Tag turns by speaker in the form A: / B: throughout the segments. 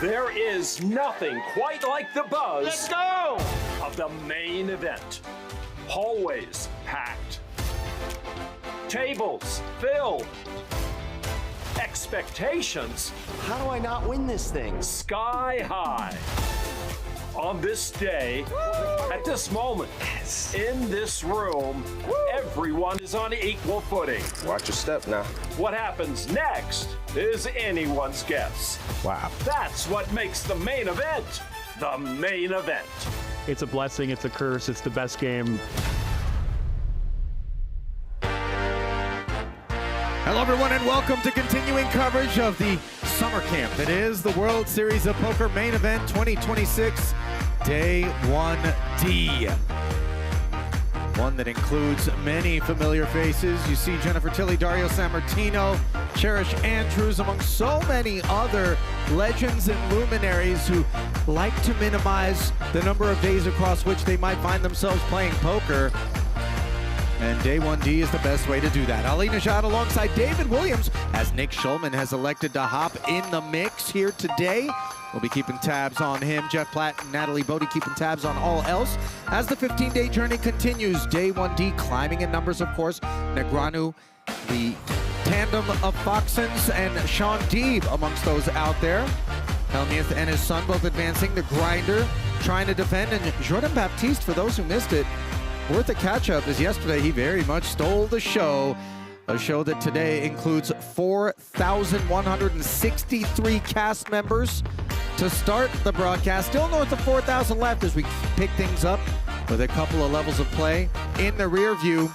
A: There is nothing quite like the buzz
B: Let's go!
A: of the main event. Hallways packed. Tables filled. Expectations
C: How do I not win this thing?
A: sky high. On this day, at this moment, in this room, everyone is on equal footing.
C: Watch your step now.
A: What happens next is anyone's guess.
D: Wow.
A: That's what makes the main event the main event.
D: It's a blessing, it's a curse, it's the best game.
E: Hello, everyone, and welcome to continuing coverage of the summer camp that is the World Series of Poker Main Event 2026, Day 1D. One that includes many familiar faces. You see Jennifer Tilly, Dario Sammartino, Cherish Andrews, among so many other legends and luminaries who like to minimize the number of days across which they might find themselves playing poker. And Day 1D is the best way to do that. Ali Nejad alongside David Williams, as Nick Schulman has elected to hop in the mix here today. We'll be keeping tabs on him. Jeff Platt and Natalie Bodie keeping tabs on all else. As the 15-day journey continues, Day 1D climbing in numbers, of course. Negreanu, the tandem of Foxens, and Sean Deeb amongst those out there. Helmuth and his son both advancing. The Grinder trying to defend. And Jordan Baptiste, for those who missed it, worth a catch-up, as yesterday he very much stole the show. A show that today includes 4,163 cast members to start the broadcast. Still north of 4,000 left as we pick things up with a couple of levels of play in the rear view.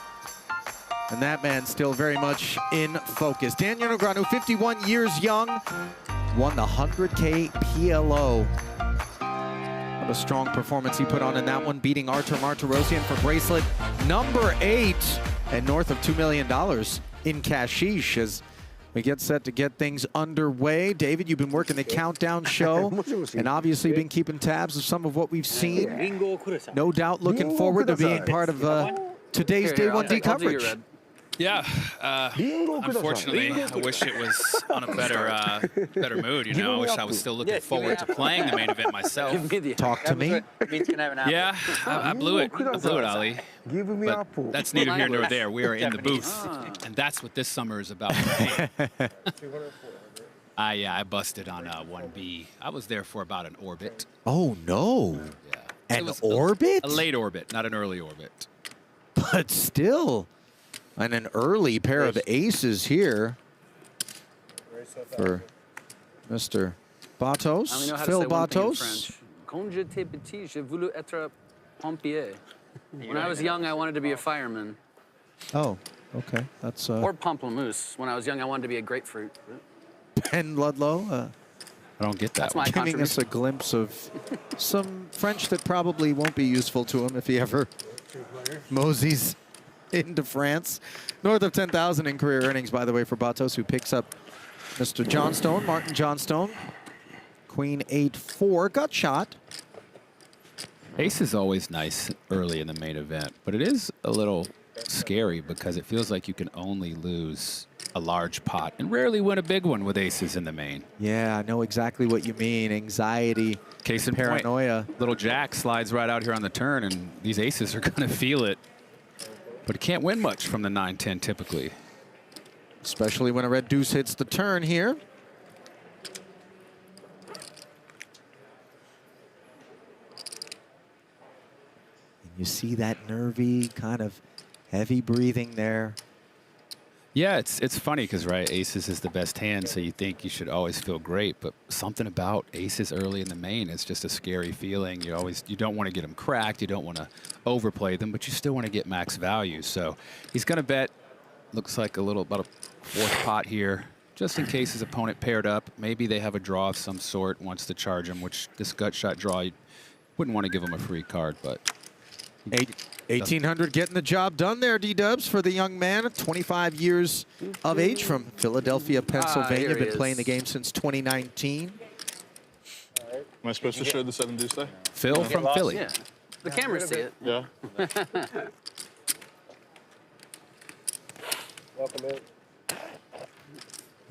E: And that man still very much in focus. Daniel Negreanu, 51 years young, won the 100K PLO. What a strong performance he put on in that one, beating Artur Martirosyan for bracelet number 8 and north of $2 million in cashish as we get set to get things underway. David, you've been working the countdown show and obviously been keeping tabs of some of what we've seen. No doubt looking forward to being part of today's Day 1D coverage.
F: Yeah, unfortunately, I wish it was on a better mood, you know. I wish I was still looking forward to playing the main event myself.
E: Talk to me.
F: Yeah, I blew it, Ali. But that's neither here nor there. We are in the booth, and that's what this summer is about for me. I busted on 1B. I was there for about an orbit.
E: Oh, no.
F: Yeah.
E: An orbit?
F: A late orbit, not an early orbit.
E: But still. And an early pair of aces here for Mr. Batos, Phil Batos.
G: When I was young, I wanted to be a fireman.
E: Oh, okay. That's
G: Or pamplemousse. When I was young, I wanted to be a grapefruit.
E: Ben Ludlow.
F: I don't get that.
G: That's
E: giving us a glimpse of some French that probably won't be useful to him if he ever moseys into France. North of 10,000 in career earnings, by the way, for Batos, who picks up Mr. Johnstone, Martin Johnstone. Queen 8-4, gut shot.
F: Ace is always nice early in the main event, but it is a little scary because it feels like you can only lose a large pot and rarely win a big one with aces in the main.
E: Yeah, I know exactly what you mean. Anxiety,
F: case in
E: paranoia.
F: Point, little jack slides right out here on the turn, and these aces are going to feel it. But it can't win much from the 9-10 typically.
E: Especially when a red deuce hits the turn here. And you see that nervy, kind of heavy breathing there.
F: Yeah, it's funny because, right, aces is the best hand, so you think you should always feel great, but something about aces early in the main is just a scary feeling. You don't want to get them cracked, you don't want to overplay them, but you still want to get max value. So he's going to bet, looks like about a fourth pot here, just in case his opponent paired up. Maybe they have a draw of some sort, wants to charge him, which this gut shot draw, you wouldn't want to give him a free card, but
E: 1,800 getting the job done there, D-Dubs, for the young man, 25 years of age from Philadelphia, Pennsylvania. Been playing the game since 2019.
H: Am I supposed to show the 7 deuce there?
F: Phil from Philly.
G: Yeah. The cameras see it.
H: Yeah.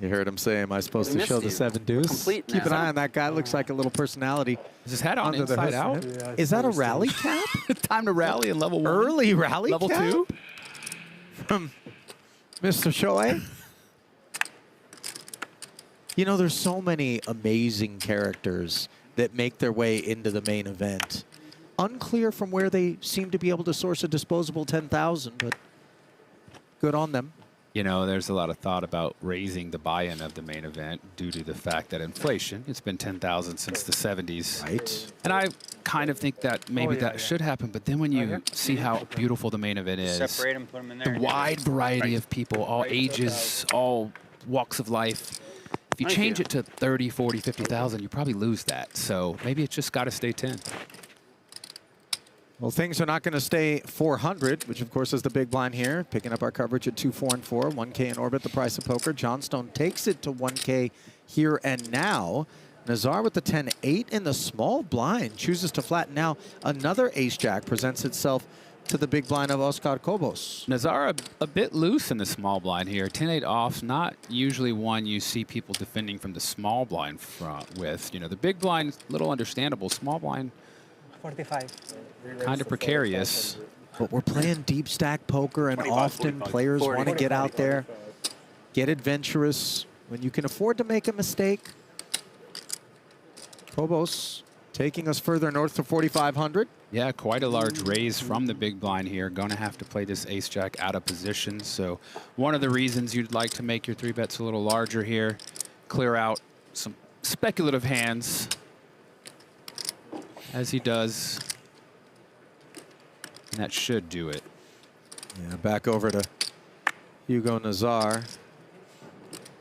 E: You heard him say, am I supposed
G: We
E: to
G: missed
E: show the
G: you.
E: 7
G: We're
E: deuce?
G: complete
E: Keep an
G: now.
E: eye on that guy. Looks like a little personality.
F: Is his hat on
E: Under the
F: inside
E: hood.
F: out?
E: Is that a rally cap?
F: Time to rally in level 1.
E: Early rally
F: Level
E: cap?
F: 2?
E: From Mr. Shoei? You know, there's so many amazing characters that make their way into the main event. Unclear from where they seem to be able to source a disposable 10,000, but good on them.
F: You know, there's a lot of thought about raising the buy-in of the main event due to the fact that inflation, it's been 10,000 since the 70s.
E: Right.
F: And I kind of think that maybe that should happen, but then when you see how beautiful the main event is,
B: Separate them, put them in there.
F: the wide variety of people, all ages, all walks of life, if you change it to 30, 40, 50,000, you probably lose that. So maybe it's just got to stay 10.
E: Well, things are not going to stay 400, which of course is the big blind here. Picking up our coverage at 2, 4, and 4. 1K in orbit, the price of poker. Johnstone takes it to 1K here and now. Nazar with the 10-8 in the small blind chooses to flatten now. Another ace-jack presents itself to the big blind of Oscar Cobos.
F: Nazar a bit loose in the small blind here. 10-8 off, not usually one you see people defending from the small blind front with. You know, the big blind, little understandable. Small blind,
B: 45.
F: kind of precarious.
E: But we're playing deep stack poker, and often players want to get out there, get adventurous when you can afford to make a mistake. Cobos taking us further north to 4,500.
F: Yeah, quite a large raise from the big blind here. Going to have to play this ace-jack out of position. So one of the reasons you'd like to make your 3-bets a little larger here, clear out some speculative hands, as he does. And that should do it.
E: Yeah, back over to Hugo Nazar.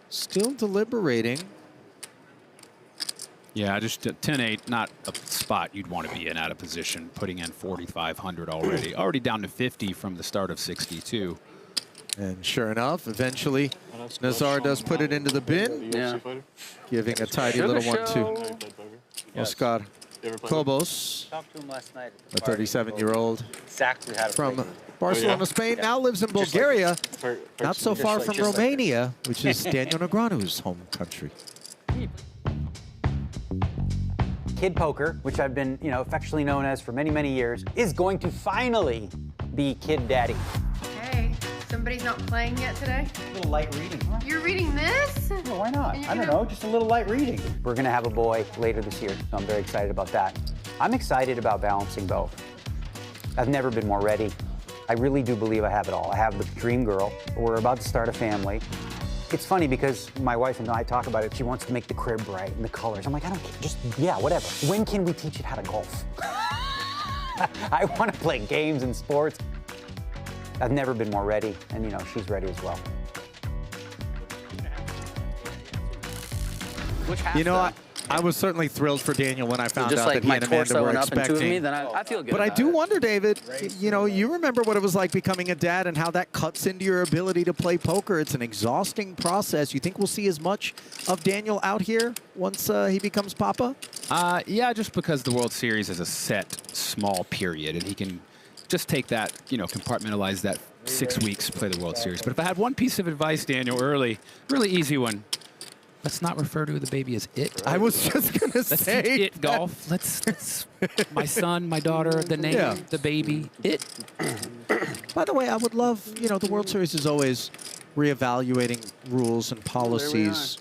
E: Still deliberating.
F: Yeah, just 10-8, not a spot you'd want to be in out of position, putting in 4,500 already. Already down to 50 from the start of 62.
E: And sure enough, eventually, Nazar does put it into the bin,
G: Yeah.
E: giving a tidy little one to Oscar Cobos,
B: Talked to him last night.
E: a 37-year-old
B: Exactly how to
E: from
B: play.
E: Barcelona, Spain, now lives in Bulgaria, not so far
B: like-
E: from
B: just like-
E: Romania, which is Daniel Negreanu's home country.
B: Kid Poker, which I've been, affectionately known as for many, many years, is going to finally be Kid Daddy.
I: Hey, somebody's not playing yet today?
B: A little light reading, huh?
I: You're reading this?
B: Well, why not?
I: And you're
B: I don't
I: gonna-
B: know, just a little light reading. We're gonna have a boy later this year, so I'm very excited about that. I'm excited about balancing both. I've never been more ready. I really do believe I have it all. I have the dream girl. We're about to start a family. It's funny because my wife and I talk about it. She wants to make the crib bright and the colors. I'm like, I don't care. Just, yeah, whatever. When can we teach it how to golf? I want to play games and sports. I've never been more ready, and she's ready as well.
G: Which half
E: You know,
G: done?
E: I was certainly thrilled for Daniel when I found
G: Just
E: out
G: like
E: that he
G: my
E: and Amanda
G: torso
E: were
G: went up and two of me,
E: expecting.
G: then I feel good
E: But I
G: about
E: do
G: it.
E: wonder, David, you remember what it was like becoming a dad and how that cuts into your ability to play poker. It's an exhausting process. You think we'll see as much of Daniel out here once he becomes Papa?
F: Yeah, just because the World Series is a set, small period, and he can just take that, compartmentalize that 6 weeks to play the World Series. But if I had one piece of advice, Daniel, early, really easy one, let's not refer to the baby as it.
E: I was just going to
F: Let's
E: say
F: teach it golf. Let's my son, my daughter, the name,
E: Yeah.
F: the baby, it.
E: By the way, I would love, the World Series is always reevaluating rules and policies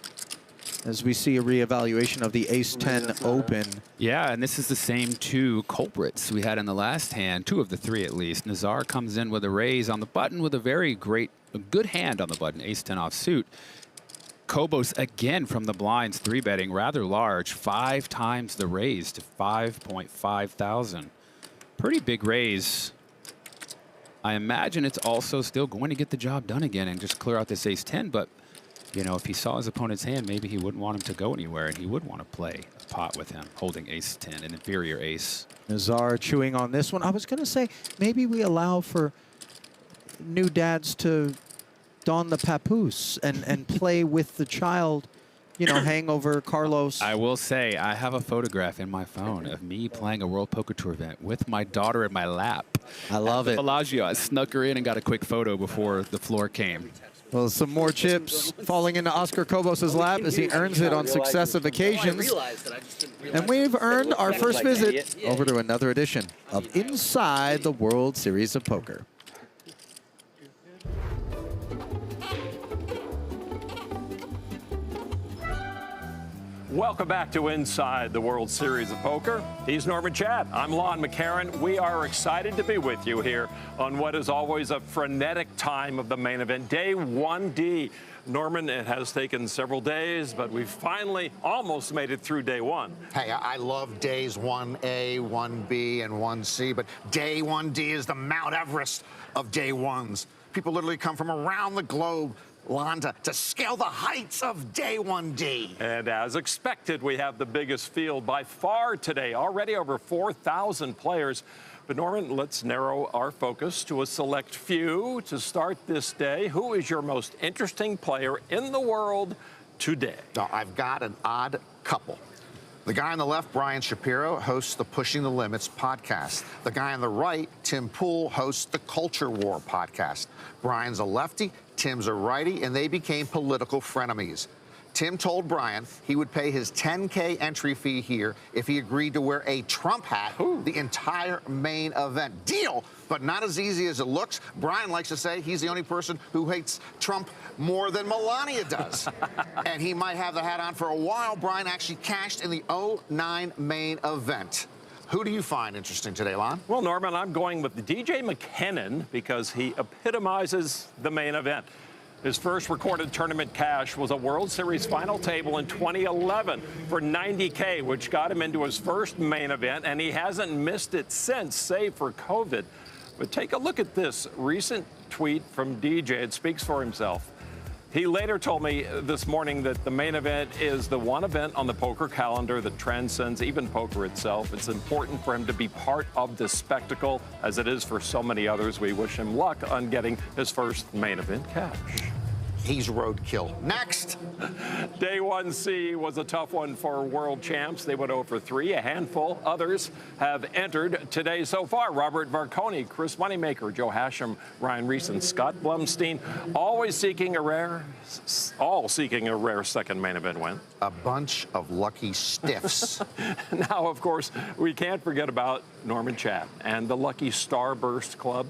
E: as we see a reevaluation of the Ace-10 Open.
F: Yeah, and this is the same two culprits we had in the last hand, 2 of the 3 at least. Nazar comes in with a raise on the button with a good hand on the button, Ace-10 offsuit. Cobos again from the blinds, 3-betting rather large, 5 times the raise to 5.5 thousand. Pretty big raise. I imagine it's also still going to get the job done again and just clear out this Ace-10, but if he saw his opponent's hand, maybe he wouldn't want him to go anywhere, and he would want to play a pot with him, holding Ace-10, an inferior ace.
E: Nazar chewing on this one. I was going to say, maybe we allow for new dads to don the papoose and play with the child, hang over Carlos.
F: I will say, I have a photograph in my phone of me playing a World Poker Tour event with my daughter in my lap.
E: I love it.
F: Bellagio, I snuck her in and got a quick photo before the floor came.
E: Well, some more chips falling into Oscar Kobos' lap as he earns it on successive occasions. And we've earned our first visit over to another edition of Inside the World Series of Poker.
A: Welcome back to Inside the World Series of Poker. He's Norman Chad. I'm Lon McCarran. We are excited to be with you here on what is always a frenetic time of the main event, Day 1D. Norman, it has taken several days, but we've finally almost made it through Day 1.
J: Hey, I love days 1A, 1B, and 1C, but Day 1D is the Mount Everest of Day 1s. People literally come from around the globe, Lon, to scale the heights of Day 1D.
A: And as expected, we have the biggest field by far today, already over 4,000 players. But Norman, let's narrow our focus to a select few to start this day. Who is your most interesting player in the world today?
J: Now, I've got an odd couple. The guy on the left, Brian Shapiro, hosts the Pushing the Limits podcast. The guy on the right, Tim Pool, hosts the Culture War podcast. Brian's a lefty, Tim's a righty, and they became political frenemies. Tim told Brian he would pay his $10K entry fee here if he agreed to wear a Trump hat the entire main event. Deal, but not as easy as it looks. Brian likes to say he's the only person who hates Trump more than Melania does. And he might have the hat on for a while. Brian actually cashed in the 09 main event. Who do you find interesting today, Lon?
A: Well, Norman, I'm going with DJ McKinnon because he epitomizes the main event. His first recorded tournament cash was a World Series final table in 2011 for $90K, which got him into his first main event, and he hasn't missed it since, save for COVID. But take a look at this recent tweet from DJ. It speaks for himself. He later told me this morning that the main event is the one event on the poker calendar that transcends even poker itself. It's important for him to be part of this spectacle, as it is for so many others. We wish him luck on getting his first main event cash.
J: He's roadkill. Next.
A: Day 1C was a tough one for world champs. They went 0 for 3. A handful others have entered today so far. Robert Varconi, Chris Moneymaker, Joe Hashem, Ryan Reese, and Scott Blumstein, all seeking a rare second main event win.
J: A bunch of lucky stiffs.
A: Now, of course, we can't forget about Norman Chad and the Lucky Starburst Club.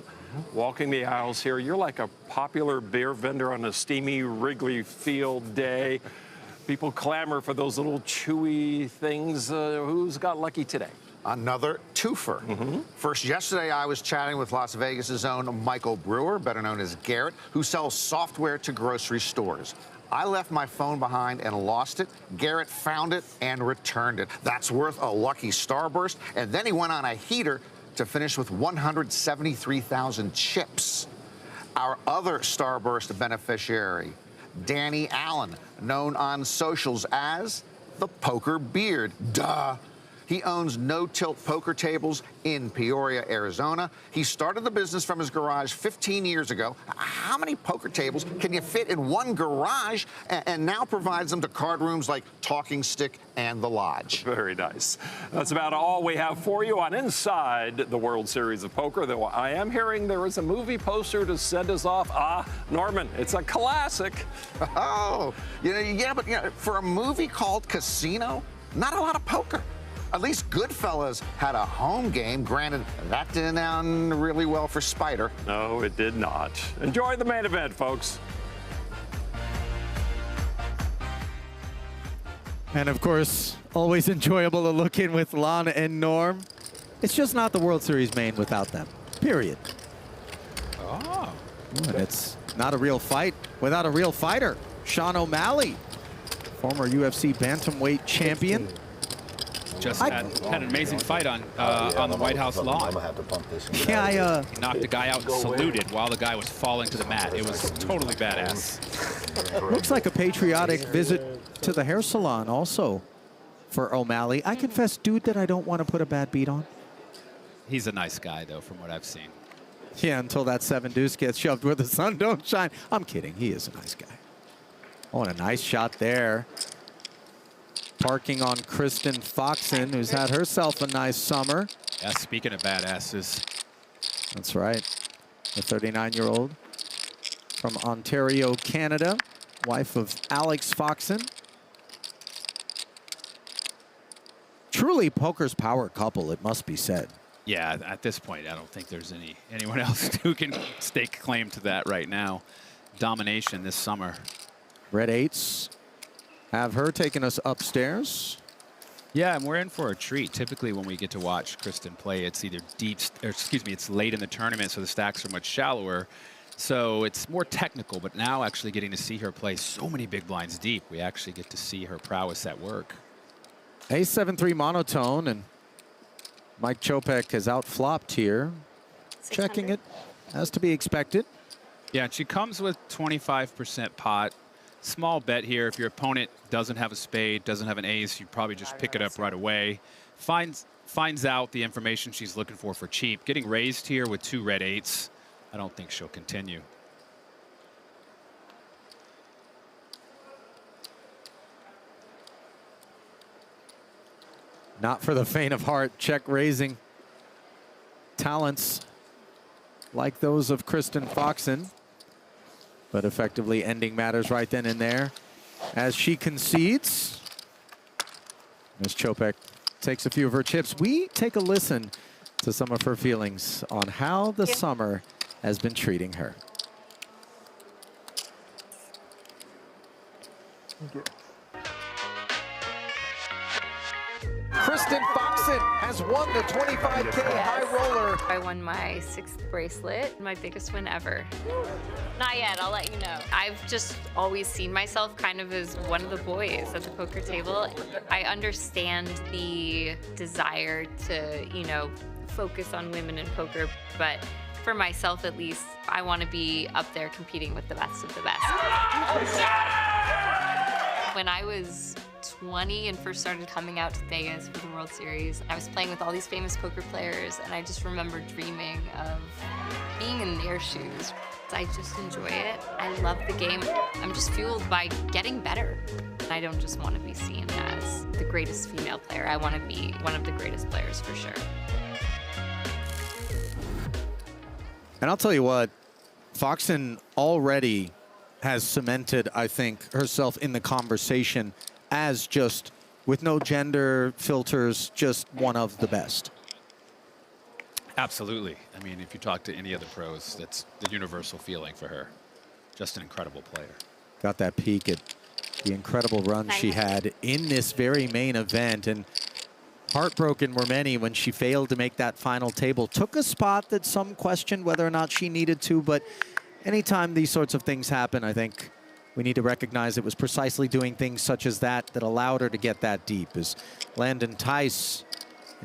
A: Walking the aisles here, you're like a popular beer vendor on a steamy Wrigley Field day. People clamor for those little chewy things. Who's got lucky today?
J: Another twofer. First, yesterday I was chatting with Las Vegas' own Michael Brewer, better known as Garrett, who sells software to grocery stores. I left my phone behind and lost it. Garrett found it and returned it. That's worth a lucky starburst. And then he went on a heater to finish with 173,000 chips. Our other starburst beneficiary, Danny Allen, known on socials as the Poker Beard. Duh. He owns no-tilt poker tables in Peoria, Arizona. He started the business from his garage 15 years ago. How many poker tables can you fit in one garage? And now provides them to card rooms like Talking Stick and The Lodge.
A: Very nice. That's about all we have for you on Inside the World Series of Poker, though I am hearing there is a movie poster to send us off. Norman, it's a classic.
J: Oh, but for a movie called Casino, not a lot of poker. At least Goodfellas had a home game. Granted, that didn't end really well for Spider.
A: No, it did not. Enjoy the main event, folks.
E: And of course, always enjoyable to look in with Lon and Norm. It's just not the World Series main without them, period.
F: Oh.
E: And it's not a real fight without a real fighter. Sean O'Malley, former UFC bantamweight champion.
F: Just had an amazing fight on the White House lawn.
K: I'm gonna have to pump this.
F: He knocked the guy out and saluted while the guy was falling to the mat. It was totally badass.
E: Looks like a patriotic visit to the hair salon also for O'Malley. I confess, dude, that I don't want to put a bad beat on.
F: He's a nice guy, though, from what I've seen.
E: Yeah, until that 7-deuce gets shoved where the sun don't shine. I'm kidding. He is a nice guy. Oh, and a nice shot there. Parking on Kristen Foxen, who's had herself a nice summer.
F: Yeah, speaking of badasses.
E: That's right. The 39-year-old. from Ontario, Canada, wife of Alex Foxen. Truly poker's power couple, it must be said.
F: Yeah, at this point, I don't think there's anyone else who can stake claim to that right now. Domination this summer.
E: Red eights have her taking us upstairs.
F: Yeah, and we're in for a treat. Typically, when we get to watch Kristen play, it's either deep, or excuse me, it's late in the tournament, so the stacks are much shallower. So it's more technical, but now actually getting to see her play so many big blinds deep, we actually get to see her prowess at work.
E: Ace 7-3 monotone, and Mike Chopek has outflopped here. Checking it as to be expected.
F: Yeah, and she comes with 25% pot. Small bet here. If your opponent doesn't have a spade, doesn't have an ace, you probably just pick it up right away. Finds out the information she's looking for cheap. Getting raised here with 2 red eights, I don't think she'll continue.
E: Not for the faint of heart. Check raising talents like those of Kristen Foxen, but effectively ending matters right then and there as she concedes. Ms. Chopek takes a few of her chips. We take a listen to some of her feelings on how the summer has been treating her.
C: Thank you.
J: Kristen Foxen has won the 25K high roller.
K: I won my 6th bracelet, my biggest win ever. Not yet, I'll let you know. I've just always seen myself kind of as one of the boys at the poker table. I understand the desire to, you know, focus on women in poker, but for myself at least, I want to be up there competing with the best of the best. When I was 20 and first started coming out to Vegas for the World Series, I was playing with all these famous poker players, and I just remember dreaming of being in their shoes. I just enjoy it. I love the game. I'm just fueled by getting better. I don't just want to be seen as the greatest female player. I want to be one of the greatest players for sure.
E: And I'll tell you what, Foxen already has cemented, I think, herself in the conversation as just, with no gender filters, just one of the best.
F: Absolutely. I mean, if you talk to any other pros, that's the universal feeling for her. Just an incredible player.
E: Got that peek at the incredible run she had in this very main event, and heartbroken were many when she failed to make that final table. Took a spot that some questioned whether or not she needed to, but anytime these sorts of things happen, I think we need to recognize it was precisely doing things such as that that allowed her to get that deep. As Landon Tice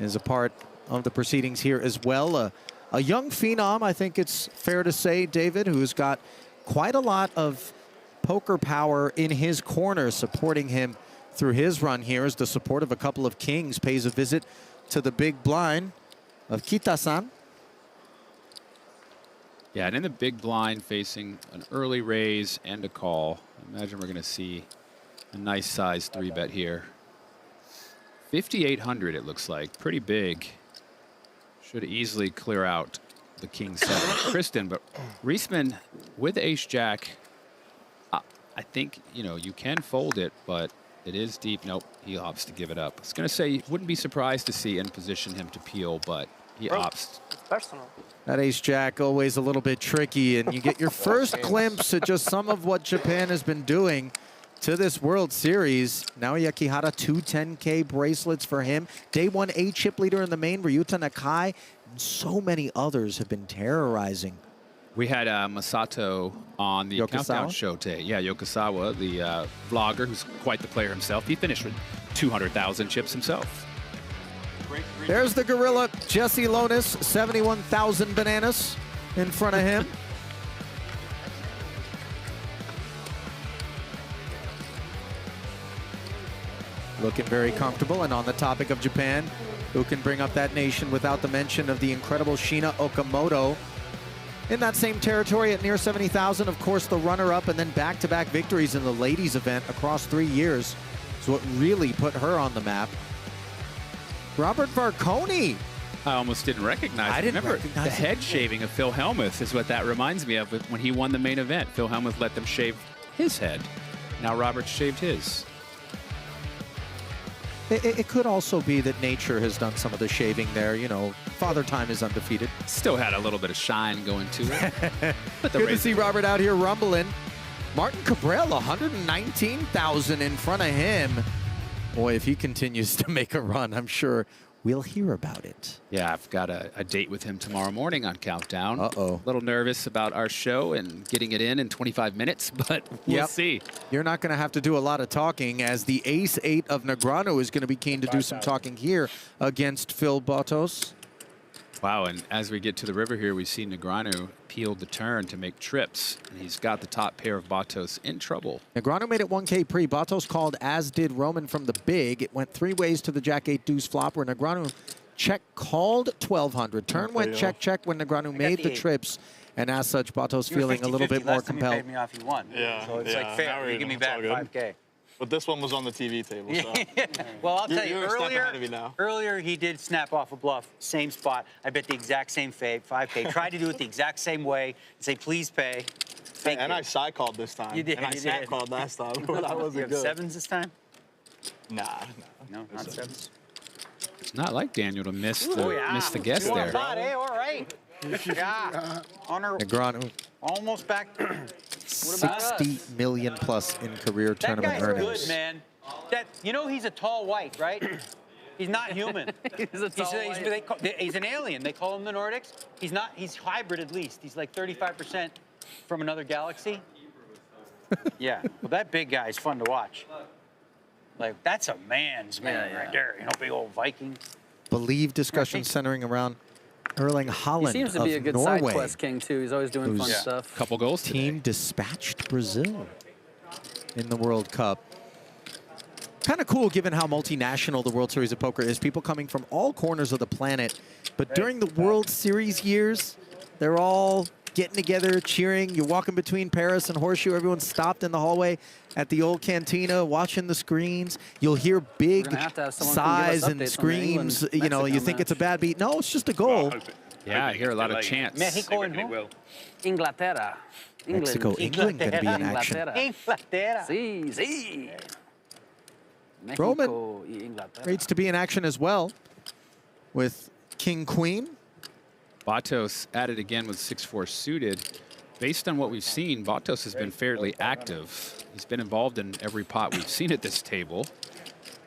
E: is a part of the proceedings here as well. A young phenom, I think it's fair to say, David, who's got quite a lot of poker power in his corner, supporting him through his run here, as the support of a couple of kings pays a visit to the big blind of Kita-san.
F: Yeah, and in the big blind, facing an early raise and a call. I imagine we're going to see a nice size 3-bet here. 5,800, it looks like. Pretty big. Should easily clear out the king 7 Kristen, but Riesman with ace-jack, I think, you know, you can fold it, but it is deep. Nope, he opts to give it up. I was going to say, wouldn't be surprised to see in position him to peel, but he opts.
G: It's personal.
E: That ace-jack always a little bit tricky, and you get your first glimpse at just some of what Japan has been doing to this World Series. Naoya Kihara, 2 10K bracelets for him. Day 1 A chip leader in the main, Ryuta Nakai, and so many others have been terrorizing.
F: We had Masato on the Countdown show today. Yeah, Yokosawa, the vlogger, who's quite the player himself. He finished with 200,000 chips himself.
E: There's the gorilla, Jesse Lonis, 71,000 bananas in front of him. Looking very comfortable. And on the topic of Japan, who can bring up that nation without the mention of the incredible Shina Okamoto? In that same territory at near 70,000, of course, the runner-up and then back-to-back victories in the ladies event across 3 years is what really put her on the map. Robert Varconi
F: I almost didn't recognize
E: I
F: it.
E: didn't
F: Remember,
E: recognize
F: the
E: it.
F: head shaving of Phil Hellmuth is what that reminds me of when he won the main event. Phil Hellmuth let them shave his head. Now Roberts shaved his.
E: It could also be that nature has done some of the shaving there. You know, Father Time is undefeated.
F: Still had a little bit of shine going to it. But the
E: Good to
F: razor-
E: see Robert out here rumbling. Martin Cabral, 119,000 in front of him. Boy, if he continues to make a run, I'm sure we'll hear about it.
F: Yeah, I've got a date with him tomorrow morning on Countdown.
E: Uh-oh.
F: A little nervous about our show and getting it in 25 minutes, but we'll see.
E: You're not going to have to do a lot of talking, as the ace-8 of Negreanu is going to be keen to do some talking here against Phil Bartos.
F: Wow, and as we get to the river here, we see Negreanu peeled the turn to make trips, and he's got the top pair of Bartos in trouble.
E: Negreanu made it 1K pre. Bartos called, as did Roman from the big. It went 3 ways to the Jack-8 deuce flop, where Negreanu check called 1,200. Turn went check when Negreanu made the trips, and as such, Bartos feeling a little bit more compelled.
L: You paid me off, you won.
H: Yeah.
L: So it's like fair. You give me back 5K.
H: But this one was on the TV table, so.
L: Well, I'll tell you,
H: You're a step ahead of me now.
L: earlier he did snap off a bluff, same spot. I bet the exact same fade, 5K. Tried to do it the exact same way and say, please pay. Thank you.
H: I side called this time.
L: You did.
H: And I
L: you
H: snap
L: did.
H: called last time, but I
L: You
H: wasn't
L: have
H: good.
L: sevens this time?
H: Nah.
L: No, not sevens.
F: It's not like Daniel to miss the,
L: yeah.
F: miss the guess there.
L: Spot, eh? All right. Yeah. Honor
E: Negreanu,
L: almost back. What about us?
E: 60 million plus in career
L: That
E: tournament
L: guy's
E: earnings.
L: good, man. You know he's a tall white, right? He's not human.
G: He's a tall white.
L: He's an alien. They call him the Nordics. He's not. He's hybrid at least. He's like 35% from another galaxy. Yeah. Well, that big guy is fun to watch. Like, that's a man's man right there. You know, big old Viking.
E: Believe discussion centering around Erling
G: He
E: Haaland
G: seems to be a
E: of
G: good
E: Norway.
G: side quest king, too. He's always doing fun
E: Who's-
G: stuff.
F: Couple goals
E: Team dispatched Brazil in the World Cup. Kind of cool given how multinational the World Series of Poker is. People coming from all corners of the planet. But during the World Series years, they're all getting together, cheering. You're walking between Paris and Horseshoe. Everyone's stopped in the hallway at the old cantina, watching the screens. You'll hear big
G: gonna have to have someone come give us
E: sighs and
G: updates on the
E: screams. You know,
G: England-Mexico
E: you think it's a
G: match.
E: bad beat. No, it's just a goal.
F: Yeah, I hear a lot of chants.
L: Mexico and who?
G: Inglaterra. England.
E: Mexico, England gonna be in action.
L: Inglaterra.
G: Sí, sí.
E: Roman
G: Mexico y Inglaterra.
E: rates to be in action as well with King Queen.
F: Bartos at it again with 6-4 suited. Based on what we've seen, Bartos has been fairly active. He's been involved in every pot we've seen at this table.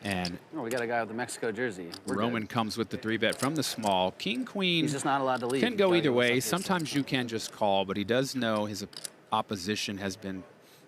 F: And
G: Oh, we got a guy with the Mexico jersey. We're
F: Roman
G: good.
F: comes with the 3-bet from the small. King, Queen
G: He's just not allowed to leave.
F: can go
G: Gotta
F: either
G: give us
F: way.
G: updates.
F: Sometimes you can just call, but he does know his opposition has been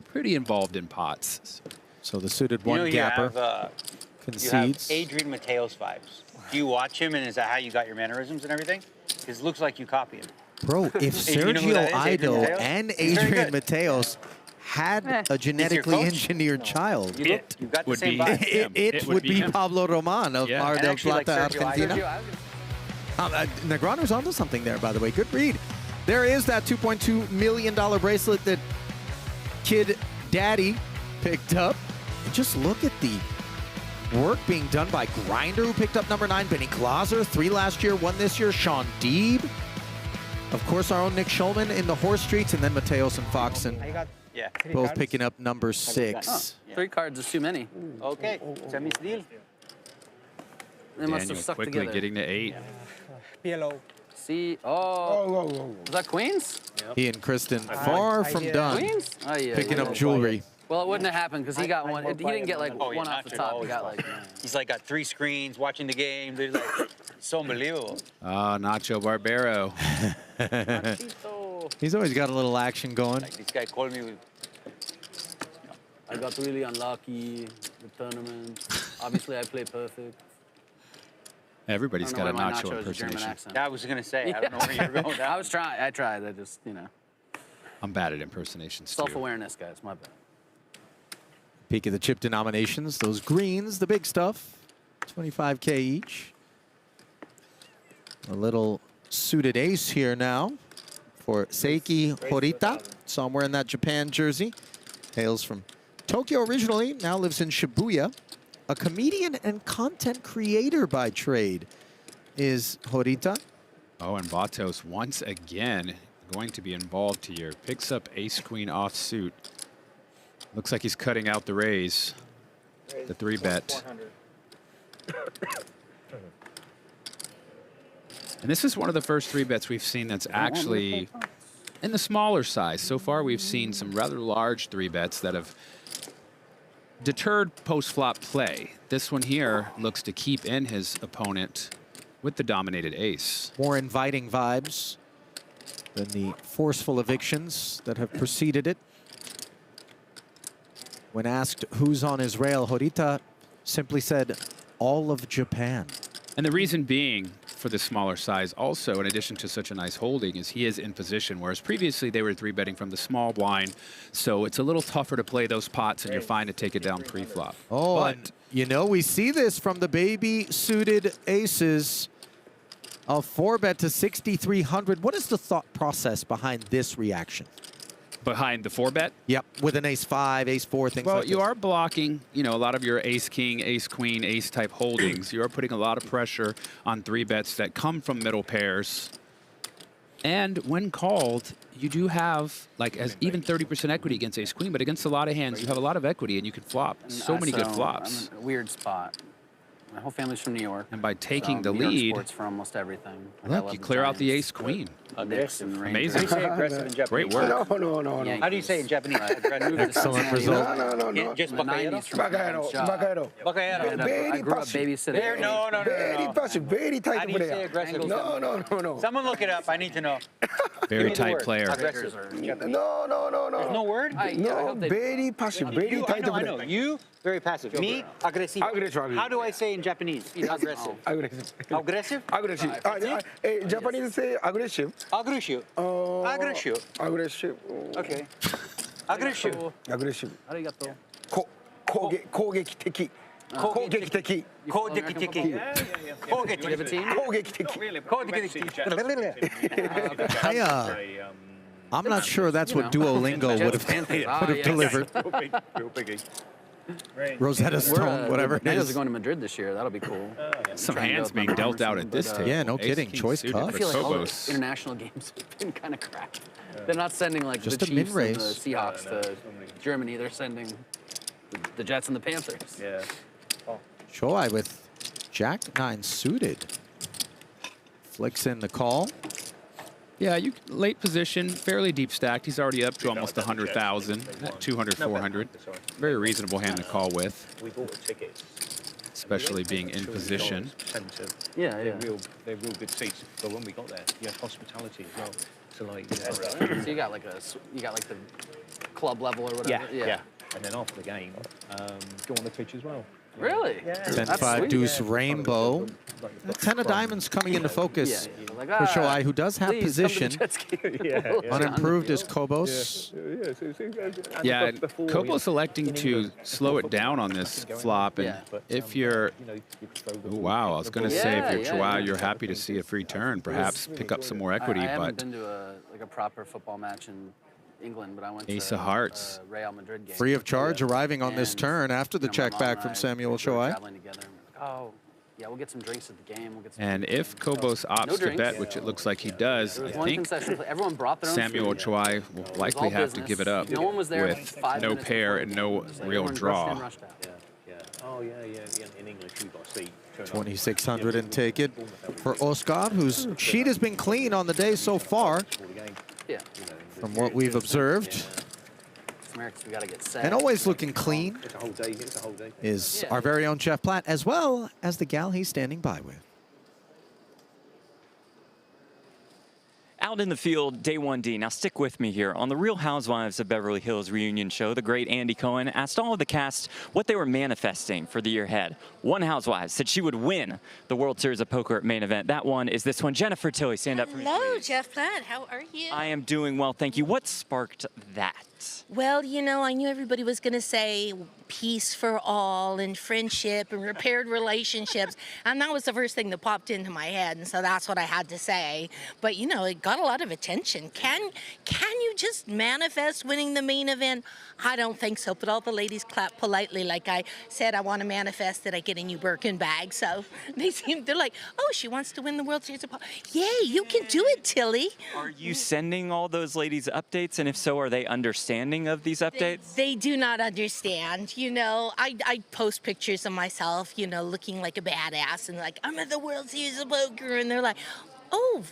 F: pretty involved in pots.
E: So the suited
L: You know,
E: one
L: you
E: gapper
L: have, you
E: concedes.
L: have Adrian Mateos vibes. Do you watch him, and is that how you got your mannerisms and everything? Because it looks like you copy him.
E: Bro, if
L: Hey, do you know who
E: Sergio
L: that is, Adrian
E: Ido
L: Mateos?
E: and
L: He's very
E: Adrian
L: good.
E: Mateos had a genetically
L: coach?
E: engineered child,
L: You got the
F: would
L: same
F: be
L: vibe.
F: him.
E: it would be
F: him.
E: Pablo Roman of
F: Yeah.
E: Mar
L: And
E: del
L: actually, like
E: Plata,
L: Sergio
E: Argentina.
L: Ido.
E: Negreanu's onto something there, by the way. Good read. There is that $2.2 million bracelet that Kid Daddy picked up. And just look at the work being done by Grinder, who picked up number 9. Benny Glaser, 3 last year, 1 this year. Sean Deeb. Of course, our own Nick Schulman in the horse streets. And then Mateos and Foxen
L: Yeah.
E: both picking up number 6.
G: Oh, 3 cards is too many.
L: Okay. Send me the deal.
G: They must
F: Daniel
G: have stuck
F: quickly
G: together.
F: getting to 8.
G: See, oh, was that Queens?
E: He and Kristen far from done
G: Queens? Oh, yeah.
E: picking
G: yeah.
E: up jewelry.
G: Well, it wouldn't have happened because he got one. He didn't get like one off the top. He got like.
L: He's like got 3 screens watching the game. They're like, it's so unbelievable.
F: Nacho Barbero.
E: He's always got a little action going.
L: Like this guy called me with.
G: I got really unlucky the tournament. Obviously, I play perfect.
F: Everybody's
G: I
F: got
G: don't
F: a
G: know why my
F: Nacho
G: nacho is a German
F: impersonation.
G: accent.
L: I was gonna say, I don't know where you're going. with that.
G: I was trying. I tried. I just, you know,
F: I'm bad at impersonations, too.
G: self-awareness, guys. My bad.
E: Peak of the chip denominations. Those greens, the big stuff. 25K each. A little suited ace here now for Seiki Horita. Saw him wearing that Japan jersey. Hails from Tokyo originally, now lives in Shibuya. A comedian and content creator by trade. is Horita.
F: Oh, and Vatos once again going to be involved here. Picks up ace-queen offsuit. Looks like he's cutting out the raise. The 3-bet. And this is one of the first 3-bets we've seen that's actually in the smaller size. So far, we've seen some rather large 3-bets that have deterred post-flop play. This one here looks to keep in his opponent with the dominated ace.
E: More inviting vibes than the forceful evictions that have preceded it. When asked who's on his rail, Horita simply said, all of Japan.
F: And the reason being for the smaller size also, in addition to such a nice holding, is he is in position, whereas previously they were 3-betting from the small blind. So it's a little tougher to play those pots, and you're fine to take it down pre-flop.
E: Oh, and you know, we see this from the baby-suited aces. A 4-bet to 6,300. What is the thought process behind this reaction?
F: Behind the 4-bet?
E: Yep, with an ace-5, ace-4, things like that.
F: Well, you are blocking, you know, a lot of your ace-king, ace-queen, ace-type holdings. You are putting a lot of pressure on 3-bets that come from middle pairs. And when called, you do have, like, as even 30% equity against ace-queen, but against a lot of hands, you have a lot of equity, and you can flop so many good flops.
G: I'm in a weird spot. My whole family's from New York.
F: And by taking the
G: New York
F: lead,
G: sports for almost everything.
F: look, you clear out the ace-queen.
G: Amazing.
F: Amazing.
L: How do you say aggressive in Japanese?
F: Great work.
C: No.
G: Yeah,
L: How do you say it in Japanese?
E: Excellent result.
C: No.
L: Just
C: Baccaero.
L: Baccaero.
G: I grew up babysitting.
L: No.
C: Very passive, very tight
L: How do you say
C: player.
L: aggressive?
C: No.
L: Someone look it up. I need to know.
F: Very tight player.
L: Aggressive.
C: No.
L: There's no word?
C: No, very passive, very tight
L: I know.
C: player.
L: You, very passive. Me, aggressive.
C: Aggressive.
L: How do I say in Japanese? Aggressive.
C: Aggressive.
L: Aggressive?
C: Aggressive. Japanese say aggressive.
L: Aggressive. Aggressive.
C: Aggressive.
L: Okay. Aggressive.
C: Aggressive.
G: ありがとう。
C: 攻撃的。攻撃的。
L: 攻撃的。攻撃的。
E: I'm not sure that's what Duolingo would have delivered. Rosetta Stone, whatever it
G: Nejads
E: is.
G: are going to Madrid this year. That'll be cool.
F: Some hands being dealt out at this table.
E: Yeah, no kidding.
F: Ace-king
E: Choice
F: suited
E: tough.
G: I
F: for
G: feel like all the
F: Kobos.
G: international games have been kind of crap. They're not sending like
E: Just
G: the
E: a min
G: Chiefs and the
E: raise.
G: Seahawks to Germany. They're sending the Jets and the Panthers.
H: Yeah.
E: Shoei with Jack-9 suited. Flicks in the call.
F: Yeah, you late position, fairly deep stacked. He's already up to almost 100,000, 200, 400. Very reasonable hand to call with,
H: We bought a ticket.
F: especially being in position.
G: Yeah.
H: They're real good seats. But when we got there, you had hospitality as well. So like,
G: So you got like the club level or whatever.
H: yeah. And then after the game, go on the pitch as well.
G: Really?
E: 10-5 deuce rainbow. 10 of diamonds coming into focus
G: Like,
E: for Shoei, who does have
G: please, come to the
E: position.
G: Jets game.
E: Unimproved is Kobos.
F: Yeah, and Kobos electing to slow it down on this flop. And if you're, wow, I was going to say if you're Shoei, you're happy to see a free turn, perhaps pick up some more equity.
G: I haven't
F: But
G: been to a proper football match in England, but I went
F: Ace
G: to
F: of Hearts.
G: a Real Madrid game.
E: Free of charge, arriving on this
G: And,
E: turn after the
G: my
E: check
G: mom
E: back
G: and
E: from
G: I,
E: Samuel
G: we were
E: Shoei.
G: traveling together, and we're like, oh, yeah, we'll get some drinks at the game. We'll get some
F: And if Kobos opts
G: No
F: to
G: drinks.
F: bet, which it looks like he does,
G: There was
F: I
G: one
F: think
G: concession play. Everyone brought their own
F: Samuel
G: food.
F: Shoei will likely
G: all
F: have to
G: business.
F: give it up
G: No one was there
F: with
G: 5
F: no
G: minutes
F: pair
G: before
F: and
G: the
F: no
G: game. It was like
F: real
G: everyone
F: draw.
G: rushed in, rushed out.
H: Oh, yeah. In England, you got a seat.
E: 2,600 and take it for Oscar, whose sheet has been clean on the day so far,
G: Yeah.
E: from what we've observed.
G: Americans, we got to get set.
E: And always looking clean
H: It's a whole day. It's a whole day.
E: is our very own Jeff Platt, as well as the gal he's standing by with.
M: Out in the field, day 1D. Now stick with me here. On the Real Housewives of Beverly Hills reunion show, the great Andy Cohen asked all of the cast what they were manifesting for the year ahead. One housewife said she would win the World Series of Poker main event. That one is this one. Jennifer Tilly, stand up for me.
N: Hello, Jeff Platt. How are you?
M: I am doing well, thank you. What sparked that? that?
N: Well, you know, I knew everybody was going to say peace for all and friendship and repaired relationships. And that was the first thing that popped into my head. And so that's what I had to say. But, you know, it got a lot of attention. Can you just manifest winning the main event? I don't think so. But all the ladies clap politely. Like I said, I want to manifest that I get a new Birkin bag. So they're like, oh, she wants to win the World Series of Poker. Yay, you can do it, Tilly.
M: Are you sending all those ladies updates? And if so, are they understanding of these updates?
N: They do not understand. You know, I post pictures of myself, you know, looking like a badass and like, I'm at the World Series of Poker. And they're like, oh,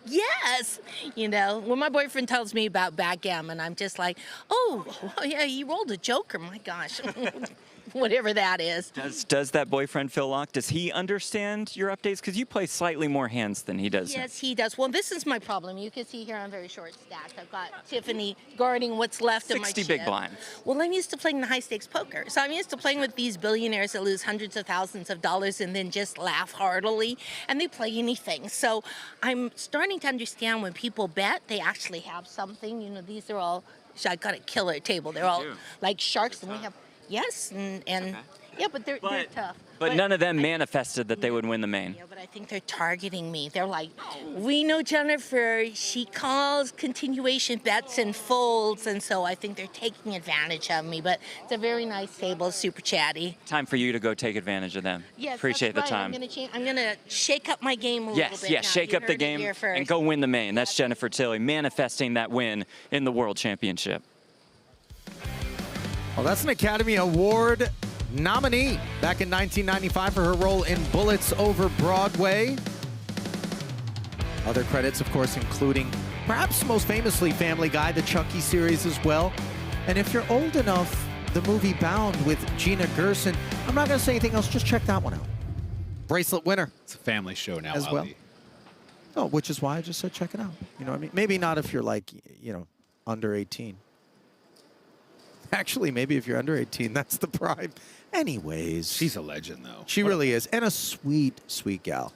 N: yes. You know, when my boyfriend tells me about backgammon, I'm just like, oh, well, yeah, he rolled a joker. My gosh. Whatever that is.
M: Does that boyfriend Phil Locke, does he understand your updates? Because you play slightly more hands than he does.
N: Yes, he does. Well, this is my problem. You can see here I'm very short stacked. I've got Tiffany guarding what's left of my
M: 60
N: chip.
M: big blinds.
N: Well, I'm used to playing the high stakes poker. So I'm used to playing with these billionaires that lose hundreds of thousands of dollars and then just laugh heartily. And they play anything. So I'm starting to understand when people bet, they actually have something. You know, these are all, so I've got a killer table. They're all like sharks. And we have, yes, and yeah, but they're tough.
M: But none of them manifested that they would win the main.
N: Yeah, but I think they're targeting me. They're like, we know Jennifer, she calls continuation bets and folds, and so I think they're taking advantage of me. But it's a very nice table, super chatty.
M: Time for you to go take advantage of them.
N: Yes,
M: Appreciate
N: that's
M: the
N: right.
M: time.
N: I'm gonna shake up my game a little bit.
M: Yes,
N: now.
M: shake
N: You
M: up the
N: heard it
M: game
N: here first.
M: and go win the main. That's Jennifer Tilly manifesting that win in the World Championship.
E: Well, that's an Academy Award nominee back in 1995 for her role in Bullets Over Broadway. Other credits, of course, including perhaps most famously Family Guy, the Chucky series as well. And if you're old enough, the movie Bound with Gina Gerson. I'm not going to say anything else, just check that one out. Bracelet winner.
F: It's a family show now,
E: as well.
F: Ali.
E: Oh, which is why I just said check it out. You know what I mean? Maybe not if you're like, you know, under 18. Actually, maybe if you're under 18, that's the prime. Anyways.
F: She's a legend, though.
E: She really is. And a sweet, sweet gal.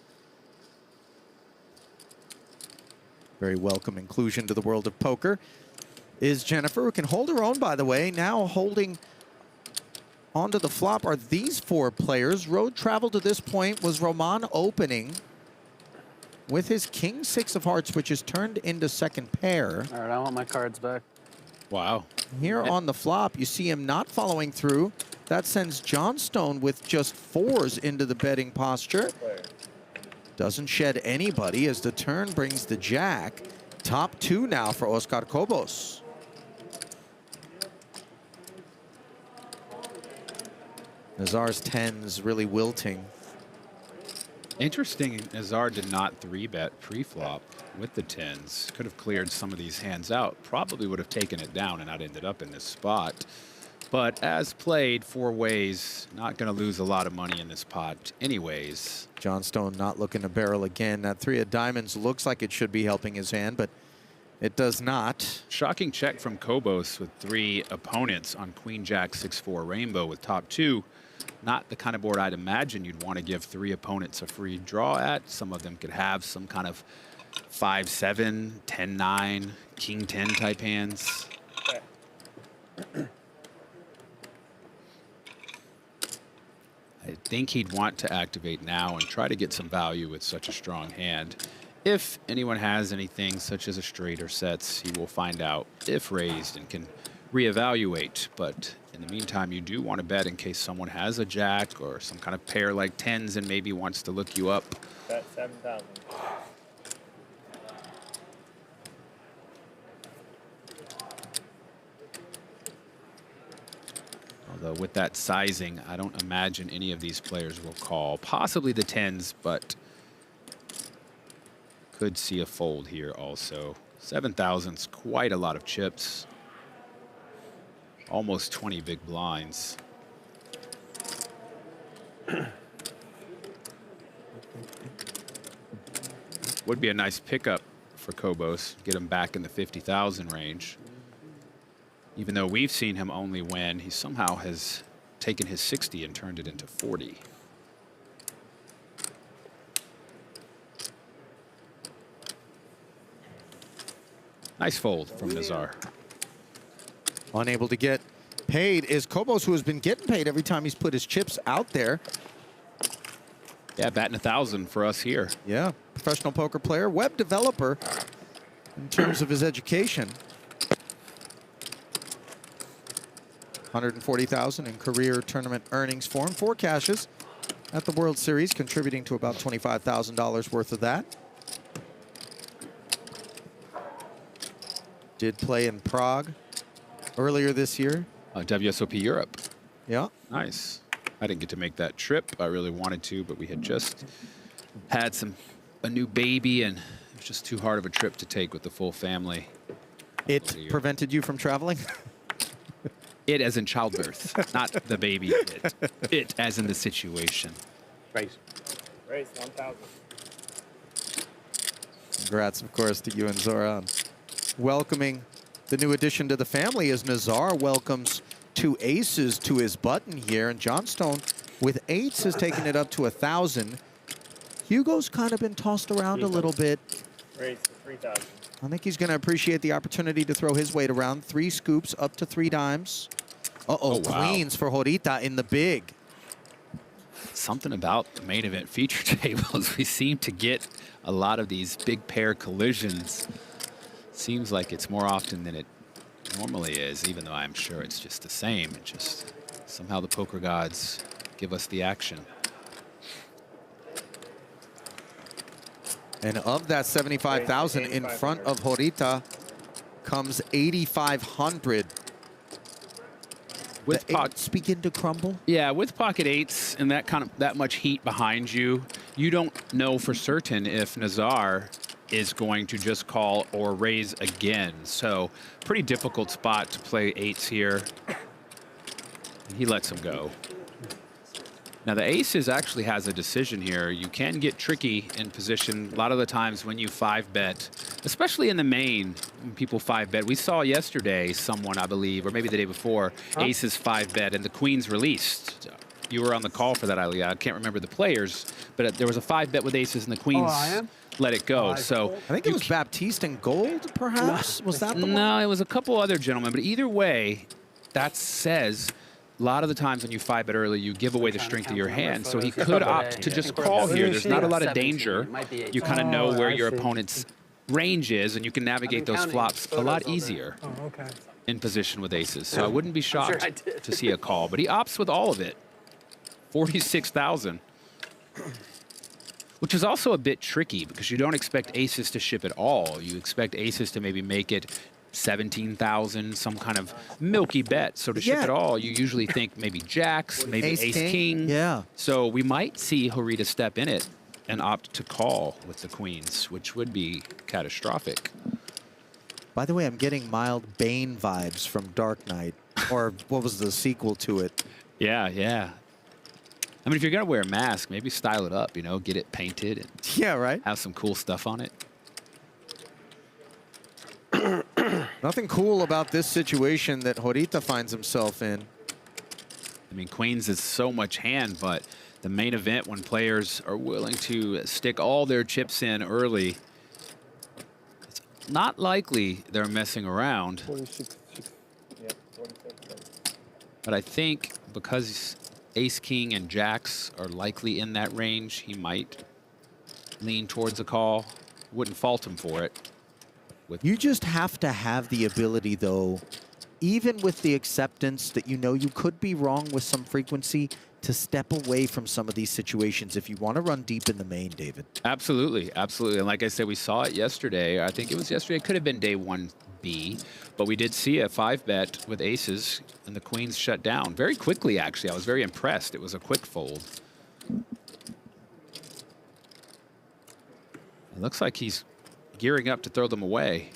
E: Very welcome inclusion to the world of poker is Jennifer, who can hold her own, by the way. Now holding onto the flop are these four players. Road travel to this point was Roman opening with his king six of hearts, which is turned into second pair.
G: All right, I want my cards back.
F: Wow.
E: Here on the flop, you see him not following through. That sends Johnstone with just fours into the betting posture. Doesn't shed anybody as the turn brings the jack. Top two now for Oscar Cobos. Nazar's tens really wilting.
F: Interesting, Nazar did not 3-bet pre-flop with the tens. Could have cleared some of these hands out. Probably would have taken it down and not ended up in this spot. But as played, four ways, not going to lose a lot of money in this pot anyways.
E: Johnstone not looking to barrel again. That three of diamonds looks like it should be helping his hand, but it does not.
F: Shocking check from Cobos with three opponents on Queen Jack 6-4 Rainbow with top two. Not the kind of board I'd imagine you'd want to give three opponents a free draw at. Some of them could have some kind of 5-7, 10-9, King 10 type hands. I think he'd want to activate now and try to get some value with such a strong hand. If anyone has anything such as a straight or sets, he will find out if raised and can reevaluate. But in the meantime, you do want to bet in case someone has a jack or some kind of pair like tens and maybe wants to look you up.
O: Bet 7,000.
F: Although with that sizing, I don't imagine any of these players will call. Possibly the tens, but could see a fold here also. 7,000's quite a lot of chips. Almost 20 big blinds. Would be a nice pickup for Cobos. Get him back in the 50,000 range. Even though we've seen him only win, he somehow has taken his 60 and turned it into 40. Nice fold from Nazar.
E: Unable to get paid is Kobos, who has been getting paid every time he's put his chips out there.
F: Yeah, batting 1,000 for us here.
E: Yeah, professional poker player, web developer in terms of his education. 140,000 in career tournament earnings for him. 4 cashes at the World Series, contributing to about $25,000 worth of that. Did play in Prague earlier this year.
F: WSOP Europe.
E: Yeah.
F: Nice. I didn't get to make that trip. I really wanted to, but we had just had a new baby, and it was just too hard of a trip to take with the full family.
E: It prevented you from traveling?
F: It as in childbirth, not the baby. It as in the situation.
H: Race.
D: Race 1,000.
E: Congrats, of course, to you and Zoran. Welcoming the new addition to the family as Nazar welcomes 2 aces to his button here. And Johnstone with 8s has taken it up to 1,000. Hugo's kind of been tossed around a little bit.
D: Race 3,000.
E: I think he's going to appreciate the opportunity to throw his weight around. 3 scoops up to 3 dimes. Uh-oh,
F: wow.
E: Queens for Horita in the big.
F: Something about the main event feature tables. We seem to get a lot of these big pair collisions. Seems like it's more often than it normally is, even though I'm sure it's just the same. It just somehow the poker gods give us the action.
E: And of that 75,000 in front of Horita comes 8,500.
F: With
E: the 8s begin to crumble?
F: Yeah, with pocket 8s and that much heat behind you, you don't know for certain if Nazar is going to just call or raise again. So pretty difficult spot to play 8s here. He lets him go. Now the aces actually has a decision here. You can get tricky in position a lot of the times when you 5-bet, especially in the main, when people 5-bet. We saw yesterday someone, I believe, or maybe the day before, aces 5-bet and the queens released. You were on the call for that, Ali. I can't remember the players, but there was a 5-bet with aces and the queens let it go. So
E: I think it was Baptiste and Gold, perhaps? Was that the one?
F: No, it was a couple other gentlemen, but either way, that says a lot of the times when you 5-bet early, you give away the strength of your hand. So he could opt to just call here. There's not a lot of danger. You kind of know where your opponent's range is, and you can navigate those flops a lot easier in position with aces. So I wouldn't be shocked to see a call. But he opts with all of it. 46,000. Which is also a bit tricky because you don't expect aces to ship at all. You expect aces to maybe make it 17,000, some kind of milky bet. So to ship it all, you usually think maybe jacks, maybe ace king.
E: Yeah.
F: So we might see Horita step in it and opt to call with the queens, which would be catastrophic.
E: By the way, I'm getting mild Bane vibes from Dark Knight, or what was the sequel to it?
F: Yeah, yeah. I mean, if you're going to wear a mask, maybe style it up, you know, get it painted. And
E: yeah, right.
F: Have some cool stuff on it.
E: Nothing cool about this situation that Horita finds himself in.
F: I mean, queens is so much hand, but the main event, when players are willing to stick all their chips in early, it's not likely they're messing around.
D: 46. Yeah, 47.
F: But I think because ace, king, and jacks are likely in that range, he might lean towards a call. Wouldn't fault him for it.
E: You just have to have the ability, though, even with the acceptance that you know you could be wrong with some frequency, to step away from some of these situations if you want to run deep in the main, David.
F: Absolutely, absolutely. And like I said, we saw it yesterday. I think it was yesterday. It could have been day 1B, but we did see a 5-bet with aces, and the queens shut down very quickly, actually. I was very impressed. It was a quick fold. It looks like he's gearing up to throw them away.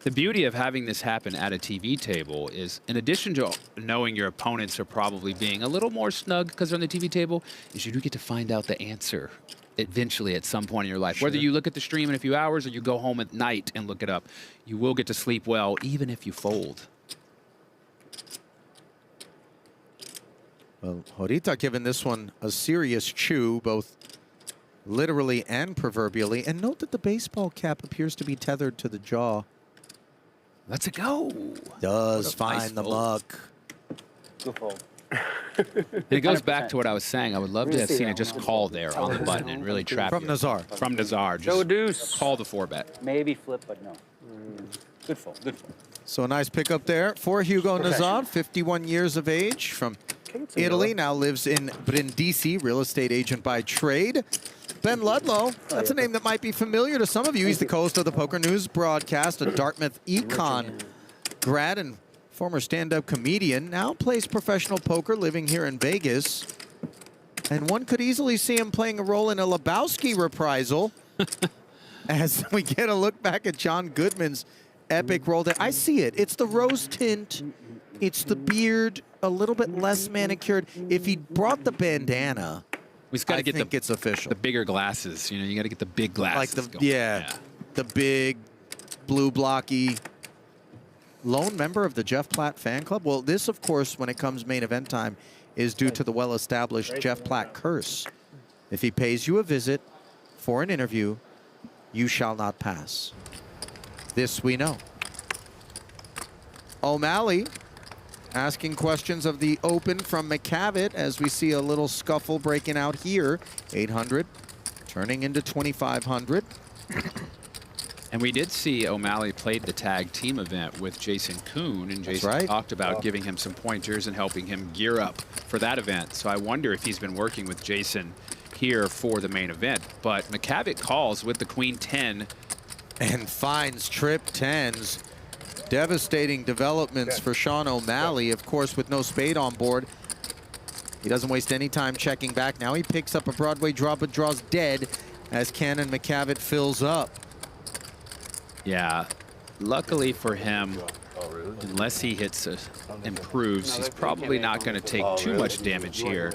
F: The beauty of having this happen at a TV table is, in addition to knowing your opponents are probably being a little more snug because they're on the TV table, is you do get to find out the answer eventually at some point in your life. Sure. Whether you look at the stream in a few hours or you go home at night and look it up, you will get to sleep well, even if you fold.
E: Well, Horita giving this one a serious chew, both literally and proverbially. And note that the baseball cap appears to be tethered to the jaw.
F: Let's go.
E: Does
F: What a nice
E: find the
F: fold.
E: muck.
L: Good fold.
F: And it goes back to what I was saying. I would love to have seen it just call there on the button and really trap
E: From
F: you.
E: Nazar.
F: From Nazar.
L: Show a
F: Just
L: deuce.
F: call the 4-bet.
L: Maybe flip, but no. Good fold. Good fold.
E: So a nice pickup there for Hugo Nazar, 51 years of age, from Italy, now lives in Brindisi, real estate agent by trade. Ben Ludlow, that's a name that might be familiar to some of you. He's the co-host of the Poker News broadcast, a Dartmouth Econ grad and former stand-up comedian, now plays professional poker, living here in Vegas. And one could easily see him playing a role in a Lebowski reprisal as we get a look back at John Goodman's epic role there. I see it. It's the rose tint. It's the beard, a little bit less manicured. If he brought the bandana,
F: We've got to get
E: it's official.
F: the bigger glasses. You know, you got to get the big glasses.
E: Like the
F: going.
E: the big blue blocky. Lone member of the Jeff Platt fan club. Well, this, of course, when it comes main event time, is due to the well-established Jeff Platt curse. If he pays you a visit for an interview, you shall not pass. This we know. O'Malley asking questions of the open from McCavitt as we see a little scuffle breaking out here. 800 turning into 2,500.
F: And we did see O'Malley played the tag team event with Jason Kuhn, and Jason talked about giving him some pointers and helping him gear up for that event. So I wonder if he's been working with Jason here for the main event. But McCavitt calls with the Queen 10.
E: And finds trip 10s. Devastating developments for Sean O'Malley, of course, with no spade on board. He doesn't waste any time checking back. Now he picks up a Broadway draw, but draws dead as Cannon McCavitt fills up.
F: Yeah, luckily for him, unless he hits improves, he's probably not going to take too much damage here.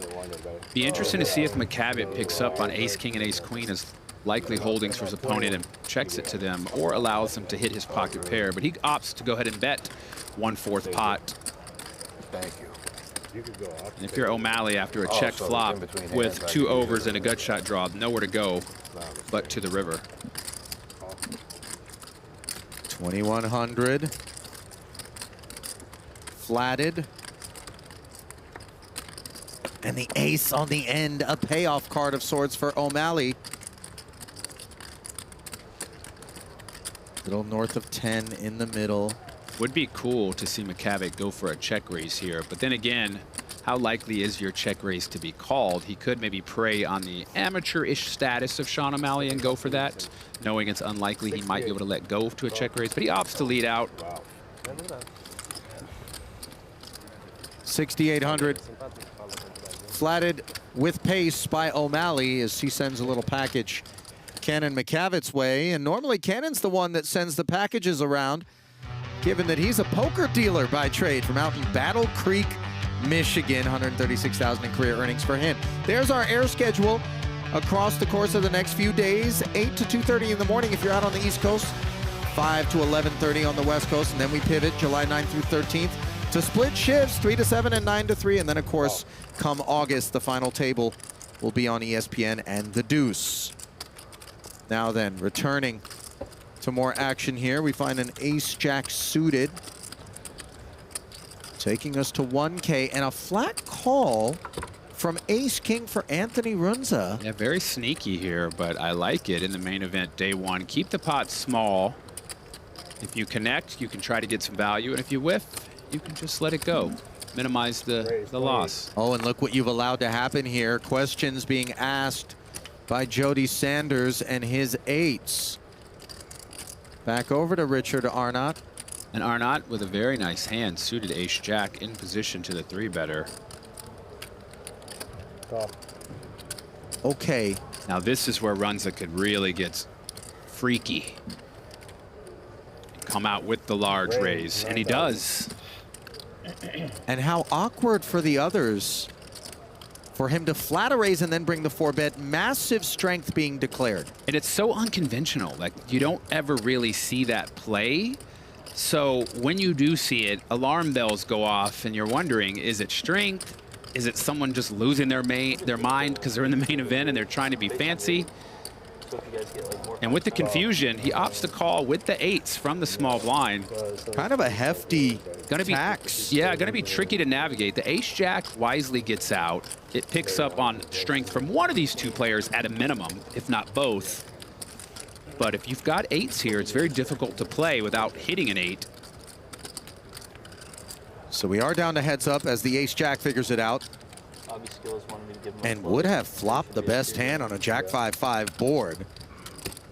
F: Be interesting to see if McCavitt picks up on ace-king and ace-queen as likely holdings for his opponent and checks it to them, or allows him to hit his pocket pair. But he opts to go ahead and bet 1/4 pot.
O: Thank you.
F: And if you're O'Malley after a check flop with 2 overs and a gut shot draw, nowhere to go but to the river.
E: 2,100. Flatted. And the ace on the end, a payoff card of sorts for O'Malley. Little north of 10 in the middle.
F: Would be cool to see McCavitt go for a check raise here, but then again, how likely is your check raise to be called? He could maybe prey on the amateur-ish status of Sean O'Malley and go for that, knowing it's unlikely he might be able to let go to a check raise, but he opts to lead out.
E: 6,800. Flatted with pace by O'Malley as he sends a little package Cannon McCavitt's way. And normally Cannon's the one that sends the packages around, given that he's a poker dealer by trade from out in Battle Creek, Michigan. 136,000 in career earnings for him. There's our air schedule across the course of the next few days. 8 to 2:30 in the morning if you're out on the East Coast. 5 to 11:30 on the West Coast. And then we pivot July 9th through 13th to split shifts, 3 to 7 and 9 to 3. And then, of course, come August, the final table will be on ESPN and the Deuce. Now then, returning to more action here, we find an ace-jack suited, taking us to 1K, and a flat call from ace-king for Anthony Runza.
F: Yeah, very sneaky here, but I like it in the main event day one. Keep the pot small. If you connect, you can try to get some value, and if you whiff, you can just let it go. Minimize the loss.
E: Oh, and look what you've allowed to happen here. Questions being asked by Jody Sanders and his eights. Back over to Richard Arnott.
F: And Arnott with a very nice hand, suited ace-jack in position to the 3-better.
E: Okay.
F: Now this is where Runza could really get freaky. Come out with the large raise, and he does.
E: And how awkward for the others for him to flat a raise and then bring the 4-bet. Massive strength being declared.
F: And it's so unconventional. Like, you don't ever really see that play. So when you do see it, alarm bells go off and you're wondering, is it strength? Is it someone just losing their mind because they're in the main event and they're trying to be fancy? And with the confusion, he opts to call with the 8s from the small blind.
E: Kind of a hefty tax.
F: Yeah, going to be tricky to navigate. The ace-jack wisely gets out. It picks up on strength from one of these two players at a minimum, if not both. But if you've got 8s here, it's very difficult to play without hitting an 8.
E: So we are down to heads up as the ace-jack figures it out. And would have flopped the best hand on a jack 5-5 board.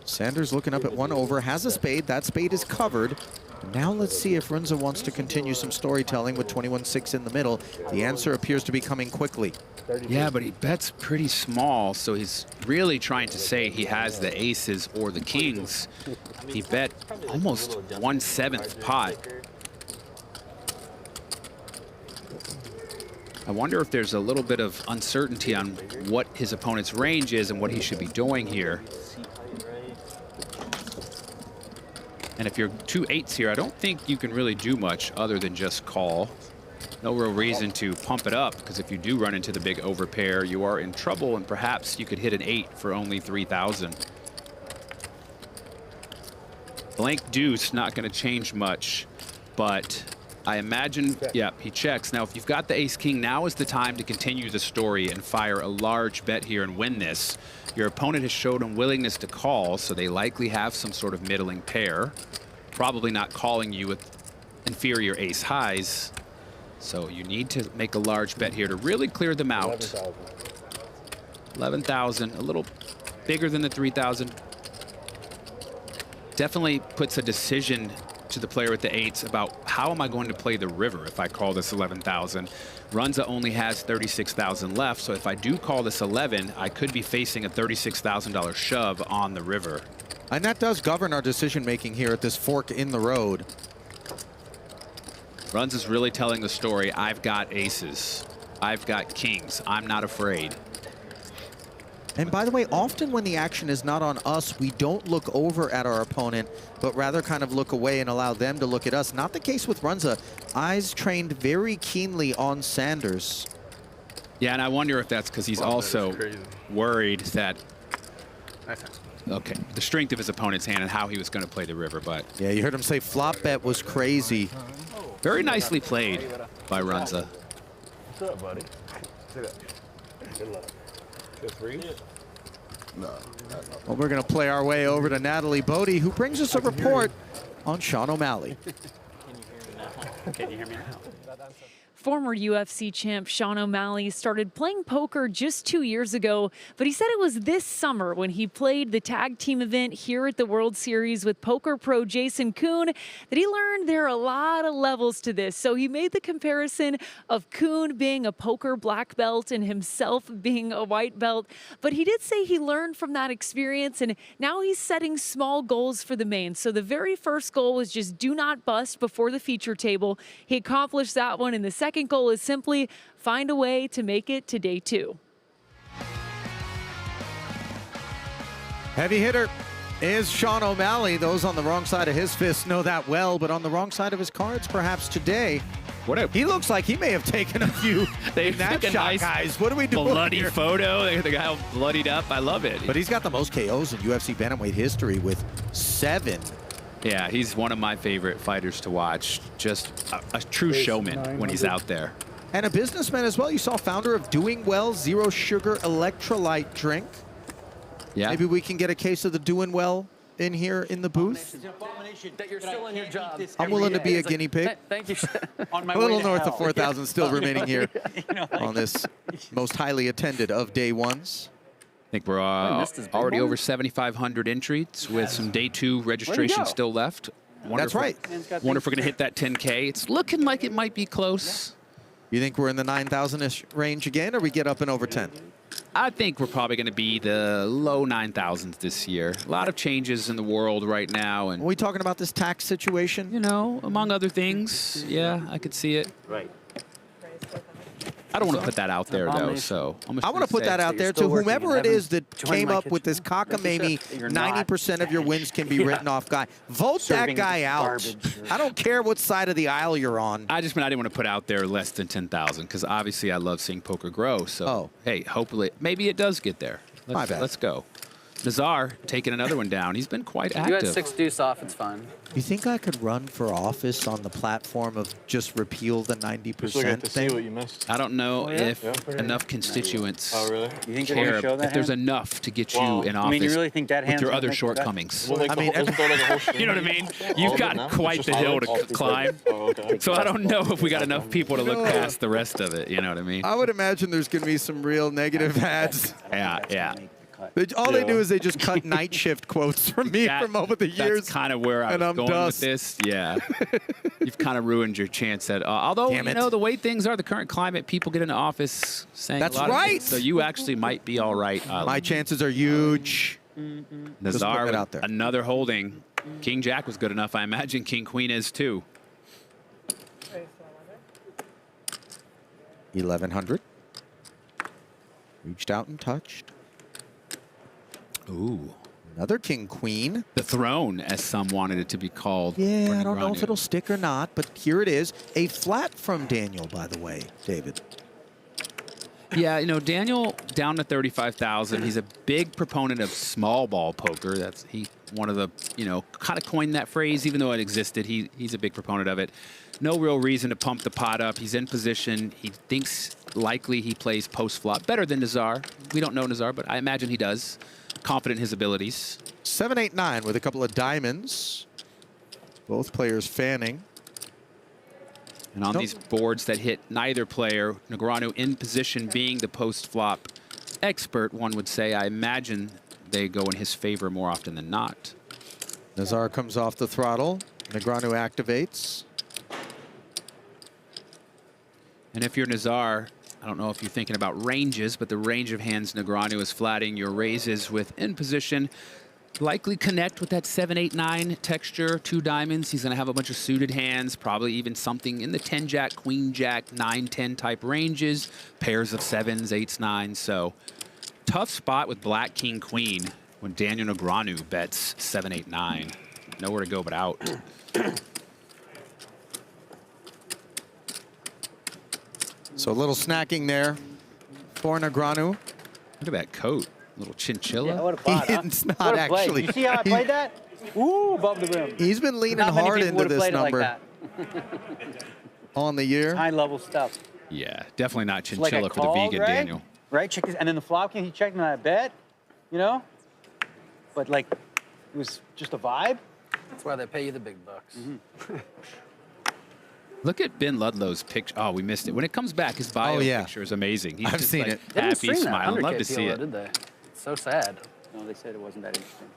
E: Sanders looking up at 1 over, has a spade. That spade is covered. Now let's see if Runza wants to continue some storytelling with 21-6 in the middle. The answer appears to be coming quickly.
F: Yeah, but he bets pretty small, so he's really trying to say he has the aces or the kings. He bet almost 1/7 pot. I wonder if there's a little bit of uncertainty on what his opponent's range is and what he should be doing here. And if you're 2 8s here, I don't think you can really do much other than just call. No real reason to pump it up, because if you do run into the big overpair, you are in trouble, and perhaps you could hit an 8 for only 3,000. Blank deuce, not going to change much, but I imagine, yeah, he checks. Now, if you've got the ace-king, now is the time to continue the story and fire a large bet here and win this. Your opponent has showed a willingness to call, so they likely have some sort of middling pair. Probably not calling you with inferior ace highs. So you need to make a large bet here to really clear them out. 11,000, a little bigger than the 3,000. Definitely puts a decision to the player with the 8s about how am I going to play the river if I call this 11,000. Runza only has 36,000 left, so if I do call this 11, I could be facing a $36,000 shove on the river.
E: And that does govern our decision-making here at this fork in the road.
F: Runza's really telling the story. I've got aces. I've got kings. I'm not afraid.
E: And by the way, often when the action is not on us, we don't look over at our opponent, but rather kind of look away and allow them to look at us. Not the case with Runza. Eyes trained very keenly on Sanders.
F: Yeah, and I wonder if that's because he's also worried that, okay, the strength of his opponent's hand and how he was going to play the river. But
E: yeah, you heard him say flop bet was crazy.
F: Very nicely played by Runza.
O: What's up, buddy? Good luck. No.
E: Well, we're going to play our way over to Natalie Bodie, who brings us a report on Sean O'Malley.
L: Can you hear me now?
P: Former UFC champ Sean O'Malley started playing poker just 2 years ago, but he said it was this summer when he played the tag team event here at the World Series with poker pro Jason Kuhn that he learned there are a lot of levels to this. So he made the comparison of Kuhn being a poker black belt and himself being a white belt. But he did say he learned from that experience, and now he's setting small goals for the main. So the very first goal was just do not bust before the feature table. He accomplished that one, and the second goal is simply find a way to make it to day 2.
E: Heavy hitter is Sean O'Malley. Those on the wrong side of his fist know that well, but on the wrong side of his cards, perhaps today. He looks like he may have taken a few.
F: They
E: in that
F: took a
E: shot,
F: nice
E: guys. What are we doing
F: bloody
E: here?
F: photo. The guy all bloodied up. I love it.
E: But he's got the most KOs in UFC bantamweight history with 7.
F: Yeah, he's one of my favorite fighters to watch. Just a true showman when he's out there.
E: And a businessman as well. You saw founder of Doing Well Zero Sugar Electrolyte Drink.
F: Yeah.
E: Maybe we can get a case of the Doing Well in here in the booth.
G: That you're still in your job.
E: I'm willing to be a guinea pig.
G: Thank you.
L: On my
E: A little
L: way to
E: north
L: hell.
E: of 4,000 still remaining here
L: like,
E: on this most highly attended of day ones.
F: I think we're already over 7,500 entries with some day 2 registration still left.
E: That's right.
F: Wonder if we're going to hit that 10K. It's looking like it might be close.
E: You think we're in the 9,000-ish range again, or we get up and over 10?
F: I think we're probably going to be the low 9,000s this year. A lot of changes in the world right now. And
E: are we talking about this tax situation?
F: You know, among other things. Yeah, I could see it.
G: Right.
F: I don't want to put that out there, though, so
E: I want to put that out there to whomever it is that came up with this cockamamie 90% of your wins can be written off guy. Vote that guy out. I don't care what side of the aisle you're on.
F: I didn't want to put out there less than 10,000 because obviously I love seeing poker grow. So, hey, hopefully, maybe it does get there.
E: My bad.
F: Let's go. Nazar taking another one down. He's been quite active.
G: You had 6 deuce off, it's fine.
E: You think I could run for office on the platform of just repeal the 90% thing?
O: what you missed.
F: I don't know if enough constituents care if there's enough to get you in office
L: I mean, you really think that
F: with
L: hand's
F: your
L: gonna
F: other
L: make
F: shortcomings.
O: Well,
E: I mean,
F: you know what I mean? You've got quite the hill to climb. So I don't know if we got enough people to look past the rest of it. You know what I mean?
E: I would imagine there's going to be some real negative ads.
F: Yeah.
E: All they do is they just cut night shift quotes from me from over the years.
F: That's kind of where I was going with this. Yeah. You've kind of ruined your chance at, although, you know, the way things are, the current climate, people get into office saying a lot of things. So you actually might be all right.
E: My chances are huge.
F: Nazar,
E: out there.
F: another holding. King Jack was good enough. I imagine King Queen is too.
E: 1100. Reached out and touched.
F: Ooh.
E: Another King Queen.
F: The throne, as some wanted it to be called.
E: Yeah, I don't know if it'll stick or not, but here it is. A flat from Daniel, by the way, David.
F: Yeah, you know, Daniel down to 35,000. He's a big proponent of small ball poker. That's one of the, you know, kind of coined that phrase, even though it existed. He's a big proponent of it. No real reason to pump the pot up. He's in position. He thinks likely he plays post flop better than Nazar. We don't know Nazar, but I imagine he does. Confident in his abilities.
E: 7-8-9 with a couple of diamonds. Both players fanning.
F: And on these boards that hit neither player, Negreanu in position being the post-flop expert, one would say, I imagine they go in his favor more often than not.
E: Nazar comes off the throttle. Negreanu activates.
F: And if you're Nazar, I don't know if you're thinking about ranges, but the range of hands Negreanu is flatting your raises with in position. Likely connect with that 7-8-9 texture, 2 diamonds. He's going to have a bunch of suited hands, probably even something in the 10-jack, queen-jack, 9-10 type ranges, pairs of 7s, 8s, 9s. So tough spot with black, king, queen when Daniel Negreanu bets 7-8-9. Nowhere to go but out.
E: So a little snacking there for Negreanu.
F: Look at that coat. Little chinchilla.
L: Yeah, what a pot, huh?
E: It's not
L: What a play.
E: actually.
L: You see how I played that? Ooh, above the rim.
E: He's been leaning
L: Not many
E: hard
L: people
E: into
L: would've
E: this
L: played it like
E: number
L: that.
E: on the year.
L: High level stuff.
F: Yeah, definitely not
L: Like
F: chinchilla
L: I
F: for the
L: called,
F: vegan
L: right?
F: Daniel.
L: Right, check this. And then the flop king, he checked me on that bet, you know? But like, it was just a vibe.
G: That's why they pay you the big bucks.
F: Look at Ben Ludlow's picture. Oh, we missed it. When it comes back, his bio picture is amazing. He's
E: I've
F: just
E: seen
F: like
E: it.
G: They didn't
F: happy,
G: stream that
F: smiling. Love
G: 100K
F: to see
G: PLO,
F: it.
G: did they? It's so sad.
L: No, they said it wasn't that interesting.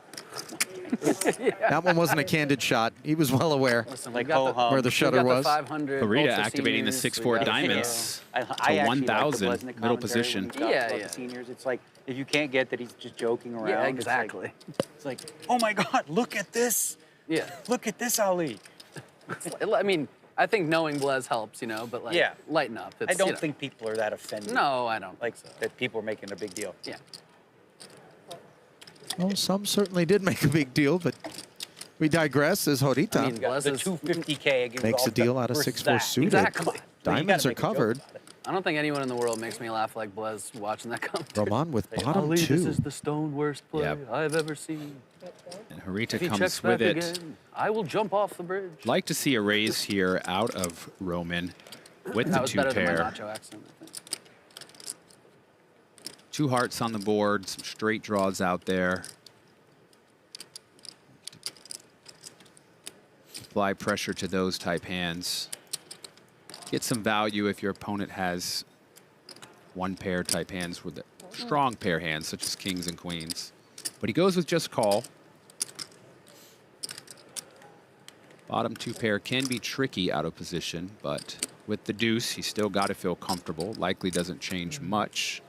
E: That one wasn't a candid shot. He was well aware
G: Listen,
L: Like
G: we got
L: ho-hum.
E: where the shutter was.
G: 500
F: Parita
G: Ultra
F: activating the
G: Seniors,
F: 6-4
G: we got
F: diamonds
L: I
F: to
L: actually like the
F: 1,000,
L: Blesnick
F: middle
L: commentary
F: position.
L: when he talks about the seniors. It's like, if you can't get that he's just joking around.
G: Yeah,
L: it's like-
G: exactly.
L: It's like, oh my God, look at this.
G: Yeah.
L: Look at this, Ali.
G: I mean, I think knowing Blez helps, you know, but like,
L: Yeah.
G: lighten up. It's,
L: I don't
G: you know.
L: think people are that offended.
G: No, I don't.
L: Like, that people are making a big deal.
G: Yeah.
E: Well, some certainly did make a big deal, but we digress as Horita
G: I mean,
L: The
G: Blez is,
L: 250K against
E: makes a deal out of
L: versus
E: 6-4
L: that.
E: suited.
G: Exactly.
E: Diamonds are covered.
G: I don't think anyone in the world makes me laugh like Blez watching that come.
E: Roman with bottom
G: Ali,
E: 2.
G: this is the stone worst play
F: Yep.
G: I've ever seen.
F: And Harita
G: If he
F: comes
G: checks
F: with
G: back
F: it.
G: again, I will jump off the bridge.
F: Like to see a raise here out of Roman with
G: That
F: the
G: was
F: 2
G: better than my
F: pair.
G: nacho accent, I think.
F: 2 hearts on the board, some straight draws out there. Apply pressure to those type hands. Get some value if your opponent has 1 pair type hands with strong pair hands, such as kings and queens. But he goes with just call. Bottom 2 pair can be tricky out of position, but with the deuce, he's still got to feel comfortable. Likely doesn't change much.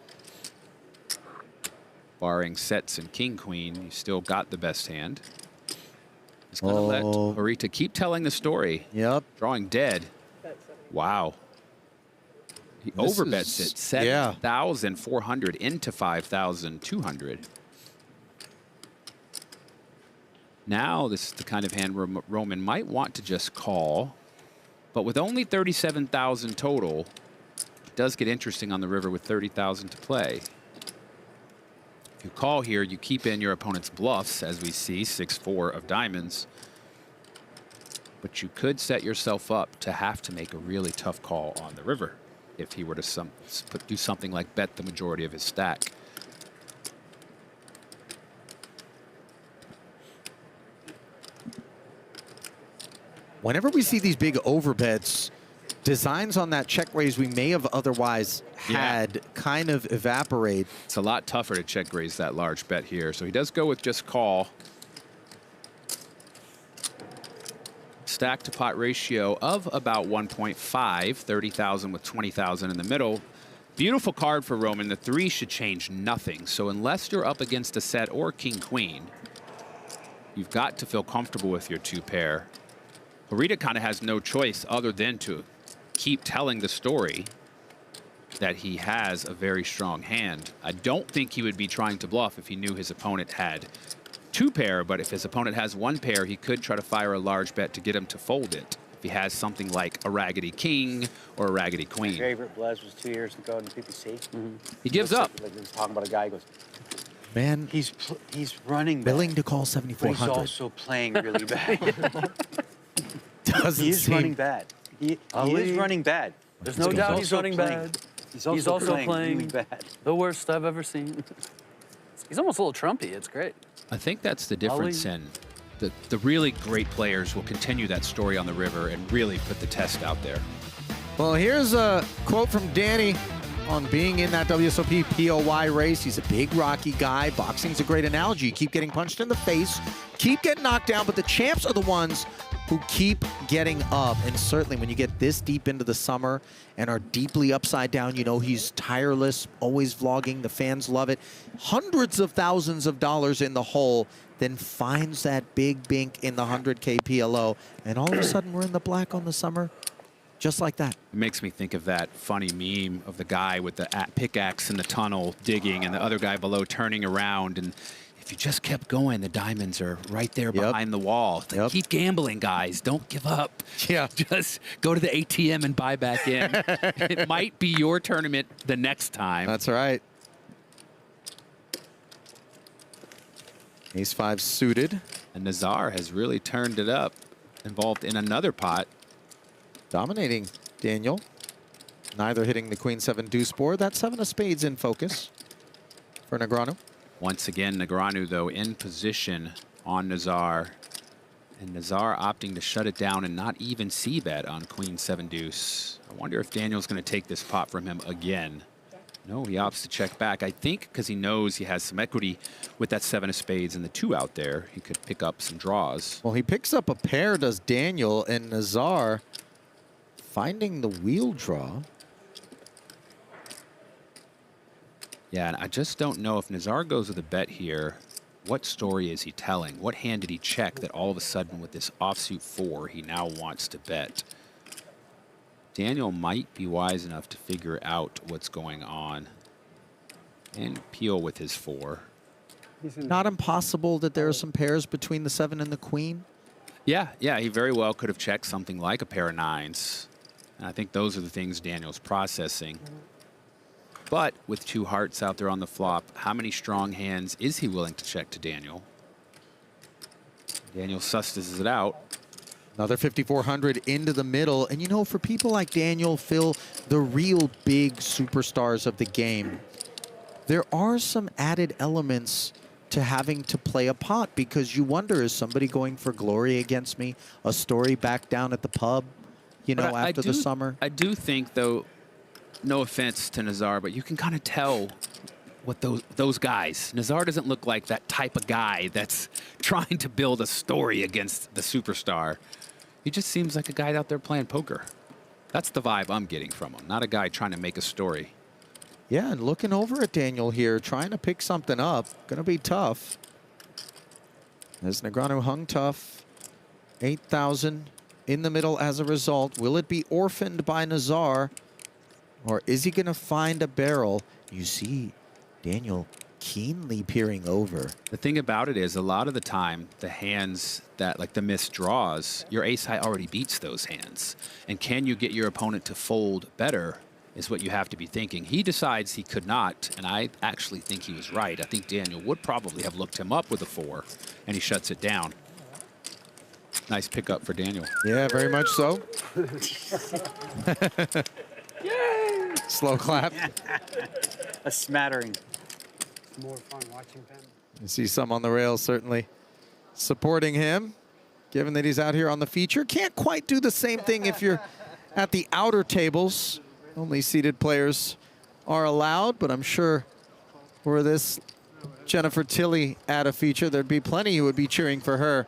F: Barring sets and king, queen, you still got the best hand. He's going to let Horita keep telling the story.
E: Yep.
F: Drawing dead. Wow. He
E: This
F: overbets
E: is-
F: it. 7,400 into 5,200. Now this is the kind of hand where Roman might want to just call, but with only 37,000 total, it does get interesting on the river with 30,000 to play. If you call here, you keep in your opponent's bluffs, as we see, 6-4 of diamonds. But you could set yourself up to have to make a really tough call on the river if he were to do something like bet the majority of his stack.
E: Whenever we see these big overbets, designs on that check raise we may have otherwise had kind of evaporate.
F: It's a lot tougher to check raise that large bet here. So he does go with just call. Stack to pot ratio of about 1.5, 30,000 with 20,000 in the middle. Beautiful card for Roman. The 3 should change nothing. So unless you're up against a set or king-queen, you've got to feel comfortable with your 2 pair. Clarita kind of has no choice other than to keep telling the story that he has a very strong hand. I don't think he would be trying to bluff if he knew his opponent had 2 pair, but if his opponent has 1 pair, he could try to fire a large bet to get him to fold it. If he has something like a raggedy king or a raggedy queen.
L: My favorite Blaz was 2 years ago in the PPC.
F: He gives up.
L: Like he was talking about a guy who goes,
E: man,
L: he's running
E: willing
L: bad,
E: to call
L: but
E: 7,400.
L: he's also playing really bad.
E: Doesn't
L: he is
E: seem-
L: running bad. He is running bad.
G: There's no doubt he's running bad.
L: He's also playing really bad.
G: The worst I've ever seen. He's almost a little Trumpy. It's great.
F: I think that's the difference in the really great players will continue that story on the river and really put the test out there.
E: Well, here's a quote from Danny on being in that WSOP POY race. He's a big, rocky guy. Boxing's a great analogy. You keep getting punched in the face, keep getting knocked down, but the champs are the ones who keep getting up. And certainly when you get this deep into the summer and are deeply upside down, you know he's tireless, always vlogging. The fans love it. Hundreds of thousands of dollars in the hole, then finds that big bink in the 100K PLO. And all of a sudden we're in the black on the summer. Just like that.
F: It makes me think of that funny meme of the guy with the pickaxe in the tunnel digging and the other guy below turning around. And if you just kept going, the diamonds are right there behind the wall. It's like, keep gambling, guys. Don't give up.
E: Yeah.
F: Just go to the ATM and buy back in. It might be your tournament the next time.
E: That's right. Ace-5 suited.
F: And Nazar has really turned it up, involved in another pot.
E: Dominating Daniel. Neither hitting the Queen-7 deuce board. That 7 of spades in focus for Negreanu.
F: Once again, Negreanu, though, in position on Nazar. And Nazar opting to shut it down and not even c-bet on Queen-7 deuce. I wonder if Daniel's going to take this pot from him again. No, he opts to check back. I think because he knows he has some equity with that 7 of spades and the 2 out there, he could pick up some draws.
E: Well, he picks up a pair, does Daniel, and Nazar finding the wheel draw.
F: Yeah, and I just don't know if Nazar goes with a bet here. What story is he telling? What hand did he check that all of a sudden with this offsuit 4 he now wants to bet? Daniel might be wise enough to figure out what's going on and peel with his 4.
E: Not impossible that there are some pairs between the 7 and the Queen.
F: Yeah, he very well could have checked something like a pair of 9s. And I think those are the things Daniel's processing. But with 2 hearts out there on the flop, how many strong hands is he willing to check to Daniel? Daniel susses it out.
E: Another 5,400 into the middle. And you know, for people like Daniel, Phil, the real big superstars of the game, there are some added elements to having to play a pot, because you wonder, is somebody going for glory against me? A story back down at the pub, you know, after the summer?
F: I do think, though, no offense to Nazar, but you can kind of tell what those guys. Nazar doesn't look like that type of guy that's trying to build a story against the superstar. He just seems like a guy out there playing poker. That's the vibe I'm getting from him, not a guy trying to make a story.
E: Yeah, and looking over at Daniel here, trying to pick something up. Going to be tough. As Negreanu hung tough. 8,000 in the middle as a result. Will it be orphaned by Nazar? Or is he going to find a barrel? You see Daniel keenly peering over.
F: The thing about it is, a lot of the time, the hands that, like the missed draws, your ace high already beats those hands. And can you get your opponent to fold better is what you have to be thinking. He decides he could not, and I actually think he was right. I think Daniel would probably have looked him up with a 4, and he shuts it down. Nice pickup for Daniel.
E: Yeah, very much so. Slow clap.
L: A smattering.
G: More fun watching them.
E: You see some on the rails, certainly supporting him, given that he's out here on the feature. Can't quite do the same thing if you're at the outer tables. Only seated players are allowed, but I'm sure were this Jennifer Tilly at a feature, there'd be plenty who would be cheering for her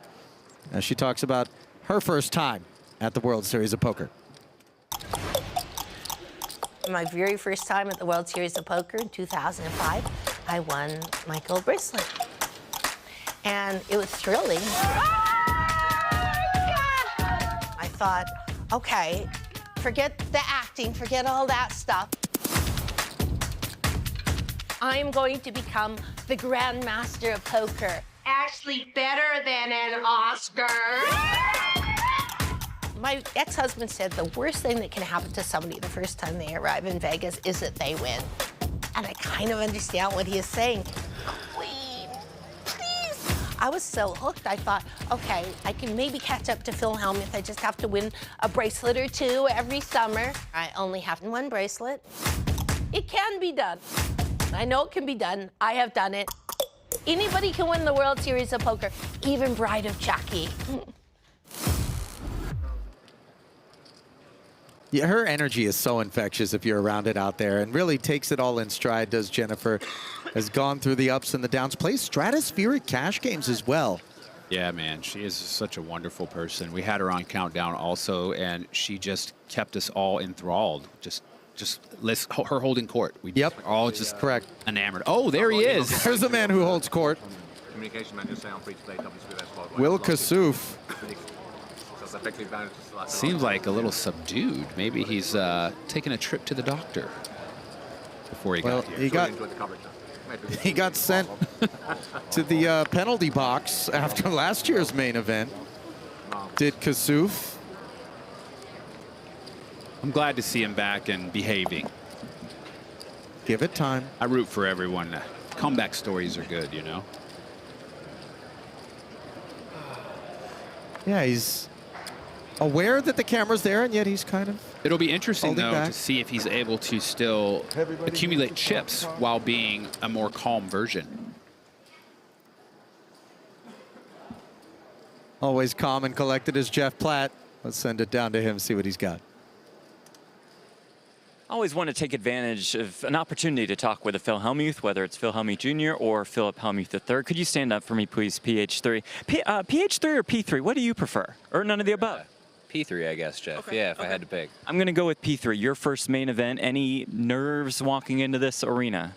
E: as she talks about her first time at the World Series of Poker.
N: My very first time at the World Series of Poker in 2005, I won my gold bracelet. And it was thrilling. I thought, okay, forget the acting, forget all that stuff. I'm going to become the Grandmaster of Poker. Actually better than an Oscar. My ex-husband said the worst thing that can happen to somebody the first time they arrive in Vegas is that they win. And I kind of understand what he is saying. Queen, please. I was so hooked, I thought, okay, I can maybe catch up to Phil Hellmuth. I just have to win a bracelet or 2 every summer. I only have 1 bracelet. It can be done. I know it can be done. I have done it. Anybody can win the World Series of Poker, even Bride of Chucky.
E: Yeah, her energy is so infectious if you're around it out there, and really takes it all in stride, does Jennifer. Has gone through the ups and the downs, plays stratospheric cash games as well.
F: Yeah, man, she is such a wonderful person. We had her on Countdown also, and she just kept us all enthralled. Just her holding court. We all just
E: correct
F: enamored. Oh, there he is.
E: There's the man who holds court.
Q: Communication manager say I'm free to play WSOP.
E: Will Kassouf.
F: Seems like a little subdued. Maybe he's taking a trip to the doctor before he got here.
E: He got sent to the penalty box after last year's main event. Did Kassouf.
F: I'm glad to see him back and behaving.
E: Give it time.
F: I root for everyone. Comeback stories are good, you know.
E: Yeah, he's aware that the camera's there, and yet he's kind of
F: It'll be interesting, though,
E: back.
F: to see if he's able to still accumulate chips while being a more calm version.
E: Always calm and collected as Jeff Platt. Let's send it down to him, see what he's got.
M: I always want to take advantage of an opportunity to talk with a Phil Hellmuth, whether it's Phil Hellmuth Jr. or Philip Hellmuth III. Could you stand up for me, please, PH3? PH3 or P3, what do you prefer? Or none of the above?
R: P3, I guess, Jeff. Okay. Yeah, if I had to pick.
M: I'm going to go with P3. Your first main event. Any nerves walking into this arena?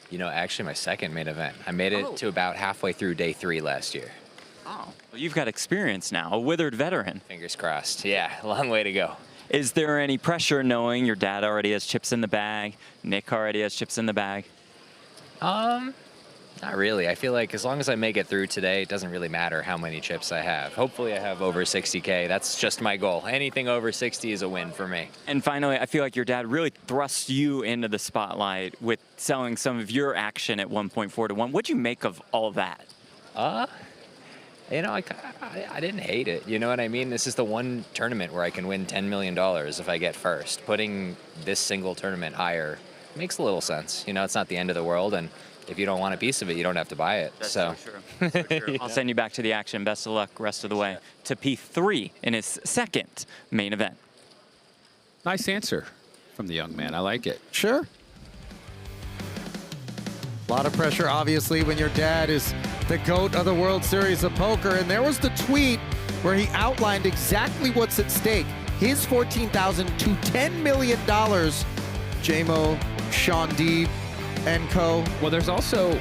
R: You know, actually, my second main event. I made it to about halfway through day 3 last year.
M: Oh, well, you've got experience now, a withered veteran.
R: Fingers crossed. Yeah, long way to go.
M: Is there any pressure knowing your dad already has chips in the bag, Nick already has chips in the bag?
R: Not really. I feel like as long as I make it through today, it doesn't really matter how many chips I have. Hopefully I have over 60K. That's just my goal. Anything over 60 is a win for me.
M: And finally, I feel like your dad really thrust you into the spotlight with selling some of your action at 1.4 to 1. What'd you make of all that?
R: You know, I didn't hate it. You know what I mean? This is the one tournament where I can win $10 million if I get first. Putting this single tournament higher makes a little sense. You know, it's not the end of the world, and if you don't want a piece of it, you don't have to buy it.
M: That's so true. I'll send you back to the action. Best of luck rest of the way to P3 in his second main event.
F: Nice answer from the young man. I like it.
E: Sure. A lot of pressure, obviously, when your dad is the GOAT of the World Series of Poker. And there was the tweet where he outlined exactly what's at stake. His $14,000 to $10 million. JMO, Sean D, and co.
F: Well, there's also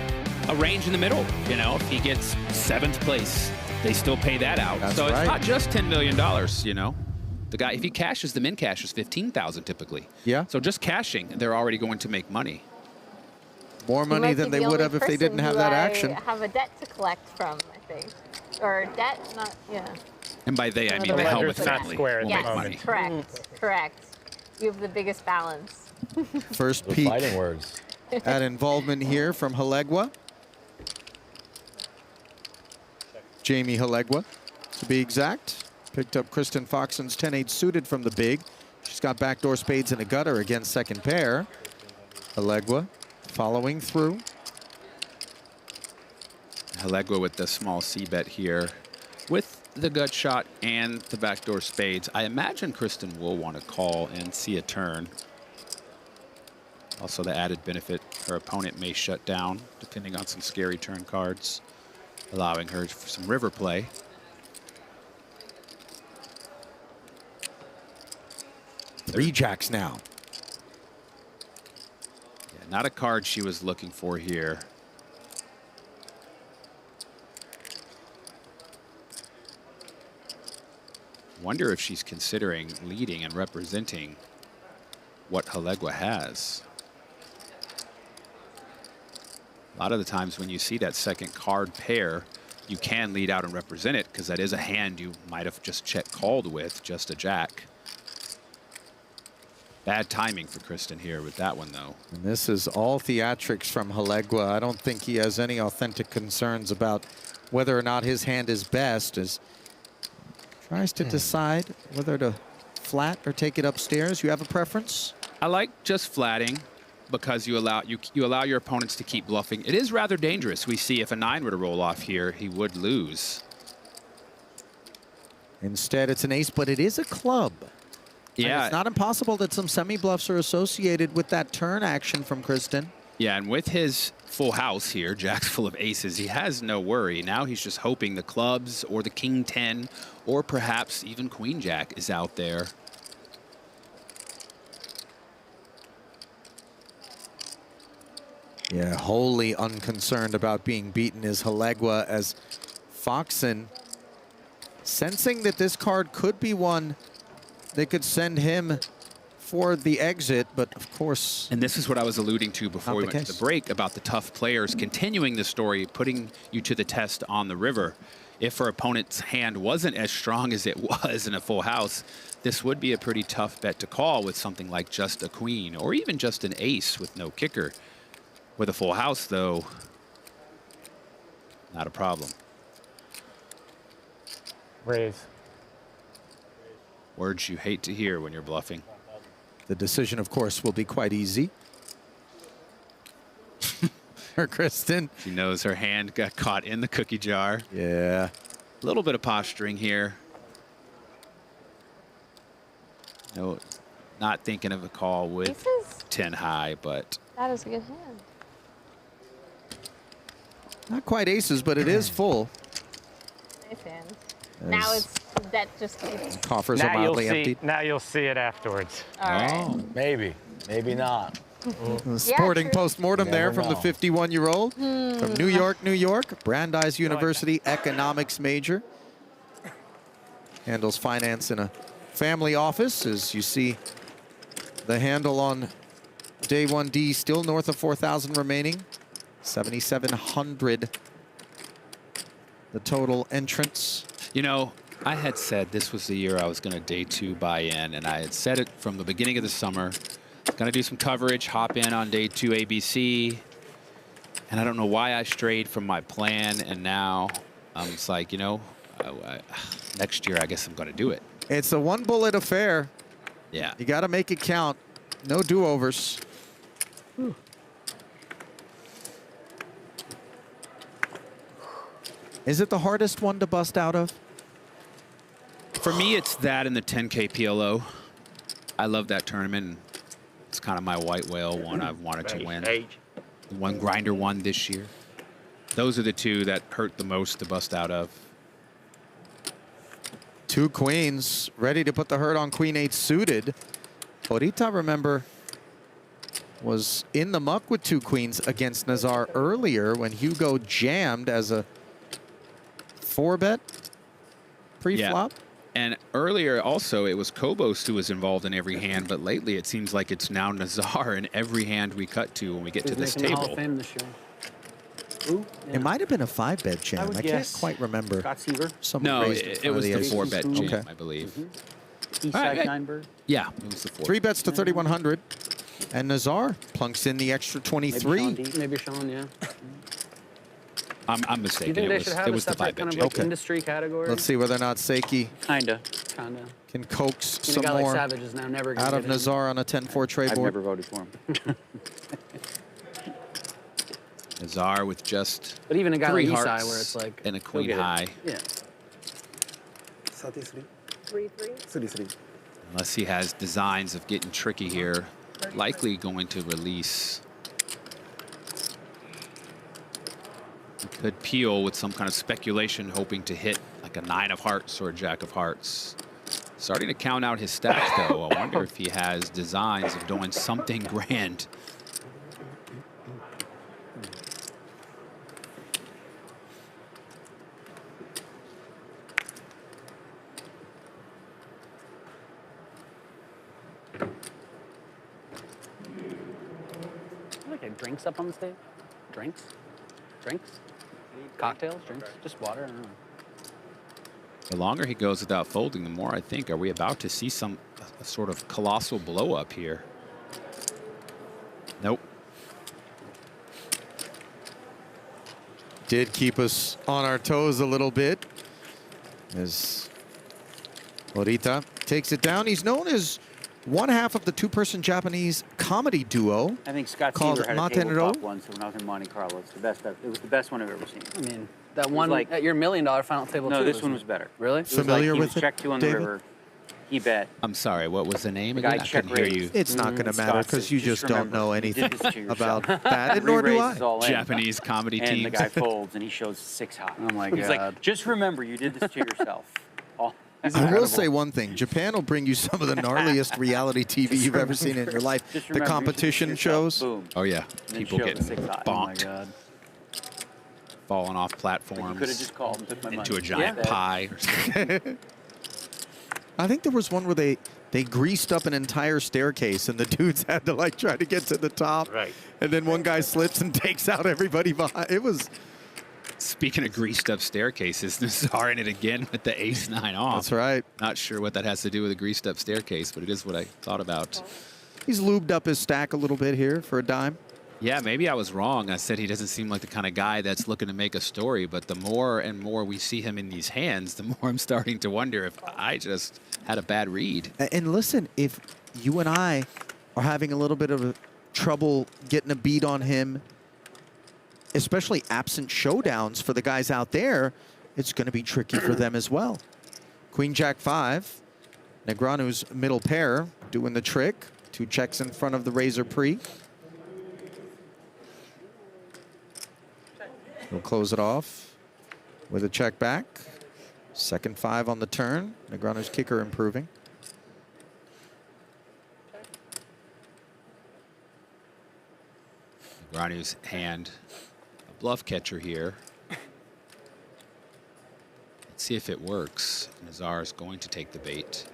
F: a range in the middle. You know, if he gets 7th place, they still pay that out.
E: That's
F: so
E: right.
F: It's not just $10 million, you know. The guy, if he cashes, the min cash is $15,000 typically.
E: Yeah.
F: So just cashing, they're already going to make money.
E: More money than they would have if they didn't have that action.
S: I have a debt to collect from, I think. Or debt, not, yeah.
F: And by they, I mean the Hellmuth family will make money.
S: Correct, correct. You have the biggest balance.
E: First
O: The
E: peek
O: fighting words.
E: at involvement here from Halegua. Jamie Halegua, to be exact. Picked up Kristen Foxen's 10-8 suited from the big. She's got backdoor spades and a gutter against second pair. Halegua following through.
F: Halegua with the small C-bet here with the gut shot and the backdoor spades. I imagine Kristen will want to call and see a turn. Also the added benefit, her opponent may shut down depending on some scary turn cards, allowing her for some river play.
E: Three jacks now.
F: Yeah, not a card she was looking for here. Wonder if she's considering leading and representing what Halegua has. A lot of the times when you see that second card pair, you can lead out and represent it because that is a hand you might have just check called with, just a jack. Bad timing for Kristen here with that one, though.
E: And this is all theatrics from Halegua. I don't think he has any authentic concerns about whether or not his hand is best, as tries to decide whether to flat or take it upstairs. You have a preference?
F: I like just flatting because you allow your opponents to keep bluffing. It is rather dangerous. We see if a 9 were to roll off here, he would lose.
E: Instead, it's an ace, but it is a club.
F: Yeah.
E: And it's not impossible that some semi-bluffs are associated with that turn action from Kristen.
F: Yeah, and with his full house here, jack's full of aces, he has no worry. Now he's just hoping the clubs or the king 10 or perhaps even queen jack is out there.
E: Yeah, wholly unconcerned about being beaten is Halegua, as Foxen, sensing that this card could be one that could send him for the exit, but of course.
F: And this is what I was alluding to before we went to the break about the tough players continuing the story, putting you to the test on the river. If her opponent's hand wasn't as strong as it was in a full house, this would be a pretty tough bet to call with something like just a queen or even just an ace with no kicker. With a full house, though, not a problem.
D: Raise.
F: Words you hate to hear when you're bluffing.
E: The decision, of course, will be quite easy. For Kristen.
F: She knows her hand got caught in the cookie jar.
E: Yeah.
F: A little bit of posturing here. No, not thinking of a call with 10 high, but.
S: That is a good hand.
E: Not quite aces, but it is full.
S: Nice hand. Now it's that just keeps.
E: Coffers are mildly empty.
D: Now you'll see it afterwards.
S: All right.
O: Maybe, maybe not.
E: Sporting postmortem there
O: Never
E: from the
O: know.
E: 51-year-old from New York, New York. Brandeis University economics major. Handles finance in a family office. As you see, the handle on day 1D still north of 4,000 remaining. 7,700 the total entrance.
F: You know, I had said this was the year I was going to day 2 buy in, and I had said it from the beginning of the summer. Going to do some coverage, hop in on day 2 ABC, and I don't know why I strayed from my plan, and now I'm just like, you know, next year I guess I'm going to do it.
E: It's a one-bullet affair.
F: Yeah.
E: You got to make it count. No do-overs. Is it the hardest one to bust out of?
F: For me, it's that and the 10K PLO. I love that tournament. It's kind of my white whale one I've wanted to win. The one grinder won this year. Those are the two that hurt the most to bust out of.
E: 2 queens ready to put the hurt on queen 8 suited. Horita, remember, was in the muck with 2 queens against Nazar earlier when Hugo jammed as a 4-bet pre-flop.
F: Yeah. And earlier also it was Kobos who was involved in every hand, but lately it seems like it's now Nazar in every hand we cut to when we get to this table.
L: Hall of Fame this year.
E: It might have been a 5-bet jam. I can't quite remember.
F: No, it was the 4-bet jam,
E: Okay.
F: I believe.
L: East
F: All right,
L: side 9 bird.
F: Yeah, it was the 4.
E: 3 bets to 3,100. And Nazar plunks in the extra 23.
L: Maybe Sean, yeah.
F: I'm
L: Do you
F: mistaken.
L: think they
F: It
L: should have a
F: was the
L: separate
F: 5
L: kind
F: bet.
L: of like
E: Okay.
L: industry category?
E: Let's see whether or not Seiki
L: Kinda.
E: can coax
L: You know,
E: some
L: a guy
E: more
L: like Savage is now never gonna
E: out of
L: get in.
E: Nazar on a 10-4 trade
L: I've
E: board.
L: never voted for him.
F: Nazar with just
L: But even a guy
F: 3
L: like Isai,
F: hearts
L: where it's like
F: and a
L: he'll
F: queen
L: get it.
F: high.
L: Yeah.
C: 33.
S: 3-3.
C: 33.
F: Unless he has designs of getting tricky here, likely going to release. He could peel with some kind of speculation, hoping to hit like a 9 of hearts or a jack of hearts. Starting to count out his stacks, though. I wonder if he has designs of doing something grand.
L: Okay, drinks up on the stage? Drinks? Drinks? Cocktails? Drinks? Just water? I don't know.
F: The longer he goes without folding, the more I think, are we about to see a sort of colossal blow up here? Nope.
E: Did keep us on our toes a little bit as Morita takes it down. He's known as one half of the 2-person Japanese comedy duo.
L: I think Scott
E: called
L: Seaver had a
E: Matenro.
L: tabletop once when I was in Monte Carlo. It's the best. It was the best one I've ever seen. I mean, that one like at your $1 million final table. No, this one was better. Really?
E: Familiar
L: he
E: with
L: was
E: it,
L: check 2 on the
E: David?
L: river. He bet.
F: I'm sorry, what was the name
L: The
F: again?
L: guy
F: I couldn't hear
L: check
F: you.
L: raised.
E: It's not going to matter
L: Scott
E: because
L: says,
E: you just don't
L: remember,
E: know
L: you did
E: anything
L: this to yourself.
E: about that, and nor do I.
L: Re-raises all in.
F: Japanese comedy
L: And the
F: teams.
L: guy folds and he shows 6 high.
G: Oh my
L: He's like,
G: God.
L: just remember, you did this to yourself. Oh,
E: I will say one thing. Japan will bring you some of the gnarliest reality TV you've ever seen in your life.
L: Just
E: The
L: remember, you
E: competition
L: shoot yourself,
E: shows.
L: Boom.
F: Oh, yeah.
L: And
F: People
L: show the
F: getting
L: 6 high.
F: bonked,
G: Oh my God.
F: falling off
L: You could have
F: platforms
L: just called and took my
F: into
L: money.
F: a giant
L: Yeah.
F: pie. Or something.
E: I think there was one where they greased up an entire staircase and the dudes had to like try to get to the top.
F: Right.
E: And then one guy slips and takes out everybody behind. It was.
F: Speaking of greased up staircases, Nazar in it again with the ace-9 off.
E: That's right.
F: Not sure what that has to do with a greased up staircase, but it is what I thought about.
E: He's lubed up his stack a little bit here for a dime.
F: Yeah, maybe I was wrong. I said he doesn't seem like the kind of guy that's looking to make a story, but the more and more we see him in these hands, the more I'm starting to wonder if I just had a bad read.
E: And listen, if you and I are having a little bit of trouble getting a beat on him, especially absent showdowns for the guys out there, it's going to be tricky for them as well. Queen Jack 5, Negreanu's middle pair doing the trick. 2 checks in front of the Razor Pre. He'll close it off with a check back. Second 5 on the turn. Negreanu's kicker improving.
F: Negreanu's hand, a bluff catcher here. Let's see if it works. Nazar is going to take the bait.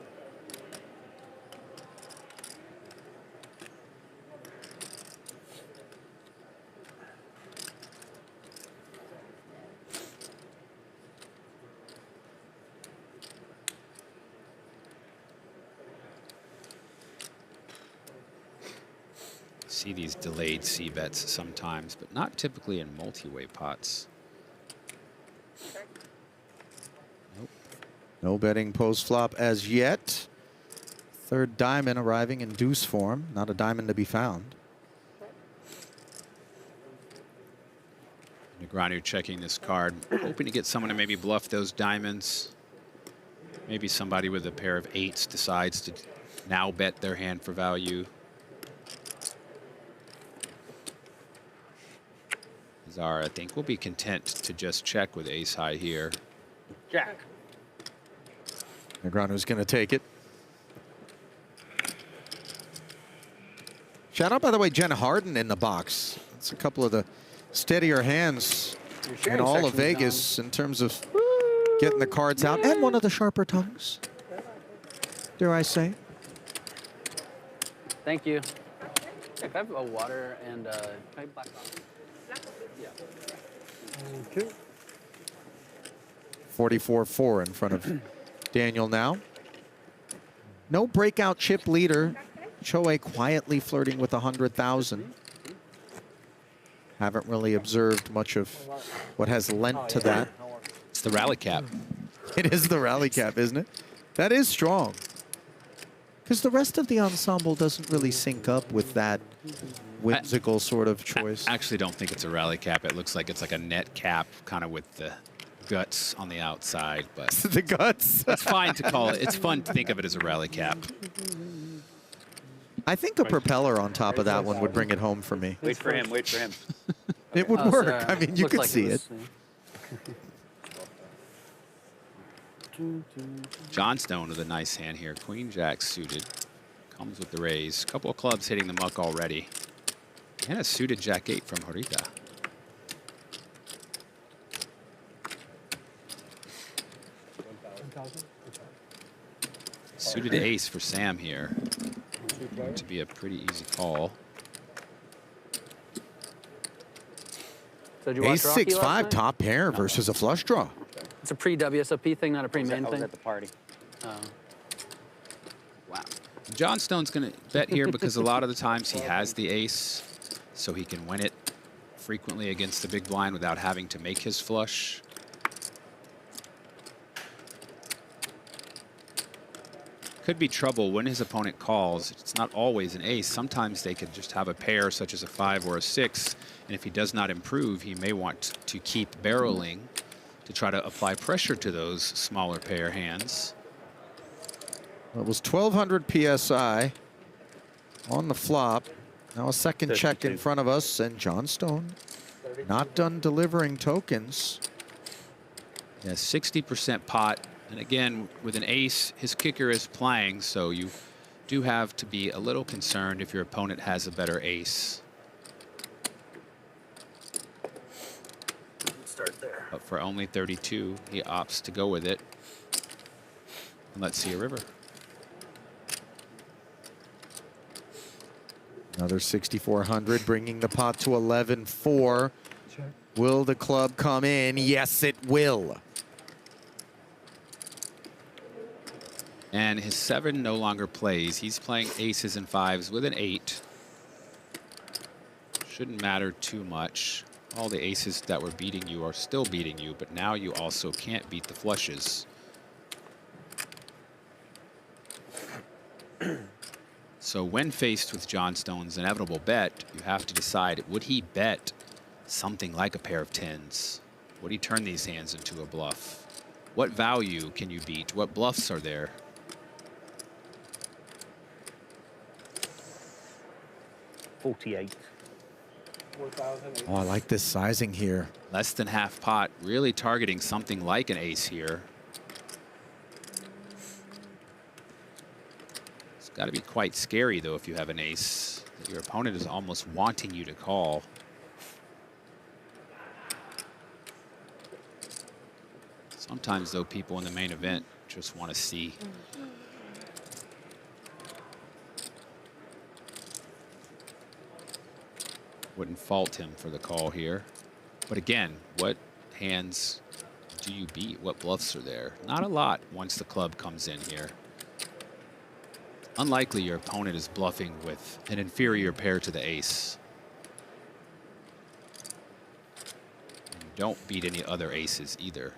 F: See these delayed C bets sometimes, but not typically in multi-way pots. Nope.
E: No betting post flop as yet. Third diamond arriving in deuce form. Not a diamond to be found.
F: Negreanu checking this card, hoping to get someone to maybe bluff those diamonds. Maybe somebody with a pair of 8s decides to now bet their hand for value. Nazar, I think, will be content to just check with ace high here.
L: Jack.
E: Negreanu's going to take it. Shout out, by the way, Jen Harden in the box. It's a couple of the steadier hands in all of Vegas in terms of getting the cards out, and one of the sharper tongues, dare I say.
L: Thank you. If I have a water and can I have black coffee? Yeah.
C: Okay.
E: 44-4 in front of Daniel now. No breakout chip leader Choe quietly flirting with 100,000. Haven't really observed much of what has lent to that.
F: It's the rally cap.
E: It is the rally cap, isn't it? That is strong. Because the rest of the ensemble doesn't really sync up with that whimsical sort of choice.
F: I actually don't think it's a rally cap. It looks like it's like a net cap, kind of with the guts on the outside. But
E: the guts?
F: It's fine to call it. It's fun to think of it as a rally cap.
E: I think a propeller on top of that one would bring it home for me.
L: Wait for him, wait for him.
E: It would work. I mean, you could see it.
F: Johnstone with a nice hand here. Queen Jack suited. Comes with the raise. Couple of clubs hitting the muck already. And a suited Jack 8 from Horita. Suited ace for Sam here. Going to be a pretty easy call.
G: So did you watch
E: Ace
G: Rocky
E: 6-5
G: last night?
E: top pair versus a flush draw.
G: It's a pre-WSOP thing, not a pre-main
L: I was
G: thing?
L: at the party.
G: Oh.
F: Wow. Johnstone's going to bet here because a lot of the times he has the ace, so he can win it frequently against the big blind without having to make his flush. Could be trouble when his opponent calls. It's not always an ace. Sometimes they could just have a pair such as a 5 or a 6, and if he does not improve, he may want to keep barreling to try to apply pressure to those smaller pair hands.
E: It was 1,200 PSI on the flop. Now a second check in front of us, and Johnstone not done delivering tokens.
F: Yeah, 60% pot. And again, with an ace, his kicker is playing, so you do have to be a little concerned if your opponent has a better ace.
G: Start there.
F: But for only 32, he opts to go with it. And let's see a river.
E: Another 6,400, bringing the pot to 11-4. Will the club come in? Yes, it will.
F: And his 7 no longer plays. He's playing aces and 5s with an 8. Shouldn't matter too much. All the aces that were beating you are still beating you, but now you also can't beat the flushes. So when faced with Johnstone's inevitable bet, you have to decide, would he bet something like a pair of 10s? Would he turn these hands into a bluff? What value can you beat? What bluffs are there?
H: 48.
E: Oh, I like this sizing here.
F: Less than half pot, really targeting something like an ace here. It's got to be quite scary, though, if you have an ace. Your opponent is almost wanting you to call. Sometimes, though, people in the main event just want to see. Wouldn't fault him for the call here. But again, what hands do you beat? What bluffs are there? Not a lot once the club comes in here. Unlikely your opponent is bluffing with an inferior pair to the ace. And you don't beat any other aces either.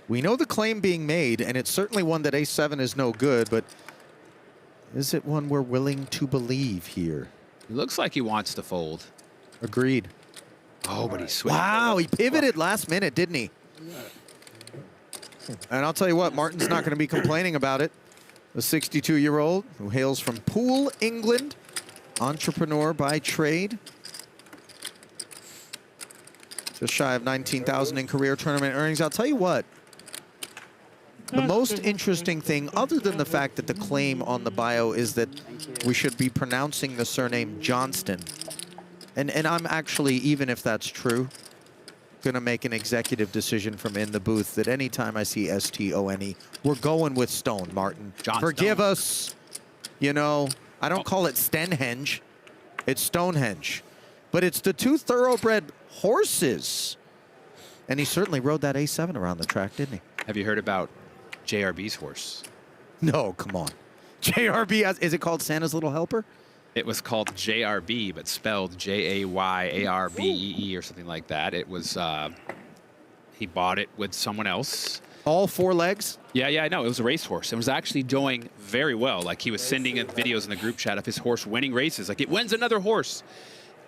E: We know the claim being made, and it's certainly one that ace-7 is no good, but is it one we're willing to believe here?
F: He looks like he wants to fold.
E: Agreed.
F: Oh, but he switched.
E: Wow, he pivoted last minute, didn't he? And I'll tell you what, Martin's not going to be complaining about it. The 62-year-old who hails from Poole, England, entrepreneur by trade. Just shy of 19,000 in career tournament earnings. I'll tell you what, the most interesting thing, other than the fact that the claim on the bio is that we should be pronouncing the surname Johnston. And I'm actually, even if that's true, going to make an executive decision from in the booth that anytime I see S-T-O-N-E, we're going with Stone, Martin.
F: John
E: Forgive
F: Stone.
E: us. You know, I don't call it Stenhenge. It's Stonehenge. But it's the two thoroughbred horses. And he certainly rode that A7 around the track, didn't he?
F: Have you heard about JRB's horse.
E: No, come on. JRB, is it called Santa's Little Helper?
F: It was called JRB, but spelled JAYARBEE or something like that. It was, he bought it with someone else.
E: All 4 legs?
F: Yeah, I know. It was a racehorse. It was actually doing very well. Like, he was sending in videos in the group chat of his horse winning races. Like, it wins another horse.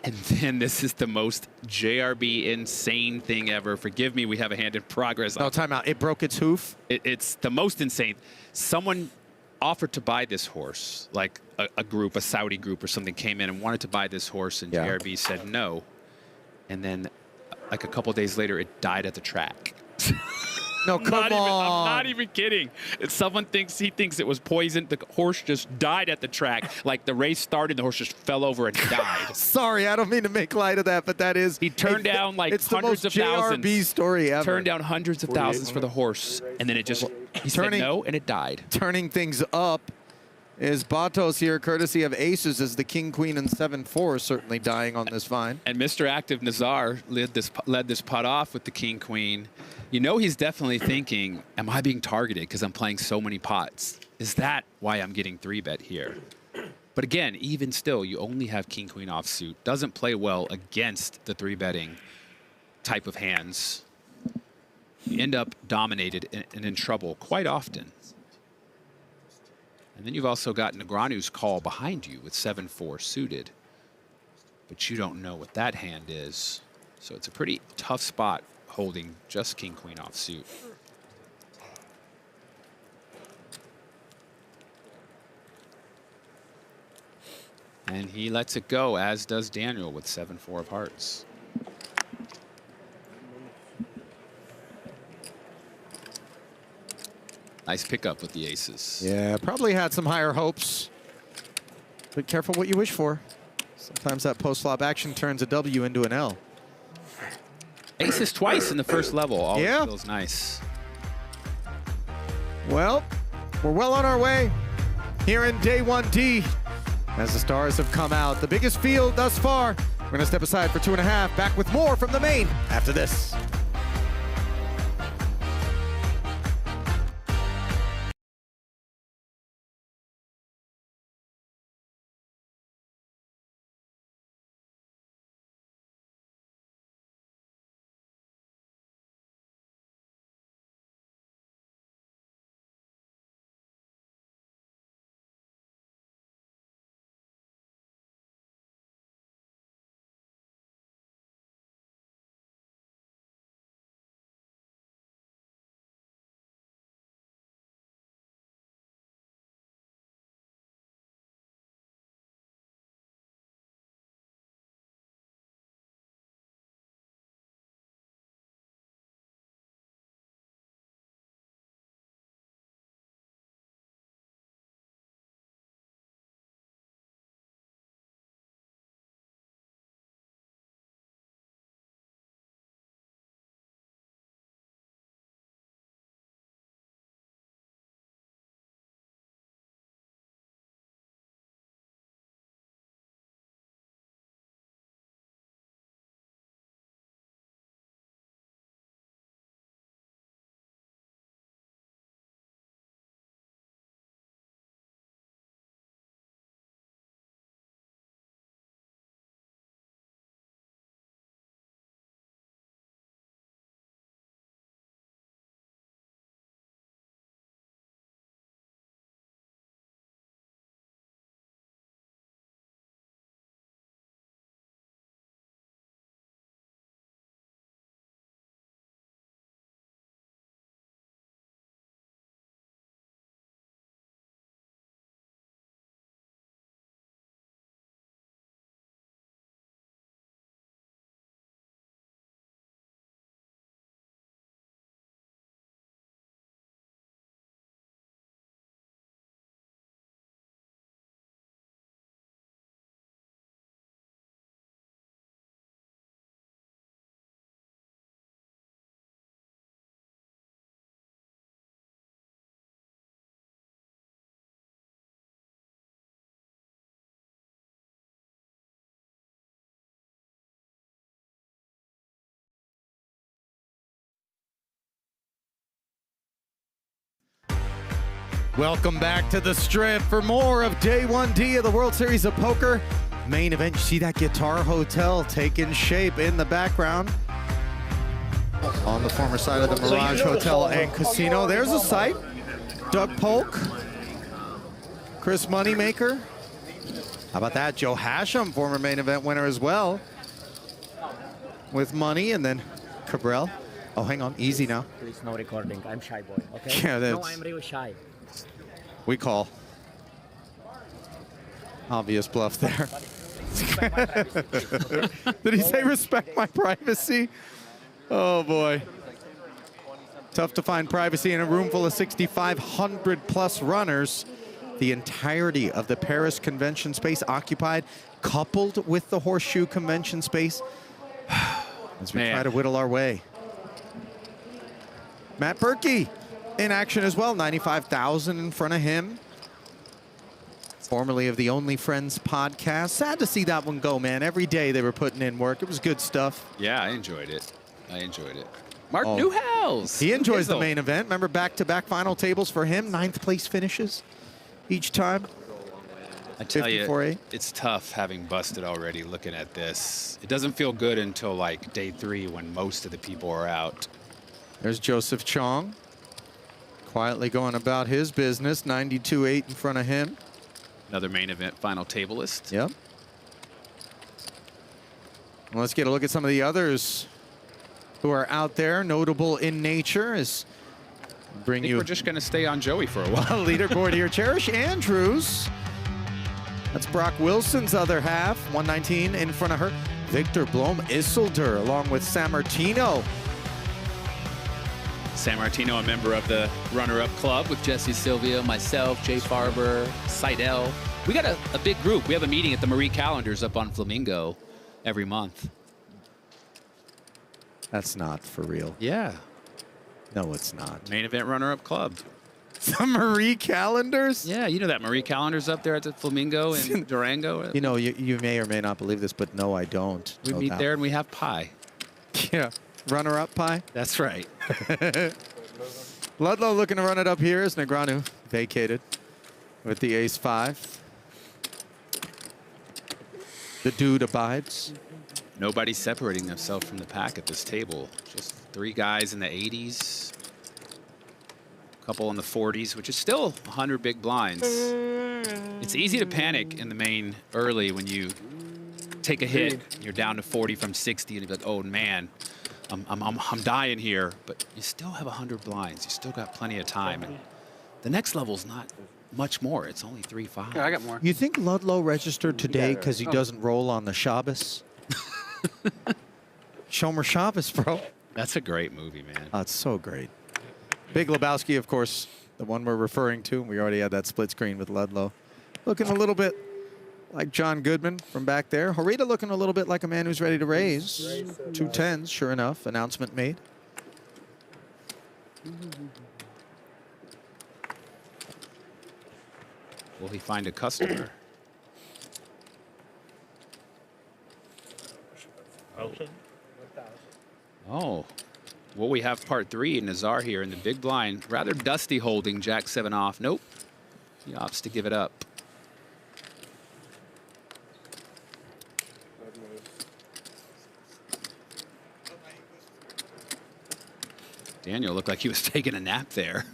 F: And then this is the most JRB insane thing ever. Forgive me, we have a hand in progress.
E: No, time out. It broke its hoof?
F: It's the most insane. Someone offered to buy this horse, like a group, a Saudi group or something came in and wanted to buy this horse, and JRB said no. And then, like a couple days later, it died at the track.
E: No, come on.
F: I'm not even kidding. Someone thinks he thinks it was poisoned. The horse just died at the track. Like, the race started, the horse just fell over and died.
E: Sorry, I don't mean to make light of that, but that is.
F: He turned down like
E: it's
F: hundreds of
E: the most
F: thousands.
E: JRB story ever.
F: Turned down hundreds of thousands for the horse, and then it just he said no, and it died.
E: Turning things up is Batos here, courtesy of Aces, as the King, Queen, and 7-4 certainly dying on this vine.
F: And Mr. Active Nazar led this putt off with the King, Queen. You know, he's definitely thinking, am I being targeted because I'm playing so many pots? Is that why I'm getting 3-bet here? But again, even still, you only have King, Queen offsuit. Doesn't play well against the 3-betting type of hands. You end up dominated and in trouble quite often. And then you've also got Negreanu's call behind you with 7-4 suited. But you don't know what that hand is. So it's a pretty tough spot holding just King, Queen offsuit. And he lets it go, as does Daniel with 7-4 of hearts. Nice pickup with the aces.
E: Yeah, probably had some higher hopes. But careful what you wish for. Sometimes that post-flop action turns a W into an L.
F: Aces twice in the first level. Always feels nice.
E: Well, we're well on our way here in day 1D as the stars have come out. The biggest field thus far. We're going to step aside for 2.5. Back with more from the main after this. Welcome back to the Strip for more of Day 1D of the World Series of Poker. Main event, you see that Guitar Hotel taking shape in the background. On the former side of the Mirage Hotel and Casino. There's a site. Doug Polk. Chris Moneymaker. How about that? Joe Hashem, former main event winner as well. With money, and then Cabral. Oh, hang on. Easy now.
T: Please, no recording. I'm shy boy, okay?
E: Yeah, that's...
T: No, I'm really shy.
E: We call. Obvious bluff there. Did he say respect my privacy? Oh boy. Tough to find privacy in a room full of 6,500 plus runners. The entirety of the Paris convention space occupied, coupled with the Horseshoe convention space, as we try to whittle our way. Matt Berkey in action as well, 95,000 in front of him. Formerly of the Only Friends podcast. Sad to see that one go, man. Every day they were putting in work. It was good stuff.
F: Yeah, I enjoyed it. Mark Newhouse.
E: He enjoys the main event. Remember back-to-back final tables for him, 9th place finishes each time.
F: I tell you, it's tough having busted already looking at this. It doesn't feel good until like day 3 when most of the people are out.
E: There's Joseph Chong. Quietly going about his business, 92.8 in front of him.
F: Another main event final tableist.
E: Yep. Well, let's get a look at some of the others who are out there, notable in nature.
F: We're just going to stay on Joey for a while.
E: Leaderboard here. Cherish Andrews. That's Brock Wilson's other half, 119 in front of her. Victor Blom Isildur along with Sammartino.
F: Sammartino, a member of the runner-up club with Jesse Silvio, myself, Jay Farber, Seidel. We got a big group. We have a meeting at the Marie Callender's up on Flamingo every month.
E: That's not for real.
F: Yeah.
E: No, it's not.
F: Main event runner-up club.
E: The Marie Callender's?
F: Yeah, you know that Marie Callender's up there at the Flamingo in Durango?
E: You know, you may or may not believe this, but no, I don't.
F: We meet there and we have pie.
E: Yeah. Runner-up pie?
F: That's right.
E: Ludlow looking to run it up here as Negreanu vacated with the ace-5. The dude abides.
F: Nobody's separating themselves from the pack at this table. Just 3 guys in the 80s. A couple in the 40s, which is still 100 big blinds. It's easy to panic in the main early when you take a hit. You're down to 40 from 60, and you're like, oh, man. I'm dying here, but you still have 100 blinds. You still got plenty of time. And the next level's not much more. It's only 3-5.
L: Yeah, I got more.
E: You think Ludlow registered today because he doesn't roll on the Shabbos? Shomer Shabbos, bro.
F: That's a great movie, man.
E: Oh, it's so great. Big Lebowski, of course, the one we're referring to. We already had that split screen with Ludlow. Looking a little bit like John Goodman from back there. Horita looking a little bit like a man who's ready to raise. 2 10s, sure enough. Announcement made.
F: Will he find a customer? Oh. Well, we have part 3 in Nazar here in the big blind. Rather dusty holding, Jack 7 off. Nope. He opts to give it up. Daniel looked like he was taking a nap there.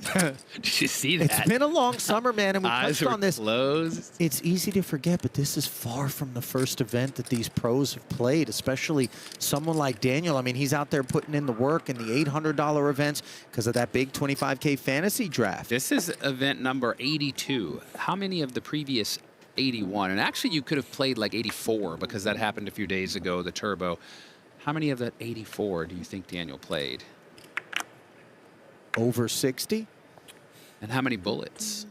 F: Did you see that?
E: It's been a long summer, man, and we
F: Eyes
E: touched on this.
F: Closed.
E: It's easy to forget, but this is far from the first event that these pros have played, especially someone like Daniel. I mean, he's out there putting in the work in the $800 events because of that big 25K fantasy draft.
F: This is event number 82. How many of the previous 81? And actually, you could have played like 84 because that happened a few days ago, the Turbo. How many of that 84 do you think Daniel played?
E: Over 60?
F: And how many bullets?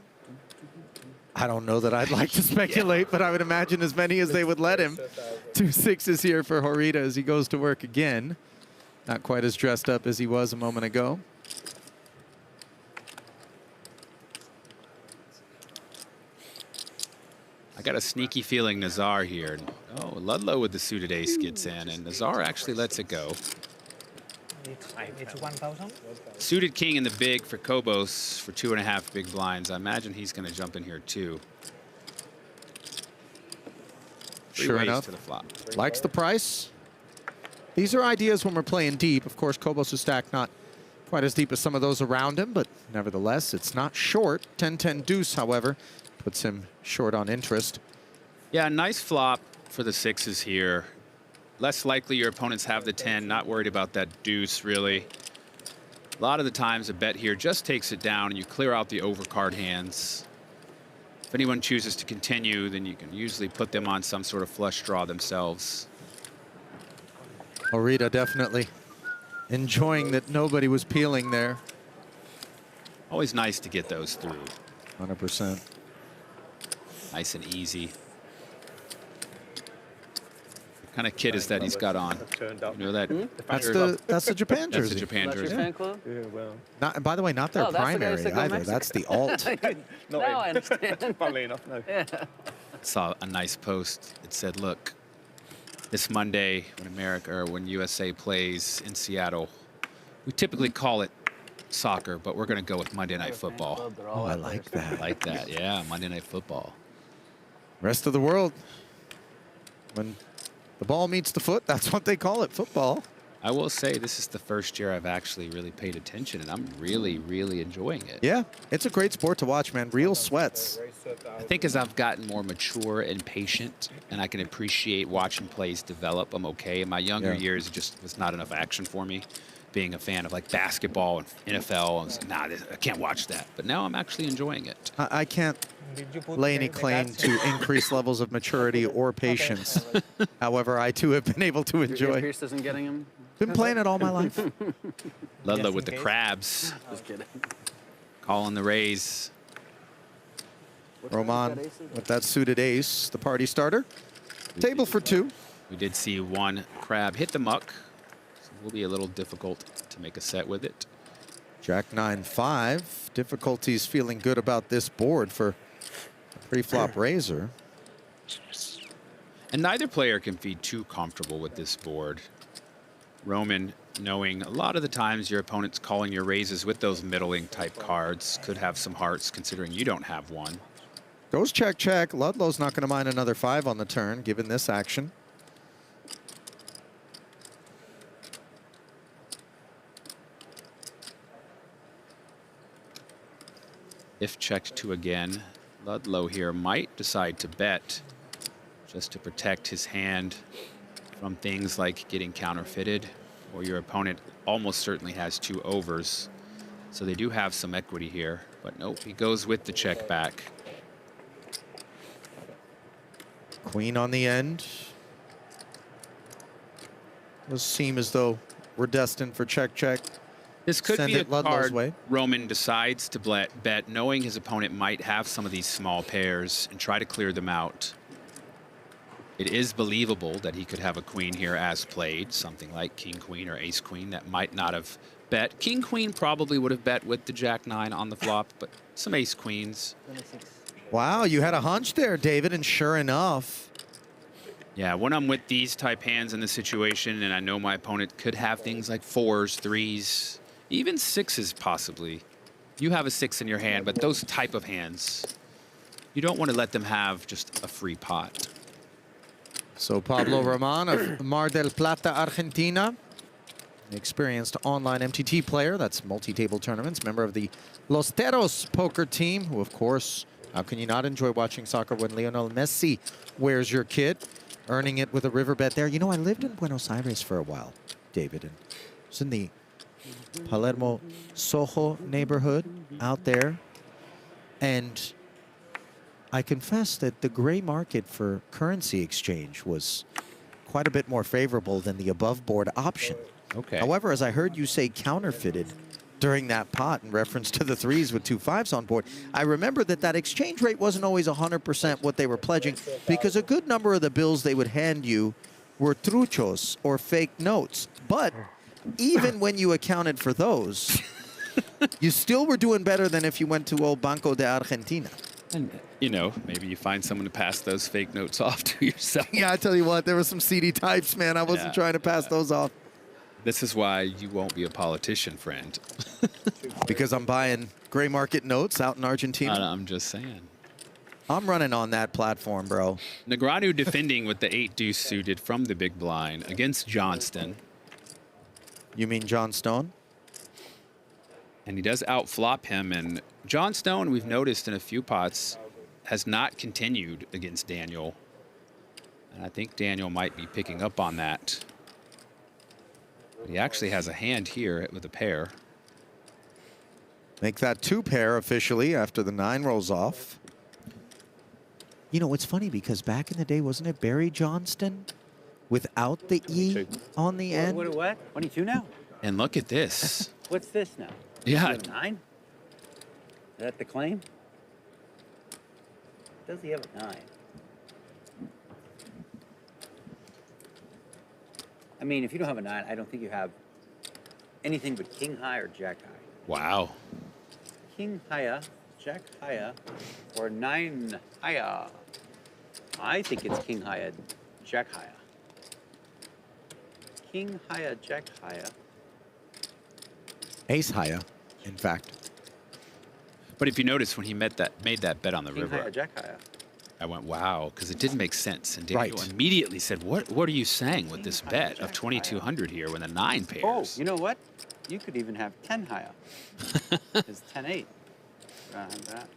E: I don't know that I'd like to speculate, but I would imagine as many as they would let him. 2 6s here for Horita as he goes to work again. Not quite as dressed up as he was a moment ago.
F: I got a sneaky feeling Nazar here. Oh, Ludlow with the suited ace gets in, and Nazar actually lets it go.
H: It's 1,000.
F: Suited king in the big for Kobos for 2.5 big blinds. I imagine he's going to jump in here too.
E: Sure enough,
F: to the flop.
E: likes the price. These are ideas when we're playing deep. Of course, Kobos' stack not quite as deep as some of those around him, but nevertheless, it's not short. 10-10 deuce, however, puts him short on interest.
F: Yeah, nice flop for the sixes here. Less likely your opponents have the 10, not worried about that deuce, really. A lot of the times a bet here just takes it down and you clear out the overcard hands. If anyone chooses to continue, then you can usually put them on some sort of flush draw themselves.
E: Orita definitely enjoying that nobody was peeling there.
F: Always nice to get those through.
E: 100%.
F: Nice and easy. What kind of kit is that he's got on? You know that?
E: That's the Japan jersey.
F: That's the Japan jersey.
G: Fan club?
C: Yeah, well.
E: Not, and by the way, not their
G: Oh, that's the guys
E: primary
G: that go
E: either.
G: Mexico.
E: That's the alt.
G: Now I understand.
C: Funnily enough, no.
G: Yeah.
F: Saw a nice post. It said, "Look, this Monday when USA plays in Seattle, we typically call it soccer, but we're going to go with Monday Night Football."
E: Oh, I like that.
F: I like that. Yeah, Monday Night Football.
E: Rest of the world, when the ball meets the foot, that's what they call it, football.
F: I will say this is the first year I've actually really paid attention, and I'm really, really enjoying it.
E: Yeah, it's a great sport to watch, man. Real sweats.
F: I think as I've gotten more mature and patient, and I can appreciate watching plays develop, I'm okay. In my younger years, it just was not enough action for me. Being a fan of like basketball and NFL, I was like, nah, I can't watch that. But now I'm actually enjoying it.
E: I can't lay any claim to increased levels of maturity or patience. However, I too have been able to enjoy.
G: Pierce isn't getting him.
E: Been playing it all my life.
F: Ludlow with the crabs.
G: Just kidding.
F: Calling the raise.
E: Roman with that suited ace, the party starter. Table for two.
F: We did see one crab hit the muck. So it will be a little difficult to make a set with it.
E: Jack 9-5. Difficulties feeling good about this board for a pre-flop raiser.
F: And neither player can be too comfortable with this board. Roman, knowing a lot of the times your opponent's calling your raises with those middling type cards, could have some hearts considering you don't have one.
E: Goes check, check. Ludlow's not going to mind another 5 on the turn, given this action.
F: If checked to again, Ludlow here might decide to bet just to protect his hand from things like getting counterfeited, or your opponent almost certainly has 2 overs. So they do have some equity here, but nope, he goes with the check back.
E: Queen on the end. Does seem as though we're destined for check, check.
F: This could
E: Send
F: be a
E: it Ludlow's
F: card
E: way.
F: Roman decides to bet, knowing his opponent might have some of these small pairs and try to clear them out. It is believable that he could have a queen here as played, something like king, queen, or ace, queen that might not have bet. King, queen probably would have bet with the jack 9 on the flop, but some ace, queens.
E: Wow, you had a hunch there, David, and sure enough.
F: Yeah, when I'm with these type hands in the situation, and I know my opponent could have things like 4s, 3s, even 6s possibly. You have a 6 in your hand, but those type of hands, you don't want to let them have just a free pot.
E: So Pablo Roman of Mar del Plata, Argentina. An experienced online MTT player. That's multi-table tournaments. Member of the Los Teros poker team, who, of course, how can you not enjoy watching soccer when Lionel Messi wears your kit? Earning it with a river bet there. You know, I lived in Buenos Aires for a while, David. And I was in the Palermo Soho neighborhood out there. And I confess that the gray market for currency exchange was quite a bit more favorable than the above board option.
F: Okay.
E: However, as I heard you say counterfeited during that pot in reference to the 3s with 2 5s on board, I remember that exchange rate wasn't always 100% what they were pledging, because a good number of the bills they would hand you were truchos or fake notes. But even when you accounted for those, you still were doing better than if you went to old Banco de Argentina.
F: And, you know, maybe you find someone to pass those fake notes off to yourself.
E: Yeah, I tell you what, there were some seedy types, man. I wasn't trying to pass those off.
F: This is why you won't be a politician, friend.
E: Because I'm buying gray market notes out in Argentina.
F: I'm just saying.
E: I'm running on that platform, bro.
F: Negreanu defending with the 8-deuce suited from the big blind against Johnston.
E: You mean John Stone?
F: And he does outflop him. And John Stone, we've noticed in a few pots, has not continued against Daniel. And I think Daniel might be picking up on that. But he actually has a hand here with a pair.
E: Make that 2 pair officially after the 9 rolls off. You know, it's funny because back in the day, wasn't it Barry Johnston without the E on the end?
L: What? 22 now?
F: And look at this.
L: What's this now?
F: Yeah.
L: 9? Is that the claim? Does he have a 9? I mean, if you don't have a 9, I don't think you have anything but king high or jack high.
F: Wow.
L: King higher, jack higher, or 9 higher. I think it's king higher, jack higher. King higher, jack higher.
E: Ace higher, in fact.
F: But if you notice when he made that bet on the
L: King
F: river,
L: higher, jack higher.
F: I went, wow, because it didn't make sense. And Daniel
E: Right.
F: immediately said, what are you saying with this bet of 2,200 here when the 9 pairs?
L: Oh, you know what? You could even have 10 higher. It's 10-8. That.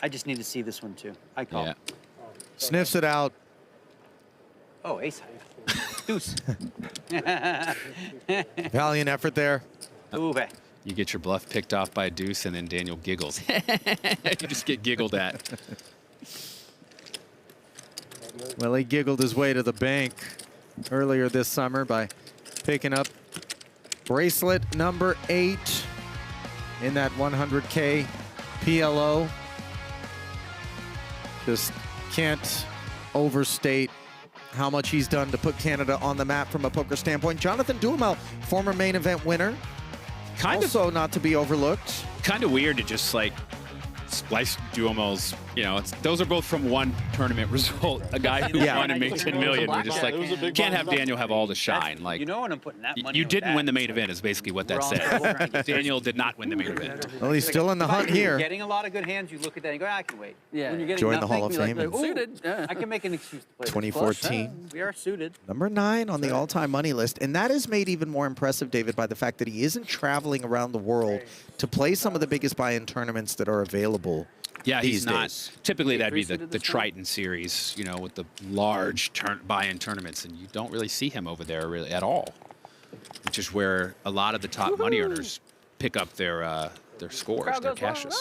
L: I just need to see this one too. I call.
F: Yeah.
E: Sniffs it out.
L: Oh, ace higher. Deuce.
E: Valiant effort there.
L: Ooh,
F: You get your bluff picked off by a deuce, and then Daniel giggles. You just get giggled at.
E: Well, he giggled his way to the bank earlier this summer by picking up bracelet number 8 in that 100K PLO. Just can't overstate how much he's done to put Canada on the map from a poker standpoint. Jonathan Duhamel, former main event winner. Also not to be overlooked.
F: Kind of weird to just like splice Duhamel's, you know, those are both from one tournament result. A guy who won and made 10 million. We're just like, can't have Daniel have all the shine. Like,
L: you know when I'm putting that money
F: you
L: on
F: didn't
L: that.
F: win the main event is basically what that says. Daniel did not win the main event.
E: Well, he's still in the hunt
L: If you're
E: here.
L: getting a lot of good hands, you look at that and go, I can wait.
G: Yeah.
L: When you're getting
E: Join the
L: nothing,
E: Hall of
L: you're
E: Fame.
L: Like, suited. I can make an excuse to play this.
E: 2014.
L: We are suited.
E: Number 9 on the all-time money list. And that is made even more impressive, David, by the fact that he isn't traveling around the world to play some of the biggest buy-in tournaments that are available.
F: Yeah, he's
E: these
F: not.
E: days.
F: Typically, that'd be the Triton series, you know, with the large buy-in tournaments, and you don't really see him over there really at all, which is where a lot of the top money earners pick up their scores, their cashes.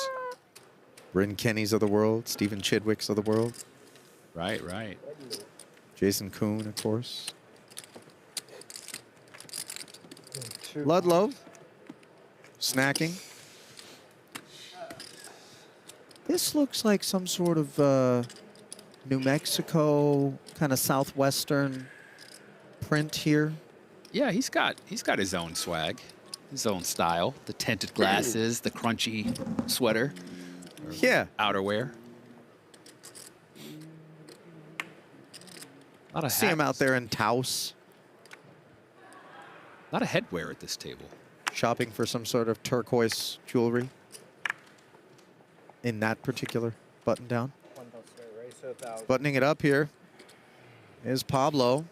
E: Bryn Kenny's of the world, Stephen Chidwick's of the world.
F: Right, right.
E: Jason Kuhn, of course. Ludlow, snacking. This looks like some sort of New Mexico, kind of southwestern print here.
F: Yeah, he's got his own swag, his own style. The tinted glasses, the crunchy sweater.
E: Yeah.
F: Outerwear. A lot of
E: See him out
F: hats.
E: there in Taos.
F: A lot of headwear at this table.
E: Shopping for some sort of turquoise jewelry. In that particular button down. Buttoning it up here is Pablo.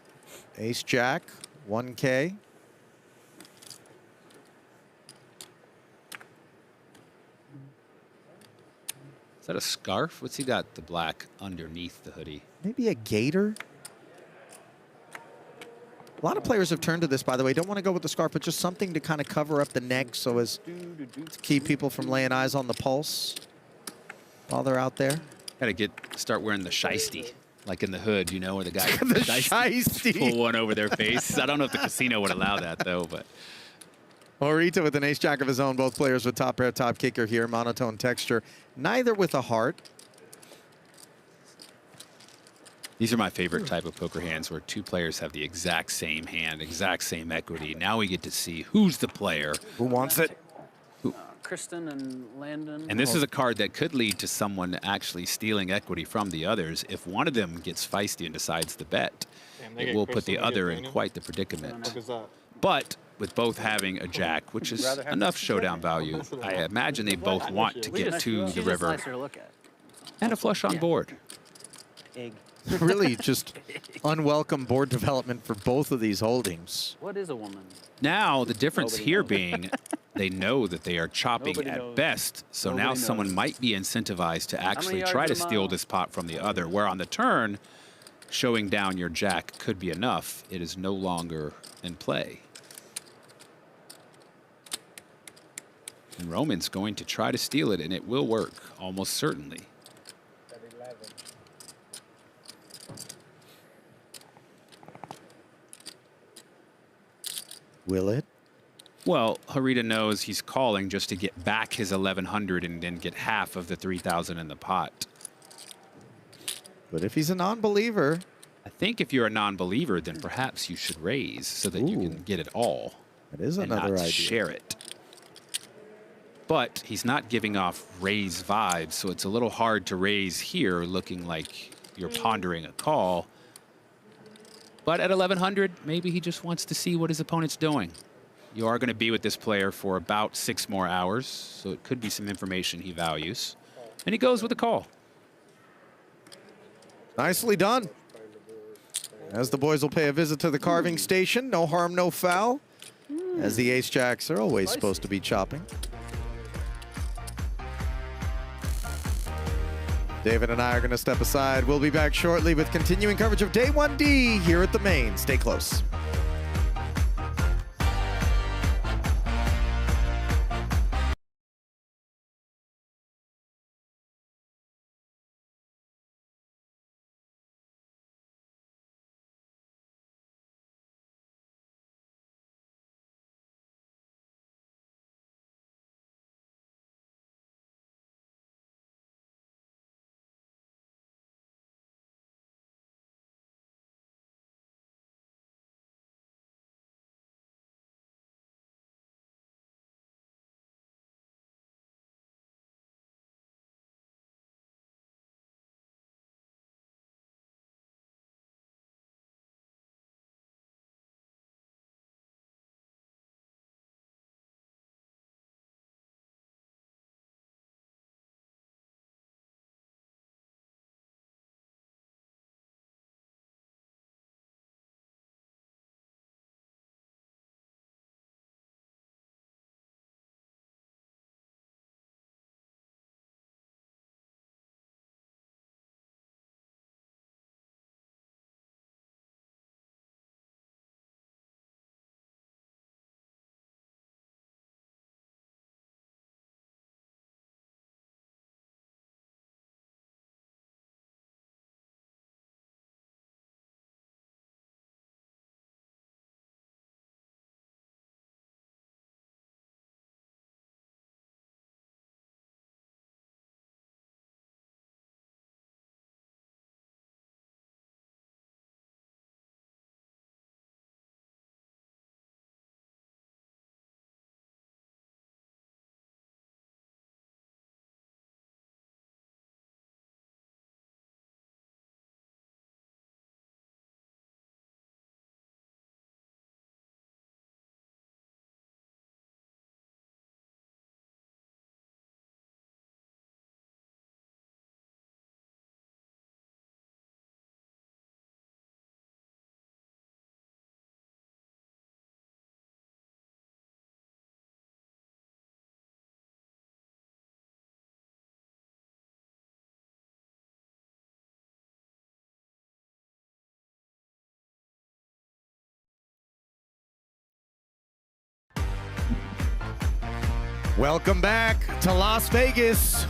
E: Ace Jack, 1K.
F: Is that a scarf? What's he got? The black underneath the hoodie.
E: Maybe a gator? A lot of players have turned to this, by the way. Don't want to go with the scarf, but just something to kind of cover up the neck so as to keep people from laying eyes on the pulse while they're out there.
F: Got to start wearing the shiesty, like in the hood, you know, where the guy
E: The shiesty.
F: pull one over their face. I don't know if the casino would allow that though, but.
E: Morita with an ace jack of his own. Both players with top pair, top kicker here. Monotone texture. Neither with a heart.
F: These are my favorite type of poker hands where two players have the exact same hand, exact same equity. Now we get to see who's the player.
E: Who wants it?
G: Kristen and Landon.
F: And this is a card that could lead to someone actually stealing equity from the others. If one of them gets feisty and decides to bet, it will put the other in quite the predicament. But with both having a jack, which is enough showdown value, I imagine they both want to get to the river. And a flush on board.
E: Really just unwelcome board development for both of these holdings.
G: What is a woman?
F: Now, the difference here being they know that they are chopping at best, so now someone might be incentivized to actually try to steal this pot from the other, where on the turn, showing down your jack could be enough. It is no longer in play. And Roman's going to try to steal it, and it will work, almost certainly.
E: Will it?
F: Well, Harita knows he's calling just to get back his 1,100 and then get half of the 3,000 in the pot.
E: But if he's a non-believer,
F: I think if you're a non-believer, then perhaps you should raise so that you can get it all.
E: That is
F: and
E: another
F: not
E: idea.
F: Share it. But he's not giving off raise vibes, so it's a little hard to raise here, looking like you're pondering a call. But at 1,100, maybe he just wants to see what his opponent's doing. You are going to be with this player for about 6 more hours, so it could be some information he values. And he goes with a call.
E: Nicely done. As the boys will pay a visit to the carving station, no harm, no foul, as the ace jacks are always supposed to be chopping. David and I are going to step aside. We'll be back shortly with continuing coverage of Day 1D here at the main. Stay close. Welcome back to Las Vegas,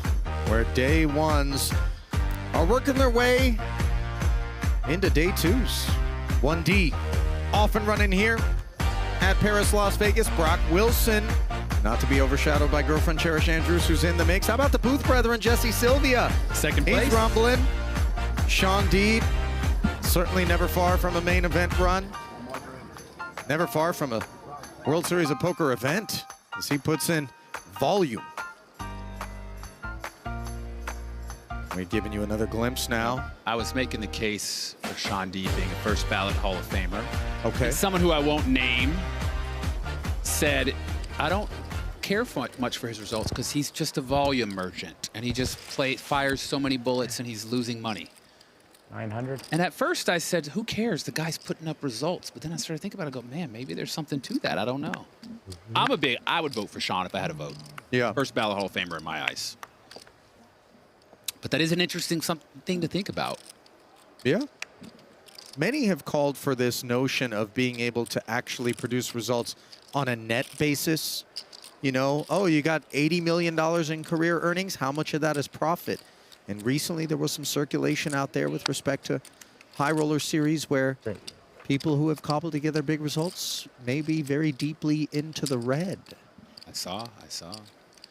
E: where day ones are working their way into day twos. 1D off and running here at Paris, Las Vegas. Brock Wilson, not to be overshadowed by girlfriend Cherish Andrews, who's in the mix. How about the Booth brethren, Jesse Sylvia?
F: Second place.
E: He's rumbling. Sean Deeb, certainly never far from a main event run. Never far from a World Series of Poker event, as he puts in volume. We've given you another glimpse now.
F: I was making the case for Sean D being a first ballot Hall of Famer.
E: Okay.
F: And someone who I won't name said, I don't care much for his results because he's just a volume merchant and he just fires so many bullets and he's losing money.
D: 900.
F: And at first I said, who cares? The guy's putting up results. But then I started thinking about it. I go, man, maybe there's something to that. I don't know. I would vote for Sean if I had a vote.
E: Yeah.
F: First ballot Hall of Famer in my eyes. But that is an interesting thing to think about.
E: Yeah. Many have called for this notion of being able to actually produce results on a net basis. You know, oh, you got $80 million in career earnings. How much of that is profit? And recently there was some circulation out there with respect to High Roller Series where people who have cobbled together big results may be very deeply into the red.
F: I saw.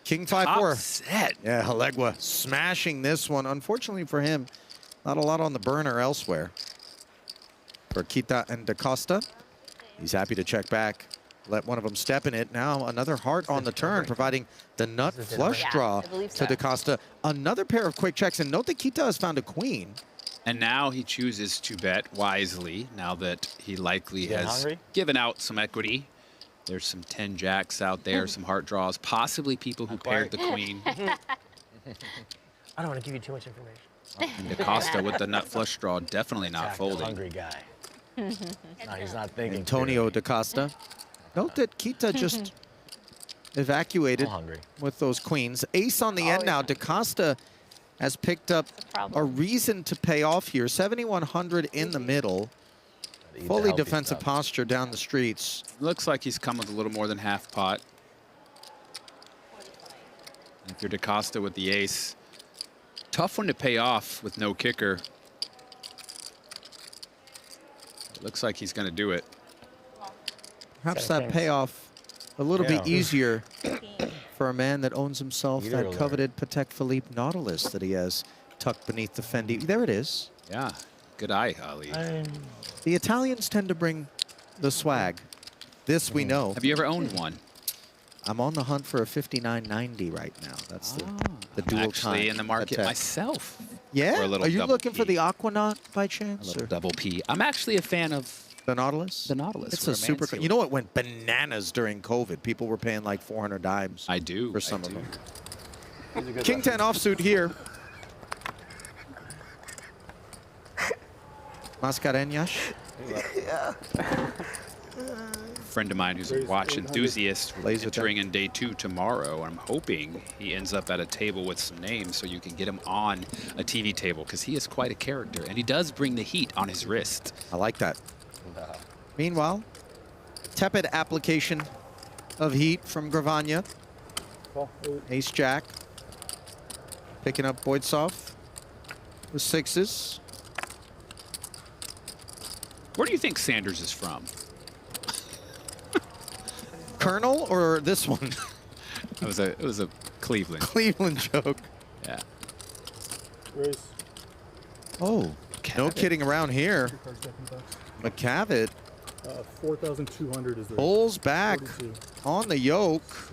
E: King 5-4.
F: Set.
E: Yeah, Halegua smashing this one. Unfortunately for him, not a lot on the burner elsewhere. For Kita and DaCosta, he's happy to check back. Let one of them step in it. Now another heart on the turn, providing the nut flush draw to DaCosta. Another pair of quick checks. And note that Kita has found a queen.
F: And now he chooses to bet wisely now that he likely has given out some equity. There's some 10 jacks out there, some heart draws, possibly people who paired the queen.
T: I don't want to give you too much information.
F: And DaCosta with the nut flush draw, definitely not folding.
T: Hungry guy. No, he's not thinking.
E: Antonio DaCosta. Note that Kita just evacuated with those queens. Ace on the end now. DaCosta has picked up a reason to pay off here. 7,100 in the middle. Fully defensive posture down the streets.
F: Looks like he's come with a little more than half pot. If you're DaCosta with the ace, tough one to pay off with no kicker. It looks like he's going to do it.
E: Perhaps that payoff a little bit easier for a man that owns himself that coveted Patek Philippe Nautilus that he has tucked beneath the Fendi. There it is.
F: Yeah, good eye, Ali.
E: The Italians tend to bring the swag. This we know.
F: Have you ever owned one?
E: I'm on the hunt for a 5990 right now. That's the dual time.
F: Actually in the market myself.
E: Yeah?
F: For a little
E: Are you
F: double
E: looking for
F: P.
E: the Aquanaut by chance?
F: A little double P. I'm actually a fan of
E: the Nautilus?
F: The Nautilus.
E: It's a super cool. You know, it went bananas during COVID. People were paying like 400 dimes.
F: I do.
E: For some of them. King 10 offsuit here. Mascarenhas.
F: Yeah. Friend of mine who's a watch enthusiast entering in day 2 tomorrow. I'm hoping he ends up at a table with some names so you can get him on a TV table because he is quite a character and he does bring the heat on his wrist.
E: I like that. Meanwhile, tepid application of heat from Gravanya. Ace Jack. Picking up Boydsoff with 6s.
F: Where do you think Sanders is from?
E: Colonel or this one?
F: It was a Cleveland.
E: Cleveland joke.
F: Yeah.
E: Oh, no kidding around here. McCavitt.
C: 4,200 is the
E: Pulls back
C: 42.
E: on the yoke.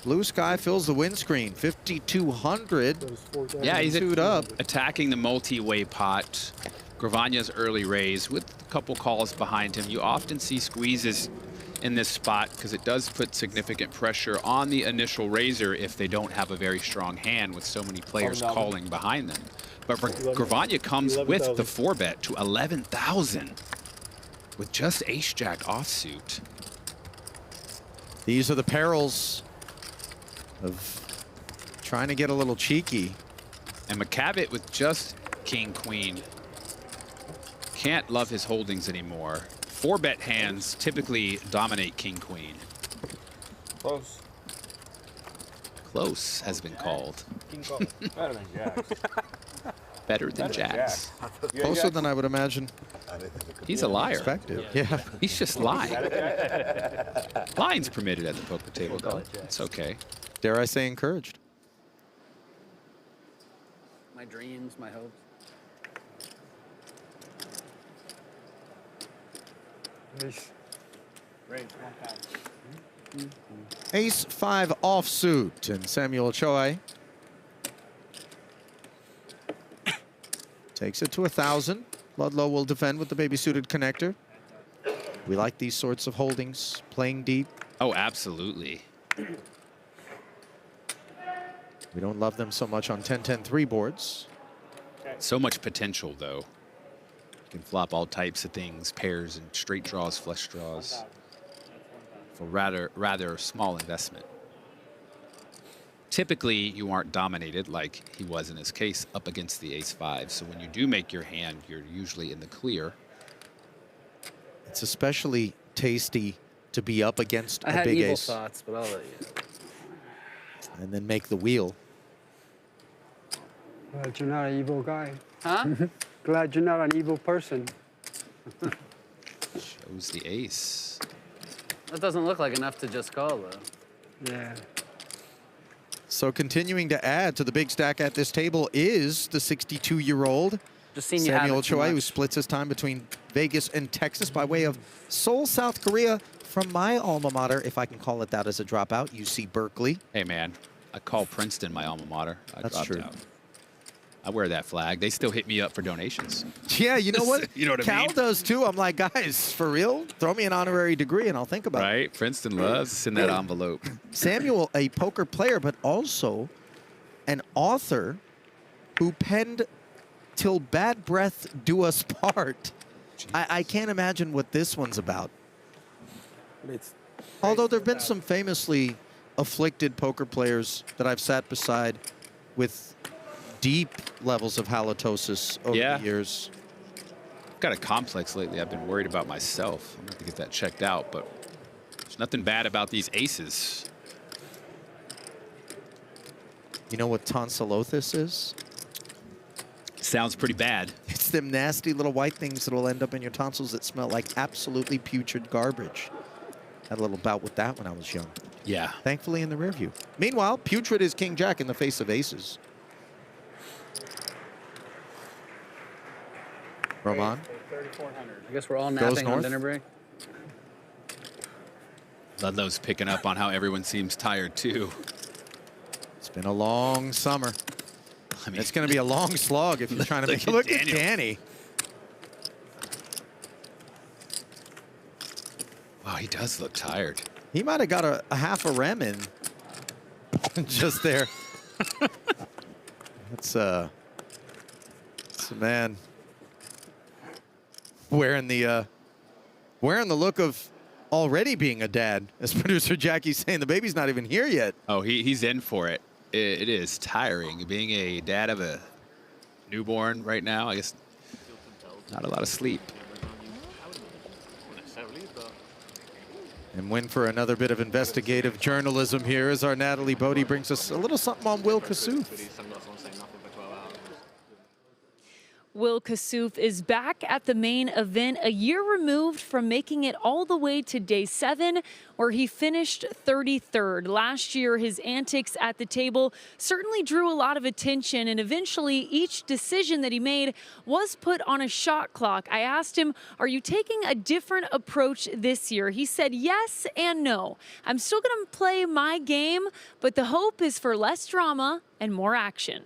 E: Blue Sky fills the windscreen. 5,200.
F: Yeah, he's
E: queued up.
F: attacking the multi-way pot. Gravanya's early raise with a couple calls behind him. You often see squeezes in this spot because it does put significant pressure on the initial raiser if they don't have a very strong hand with so many players calling behind them. But Gravanya comes with the 4-bet to 11,000 with just ace-jack offsuit.
E: These are the perils of trying to get a little cheeky.
F: And McCavitt with just king-queen. Can't love his holdings anymore. 4-bet hands typically dominate king-queen.
C: Close.
F: Close has been called.
C: King call. Better than jacks.
F: Better than jacks.
E: Closer than I would imagine.
F: He's a liar.
E: Expected. Yeah.
F: He's just lying. Lying's permitted at the poker table, though. It's okay.
E: Dare I say encouraged?
G: My dreams, my hopes.
C: Raise.
E: Ace-5 offsuit, and Samuel Choi takes it to 1,000. Ludlow will defend with the baby-suited connector. We like these sorts of holdings, playing deep.
F: Oh, absolutely.
E: We don't love them so much on 10-10-3 boards.
F: So much potential, though. You can flop all types of things, pairs and straight draws, flush draws, for rather small investment. Typically, you aren't dominated like he was in his case up against the ace-5. So when you do make your hand, you're usually in the clear.
E: It's especially tasty to be up against
G: I
E: a
G: had
E: big
G: evil
E: ace
G: thoughts, but I'll let you.
E: and then make the wheel.
U: Glad you're not an evil guy.
G: Huh?
U: Glad you're not an evil person.
F: Shows the ace.
G: That doesn't look like enough to just call, though.
U: Yeah.
E: So continuing to add to the big stack at this table is the 62-year-old
G: Just seen you have
E: Samuel
G: it too
E: Choi, who
G: much.
E: splits his time between Vegas and Texas by way of Seoul, South Korea, from my alma mater, if I can call it that as a dropout, UC Berkeley.
F: Hey, man, I call Princeton my alma mater. I
E: That's
F: dropped
E: true.
F: out. I wear that flag. They still hit me up for donations.
E: Yeah, you know what?
F: You know what I
E: Cal
F: mean?
E: does too. I'm like, guys, for real? Throw me an honorary degree and I'll think about it.
F: Right? Princeton loves to send that envelope.
E: Samuel, a poker player, but also an author who penned Till Bad Breath Do Us Part. I can't imagine what this one's about. Although there have been some famously afflicted poker players that I've sat beside with deep levels of halitosis over the years.
F: I've got a complex lately. I've been worried about myself. I'm going to get that checked out, but there's nothing bad about these aces.
E: You know what tonsillosis is?
F: Sounds pretty bad.
E: It's them nasty little white things that will end up in your tonsils that smell like absolutely putrid garbage. Had a little bout with that when I was young.
F: Yeah.
E: Thankfully in the rear view. Meanwhile, putrid is King Jack in the face of aces. Roman.
G: I guess we're all
E: Goes
G: napping on
E: north.
G: dinner break.
F: Ludlow's picking up on how everyone seems tired, too.
E: It's been a long summer.
F: I mean,
E: it's going to be a long slog if you're trying to make it. Look at Danny.
F: Wow, he does look tired.
E: He might have got a half a rem in just there. It's a man wearing the look of already being a dad, as producer Jackie's saying. The baby's not even here yet.
F: Oh, he's in for it. It is tiring being a dad of a newborn right now. I guess not a lot of sleep.
E: And win for another bit of investigative journalism here as our Natalie Bodie brings us a little something on Will Kassouf.
P: Will Kassouf is back at the main event a year removed from making it all the way to day 7, where he finished 33rd. Last year, his antics at the table certainly drew a lot of attention, and eventually each decision that he made was put on a shot clock. I asked him, are you taking a different approach this year? He said yes and no. I'm still going to play my game, but the hope is for less drama and more action.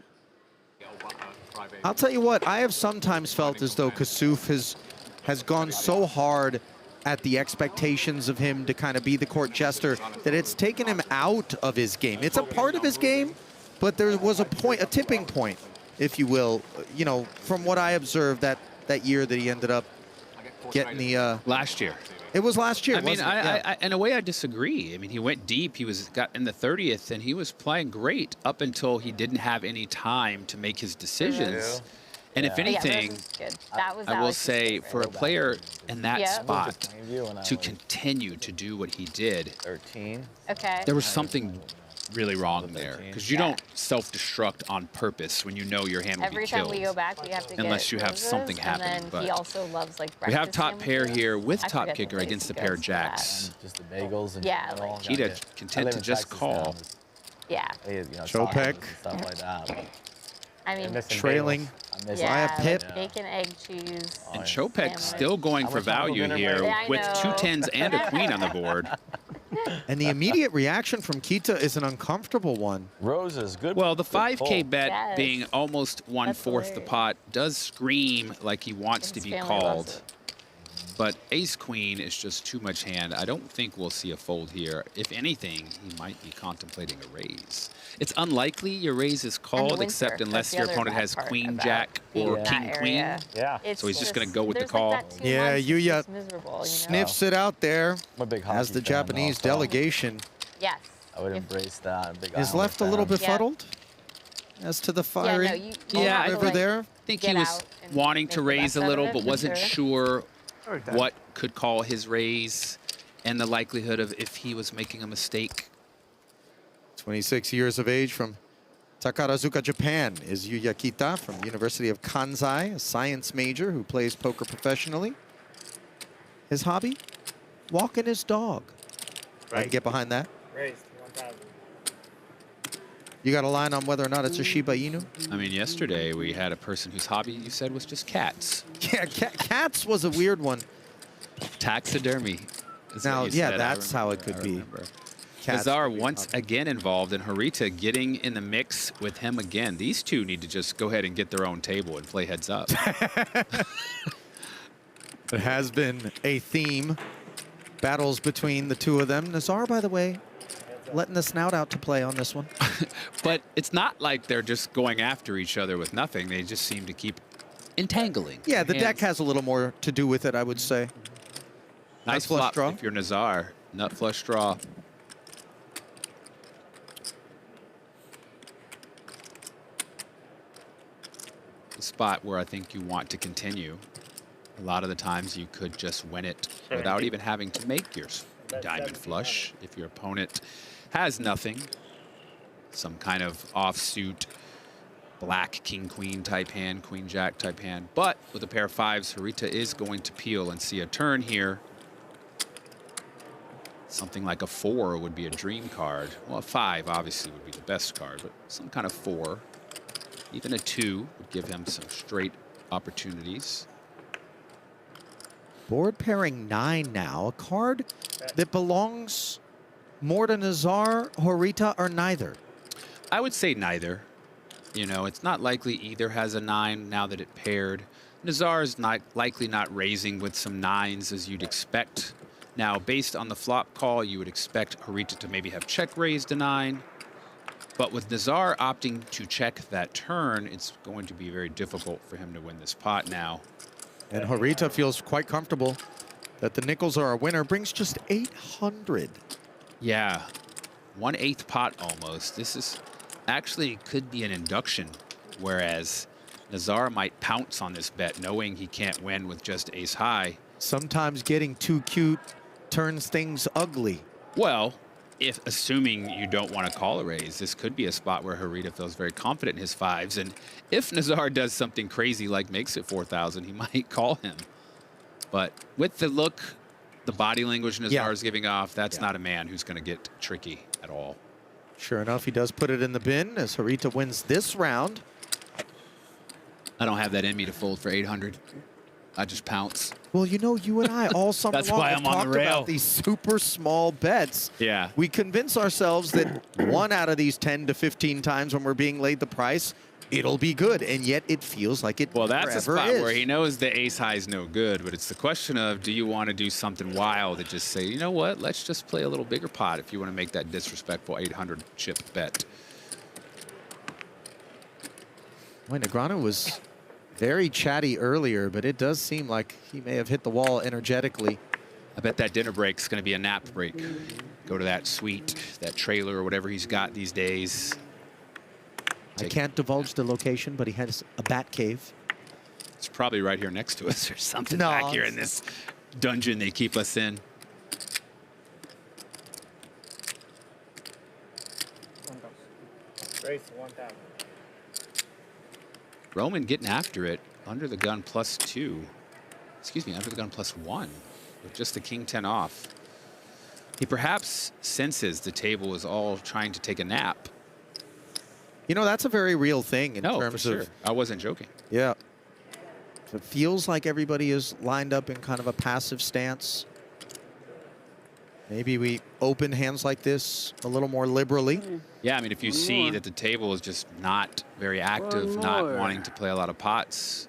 E: I'll tell you what, I have sometimes felt as though Kassouf has gone so hard at the expectations of him to kind of be the court jester that it's taken him out of his game. It's a part of his game, but there was a tipping point, if you will, you know, from what I observed that year that he ended up getting the...
F: last year.
E: It was last year,
F: I mean,
E: wasn't it? Yeah.
F: I in a way, I disagree. I mean, he went deep. He got in the 30th, and he was playing great up until he didn't have any time to make his decisions. And if anything, I will say for a player in that spot to continue to do what he did,
O: 13.
S: Okay.
F: there was something really wrong there, because you don't self-destruct on purpose when you know your hand will
S: Every
F: be
S: time
F: killed.
S: we go back, we have to
F: Unless
S: get
F: you have
S: roses,
F: something happening,
S: And then
F: but
S: he also loves like
F: we have
S: breakfast
F: top pair
S: sandwiches.
F: here with
S: I
F: top
S: forget the
F: kicker
S: place
F: against
S: he
F: the pair
S: goes
F: of
S: for that.
F: jacks.
O: Just the bagels and
S: Yeah, like-
F: Cheetah content to just call.
S: Yeah.
E: Chopek.
O: Stuff like that.
S: I mean,
E: Trailing
S: yeah,
E: via Pip.
S: like bacon, egg, cheese.
F: And Chopek's still going for value here
S: Yeah, I
F: with
S: know.
F: 2 10s and a queen on the board.
E: And the immediate reaction from Kita is an uncomfortable one.
O: Rose is good.
F: Well, the
O: good
F: 5K
O: pull.
F: bet being almost 1/4 the pot does scream like he wants to be called. But ace-queen is just too much hand. I don't think we'll see a fold here. If anything, he might be contemplating a raise. It's unlikely your raise is called, except unless your opponent has queen-jack or king-queen.
T: Yeah.
F: So he's just going to go with the call.
E: Yeah, Yuya
S: miserable,
E: sniffs it out there
O: I'm a big
E: as
O: hockey
E: the
O: fan
E: Japanese
O: also.
E: delegation
S: Yes.
O: I would embrace that. I'm a big
E: is
O: Islander
E: left a little
O: fan.
E: befuddled as to the firing
F: Yeah, I
E: over
F: think,
E: there.
F: I think he was wanting to raise a little, but wasn't sure what could call his raise and the likelihood of if he was making a mistake.
E: 26 years of age from Takarazuka, Japan, is Yuya Kita from the University of Kansai, a science major who plays poker professionally. His hobby? Walking his dog. I can get behind that.
T: Raised 1,000.
E: You got a line on whether or not it's a Shiba Inu?
F: I mean, yesterday we had a person whose hobby you said was just cats.
E: Yeah, cats was a weird one.
F: Taxidermy. is
E: Now,
F: what you
E: yeah,
F: said.
E: that's how it could be. Cats
F: Nazar
E: would be
F: once again involved, and Harita getting in the mix with him again. These two need to just go ahead and get their own table and play heads up.
E: It has been a theme. Battles between the two of them. Nazar, by the way, letting the snout out to play on this one.
F: But it's not like they're just going after each other with nothing. They just seem to keep entangling.
E: Yeah, the
F: hands.
E: deck has a little more to do with it, I would say.
F: Nice
E: flush
F: flop
E: draw.
F: if you're Nazar. Nut flush draw. The spot where I think you want to continue. A lot of the times you could just win it without even having to make your diamond flush. If your opponent has nothing, some kind of offsuit, black king-queen type hand, queen-jack type hand. But with a pair of fives, Harita is going to peel and see a turn here. Something like a 4 would be a dream card. Well, a 5 obviously would be the best card, but some kind of 4. Even a 2 would give him some straight opportunities.
E: Board pairing 9 now, a card that belongs more to Nazar, Harita, or neither.
F: I would say neither. You know, it's not likely either has a 9 now that it paired. Nazar is not likely not raising with some 9s as you'd expect. Now, based on the flop call, you would expect Harita to maybe have check raised a 9. But with Nazar opting to check that turn, it's going to be very difficult for him to win this pot now.
E: And Harita feels quite comfortable that the nickels are a winner, brings just 800.
F: Yeah, 1/8 pot almost. This is actually could be an induction, whereas Nazar might pounce on this bet knowing he can't win with just ace high.
E: Sometimes getting too cute turns things ugly.
F: Well, if assuming you don't want to call a raise, this could be a spot where Harita feels very confident in his 5s. And if Nazar does something crazy like makes it 4,000, he might call him. But with the look, the body language Nazar is giving off, that's not a man who's going to get tricky at all.
E: Sure enough, he does put it in the bin as Harita wins this round.
F: I don't have that in me to fold for 800. I just pounce.
E: Well, you know, you and I all summer
F: That's
E: long
F: why
E: have
F: I'm on the
E: talked
F: rail.
E: about these super small bets.
F: Yeah.
E: We convince ourselves that 1 out of these 10 to 15 times when we're being laid the price, it'll be good, and yet it feels like it
F: Well, that's a
E: forever
F: spot
E: is.
F: where he knows the ace high is no good, but it's the question of, do you want to do something wild to just say, you know what, let's just play a little bigger pot if you want to make that disrespectful 800 chip bet.
E: Boy, Negreanu was very chatty earlier, but it does seem like he may have hit the wall energetically.
F: I bet that dinner break's going to be a nap break. Go to that suite, that trailer, or whatever he's got these days.
E: I can't divulge the location, but he has a bat cave.
F: It's probably right here next to us or something
E: No,
F: back here in this dungeon they keep us in.
T: Raised 1,000.
F: Roman getting after it, under the gun +2. Excuse me, under the gun +1 with just the king 10 off. He perhaps senses the table is all trying to take a nap.
E: You know, that's a very real thing in terms
F: for sure.
E: of...
F: I wasn't joking.
E: Yeah. It feels like everybody is lined up in kind of a passive stance. Maybe we open hands like this a little more liberally.
F: Yeah, I mean, if you see that the table is just not very active, not wanting to play a lot of pots,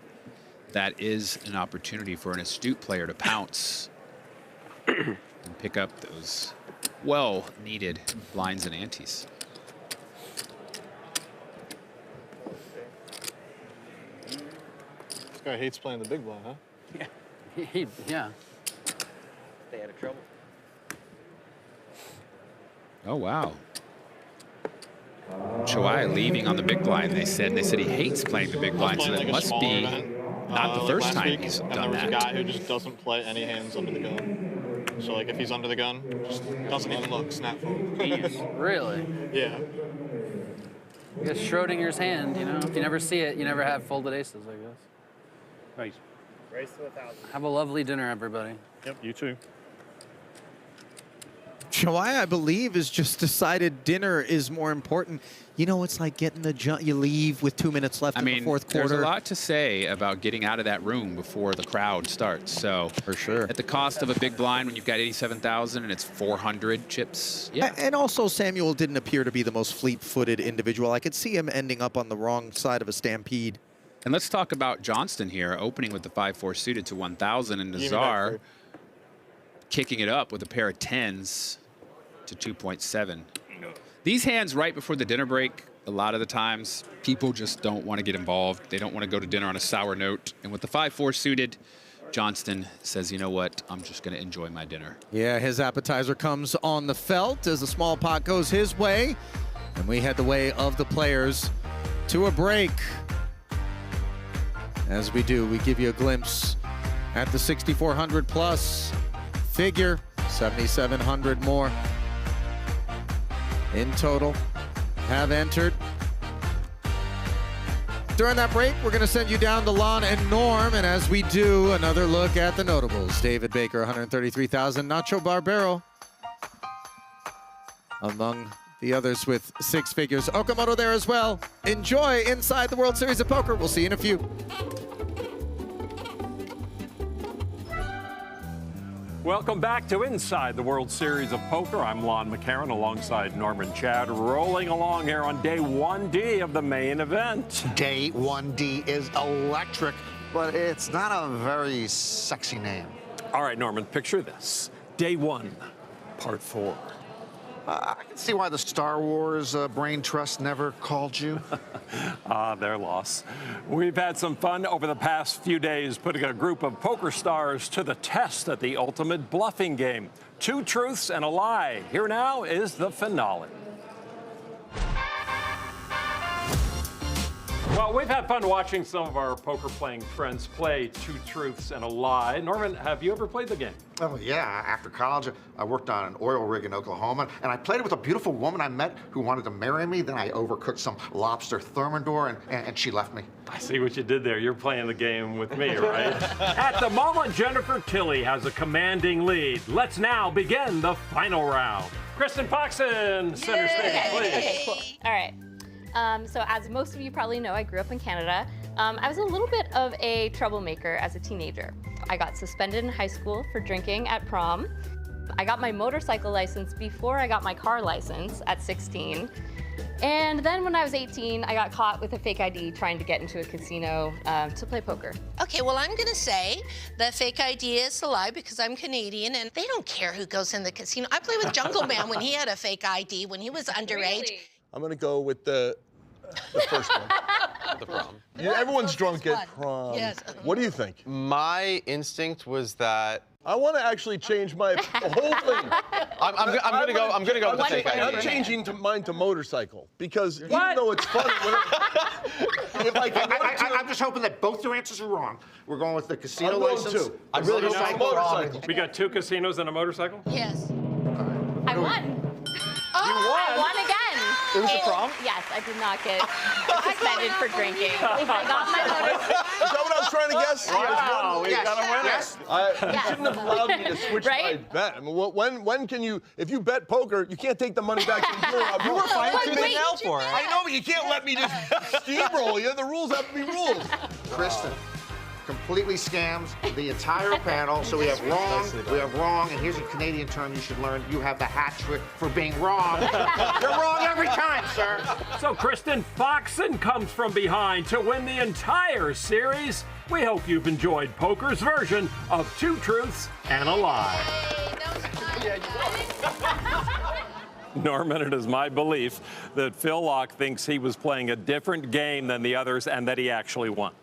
F: that is an opportunity for an astute player to pounce and pick up those well-needed blinds and antes.
C: This guy hates playing the big blind, huh?
G: Yeah. Yeah. Stay out of trouble.
F: Oh, wow. Chawai leaving on the big blind. They said he hates playing the big blind, so that must be not the first time he's done
C: and there was
F: that.
C: a guy who just doesn't play any hands under the gun. So like if he's under the gun, just doesn't even look, snap fold.
G: Really?
C: Yeah.
G: I guess Schrodinger's hand, you know, if you never see it, you never have folded aces, I guess.
C: Nice.
T: Race to 1,000.
G: Have a lovely dinner, everybody.
C: Yep, you too.
E: Chawai, I believe, has just decided dinner is more important. You know, it's like getting the jump. You leave with 2 minutes left in the fourth quarter.
F: There's a lot to say about getting out of that room before the crowd starts. So
E: for sure,
F: at the cost of a big blind, when you've got 87,000 and it's 400 chips. Yeah.
E: And also, Samuel didn't appear to be the most fleet-footed individual. I could see him ending up on the wrong side of a stampede.
F: And let's talk about Johnston here, opening with the 5-4 suited to 1,000, and Nazar kicking it up with a pair of 10s to 2.7. These hands right before the dinner break, a lot of the times, people just don't want to get involved. They don't want to go to dinner on a sour note. And with the 5-4 suited, Johnston says, you know what, I'm just going to enjoy my dinner.
E: Yeah, his appetizer comes on the felt as the small pot goes his way. And we head the way of the players to a break. As we do, we give you a glimpse at the 6,400 plus figure, 7,700 more in total have entered. During that break, we're going to send you down to Lon and Norm, and as we do, another look at the notables. David Baker, 133,000. Nacho Barbero among the others with 6 figures. Okamoto there as well. Enjoy inside the World Series of Poker. We'll see you in a few.
A: Welcome back to Inside the World Series of Poker. I'm Lon McCarron alongside Norman Chad, rolling along here on day 1D of the main event.
J: Day 1D is electric, but it's not a very sexy name.
A: All right, Norman, picture this. Day 1, part 4.
J: I can see why the Star Wars Brain Trust never called you.
A: Their loss. We've had some fun over the past few days putting a group of poker stars to the test at the ultimate bluffing game. 2 truths and a lie. Here now is the finale. Well, we've had fun watching some of our poker-playing friends play 2 truths and a lie. Norman, have you ever played the game?
J: Oh, yeah. After college, I worked on an oil rig in Oklahoma, and I played it with a beautiful woman I met who wanted to marry me. Then I overcooked some lobster thermidor, and she left me.
A: I see what you did there. You're playing the game with me, right? At the moment, Jennifer Tilley has a commanding lead. Let's now begin the final round. Kristen Foxen, center stage, please.
S: Okay, cool. All right. So as most of you probably know, I grew up in Canada. I was a little bit of a troublemaker as a teenager. I got suspended in high school for drinking at prom. I got my motorcycle license before I got my car license at 16. And then when I was 18, I got caught with a fake ID trying to get into a casino to play poker.
N: Okay, well, I'm gonna say the fake ID is a lie because I'm Canadian and they don't care who goes in the casino. I played with Jungle Man when he had a fake ID when he was underage.
S: Really?
I: I'm gonna go with the first one.
O: The prom.
I: Yeah, everyone's drunk at prom.
N: Yes.
I: What do you think?
O: My instinct was that
I: I want to actually change my whole thing.
O: I'm gonna go with the fake ID.
I: I'm changing mine to motorcycle because even though it's funny,
J: I'm just hoping that both your answers are wrong. We're going with the casino license.
I: I really don't like motorcycle.
A: We got 2 casinos and a motorcycle?
N: Yes.
S: I won. I won again.
I: It was a prom?
S: Yes, I did not get suspended for drinking. I got my motorcycle.
I: Is that what I was trying to guess?
A: Wow, we got a winner.
J: Yes.
I: You shouldn't have allowed me to switch my bet. I mean, when can you, if you bet poker, you can't take the money back to the dealer.
O: You were fine to me now for it.
I: I know, but you can't let me just steamroll you. The rules have to be rules.
J: Kristen, completely scams the entire panel. So we have wrong, and here's a Canadian term you should learn. You have the hat trick for being wrong. You're wrong every time, sir.
A: So Kristen Foxen comes from behind to win the entire series. We hope you've enjoyed poker's version of Two Truths and a Lie. Norman, it is my belief that Phil Locke thinks he was playing a different game than the others and that he actually won.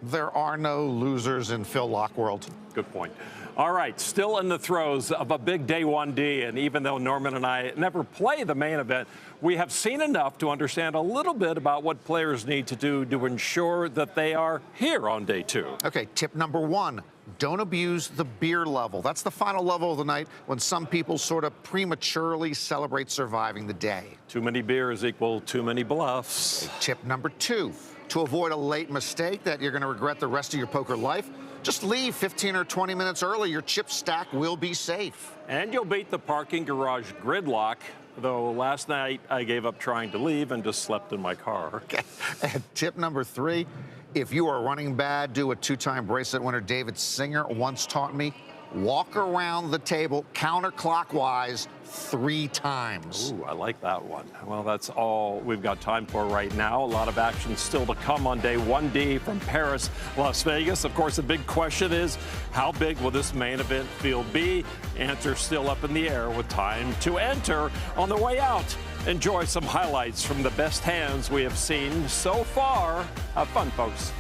J: There are no losers in Phil Locke world.
A: Good point. All right, still in the throes of a big day 1D, and even though Norman and I never play the main event, we have seen enough to understand a little bit about what players need to do to ensure that they are here on day 2.
J: Okay, tip number 1. Don't abuse the beer level. That's the final level of the night when some people sort of prematurely celebrate surviving the day.
A: Too many beers equal too many bluffs.
J: Tip number 2, to avoid a late mistake that you're going to regret the rest of your poker life, just leave 15 or 20 minutes early. Your chip stack will be safe.
A: And you'll beat the parking garage gridlock, though last night I gave up trying to leave and just slept in my car.
J: Okay. And tip number 3, if you are running bad, do what 2-time bracelet winner David Singer once taught me. Walk around the table counterclockwise 3 times.
A: Ooh, I like that one. Well, that's all we've got time for right now. A lot of action still to come on day 1D from Paris, Las Vegas. Of course, the big question is, how big will this main event field be? Answer still up in the air with time to enter on the way out. Enjoy some highlights from the best hands we have seen so far. Have fun, folks.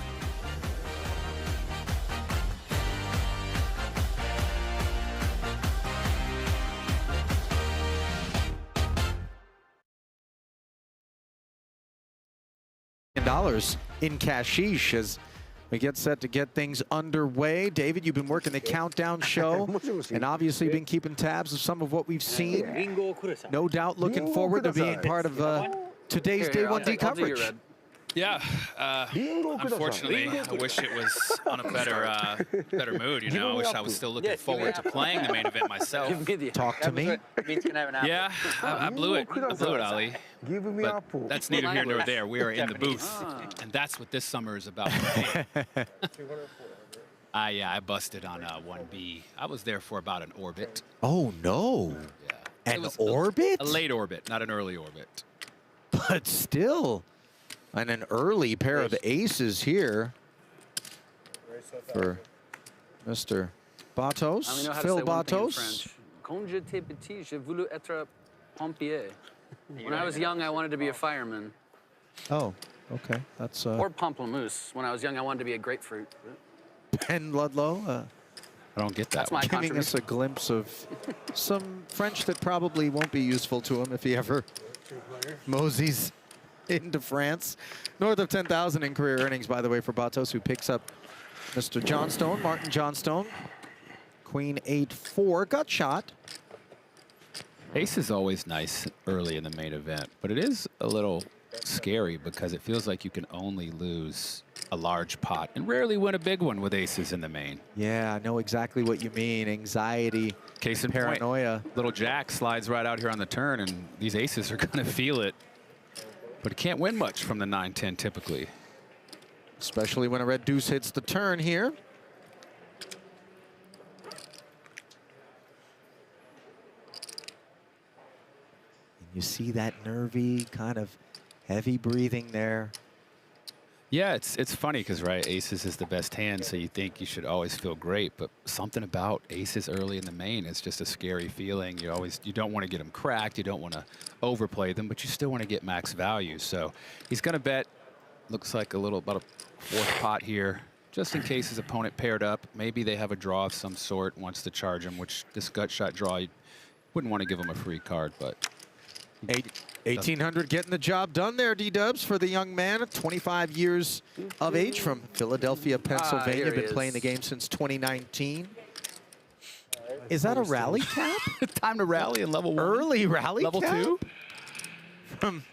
E: $1,000 in cashish as we get set to get things underway. David, you've been working the countdown show and obviously been keeping tabs of some of what we've seen. No doubt looking forward to being part of today's Day 1D coverage.
F: Yeah, unfortunately, I wish it was on a better mood. You know, I wish I was still looking forward to playing the main event myself.
E: Talk to me.
F: Yeah, I blew it. I blew it, Ali. But that's neither here nor there. We are in the booth, and that's what this summer is about for me. Yeah, I busted on 1B. I was there for about an orbit.
E: Oh, no.
F: Yeah.
E: An orbit?
F: A late orbit, not an early orbit.
E: But still, and an early pair of aces here for Mr. Batos,
G: I only know how
E: Phil
G: to say one thing in
E: Batos.
G: French. Quand j'étais petit, j'ai voulu être pompier. When I was young, I wanted to be a fireman.
E: Oh, okay. That's
G: Or pamplemousse. When I was young, I wanted to be a grapefruit.
E: Ben Ludlow.
F: I don't get that.
G: That's my
E: Giving us a glimpse of some French that probably won't be useful to him if he ever moseys into France. North of 10,000 in career earnings, by the way, for Batos, who picks up Mr. Johnstone, Martin Johnstone. Queen 8-4, gut shot.
F: Ace is always nice early in the main event, but it is a little scary because it feels like you can only lose a large pot and rarely win a big one with aces in the main.
E: Yeah, I know exactly what you mean. Anxiety,
F: case in
E: paranoia.
F: Point, little jack slides right out here on the turn, and these aces are going to feel it. But it can't win much from the 9-10 typically.
E: Especially when a red deuce hits the turn here. And you see that nervy, kind of heavy breathing there.
F: Yeah, it's funny because, right, aces is the best hand, so you think you should always feel great, but something about aces early in the main is just a scary feeling. You don't want to get them cracked, you don't want to overplay them, but you still want to get max value. So he's going to bet, looks like about a fourth pot here, just in case his opponent paired up. Maybe they have a draw of some sort, wants to charge him, which this gut shot draw, you wouldn't want to give him a free card, but
E: 1,800 getting the job done there, D-Dubs, for the young man, 25 years of age from Philadelphia, Pennsylvania. Been playing the game since 2019. Is that a rally cap?
F: Time to rally in level 1.
E: Early rally
F: level
E: cap?
F: 2?
E: From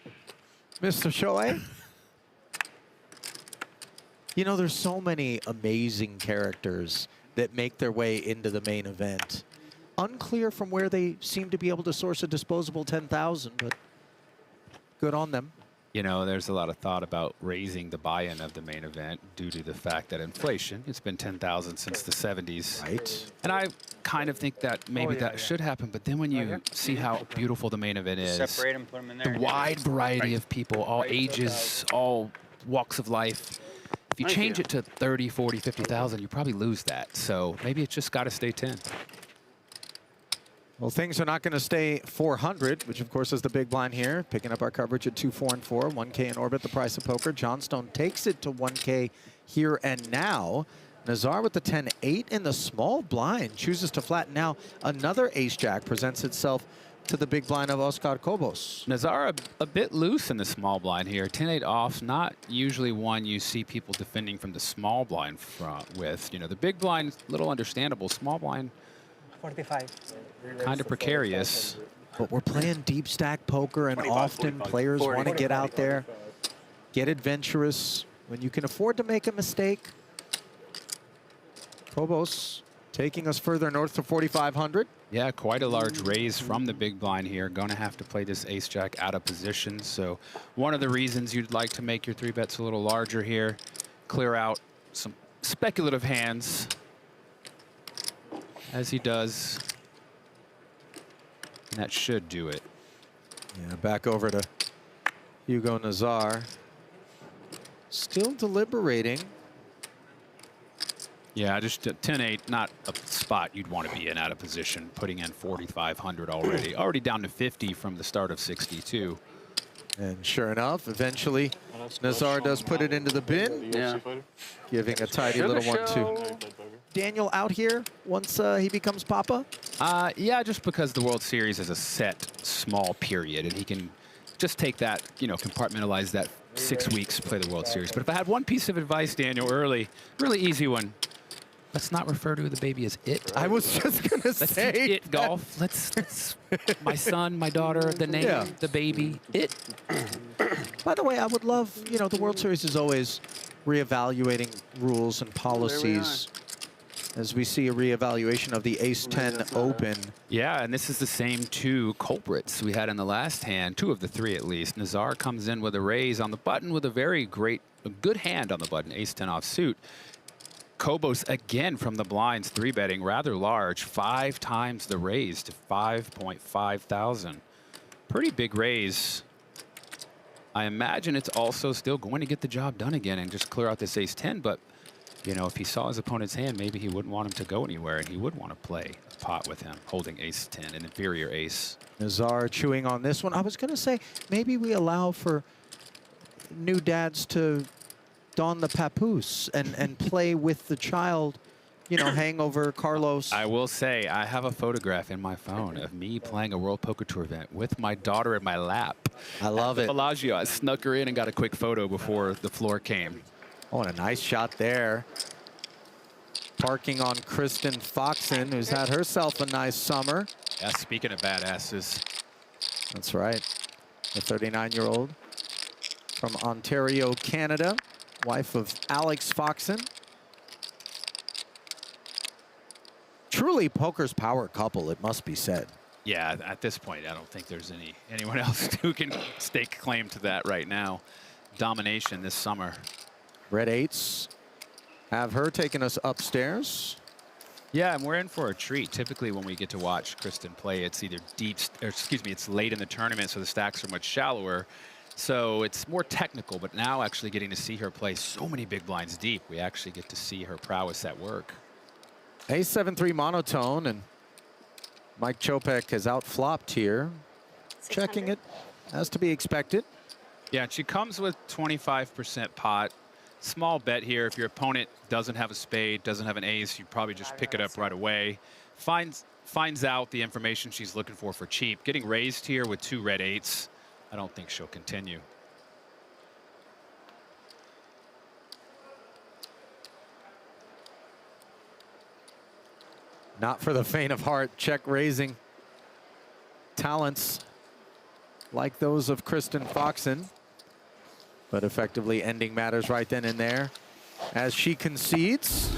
E: Mr. Shoei? You know, there's so many amazing characters that make their way into the main event. Unclear from where they seem to be able to source a disposable 10,000, but good on them.
F: You know, there's a lot of thought about raising the buy-in of the main event due to the fact that inflation, it's been 10,000 since the 70s.
E: Right.
F: And I kind of think that maybe that should happen, but then when you see how beautiful the main event is,
L: Separate them, put them in there.
F: the wide variety of people, all ages, all walks of life, if you change it to 30, 40, 50,000, you probably lose that. So maybe it's just got to stay 10.
E: Well, things are not going to stay 400, which of course is the big blind here. Picking up our coverage at 2, 4, and 4. 1K in orbit, the price of poker. Johnstone takes it to 1K here and now. Nazar with the 10-8 in the small blind. Chooses to flatten now. Another ace-jack presents itself to the big blind of Oscar Cobos.
F: Nazar a bit loose in the small blind here. 10-8 off, not usually one you see people defending from the small blind front with. You know, the big blind, little understandable. Small blind,
T: 45.
F: kind of precarious.
E: But we're playing deep stack poker, and often players want to get out there, get adventurous when you can afford to make a mistake. Cobos taking us further north to 4,500.
F: Yeah, quite a large raise from the big blind here. Going to have to play this ace-jack out of position. So one of the reasons you'd like to make your 3 bets a little larger here, clear out some speculative hands, as he does. And that should do it.
E: Yeah, back over to Hugo Nazar. Still deliberating.
F: Yeah, just 10-8, not a spot you'd want to be in out of position, putting in 4,500 already. Already down to 50 from the start of 62.
E: And sure enough, eventually, Nazar does put it into the bin.
G: Yeah.
E: Giving a tidy little one to Daniel out here once he becomes Papa.
F: Yeah, just because the World Series is a set small period, and he can just take that, you know, compartmentalize that 6 weeks to play the World Series. But if I had one piece of advice, Daniel, early, really easy one. Let's not refer to the baby as it.
E: I was just gonna say
F: it golf. Let's my son, my daughter, the name, the baby, it.
E: By the way, I would love, you know, the World Series is always reevaluating rules and policies as we see a reevaluation of the Ace-10 Open.
F: Yeah, and this is the same 2 culprits we had in the last hand, 2 of the 3 at least. Nazar comes in with a raise on the button with a good hand on the button, Ace-10 offsuit. Cobos again from the blinds, 3-betting rather large, 5 times the raise to 5.5 thousand. Pretty big raise. I imagine it's also still going to get the job done again and just clear out this Ace-10, but you know, if he saw his opponent's hand, maybe he wouldn't want him to go anywhere, and he would want to play a pot with him, holding Ace-10, an inferior ace.
E: Nazar chewing on this one. I was going to say, maybe we allow for new dads to don the papoose and play with the child, you know, hang over Carlos.
F: I will say, I have a photograph in my phone of me playing a World Poker Tour event with my daughter in my lap.
E: I love it.
F: Bellagio. I snuck her in and got a quick photo before the floor came.
E: Oh, and a nice shot there. Parking on Kristen Foxen, who's had herself a nice summer.
F: Yeah, speaking of badasses.
E: That's right. The 39-year-old from Ontario, Canada, wife of Alex Foxen. Truly poker's power couple, it must be said.
F: Yeah, at this point, I don't think there's anyone else who can stake claim to that right now. Domination this summer.
E: Red 8s have her taking us upstairs.
F: Yeah, and we're in for a treat. Typically, when we get to watch Kristen play, it's either it's late in the tournament, so the stacks are much shallower. So it's more technical, but now actually getting to see her play so many big blinds deep, we actually get to see her prowess at work.
E: A7-3 monotone, and Mike Chopek has outflopped here. Checking it, as to be expected.
F: Yeah, and she comes with 25% pot. Small bet here. If your opponent doesn't have a spade, doesn't have an ace, you probably just pick it up right away. Finds out the information she's looking for cheap. Getting raised here with 2 red 8s. I don't think she'll continue.
E: Not for the faint of heart. Check raising talents like those of Kristen Foxen, but effectively ending matters right then and there as she concedes.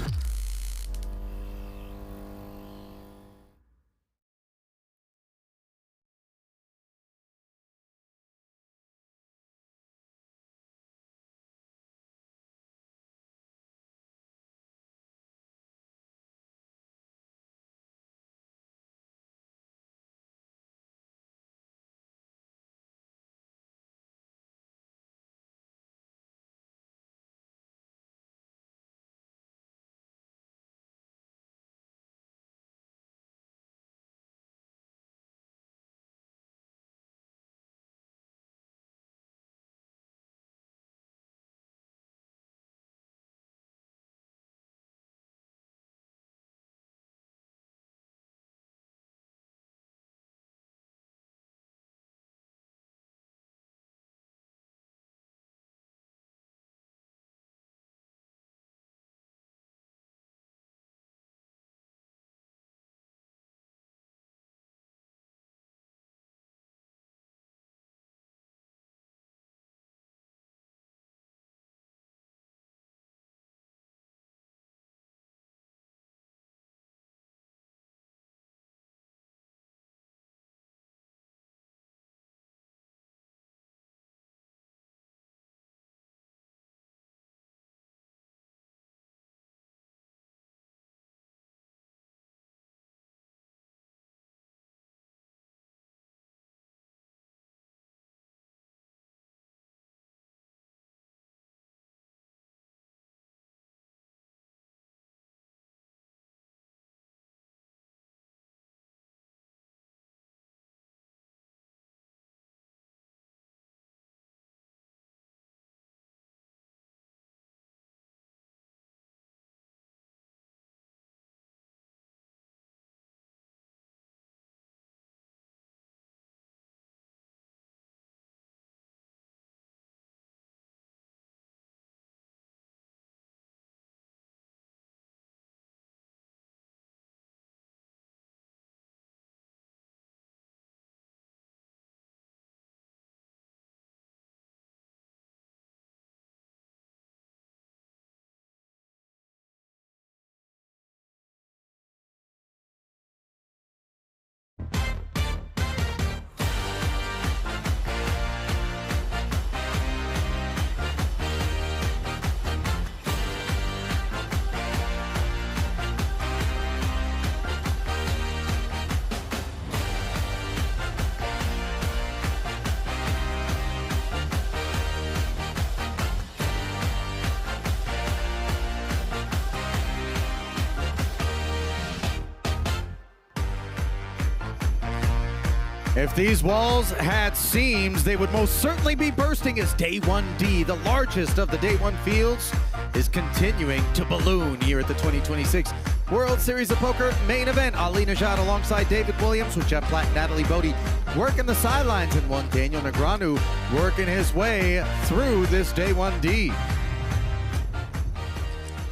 E: If these walls had seams, they would most certainly be bursting as Day 1D, the largest of the Day 1 fields, is continuing to balloon here at the 2026 World Series of Poker main event. Ali Nejad alongside David Williams with Jeff Platt and Natalie Bodie working the sidelines, and one Daniel Negreanu working his way through this Day 1D.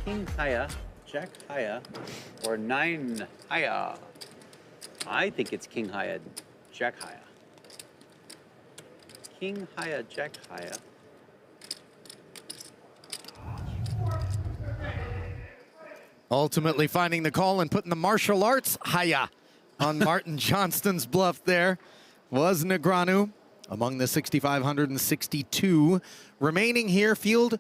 L: King higher, Jack higher, or 9 higher. I think it's King higher, Jack higher. King higher, Jack higher.
E: Ultimately finding the call and putting the martial arts higher on Martin Johnston's bluff there was Negreanu among the 6,562 remaining here. Field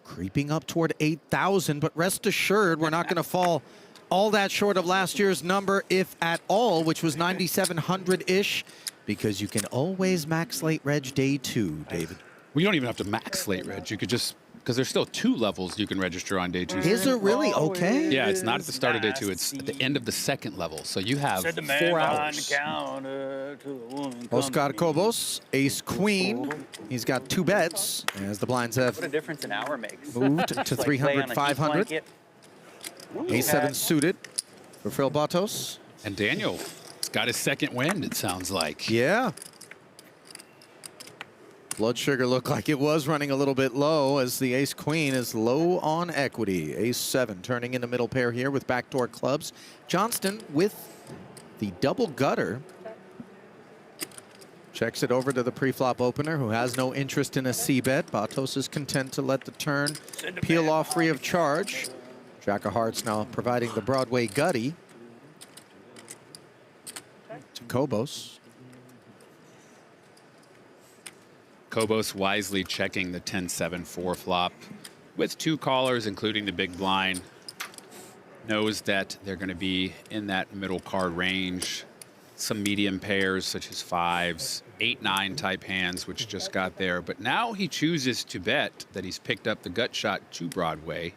E: creeping up toward 8,000, but rest assured we're not going to fall all that short of last year's number, if at all, which was 9,700-ish, because you can always max late reg Day 2, David.
F: Well, you don't even have to max late reg. You could just, because there's still 2 levels you can register on Day 2.
E: Is it really? Okay.
F: Yeah, it's not at the start of Day 2. It's at the end of the 2nd level. So you have 4 hours.
E: Oscar Cobos, ace queen. He's got 2 bets as the blinds have
L: What a difference an hour makes.
E: moved to
L: It's like
E: 300,
L: playing on a heat
E: 500.
L: blanket.
E: Ace 7 suited for Phil Bartos.
F: And Daniel has got his 2nd wind, it sounds like.
E: Yeah. Blood sugar looked like it was running a little bit low as the ace queen is low on equity. Ace 7 turning in the middle pair here with backdoor clubs. Johnston with the double gutter. Checks it over to the pre-flop opener, who has no interest in a C-bet. Bartos is content to let the turn peel off free of charge. Jack of Hearts now providing the Broadway gutty to Cobos.
F: Cobos wisely checking the 10-7-4 flop with 2 callers, including the big blind. Knows that they're going to be in that middle card range. Some medium pairs such as 5s, 8-9 type hands, which just got there. But now he chooses to bet that he's picked up the gut shot to Broadway.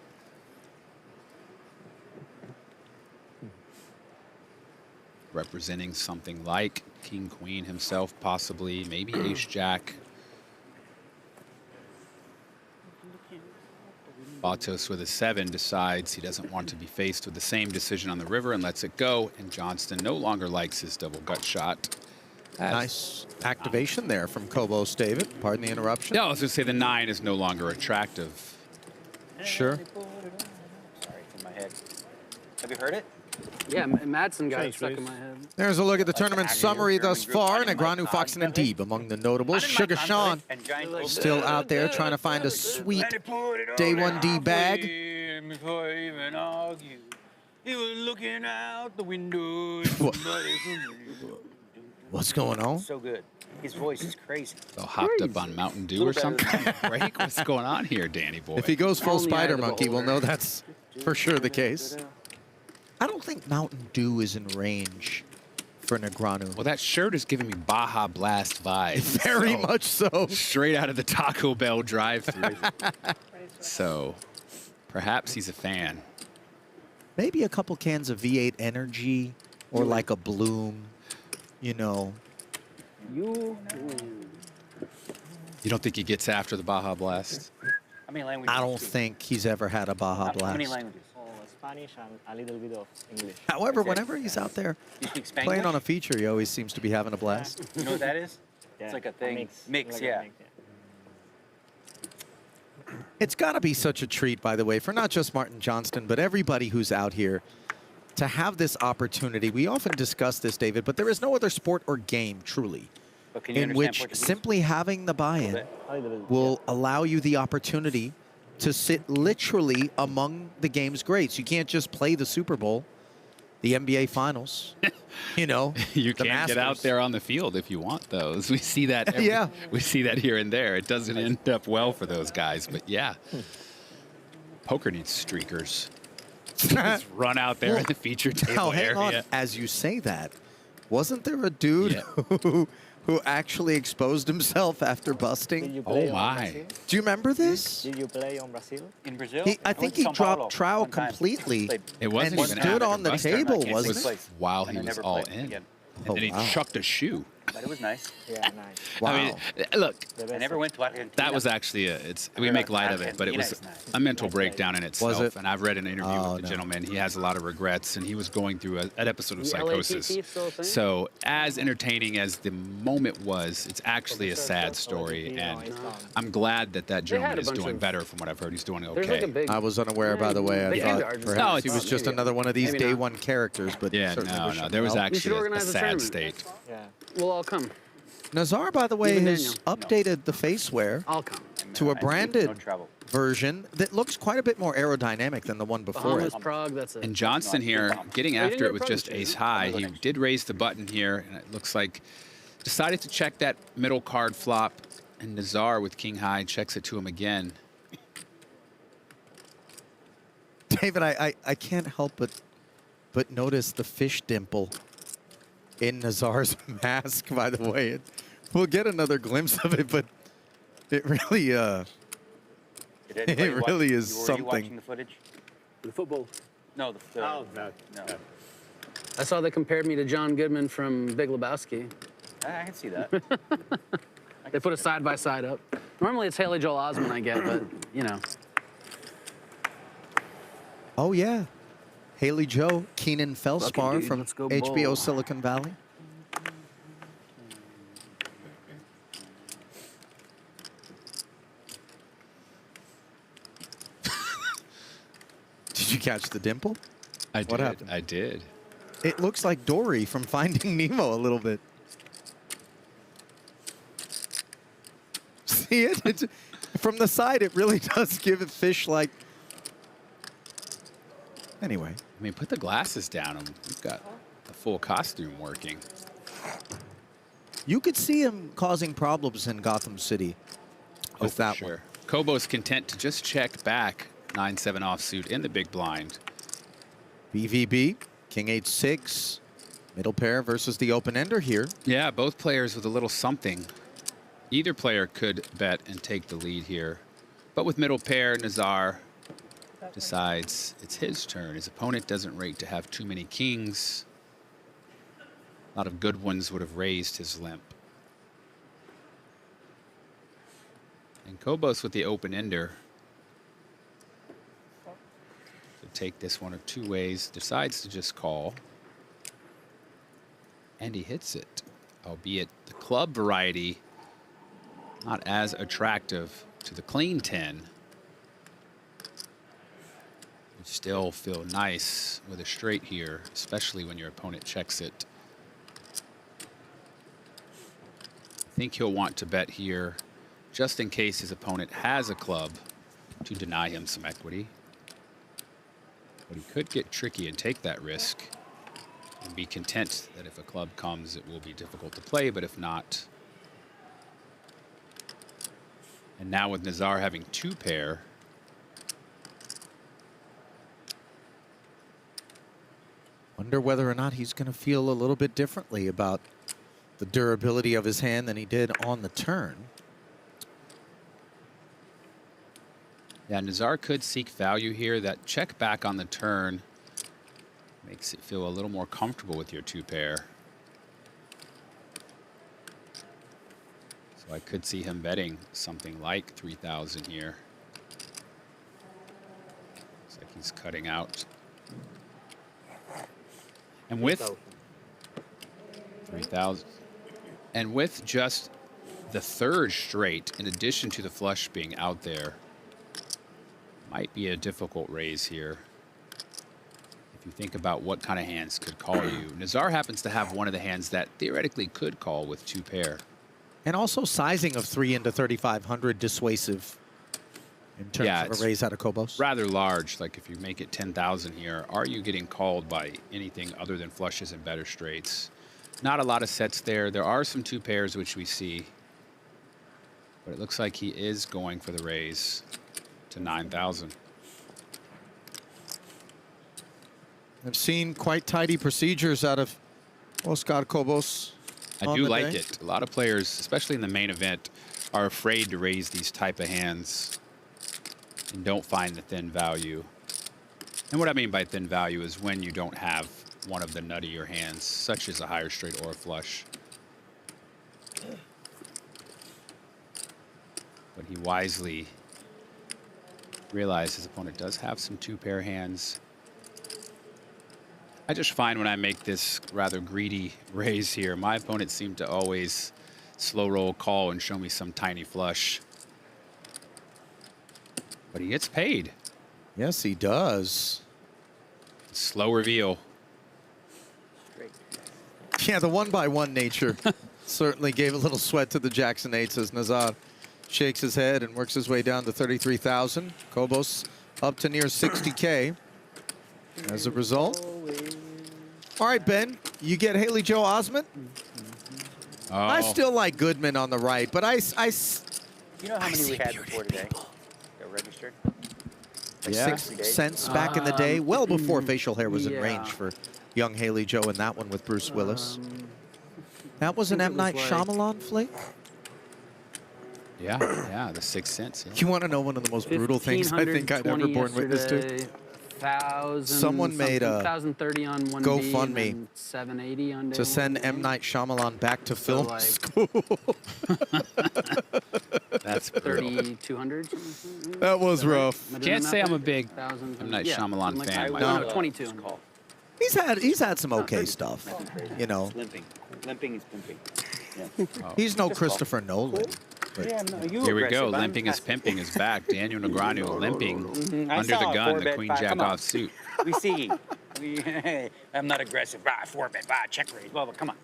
F: Representing something like King Queen himself, possibly, maybe Ace Jack. Bartos with a 7 decides he doesn't want to be faced with the same decision on the river and lets it go. And Johnston no longer likes his double gut shot.
E: Nice activation there from Cobos, David. Pardon the interruption.
F: Yeah, I was going to say the 9 is no longer attractive.
E: Sure.
L: Sorry, in my head. Have you heard it?
G: Yeah, Madsen got it stuck in my head.
E: There's a look at the tournament summary thus far. Negreanu, Foxen, and Deeb among the notables. Sugar Sean still out there trying to find a sweet Day 1D bag.
L: He was looking out the window.
E: What's going on?
L: So good. His voice is crazy.
F: So hopped up on Mountain Dew or something? Break? What's going on here, Danny boy?
E: If he goes full Spider Monkey, we'll know that's for sure the case. I don't think Mountain Dew is in range for Negreanu.
F: Well, that shirt is giving me Baja Blast vibes.
E: Very much so.
F: Straight out of the Taco Bell drive-thru. So perhaps he's a fan.
E: Maybe a couple cans of V8 Energy or like a Bloom, you know.
F: You don't think he gets after the Baja Blast?
L: How many languages?
E: I don't think he's ever had a Baja
L: How
E: Blast.
L: many languages?
B: Spanish and a little bit of English.
E: However, whenever he's out there
L: You speak
E: playing
L: Spanglish?
E: on a feature, he always seems to be having a blast.
L: You know what that is?
B: Yeah,
L: It's like a
B: a
L: thing.
B: mix. Like a
L: Yeah.
B: mix,
E: It's got to be such a treat, by the way, for not just Martin Johnston, but everybody who's out here to have this opportunity. We often discuss this, David, but there is no other sport or game, truly,
L: But can you
E: in
L: understand
E: which
L: Portuguese?
E: simply having the buy-in will allow you the opportunity to sit literally among the game's greats. You can't just play the Super Bowl, the NBA Finals, you know,
F: You
E: the
F: can get out
E: Masters.
F: there on the field if you want those. We see that.
E: Yeah.
F: We see that here and there. It doesn't end up well for those guys, but yeah. Poker needs streakers. Just run out there in the feature table
E: Now, hang on.
F: area.
E: As you say that, wasn't there a dude who actually exposed himself after busting?
F: Oh, my.
E: Do you remember this?
B: Did you play on Brazil?
L: In Brazil?
E: I think he dropped trowel completely
F: It wasn't
E: and
F: even
E: stood
F: after
E: on the
F: busting.
E: table,
F: It
E: wasn't
F: was
E: it?
F: while
L: And
F: he
L: I
F: was
L: never
F: all
L: played
F: in.
L: again.
F: And then he chucked a shoe.
L: But it was nice.
B: Yeah, nice.
F: I mean, look,
L: I never went to Argentina.
F: that was actually we make light of it, but it was a mental breakdown in itself.
E: it?
F: And I've read an interview with the gentleman. He has a lot of regrets, and he was going through an episode of psychosis. So as entertaining as the moment was, it's actually a sad story, and I'm glad that gentleman is doing better. From what I've heard, he's doing okay.
E: I was unaware, by the way. I thought perhaps he was just another one of these day one characters, but
F: yeah, no, there was actually a sad state.
G: Yeah.
T: We'll all come.
E: Nazar, by the way,
T: Even
E: has updated the faceware to a branded version that looks quite a bit more aerodynamic than the one before it.
T: Prague, that's it.
F: And Johnston here, getting after it with just ace high, he did raise the button here, and it looks like decided to check that middle card flop, and Nazar with king high checks it to him again.
E: David, I can't help but notice the fish dimple in Nazar's mask, by the way. We'll get another glimpse of it, but it really, it really is something.
L: Were you watching the footage?
T: The football.
L: No, no.
T: I saw they compared me to John Goodman from Big Lebowski.
L: I can see that.
T: They put a side-by-side up. Normally it's Haley Joel Osment I get, but, you know.
E: Oh, yeah. Haley Joe, Keenan Felspar
T: dude,
E: from
T: let's go
E: HBO
T: ball.
E: Silicon Valley. Did you catch the dimple?
F: I did.
E: What happened?
F: I did.
E: It looks like Dory from Finding Nemo a little bit. See it? From the side, it really does give it fish-like. Anyway.
F: I mean, put the glasses down. We've got the full costume working.
E: You could see him causing problems in Gotham City with that one.
F: Kobo's content to just check back 9-7 offsuit in the big blind.
E: BVB, King 8-6, middle pair versus the open ender here.
F: Yeah, both players with a little something. Either player could bet and take the lead here. But with middle pair, Nazar decides it's his turn. His opponent doesn't rate to have too many kings. A lot of good ones would have raised his limp. And Kobos with the open ender to take this one of two ways, decides to just call. And he hits it, albeit the club variety not as attractive to the clean 10. You still feel nice with a straight here, especially when your opponent checks it. I think he'll want to bet here just in case his opponent has a club to deny him some equity. But he could get tricky and take that risk and be content that if a club comes, it will be difficult to play, but if not. And now with Nazar having two pair,
E: Wonder whether or not he's going to feel a little bit differently about the durability of his hand than he did on the turn.
F: Yeah, Nazar could seek value here. That check back on the turn makes it feel a little more comfortable with your two pair. So I could see him betting something like 3,000 here. Looks like he's cutting out. And with 3,000. And with just the third straight, in addition to the flush being out there, might be a difficult raise here. If you think about what kind of hands could call you. Nazar happens to have one of the hands that theoretically could call with two pair.
E: And also sizing of 3 into 3,500 dissuasive in terms of a raise out of Kobos.
F: Rather large. Like if you make it 10,000 here, are you getting called by anything other than flushes and better straights? Not a lot of sets there. There are some two pairs which we see. But it looks like he is going for the raise to 9,000.
E: I've seen quite tidy procedures out of Oscar Kobos.
F: I do like it. A lot of players, especially in the main event, are afraid to raise these type of hands and don't find the thin value. And what I mean by thin value is when you don't have one of the nuttier hands, such as a higher straight or a flush. but he wisely realized his opponent does have some two-pair hands. I just find when I make this rather greedy raise here, my opponents seem to always slow roll call and show me some tiny flush. But he gets paid.
E: Yes, he does.
F: Slow reveal.
E: Yeah, the one-by-one nature certainly gave a little sweat to the Jackson 8s as Nejad shakes his head and works his way down to 33,000. Kobos up to near 60K as a result. All right, Ben, you get Haley Joe Osment.
F: Oh.
E: I still like Goodman on the right, but I
L: You know how many we had before today that registered? Like
E: yeah,
L: 60
E: cents back in the day, well before
T: mm,
E: facial hair was in
T: yeah.
E: range for young Haley Joe in that one with Bruce Willis. That was an
T: I think
E: M. Night
T: it was
E: Shyamalan flick?
F: Yeah, yeah, the Sixth Sense. Yeah.
E: You want to know one of the most brutal things I think I'd ever borne witness to?
T: 1,000.
E: Someone made a
T: 1,030 on one
E: GoFundMe
T: and 780 on day
E: to send
T: one.
E: M. Night Shyamalan back to film
T: like-
E: school.
F: That's brutal.
T: 3,200.
E: That was rough.
F: Can't say I'm a big
T: 1,000.
F: M. Night
T: Yeah,
F: Shyamalan
T: like
F: fan.
T: I-
F: myself.
T: no, 22.
E: He's had some okay stuff, you know.
H: Limping. Limping is pimping. Yeah.
E: He's no Christopher Nolan. But
H: Yeah, no, you
F: Here we go.
H: aggressive. I'm
F: Limping is pimping is back. Daniel Negreanu limping
H: I
F: under the
H: saw a
F: gun, the
H: four-bet
F: Queen
H: five.
F: Jack
H: Come on.
F: off suit.
H: We see. I'm not aggressive. Bah, 4-bet, bah, check raise. Blah, blah. Come on.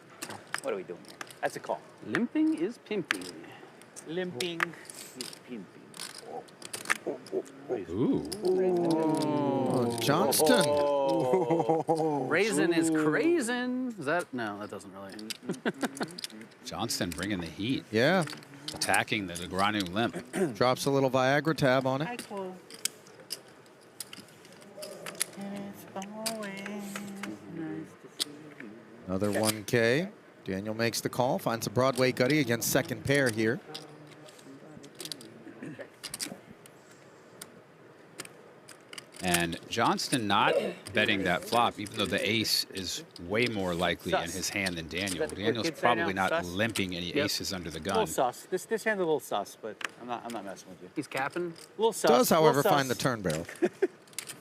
H: What are we doing here? That's a call.
T: Limping is pimping.
H: Limping is pimping.
F: Ooh.
E: Johnston.
T: Raisin is crazin'. Is that? No, that doesn't really.
F: Johnston bringing the heat.
E: Yeah.
F: Attacking the Negreanu limp.
E: Drops a little Viagra tab on it. Another 1K. Daniel makes the call, finds a Broadway gutty against second pair here.
F: And Johnston not betting that flop, even though the ace is way more likely in his hand than Daniel.
H: that the quick
F: Daniel's
H: kid say
F: probably
H: now?
F: not
H: Sus?
F: limping any
H: Yep.
F: aces under the
H: A little
F: gun.
H: sus. This hand's a little sus, but I'm not messing with you.
T: He's capping.
H: A little sus.
E: Does, however,
H: little
E: find the
H: sus.
E: turn barrel.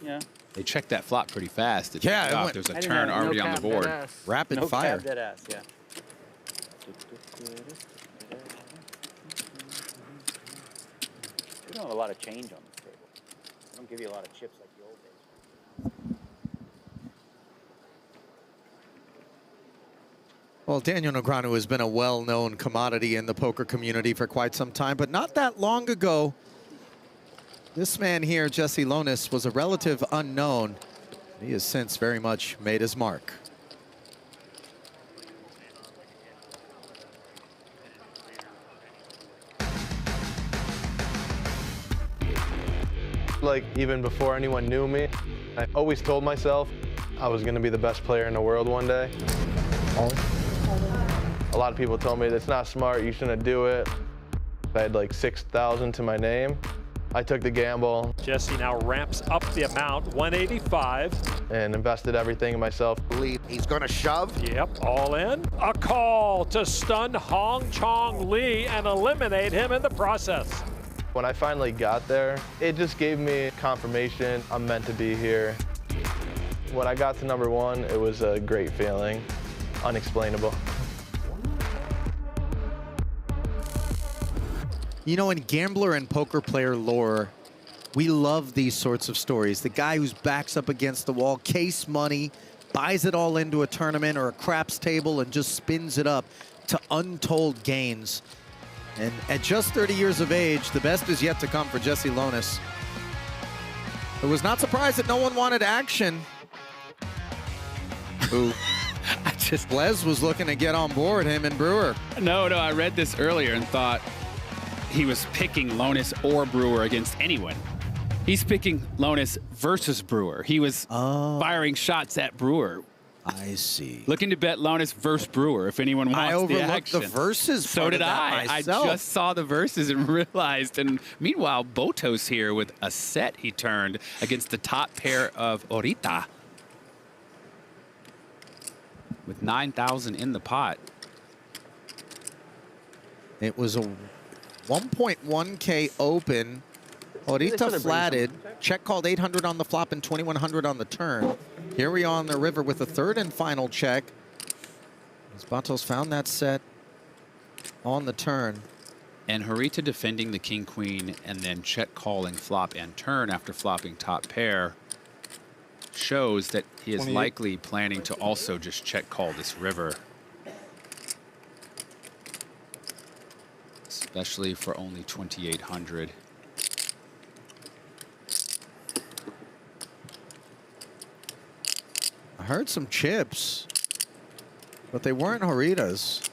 H: Yeah.
F: They checked that flop pretty fast. It
E: Yeah,
F: took
E: it
F: off.
E: went-
F: There's a
H: I didn't
F: turn
H: know.
F: already
T: No
F: on the
T: cap,
F: board.
T: dead ass.
E: Rapid
H: No
E: fire.
H: cab, dead ass, yeah. We don't have a lot of change on this table. They don't give you a lot of chips like the old days.
E: Well, Daniel Negreanu has been a well-known commodity in the poker community for quite some time, but not that long ago, this man here, Jesse Lonis, was a relative unknown. He has since very much made his mark.
K: Like, even before anyone knew me, I always told myself I was gonna be the best player in the world one day. A lot of people told me that's not smart, you shouldn't do it. I had like 6,000 to my name. I took the gamble.
A: Jesse now ramps up the amount, 185.
K: And invested everything in myself.
J: He's gonna shove.
A: Yep, all in. A call to stun Hong Chong Lee and eliminate him in the process.
K: When I finally got there, it just gave me confirmation I'm meant to be here. When I got to number one, it was a great feeling, unexplainable.
E: You know, in gambler and poker player lore, we love these sorts of stories. The guy who's backs up against the wall, case money, buys it all into a tournament or a craps table and just spins it up to untold gains. And at just 30 years of age, the best is yet to come for Jesse Lonis. I was not surprised that no one wanted action. Ooh. Les was looking to get on board, him and Brewer.
F: No, I read this earlier and thought he was picking Lonis or Brewer against anyone. He's picking Lonis versus Brewer. He was firing shots at Brewer.
E: I see.
F: Looking to bet Lonis versus Brewer if anyone wants
E: I
F: the
E: overlooked
F: action.
E: the versus
F: So
E: part
F: did
E: of that
F: I.
E: myself.
F: I just saw the verses and realized. And meanwhile, Boto's here with a set he turned against the top pair of Orita. With 9,000 in the pot.
E: It was a 1.1K open. Horita flatted. Check called 800 on the flop and 2100 on the turn. Here we are on the river with the third and final check. As Batos found that set on the turn.
F: And Horita defending the king-queen and then check calling flop and turn after flopping top pair shows that he is
I: 28.
F: likely planning to also just check call this river. Especially for only 2,800.
E: I heard some chips, but they weren't Horitas.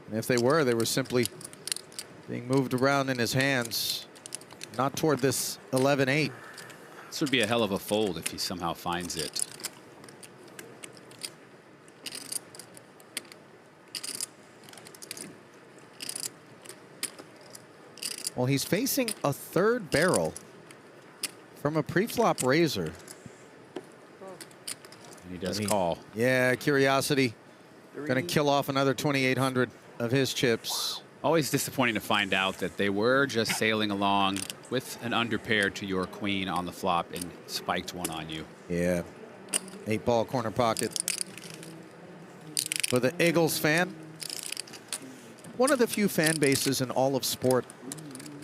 E: And if they were simply being moved around in his hands, not toward this 11-8.
F: This would be a hell of a fold if he somehow finds it.
E: Well, he's facing a third barrel from a pre-flop razor.
F: And he does call.
E: Yeah, Curiosity going to kill off another 2,800 of his chips.
F: Always disappointing to find out that they were just sailing along with an underpair to your queen on the flop and spiked one on you.
E: Yeah, 8-ball corner pocket. For the Eagles fan, one of the few fan bases in all of sport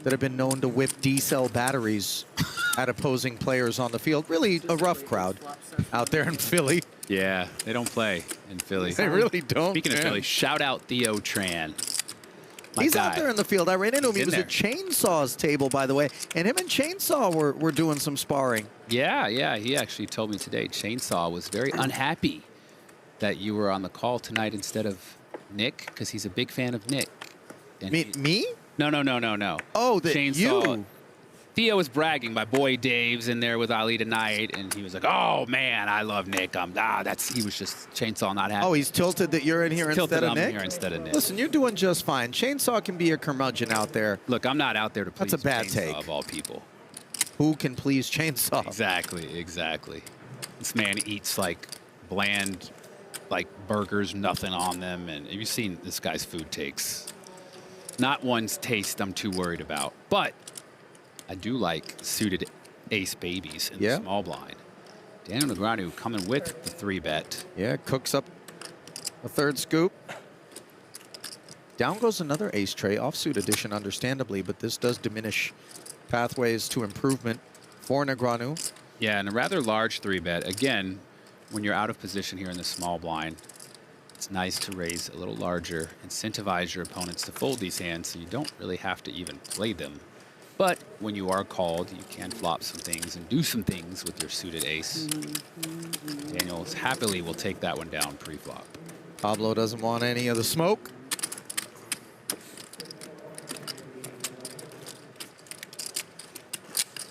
E: that have been known to whip D-cell batteries at opposing players on the field. Really a rough crowd out there in Philly.
F: Yeah, they don't play in Philly.
E: They really don't.
F: Speaking of
E: man.
F: Philly, shout out Theo Tran. My
E: He's
F: guy.
E: out there in the field. I ran into him. He
F: In
E: was
F: there.
E: at Chainsaw's table, by the way. And him and Chainsaw were doing some sparring.
F: Yeah, he actually told me today Chainsaw was very unhappy that you were on the call tonight instead of Nick, because he's a big fan of Nick. And
E: Me?
F: No.
E: Oh, that
F: Chainsaw.
E: you.
F: Theo was bragging. My boy Dave's in there with Ali tonight, and he was like, "Oh man, I love Nick." He was just Chainsaw not happy.
E: Oh, he's tilted that you're in here
F: Tilted
E: instead of
F: I'm
E: Nick?
F: here instead of Nick.
E: Listen, you're doing just fine. Chainsaw can be a curmudgeon out there.
F: Look, I'm not out there to please
E: That's a bad
F: Chainsaw
E: take.
F: of all people.
E: Who can please Chainsaw?
F: Exactly. This man eats like bland, like burgers, nothing on them. And have you seen this guy's food takes? Not one's taste I'm too worried about. But I do like suited ace babies in the small blind. Daniel Negreanu coming with the 3-bet.
E: Yeah, cooks up a third scoop. Down goes another ace tray, offsuit addition, understandably, but this does diminish pathways to improvement for Negreanu.
F: Yeah, and a rather large 3-bet. Again, when you're out of position here in the small blind, it's nice to raise a little larger, incentivize your opponents to fold these hands so you don't really have to even play them. But when you are called, you can flop some things and do some things with your suited ace. Daniels happily will take that one down pre-flop.
E: Pablo doesn't want any of the smoke.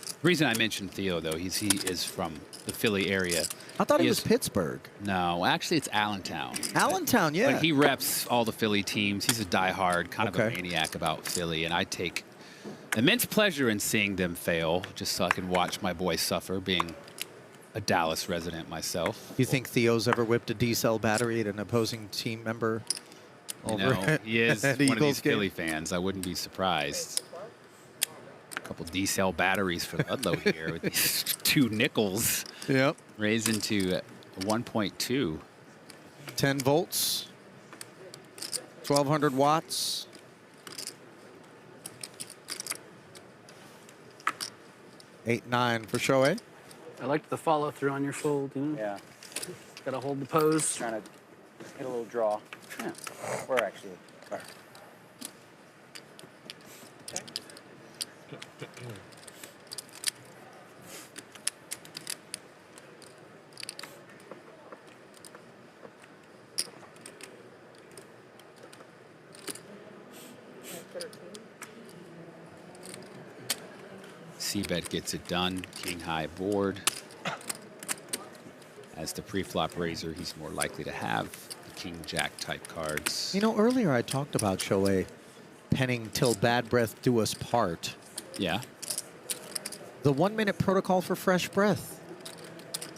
F: The reason I mentioned Theo, though, he is from the Philly area.
E: I thought he was Pittsburgh.
F: No, actually it's Allentown.
E: Allentown, yeah.
F: But he reps all the Philly teams. He's a diehard, kind of a maniac about Philly, and I take immense pleasure in seeing them fail, just so I can watch my boy suffer, being a Dallas resident myself.
E: You think Theo's ever whipped a D-cell battery at an opposing team member?
F: You know, he is
E: at
F: one of
E: Eagles
F: these
E: game?
F: Philly fans. I wouldn't be surprised. A couple D-cell batteries for Ludlow here with these 2 nickels.
E: Yep.
F: Raised into 1.2.
E: 10 volts, 1,200 watts. Eight, 9 for Shohei.
T: I liked the follow through on your fold, you know?
L: Yeah.
T: Gotta hold the pose.
L: Trying to get a little draw.
T: Yeah.
L: Or actually, sorry.
F: C-bet gets it done. King high board. As the pre-flop raiser, he's more likely to have the king-jack type cards.
E: You know, earlier I talked about Shohei penning till bad breath do us part.
F: Yeah.
E: The 1-minute protocol for fresh breath,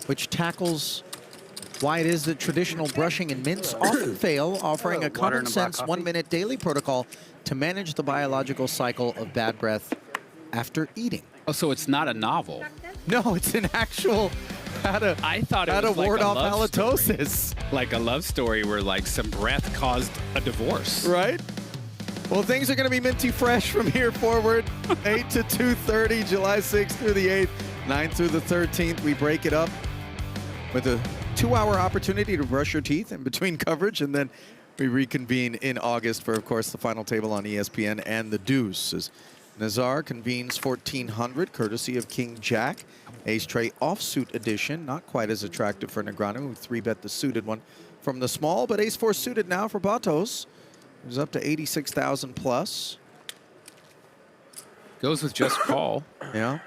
E: which tackles why it is that traditional brushing and mints often fail, offering a
T: Water and a black
E: common-sense
T: coffee.
E: 1-minute daily protocol to manage the biological cycle of bad breath after eating.
F: Oh, so it's not a novel.
E: No, it's an actual
F: I thought it
E: how to
F: was like
E: ward
F: a
E: off
F: love
E: halitosis.
F: Story. Like a love story where like some breath caused a divorce.
E: Right? Well, things are going to be minty fresh from here forward. 8 to 2:30, July 6th through the 8th, 9th through the 13th. We break it up with a 2-hour opportunity to brush your teeth in between coverage, and then we reconvene in August for, of course, the final table on ESPN and the Deuce. As Nazar convenes 1400, courtesy of King Jack. Ace Tray offsuit edition, not quite as attractive for Negreanu, who 3-bet the suited one from the small, but Ace 4 suited now for Batos. It's up to 86,000 plus.
F: Goes with just call.
E: Yeah.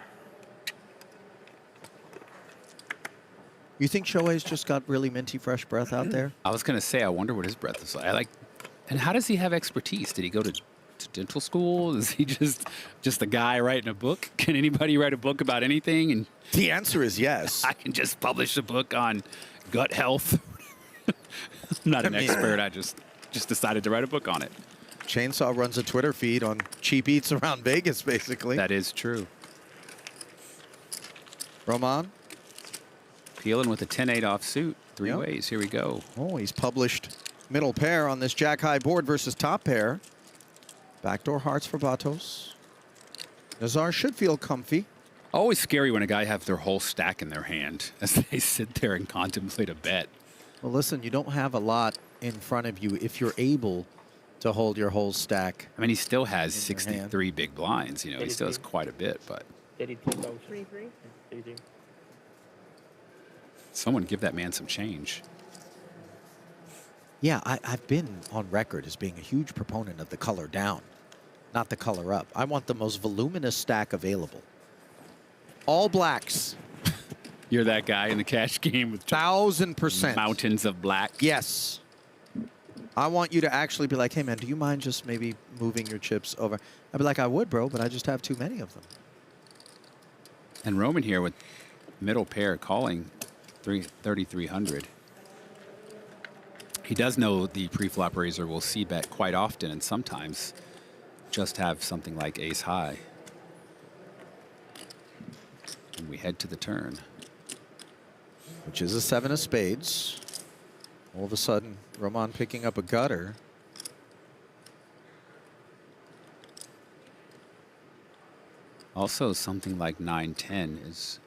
E: You think Shohei's just got really minty fresh breath out there?
F: I was gonna say, I wonder what his breath is like. And how does he have expertise? Did he go to dental school? Is he just a guy writing a book? Can anybody write a book about anything? And
E: the answer is yes.
F: I can just publish a book on gut health. I'm not an expert. I just decided to write a book on it.
E: Chainsaw runs a Twitter feed on cheap eats around Vegas, basically.
F: That is true.
E: Roman?
F: Peeling with a 10-8 offsuit. Three ways. Here we go.
E: Oh, he's published middle pair on this jack-high board versus top pair. Backdoor hearts for Batos. Nazar should feel comfy.
F: Always scary when a guy has their whole stack in their hand as they sit there and contemplate a bet.
E: Well, listen, you don't have a lot in front of you if you're able to hold your whole stack.
F: I mean, he still has 63 big blinds. You know, he still has quite a bit, but
B: 33.
F: someone give that man some change.
E: Yeah, I've been on record as being a huge proponent of the color down, not the color up. I want the most voluminous stack available. All blacks.
F: You're that guy in the cash game with
E: 1,000%
F: mountains of black.
E: Yes. I want you to actually be like, hey, man, do you mind just maybe moving your chips over? I'd be like, I would, bro, but I just have too many of them.
F: And Roman here with middle pair calling 3,300. He does know the pre-flop raiser will c-bet quite often and sometimes just have something like ace high. And we head to the turn.
E: Which is a 7 of spades. All of a sudden, Roman picking up a gutter.
F: Also, something like 9-10 is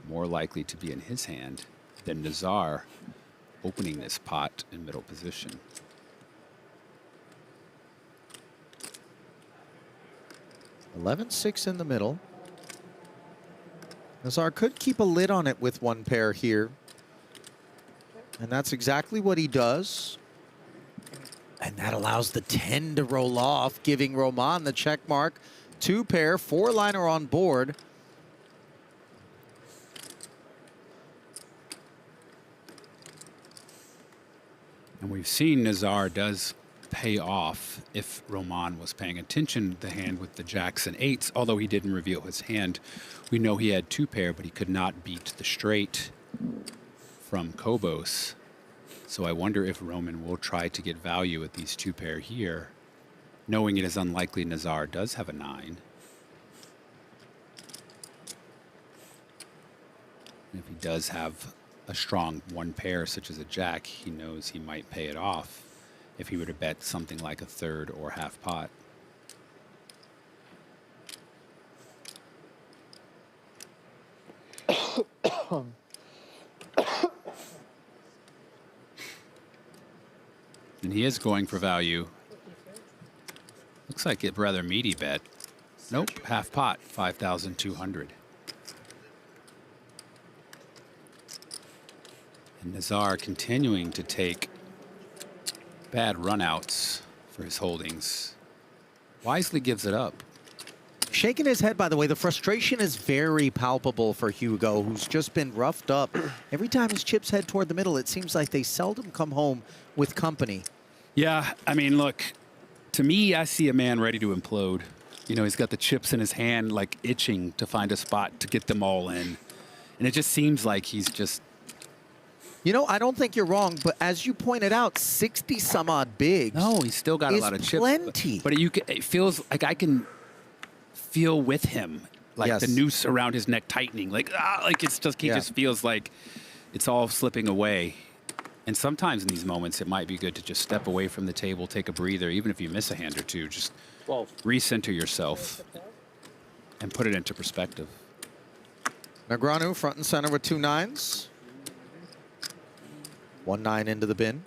F: more likely to be in his hand than Nazar opening this pot in middle position.
E: $11-6 in the middle. Nazar could keep a lid on it with one pair here. And that's exactly what he does. And that allows the 10 to roll off, giving Roman the check mark. 2 pair, 4-liner on board.
F: And we've seen Nazar does pay off if Roman was paying attention to the hand with the jacks and eights, although he didn't reveal his hand. We know he had 2 pair, but he could not beat the straight from Kobos. So I wonder if Roman will try to get value at these 2 pair here, knowing it is unlikely Nazar does have a 9. And if he does have a strong 1 pair, such as a jack, he knows he might pay it off if he were to bet something like a third or half pot. And he is going for value. Looks like a rather meaty bet. Nope, half pot, 5,200. And Nazar continuing to take bad runouts for his holdings. Wisely gives it up.
E: Shaking his head, by the way, the frustration is very palpable for Hugo, who's just been roughed up. Every time his chips head toward the middle, it seems like they seldom come home with company.
F: Yeah, I mean, look, to me, I see a man ready to implode. You know, he's got the chips in his hand, like itching to find a spot to get them all in. And it just seems like he's just
E: You know, I don't think you're wrong, but as you pointed out, 60 some odd bigs.
F: No, he's still got a lot of chips.
E: Plenty.
F: But it feels like I can feel with him, like the noose around his neck tightening. Like it's just, he just feels like it's all slipping away. And sometimes in these moments, it might be good to just step away from the table, take a breather, even if you miss a hand or two, just recenter yourself and put it into perspective.
E: Negreanu front and center with 2 9s. 1 9 into the bin.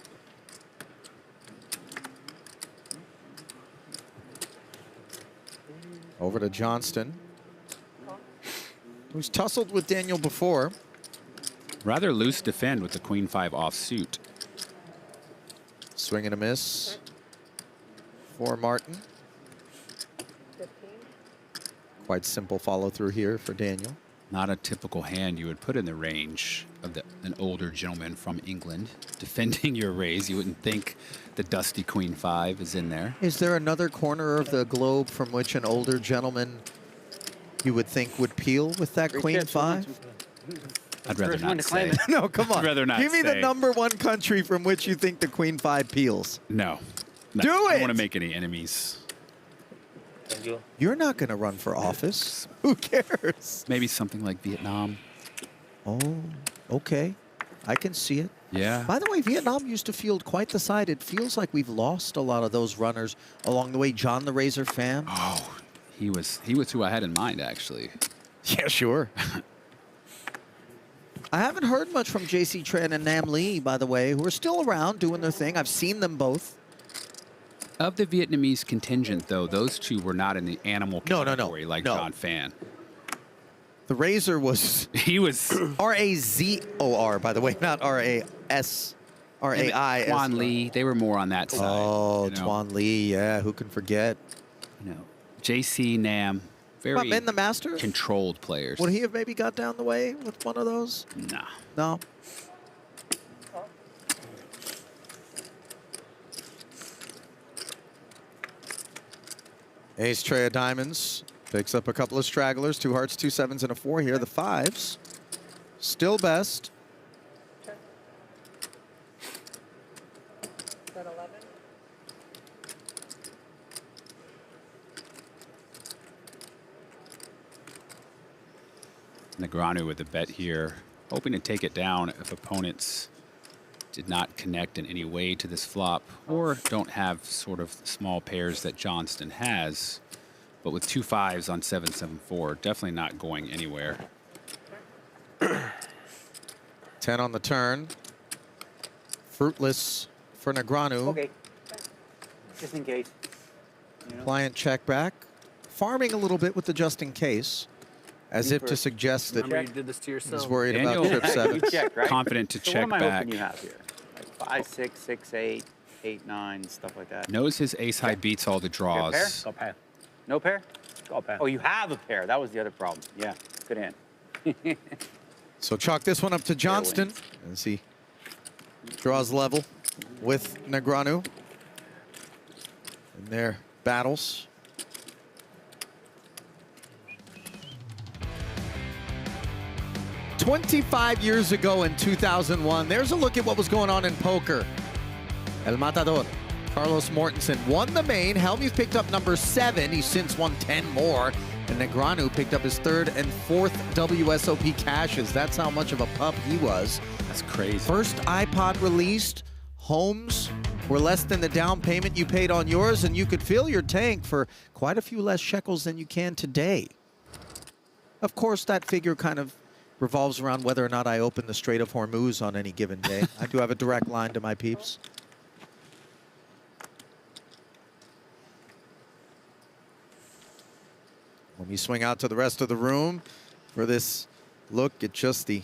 E: Over to Johnston, who's tussled with Daniel before.
F: Rather loose defend with the Queen 5 offsuit.
E: Swing and a miss for Martin. Quite simple follow through here for Daniel.
F: Not a typical hand you would put in the range of an older gentleman from England defending your raise. You wouldn't think the dusty Queen 5 is in there.
E: Is there another corner of the globe from which an older gentleman you would think would peel with that Queen 5?
F: I'd rather not say.
E: No, come on.
F: I'd rather not
E: Give me the
F: say.
E: #1 country from which you think the Queen 5 peels.
F: No.
E: Do
F: I
E: it!
F: don't want to make any enemies.
E: You're not going to run for office. Who cares?
F: Maybe something like Vietnam.
E: Oh, okay. I can see it.
F: Yeah.
E: By the way, Vietnam used to field quite the side. It feels like we've lost a lot of those runners along the way. John the Razor Pham.
F: Oh, he was who I had in mind, actually.
E: Yeah, sure. I haven't heard much from J.C. Tran and Nam Lee, by the way, who are still around doing their thing. I've seen them both.
F: Of the Vietnamese contingent, though, those two were not in the animal category like John Phan.
E: The Razor was...
F: He was...
E: R-A-Z-O-R, by the way, not R-A-S-R-A-I.
F: Tuan Lee, they were more on that side.
E: Oh, Tuan Lee, yeah, who can forget?
F: J.C. Nam, very
E: in the Masters?
F: controlled players.
E: Would he have maybe got down the way with one of those?
F: Nah.
E: No? Ace tray of diamonds. Picks up a couple of stragglers. 2 hearts, 2 sevens, and a 4 here. The 5s. Still best.
F: Negreanu with the bet here, hoping to take it down if opponents did not connect in any way to this flop or don't have sort of small pairs that Johnston has. But with 2 5s on 7-7-4, definitely not going anywhere.
E: 10 on the turn. Fruitless for Negreanu.
H: Okay. Just in case.
E: Client check back. Farming a little bit with the just in case. As if to suggest that
T: Remember you did this to yourself.
E: he's worried about
F: Daniel
E: trip 7.
H: You check, right?
F: Confident to
H: So
F: check
H: what am I
F: back.
H: hoping you have here? Like 5, 6, 6, 8, 8, 9, stuff like that.
F: Knows his ace high beats all the draws.
H: Pair? Go pair. No pair? Go pair. Oh, you have a pair. That was the other problem. Yeah, good hand.
E: So chalk this one up to Johnston as he draws level with Negreanu in their battles. "25 years ago in 2001, there's a look at what was going on in poker. El Matador, Carlos Mortensen, won the main. Helmuth picked up number 7. He's since won 10 more. And Negreanu picked up his 3rd and 4th WSOP cashes. That's how much of a pup he was.
F: That's crazy.
E: First iPod released. Homes were less than the down payment you paid on yours, and you could fill your tank for quite a few less shekels than you can today. Of course, that figure kind of revolves around whether or not I open the Strait of Hormuz on any given day. I do have a direct line to my peeps. When we swing out to the rest of the room for this look at just the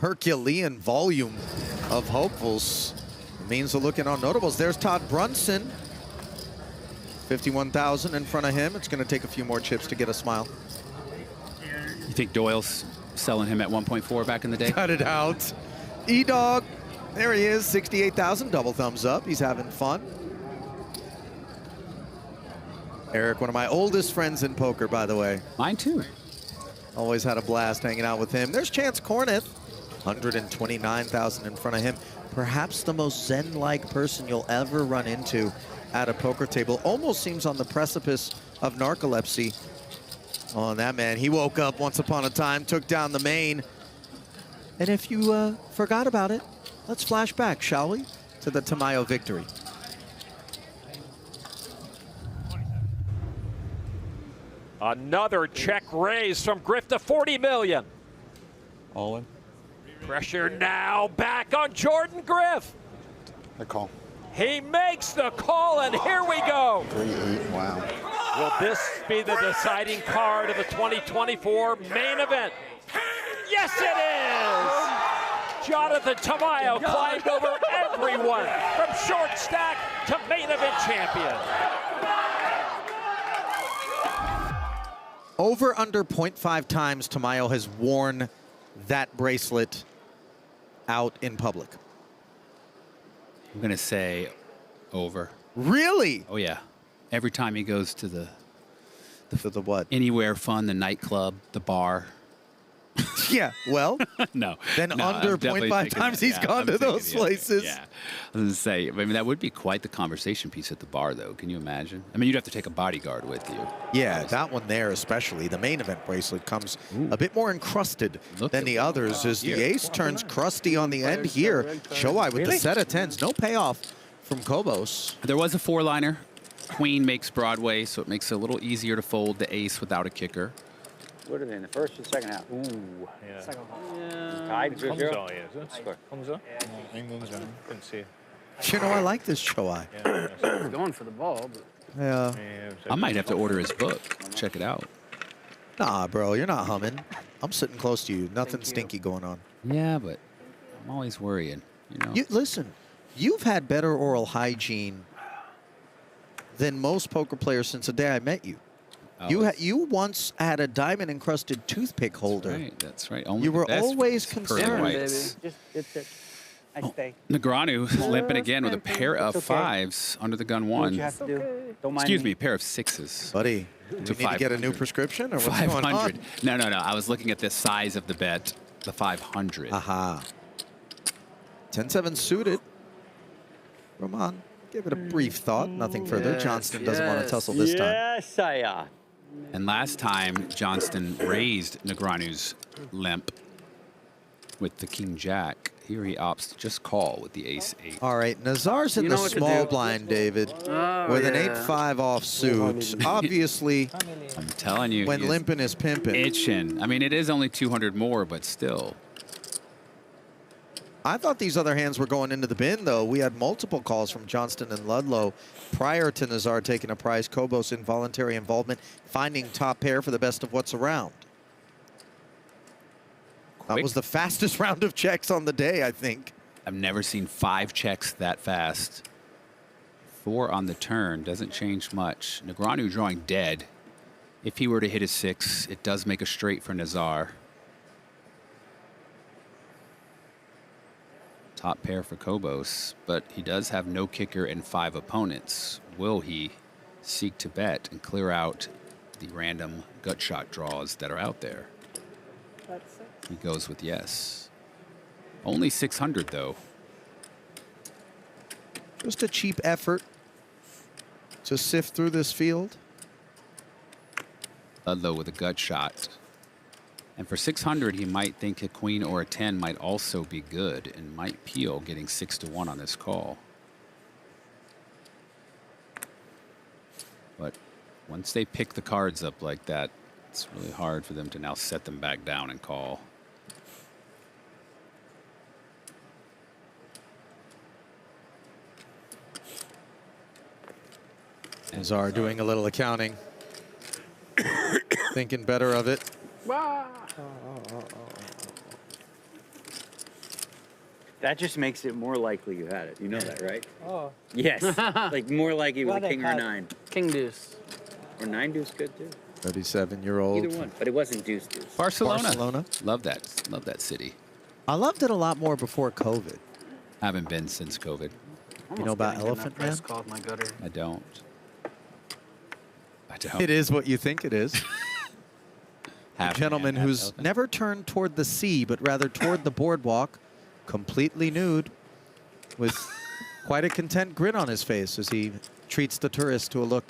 E: Herculean volume of hopefuls, it means we're looking on notables. There's Todd Brunson, 51,000 in front of him. It's going to take a few more chips to get a smile.
F: You think Doyle's selling him at 1.4 back in the day?
E: Cut it out. E-Dog, there he is, 68,000, double thumbs up. He's having fun. Eric, one of my oldest friends in poker, by the way.
F: Mine too.
E: Always had a blast hanging out with him. There's Chance Corneth, 129,000 in front of him. Perhaps the most zen-like person you'll ever run into at a poker table. Almost seems on the precipice of narcolepsy. Oh, that man, he woke up once upon a time, took down the main. And if you forgot about it, let's flash back, shall we, to the Tamayo victory.
A: Another check raise from Griff to 40 million.
Q: All in.
A: Pressure now back on Jordan Griff.
Q: I call.
A: He makes the call, and here we go.
Q: 3-8, wow.
A: Will this be the deciding card of the 2024 main event? Yes, it is! Jonathan Tamayo climbed over everyone from short stack to main event champion.
E: Over under 0.5 times Tamayo has worn that bracelet out in public.
F: I'm going to say over.
E: Really?
F: Oh, yeah. Every time he goes to the
E: what?
F: Anywhere fun, the nightclub, the bar.
E: Yeah, well,
F: no.
E: Then
F: no,
E: under
F: I'm definitely
E: 0.5
F: thinking
E: times
F: that.
E: he's
F: Yeah,
E: gone
F: I'm
E: to
F: thinking
E: those
F: the other.
E: places.
F: Yeah. I was going to say, I mean, that would be quite the conversation piece at the bar, though. Can you imagine? I mean, you'd have to take a bodyguard with you.
E: Yeah, that one there especially. The main event bracelet comes a bit more encrusted than the others as the ace turns crusty on the end here. Shoei with the set of tens. No payoff from Kobos.
F: There was a four-liner. Queen makes Broadway, so it makes it a little easier to fold the ace without a kicker.
H: What are they in the first or second half?
Q: Ooh, yeah.
H: Second half. Tied 0-0.
Q: Comes up. England's in. Couldn't see it.
E: You know, I like this Shoei.
T: He's going for the ball, but
E: Yeah.
F: I might have to order his book. Check it out.
E: Nah, bro, you're not humming. I'm sitting close to you. Nothing stinky going on.
F: Yeah, but I'm always worrying. You know.
E: Listen, you've had better oral hygiene than most poker players since the day I met you. You once had a diamond-encrusted toothpick holder.
F: That's right. Only
E: you
F: the
E: were
F: best
E: always
F: pearl
E: concerned.
F: whites.
H: Just, it's it. I stay.
F: Negreanu limping again with a pair of fives under the gun
H: What
F: one.
H: you have to do. Don't mind
F: Excuse me, a pair of sixes.
E: Buddy, do we need to get a new prescription or what's going on?
F: 500. No. I was looking at the size of the bet, the 500.
E: Aha. 10-7 suited. Roman, give it a brief thought. Nothing further. Johnston doesn't want to tussle this time.
H: Yes, I
F: And last time, Johnston raised Negreanu's limp with the king jack. Here he opts to just call with the ace-8.
E: All right, Nazar's in
F: You
E: the
F: know what to
E: small
F: do.
E: blind, David,
F: Oh,
E: with an
F: yeah.
E: 8-5 offsuit. Obviously,
F: I'm telling you.
E: when
F: he is
E: limping is pimping.
F: itching. I mean, it is only 200 more, but still.
E: I thought these other hands were going into the bin, though. We had multiple calls from Johnston and Ludlow prior to Nazar taking a prize. Kobos involuntary involvement, finding top pair for the best of what's around. That was the fastest round of checks on the day, I think.
F: I've never seen 5 checks that fast. 4 on the turn doesn't change much. Negreanu drawing dead. If he were to hit a 6, it does make a straight for Nazar. Top pair for Kobos, but he does have no kicker and 5 opponents. Will he seek to bet and clear out the random gut shot draws that are out there? He goes with yes. Only 600 though.
E: Just a cheap effort to sift through this field.
F: Ludlow with a gut shot. And for 600, he might think a queen or a 10 might also be good and might peel getting 6-1 on this call. But once they pick the cards up like that, it's really hard for them to now set them back down and call.
E: Nazar doing a little accounting. Thinking better of it.
H: That just makes it more likely you had it. You know that, right?
U: Oh.
H: Yes. Like more likely with a king or a 9.
T: King deuce.
H: Or 9 deuce good too.
E: 37-year-old.
H: Either one. But it wasn't deuce deuce.
F: Barcelona. Love that city.
E: I loved it a lot more before COVID.
F: Haven't been since COVID.
E: You know about Elephant Man?
T: Called my gutter.
F: I don't.
E: It is what you think it is. A gentleman who's never turned toward the sea, but rather toward the boardwalk, completely nude, with quite a content grin on his face as he treats the tourist to a look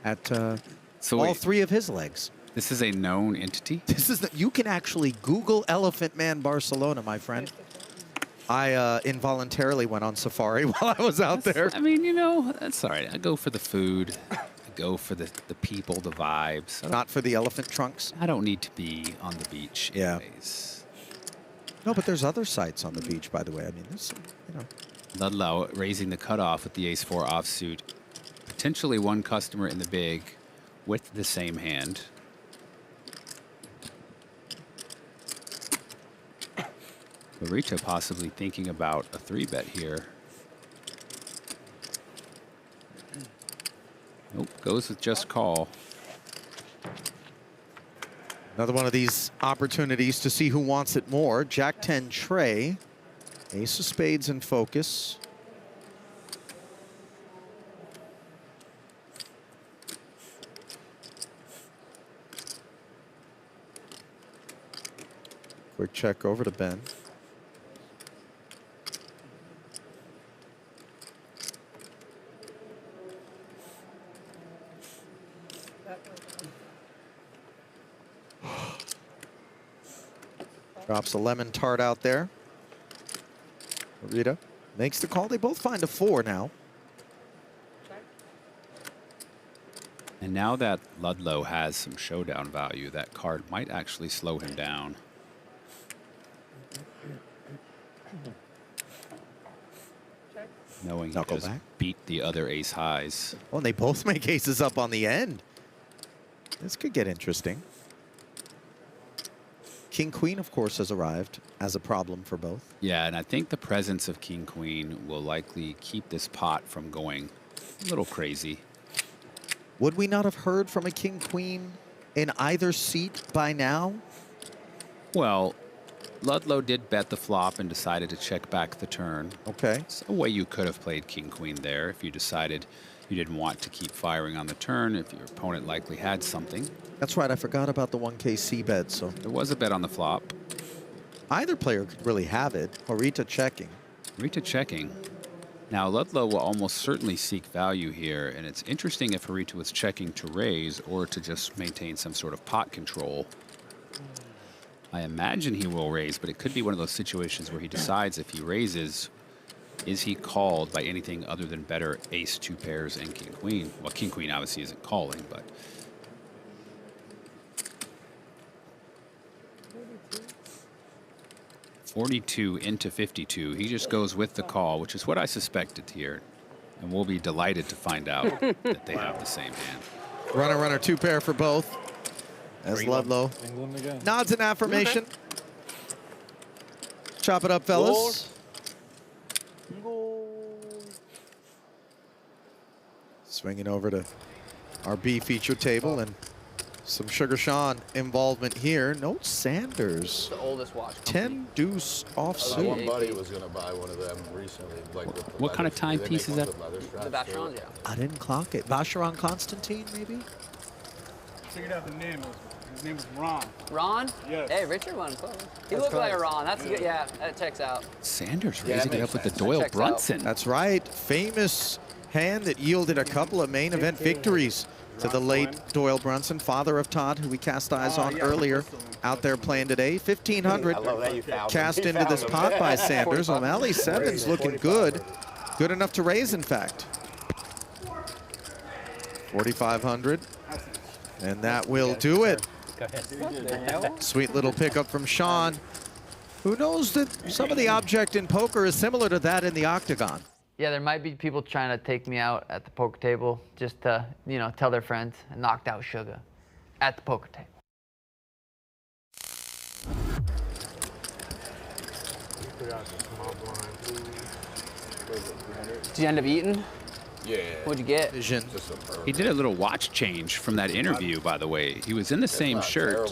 E: at all three of his legs.
F: This is a known entity?
E: This is you can actually Google Elephant Man Barcelona, my friend. I involuntarily went on safari while I was out there.
F: I mean, you know, that's all right. I go for the food. I go for the people, the vibes.
E: Not for the elephant trunks?
F: I don't need to be on the beach anyways.
E: No, but there's other sites on the beach, by the way. I mean, there's some, you know.
F: Ludlow raising the cutoff with the ace-4 offsuit. Potentially one customer in the big with the same hand. Marita possibly thinking about a 3-bet here. Nope, goes with just call.
E: Another one of these opportunities to see who wants it more. Jack 10 Trey. Ace of spades in focus. Quick check over to Ben. Drops a lemon tart out there. Rita makes the call. They both find a 4 now.
F: And now that Ludlow has some showdown value, that card might actually slow him down. Knowing he just beat the other ace highs.
E: Oh, and they both make aces up on the end. This could get interesting. King Queen, of course, has arrived as a problem for both.
F: Yeah, and I think the presence of King Queen will likely keep this pot from going a little crazy.
E: Would we not have heard from a King Queen in either seat by now?
F: Well, Ludlow did bet the flop and decided to check back the turn.
E: Okay.
F: It's a way you could have played King Queen there if you decided you didn't want to keep firing on the turn, if your opponent likely had something.
E: That's right, I forgot about the 1K C bet, so.
F: There was a bet on the flop.
E: Either player could really have it. Horita checking.
F: Horita checking. Now, Ludlow will almost certainly seek value here, and it's interesting if Horita was checking to raise or to just maintain some sort of pot control. I imagine he will raise, but it could be one of those situations where he decides if he raises, is he called by anything other than better ace, 2 pairs, and King Queen? Well, King Queen obviously isn't calling, but 42 into 52. He just goes with the call, which is what I suspected here. And we'll be delighted to find out that they have the same hand.
E: Runner, runner, 2 pair for both. As Ludlow nods in affirmation. Okay. Chop it up, fellas. Swinging over to our B feature table and some Sugar Sean involvement here. No Sanders.
T: The oldest watch.
E: 10 deuce offsuit.
I: One buddy was going to buy one of them recently. Like
F: what kind of timepiece is that?
T: The Vacherons, yeah.
E: I didn't clock it. Vacheron Constantine, maybe?
R: Figured out the name. His name was Ron.
T: Ron?
R: Yes.
T: Hey, Richard won. He looked like a Ron. That's good. Yeah, that checks out.
F: Sanders raising it up with the Doyle Brunson.
E: That's right. Famous hand that yielded a couple of main event victories to the late Doyle Brunson, father of Todd, who we cast eyes on earlier, out there playing today. 1,500 cast into this pot by Sanders. O'Malley 7's looking good. Good enough to raise, in fact. 4,500. And that will do it. Sweet little pickup from Sean, who knows that some of the object in poker is similar to that in the octagon.
V: Yeah, there might be people trying to take me out at the poker table just to, you know, tell their friends I knocked out Sugar at the poker table.
T: Did you end up eating?
I: Yeah.
T: What'd you get?
E: Vision.
F: He did a little watch change from that interview, by the way. He was in the same shirt,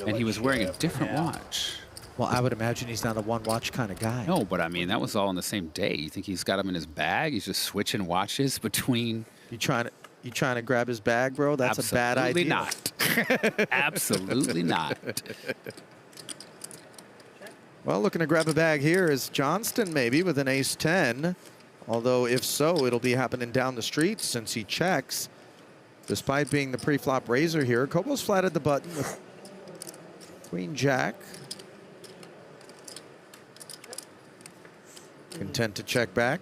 F: and he was wearing a different watch.
E: Well, I would imagine he's not a one-watch kind of guy.
F: No, but I mean, that was all on the same day. You think he's got them in his bag? He's just switching watches between...
E: You trying to... You trying to grab his bag, bro? That's a bad idea.
F: Absolutely not. Absolutely not.
E: Well, looking to grab a bag here is Johnston, maybe, with an ace-10. Although, if so, it'll be happening down the street since he checks. Despite being the pre-flop raiser here, Kobos flatted the button with Queen-Jack. Content to check back.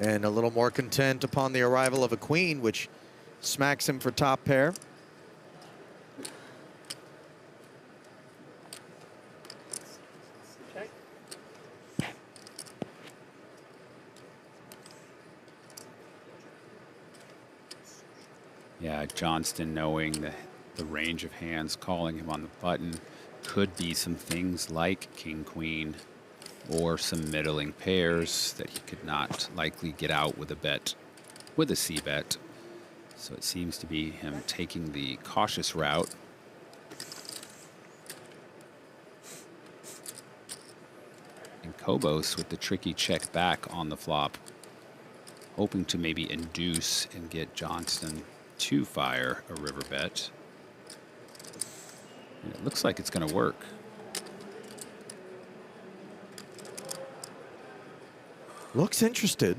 E: And a little more content upon the arrival of a queen, which smacks him for top pair.
F: Yeah, Johnston knowing the range of hands calling him on the button could be some things like king, queen, or some middling pairs that he could not likely get out with a bet, with a c-bet. So it seems to be him taking the cautious route. And Kobos with the tricky check back on the flop, hoping to maybe induce and get Johnston to fire a river bet. And it looks like it's going to work.
E: Looks interested.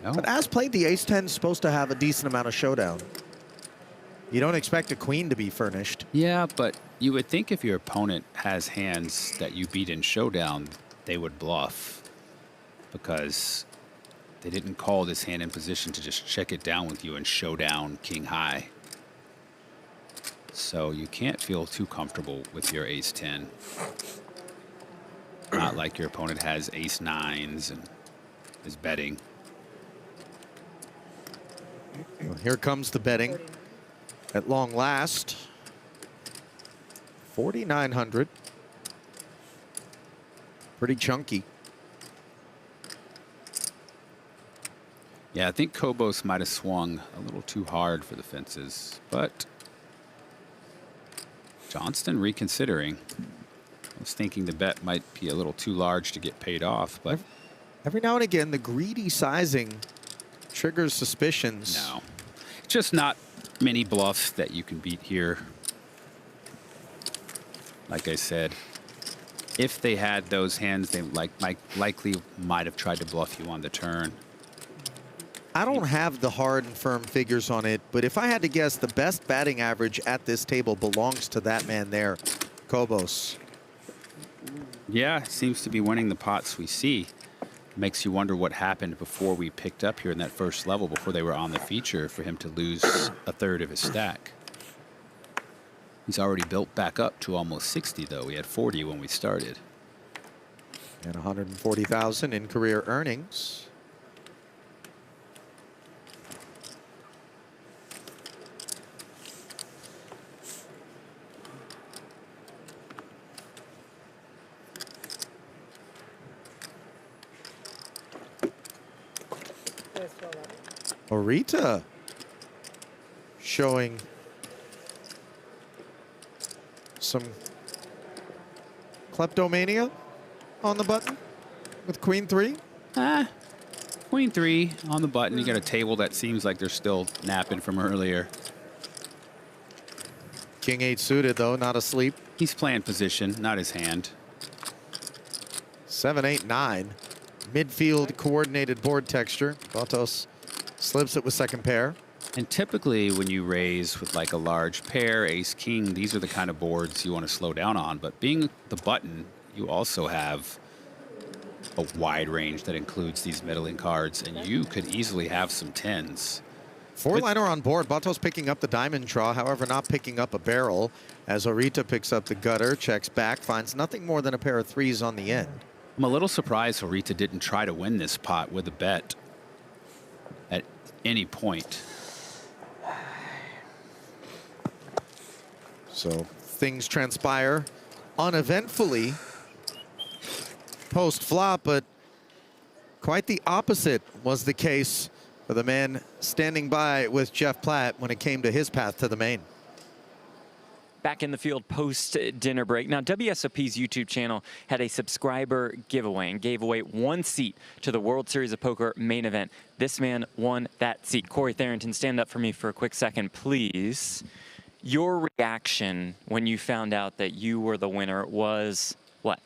F: No.
E: But as played, the ace-10 is supposed to have a decent amount of showdown. You don't expect a queen to be furnished.
F: Yeah, but you would think if your opponent has hands that you beat in showdown, they would bluff, because they didn't call this hand in position to just check it down with you and showdown king high. So you can't feel too comfortable with your ace-10. Not like your opponent has ace-9s and is betting.
E: Well, here comes the betting at long last. 4,900. Pretty chunky.
F: Yeah, I think Kobos might have swung a little too hard for the fences, but Johnston reconsidering. I was thinking the bet might be a little too large to get paid off, but
E: every now and again, the greedy sizing triggers suspicions.
F: no, just not many bluffs that you can beat here. Like I said, if they had those hands, they likely might have tried to bluff you on the turn.
E: I don't have the hard and firm figures on it, but if I had to guess, the best batting average at this table belongs to that man there, Kobos.
F: Yeah, seems to be winning the pots we see. Makes you wonder what happened before we picked up here in that first level, before they were on the feature, for him to lose a third of his stack. He's already built back up to almost 60, though. We had 40 when we started.
E: And 140,000 in career earnings. Orita showing some kleptomania on the button with Queen 3.
F: Queen 3 on the button. You got a table that seems like they're still napping from earlier.
E: King 8 suited, though, not asleep.
F: He's playing position, not his hand.
E: 7, 8, 9. Midfield coordinated board texture. Botos slips it with second pair.
F: And typically when you raise with like a large pair, ace, king, these are the kind of boards you want to slow down on. But being the button, you also have a wide range that includes these middling cards, and you could easily have some 10s.
E: Four-liner on board. Botos picking up the diamond draw, however, not picking up a barrel, as Orita picks up the gutter, checks back, finds nothing more than a pair of 3s on the end.
F: I'm a little surprised Orita didn't try to win this pot with a bet at any point.
E: So things transpire uneventfully post-flop, but quite the opposite was the case for the man standing by with Jeff Platt when it came to his path to the main.
D: back in the field post-dinner break. Now, WSOP's YouTube channel had a subscriber giveaway and gave away 1 seat to the World Series of Poker main event. This man won that seat. Corey Tharrington, stand up for me for a quick second, please. Your reaction when you found out that you were the winner was what?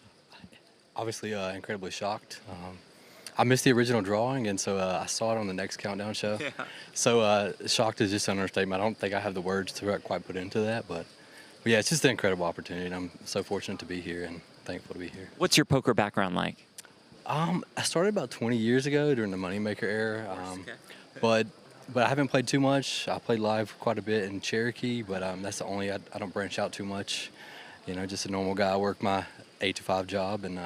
M: Obviously, incredibly shocked. I missed the original drawing, and so I saw it on the next countdown show. Yeah. So shocked is just an understatement. I don't think I have the words to quite put into that, but yeah, it's just an incredible opportunity, and I'm so fortunate to be here and thankful to be here.
D: What's your poker background like?
M: I started about 20 years ago during the Moneymaker era, but I haven't played too much. I played live quite a bit in Cherokee, but that's the only, I don't branch out too much. You know, just a normal guy. I work my 8 to 5 job, and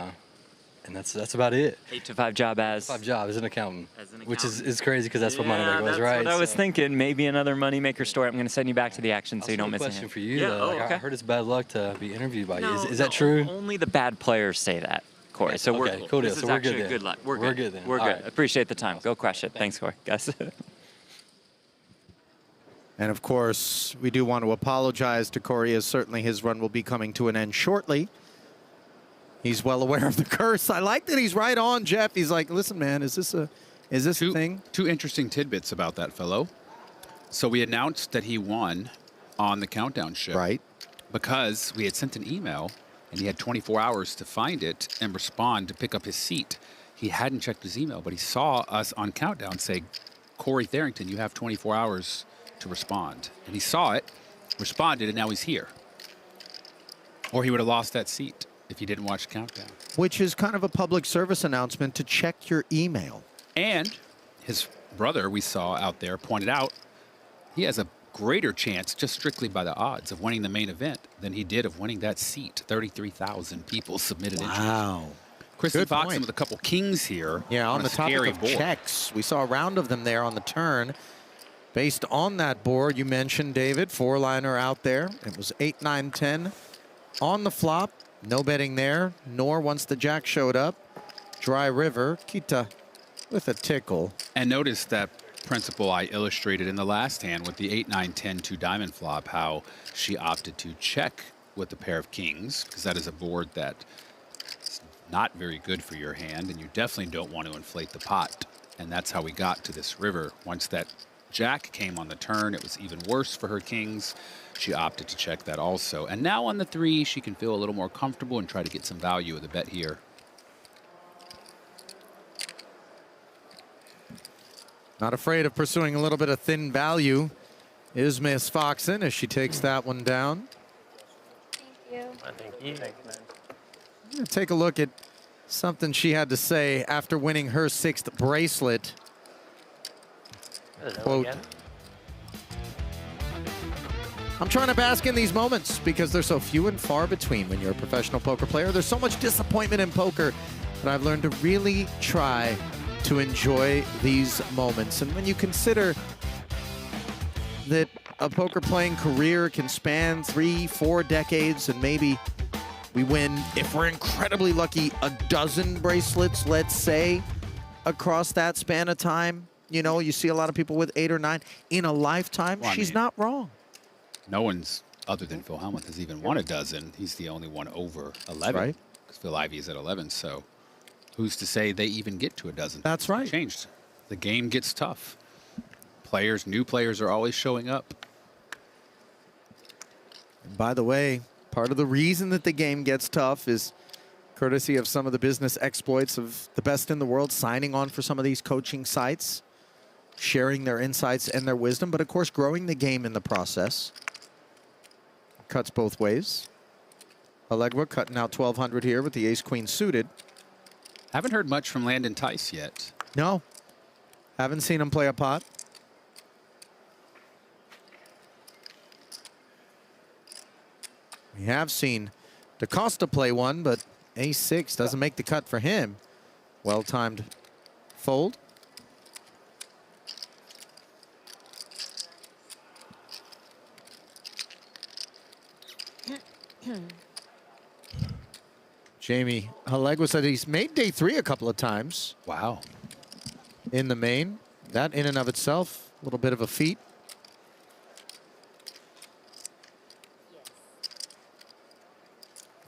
M: that's about it.
D: 8 to 5 job as?
M: 5 job as an accountant, which is crazy because that's what Moneymaker was, right?
D: That's what I was thinking. Maybe another Moneymaker story. I'm going to send you back to the action so you don't miss anything.
M: Question for you,
D: yeah,
M: though.
D: okay.
M: I heard it's bad luck to be interviewed by you. Is
D: No,
M: that true?
D: Only the bad players say that, Corey. So
M: okay,
D: we're
M: cool deal.
D: This
M: So
D: is
M: we're
D: actually
M: good then.
D: good luck. We're
M: good then.
D: We're
M: All
D: good.
M: right.
D: Appreciate the time. Go crush it. Thanks, Corey. Guys.
E: And of course, we do want to apologize to Corey, as certainly his run will be coming to an end shortly. He's well aware of the curse. I like that he's right on, Jeff. He's like, listen, man, is this a thing?
F: Two interesting tidbits about that fellow. So we announced that he won on the countdown show.
E: Right.
F: Because we had sent an email, and he had 24 hours to find it and respond to pick up his seat. He hadn't checked his email, but he saw us on countdown say, Corey Tharrington, you have 24 hours to respond. And he saw it, responded, and now he's here. Or he would have lost that seat if he didn't watch the countdown.
E: Which is kind of a public service announcement to check your email.
F: And his brother, we saw out there, pointed out he has a greater chance, just strictly by the odds, of winning the main event than he did of winning that seat. 33,000 people submitted interest.
E: Wow.
F: Kristen
E: Good
F: Foxen
E: point.
F: with a couple kings here.
E: Yeah, on the topic
F: scary
E: of
F: board.
E: checks, we saw a round of them there on the turn. Based on that board you mentioned, David, 4-liner out there. It was 8, 9, 10 on the flop. No betting there, nor once the jack showed up. Dry river, Kita with a tickle.
F: And notice that principle I illustrated in the last hand with the 8, 9, 10, 2 diamond flop, how she opted to check with the pair of kings, because that is a board that is not very good for your hand, and you definitely don't want to inflate the pot. And that's how we got to this river. Once that jack came on the turn, it was even worse for her kings. She opted to check that also. And now on the 3, she can feel a little more comfortable and try to get some value with the bet here.
E: Not afraid of pursuing a little bit of thin value is Miss Foxen as she takes that one down.
S: Thank you.
B: Thank you. Thanks, man.
E: I'm gonna take a look at something she had to say after winning her 6th bracelet. Quote, I'm trying to bask in these moments because they're so few and far between when you're a professional poker player. There's so much disappointment in poker that I've learned to really try to enjoy these moments. And when you consider that a poker playing career can span 3, 4 decades, and maybe we win, if we're incredibly lucky, a dozen bracelets, let's say, across that span of time. You know, you see a lot of people with 8 or 9 in a lifetime.
F: Well, I
E: She's
F: mean,
E: not wrong.
F: No one's, other than Phil Hellmuth, has even won a dozen. He's the only one over 11.
E: right.
F: Because Phil Ivey is at 11, so who's to say they even get to a dozen?
E: That's right.
F: It changed. The game gets tough. Players, new players are always showing up.
E: And by the way, part of the reason that the game gets tough is courtesy of some of the business exploits of the best in the world signing on for some of these coaching sites, sharing their insights and their wisdom, but of course growing the game in the process. Cuts both ways. Allegua cutting out 1,200 here with the ace-queen suited.
F: Haven't heard much from Landon Tice yet.
E: No. Haven't seen him play a pot. We have seen DaCosta play one, but ace-6 doesn't make the cut for him. Well-timed fold. Jamie Allegua said he's made day 3 a couple of times.
F: Wow.
E: In the main. That in and of itself, a little bit of a feat.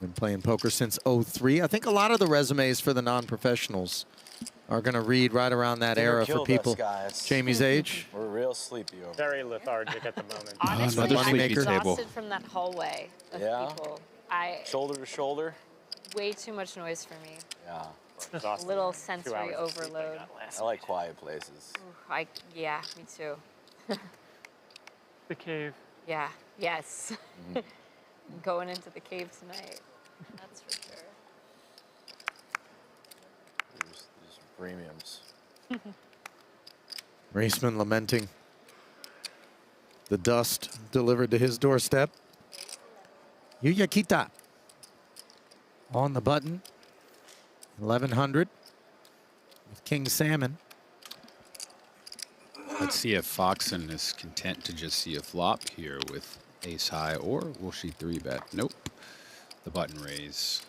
E: Been playing poker since '03. I think a lot of the resumes for the non-professionals are going to read right around that era for people. Jamie's age.
C: We're real sleepy over
Q: Very lethargic at the moment.
S: Honestly,
F: another
S: I'm
F: sleepy
S: exhausted
F: table.
S: from that hallway of
C: Yeah?
S: people.
C: Shoulder to shoulder.
S: Way too much noise for me.
C: Yeah.
S: A little sensory overload.
C: I like quiet places.
S: Ooh, yeah, me too.
Q: The cave.
S: Yeah, yes. I'm going into the cave tonight. That's for sure.
C: There's premiums.
E: Raceman lamenting the dust delivered to his doorstep. Yuya Kita on the button. 1100 with King Salmon.
F: Let's see if Foxen is content to just see a flop here with ace high, or will she 3-bet? Nope. The button raise.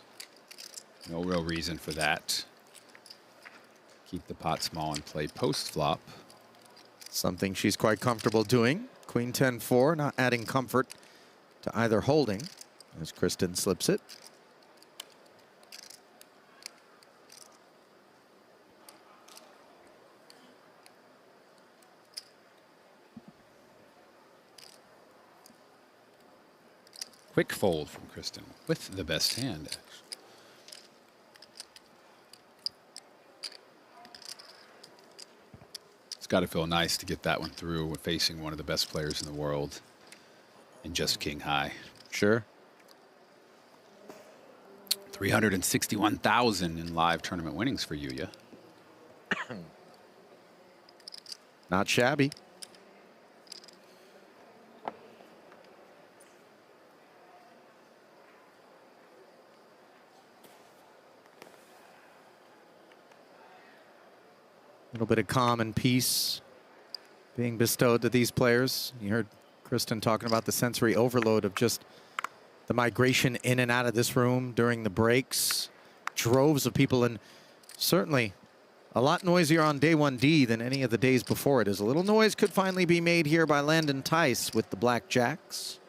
F: No real reason for that. Keep the pot small and play post flop.
E: Something she's quite comfortable doing. Queen 10-4, not adding comfort to either holding as Kristen slips it.
F: Quick fold from Kristen with the best hand, actually. It's got to feel nice to get that one through when facing one of the best players in the world and just king high.
E: Sure.
F: 361,000 in live tournament winnings for Yuya.
E: Not shabby. A little bit of calm and peace being bestowed to these players. You heard Kristen talking about the sensory overload of just the migration in and out of this room during the breaks. Droves of people, and certainly a lot noisier on day 1D than any of the days before it. As a little noise could finally be made here by Landon Tice with the black jacks.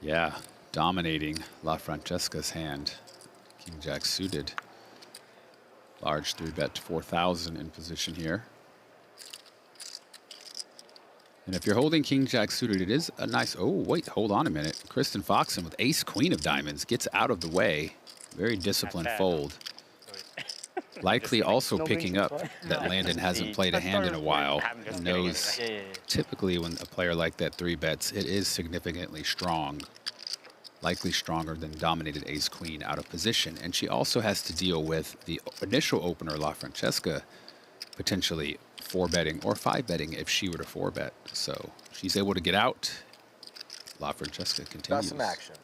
F: Yeah, dominating La Francesca's hand. King Jack suited. Large 3-bet to 4,000 in position here. And if you're holding King Jack suited, it is a nice, oh, wait, hold on a minute. Kristen Foxen with ace queen of diamonds gets out of the way. Very disciplined fold. Likely also picking up that Landon hasn't played a hand in a while and knows typically when a player like that 3-bets, it is significantly strong. Likely stronger than dominated ace queen out of position. And she also has to deal with the initial opener, La Francesca, potentially 4-betting or 5-betting if she were to 4-bet. So she's able to get out. La Francesca continues.
C: Got some action.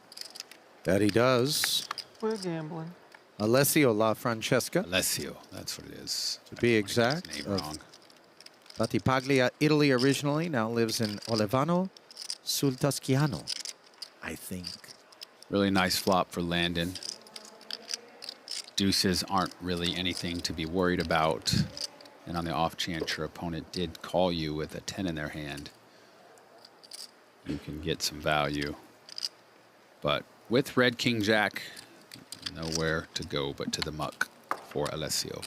E: That he does.
Q: We're gambling.
E: Alessio La Francesca.
F: Alessio, that's what it is.
E: To be exact.
F: Name wrong.
E: Battipaglia, Italy originally, now lives in Olevano sul Toscano, I think.
F: Really nice flop for Landon. Deuces aren't really anything to be worried about. And on the off chance your opponent did call you with a 10 in their hand, you can get some value. But with red King Jack, nowhere to go but to the muck for Alessio.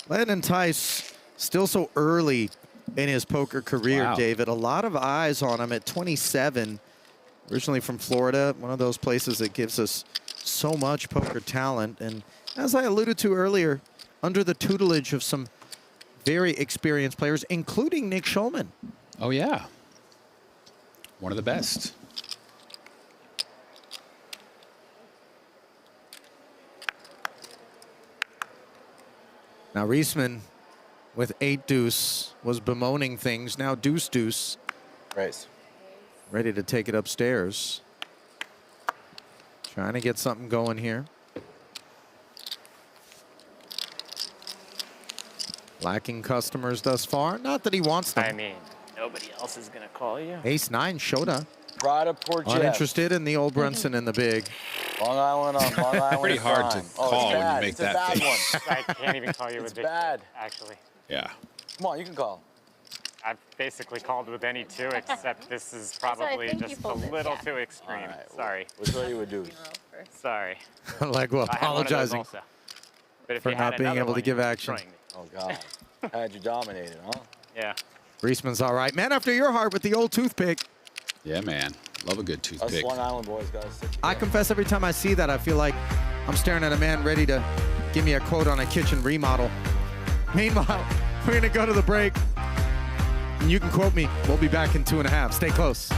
E: Landon Tice, still so early in his poker career,
F: Wow.
E: David. A lot of eyes on him at 27. Originally from Florida, one of those places that gives us so much poker talent. And as I alluded to earlier, under the tutelage of some very experienced players, including Nick Schulman.
F: Oh, yeah. One of the best.
E: Now, Reisman with 8-deuce was bemoaning things. Now deuce-deuce.
C: Raise.
E: Ready to take it upstairs. Trying to get something going here. Lacking customers thus far. Not that he wants them.
O: I mean, nobody else is going to call you.
E: Ace-9 Shota.
C: Pride of poor Jeff.
E: Uninterested in the old Brunson in the big.
C: Long Island on Long Island.
F: Pretty hard to call when you make that
C: bad
F: face.
C: one.
O: I can't even call you
C: It's
O: a big
C: bad.
O: actually.
F: Yeah.
C: Come on, you can call.
N: I've basically called with any two, except this is
S: I
N: probably
S: think you
N: just a
S: folded,
N: little
S: yeah.
N: too extreme. Sorry.
C: Which way you would do?
N: Sorry.
E: Legwa
N: I had one of those
E: apologizing
N: also. But if
E: for
N: you had
E: not being
N: another
E: able to
N: one,
E: give
N: you'd be
E: action.
N: destroying me.
C: Oh, God. Had you dominated, huh?
N: Yeah.
E: Reisman's all right. Man after your heart with the old toothpick.
F: Yeah, man. Love a good
C: Us
F: toothpick.
C: Long Island boys got to stick together.
E: I confess, every time I see that, I feel like I'm staring at a man ready to give me a quote on a kitchen remodel. Meanwhile, we're going to go to the break. And you can quote me. We'll be back in 2.5. Stay close.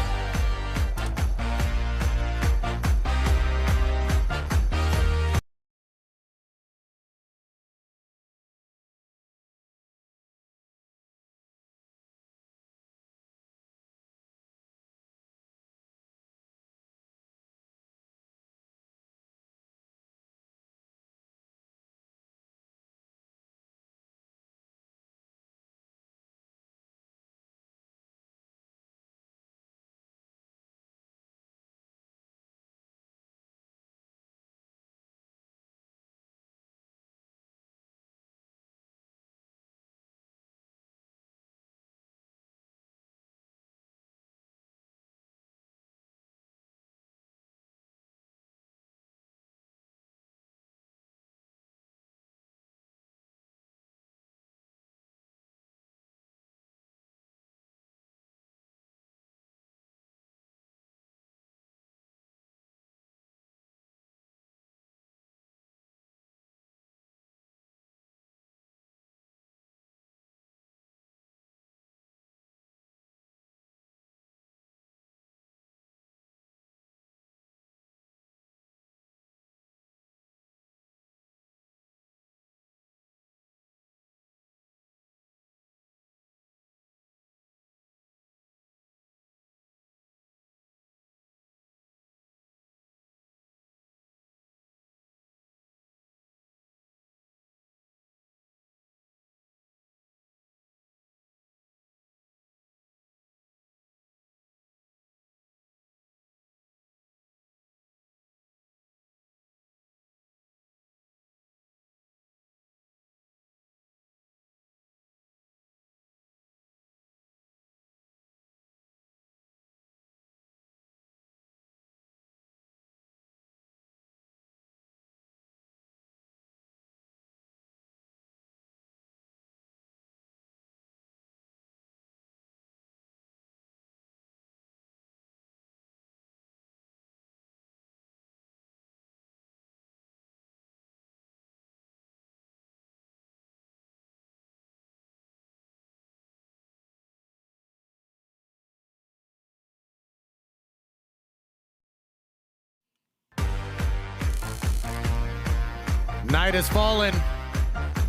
E: Night has fallen,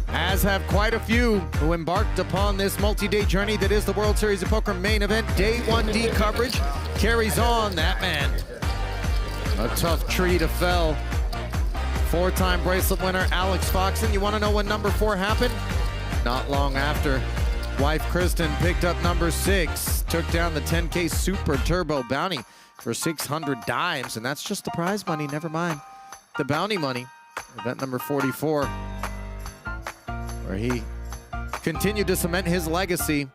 E: as have quite a few who embarked upon this multi-day journey that is the World Series of Poker main event. Day 1D coverage carries on. That man, a tough tree to fell. Four-time bracelet winner Alex Foxen. You want to know when number 4 happened? Not long after. Wife Kristen picked up number 6, took down the 10K Super Turbo Bounty for 600 dimes, and that's just the prize money, never mind the bounty money. Event number 44, where he continued to cement his legacy.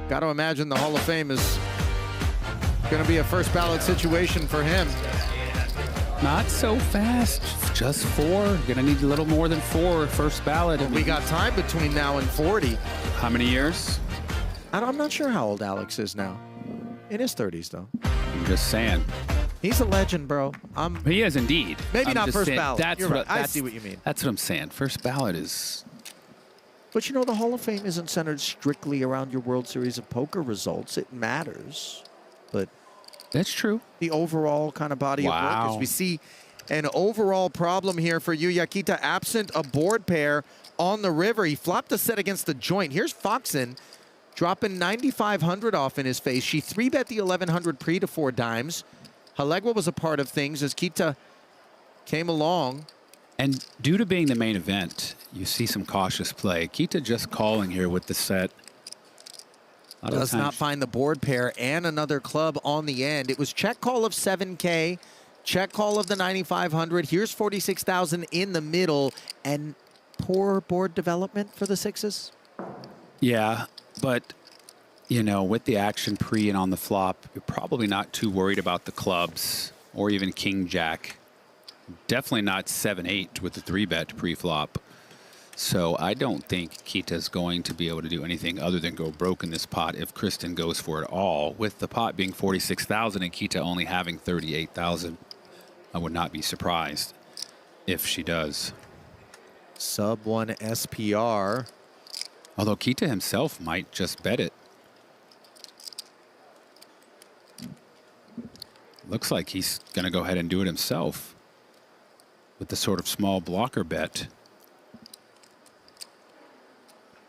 E: Got to imagine the Hall of Fame is going to be a first ballot situation for him.
F: Not so fast. Just 4. Gonna need a little more than 4 first ballot.
E: We got time between now and 40.
F: How many years?
E: I'm not sure how old Alex is now. In his 30s, though.
F: I'm just saying.
E: He's a legend, bro.
F: He is indeed.
E: Maybe
F: I'm
E: not
F: just
E: first
F: saying,
E: ballot.
F: That's
E: You're
F: what
E: right. I see what you mean.
F: That's what I'm saying. First ballot is.
E: But you know, the Hall of Fame isn't centered strictly around your World Series of Poker results. It matters. But
F: that's true.
E: The overall kind of body of work is we see an overall problem here for you, Yakita, absent a board pair on the river. He flopped a set against the joint. Here's Foxen dropping 9,500 off in his face. She 3-bet the 1,100 pre to 4 dimes. Halegua was a part of things as Kita came along.
F: And due to being the main event, you see some cautious play. Kita just calling here with the set.
E: Does not find the board pair and another club on the end. It was check call of 7K, check call of the 9,500. Here's 46,000 in the middle, and poor board development for the sixes.
F: Yeah, but You know, with the action pre and on the flop, you're probably not too worried about the clubs or even king jack. Definitely not 7-8 with the 3-bet pre-flop. So I don't think Kita's going to be able to do anything other than go broke in this pot if Kristen goes for it all. With the pot being 46,000 and Kita only having 38,000, I would not be surprised if she does.
E: Sub 1 SPR.
F: Although Kita himself might just bet it. Looks like he's going to go ahead and do it himself with the sort of small blocker bet.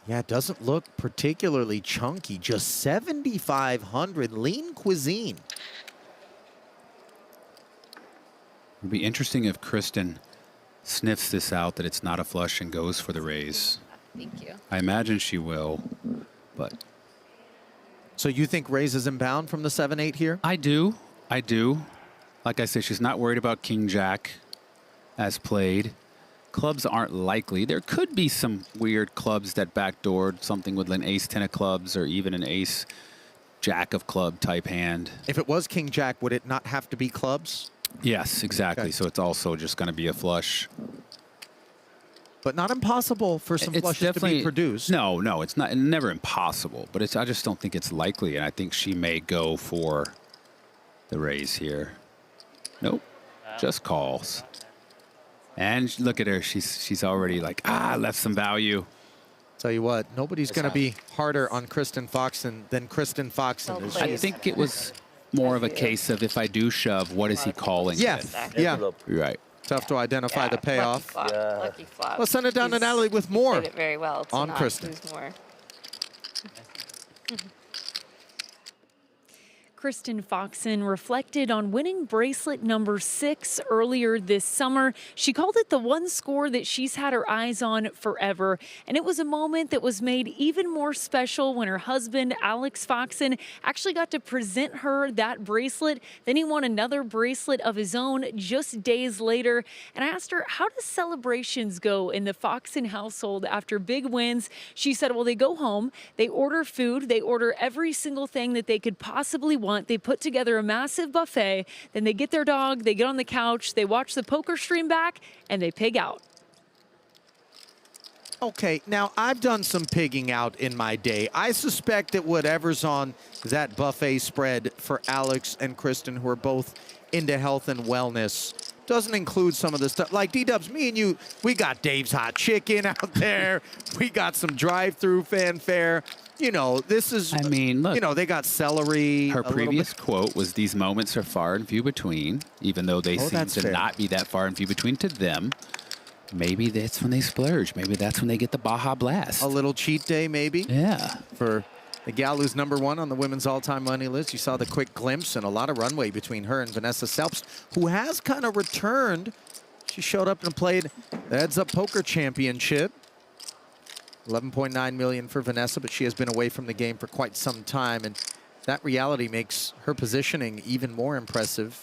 E: Yeah, it doesn't look particularly chunky. Just 7,500. Lean cuisine.
F: It would be interesting if Kristen sniffs this out that it's not a flush and goes for the raise.
S: Thank you.
F: I imagine she will, but...
E: So you think raises inbound from the 7-8 here?
F: I do. I do. Like I said, she's not worried about king jack as played. Clubs aren't likely. There could be some weird clubs that backdoored something with an ace 10 of clubs or even an ace jack of club type hand.
E: If it was king jack, would it not have to be clubs?
F: Yes, exactly. Okay. So it's also just going to be a flush.
E: But not impossible for some flushes to be produced.
F: No, no, it's not. Never impossible. But it's. I just don't think it's likely, and I think she may go for the raise here. Nope, just calls. And look at her. She's already like, left some value.
E: Tell you what, nobody's going to be harder on Kristen Foxen than Kristen Foxen.
F: I think it was more of a case of if I do shove, what is he calling?
E: Yeah,
F: with?
E: yeah.
F: Right.
E: Tough to identify the payoff.
S: Lucky flop.
E: Let's send it down to Natalie with more
S: Did it very well to
E: on
S: not
E: Kristen.
S: lose more.
G: Kristen Foxen reflected on winning bracelet number 6 earlier this summer. She called it the one score that she's had her eyes on forever. And it was a moment that was made even more special when her husband, Alex Foxen, actually got to present her that bracelet. Then he won another bracelet of his own just days later. And I asked her, how do celebrations go in the Foxen household after big wins? She said, well, they go home, they order food, they order every single thing that they could possibly want. They put together a massive buffet, then they get their dog, they get on the couch, they watch the poker stream back, and they pig out.
E: Okay, now I've done some pigging out in my day. I suspect that whatever's on that buffet spread for Alex and Kristen, who are both into health and wellness, doesn't include some of the stuff. Like D-Dubs, me and you, we got Dave's Hot Chicken out there. We got some drive-through fanfare. You know, this is,
F: I mean, look,
E: you know, they got celery.
F: Her previous quote was, these moments are far and few between, even though they seem to not be that far and few between to them. Maybe that's when they splurge. Maybe that's when they get the Baja Blast.
E: A little cheat day, maybe?
F: Yeah.
E: For the gal who's #1 on the women's all-time money list. You saw the quick glimpse and a lot of runway between her and Vanessa Selbst, who has kind of returned. She showed up and played the Heads Up Poker Championship. 11.9 million for Vanessa, but she has been away from the game for quite some time, and that reality makes her positioning even more impressive.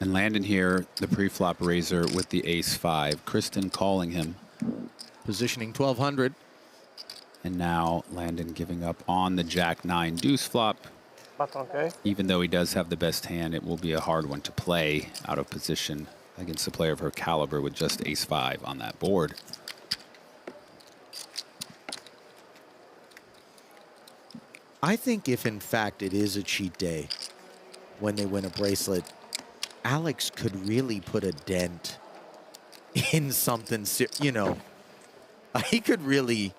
F: And Landon here, the pre-flop raiser with the ace-5. Kristen calling him.
E: Positioning 1,200.
F: And now Landon giving up on the jack-9 deuce flop.
I: Okay.
F: Even though he does have the best hand, it will be a hard one to play out of position against a player of her caliber with just ace-5 on that board.
E: I think if, in fact, it is a cheat day when they win a bracelet, Alex could really put a dent in something, you know. He could really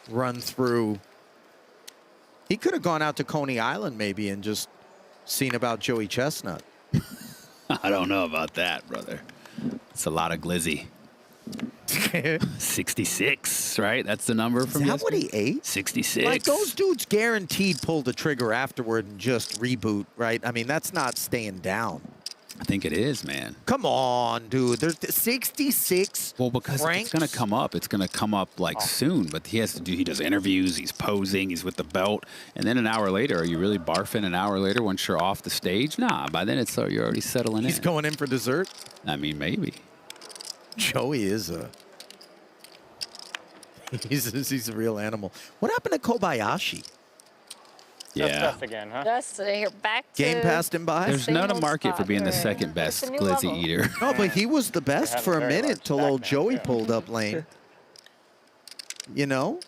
E: run through. He could have gone out to Coney Island maybe and just seen about Joey Chestnut.
F: I don't know about that, brother. It's a lot of glizzy. 66, right? That's the number from
E: Is that what he ate?
F: 66.
E: Like, those dudes guaranteed pulled the trigger afterward and just reboot, right? I mean, that's not staying down.
F: I think it is, man.
E: Come on, dude. There's 66.
F: Well, because
E: Franks?
F: it's going to come up. It's going to come up like soon. But he has to do. He does interviews. He's posing. He's with the belt. And then an hour later, are you really barfing? An hour later, once you're off the stage? Nah. By then, it's you're already settling in.
E: He's going in for dessert.
F: I mean, maybe.
E: Joey is a. He's a real animal. What happened to Kobayashi?
F: Yeah.
N: Just us again, huh?
S: Just here back to
E: Game passed him by.
F: There's not a market for being the second best
S: new
F: glizzy
S: level.
F: eater.
E: No, but he was the best
N: have a
E: for a
N: very
E: minute
N: large
E: till
N: stack
E: old
N: now,
E: Joey
N: too.
E: pulled up lane. You know?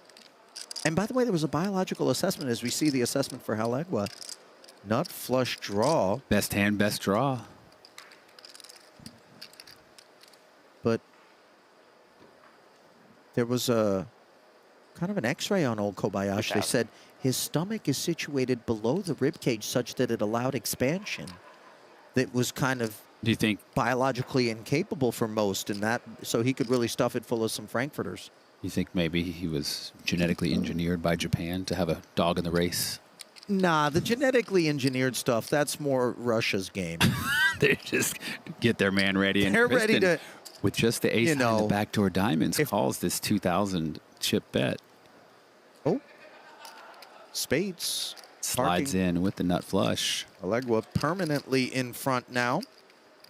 E: And by the way, there was a biological assessment as we see the assessment for Halegua. Nut flush draw.
F: Best hand, best draw.
E: But there was a kind of an x-ray on old Kobayashi. They said his stomach is situated below the rib cage such that it allowed expansion that was kind of
F: Do you think
E: biologically incapable for most, and that so he could really stuff it full of some Frankfurters.
F: you think maybe he was genetically engineered by Japan to have a dog in the race?
E: Nah, the genetically engineered stuff, that's more Russia's game.
F: They just get their man ready. And
E: They're ready
F: Kristen,
E: to,
F: with just the ace
E: you
F: high and
E: know,
F: the backdoor diamonds, calls this 2,000 chip bet.
E: Oh, spades.
F: Slides in with the nut flush.
E: Halegua permanently in front now.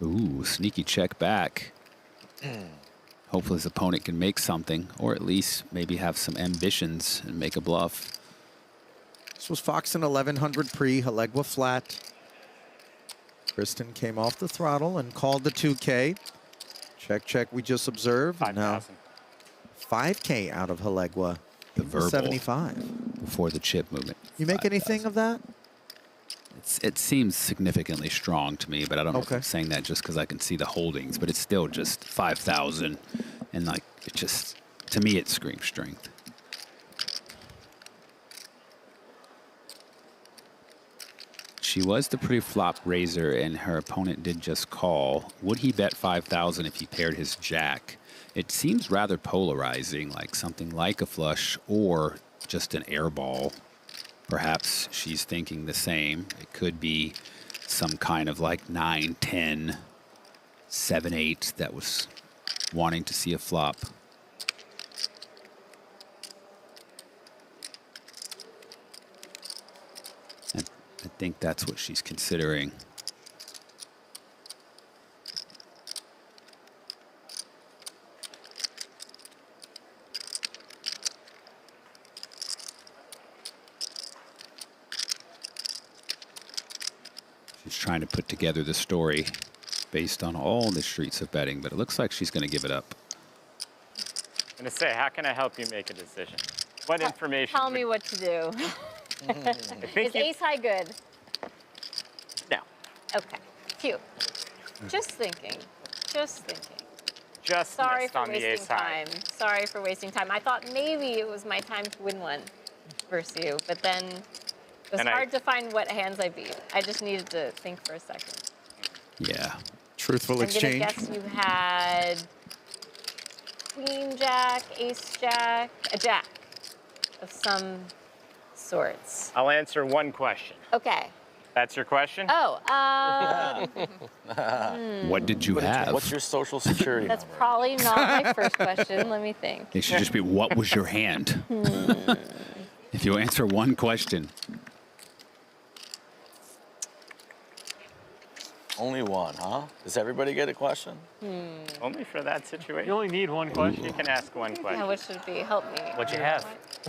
F: Ooh, sneaky check back. Hopefully his opponent can make something, or at least maybe have some ambitions and make a bluff.
E: This was Foxen 1100 pre, Halegua flat. Kristen came off the throttle and called the 2K. Check, check, we just observed. Now 5K out of Halegua.
F: The verbal
E: 75.
F: Before the chip movement.
E: You make anything of that?
F: It seems significantly strong to me, but I don't know if
E: Okay.
F: I'm saying that just because I can see the holdings, but it's still just 5,000. And like, it just, to me, it screams strength. She was the pre-flop raiser, and her opponent did just call. Would he bet 5,000 if he paired his jack? It seems rather polarizing, like something like a flush or just an air ball. Perhaps she's thinking the same. It could be some kind of like 9, 10, 7, 8 that was wanting to see a flop. And I think that's what she's considering. She's trying to put together the story based on all the streets of betting, but it looks like she's going to give it up.
N: I'm going to say, how can I help you make a decision? What information?
S: Tell me what to do.
N: think
S: Is ace high good?
N: No.
S: Okay. Phew. Just thinking. Just thinking.
N: Just
S: Sorry
N: missed
S: for
N: on the
S: wasting
N: ace high.
S: time. Sorry for wasting time. I thought maybe it was my time to win one versus you, but then it was
N: And
S: hard to find what hands I beat. I just needed to think for a second.
F: Yeah.
E: Truthful exchange.
S: I'm gonna guess you had queen jack, ace jack, a jack of some sorts.
N: I'll answer one question.
S: Okay.
N: That's your question?
S: Oh,
F: What did you have?
C: What's your social security
S: that's
C: number?
S: probably not my first question. Let me think.
F: It should just be, what was your hand? If you answer one question.
C: Only one, huh? Does everybody get a question?
N: Only for that situation.
O: You only need one question.
N: You can ask one question.
S: Yeah, what should it be? Help me.
N: What'd you have?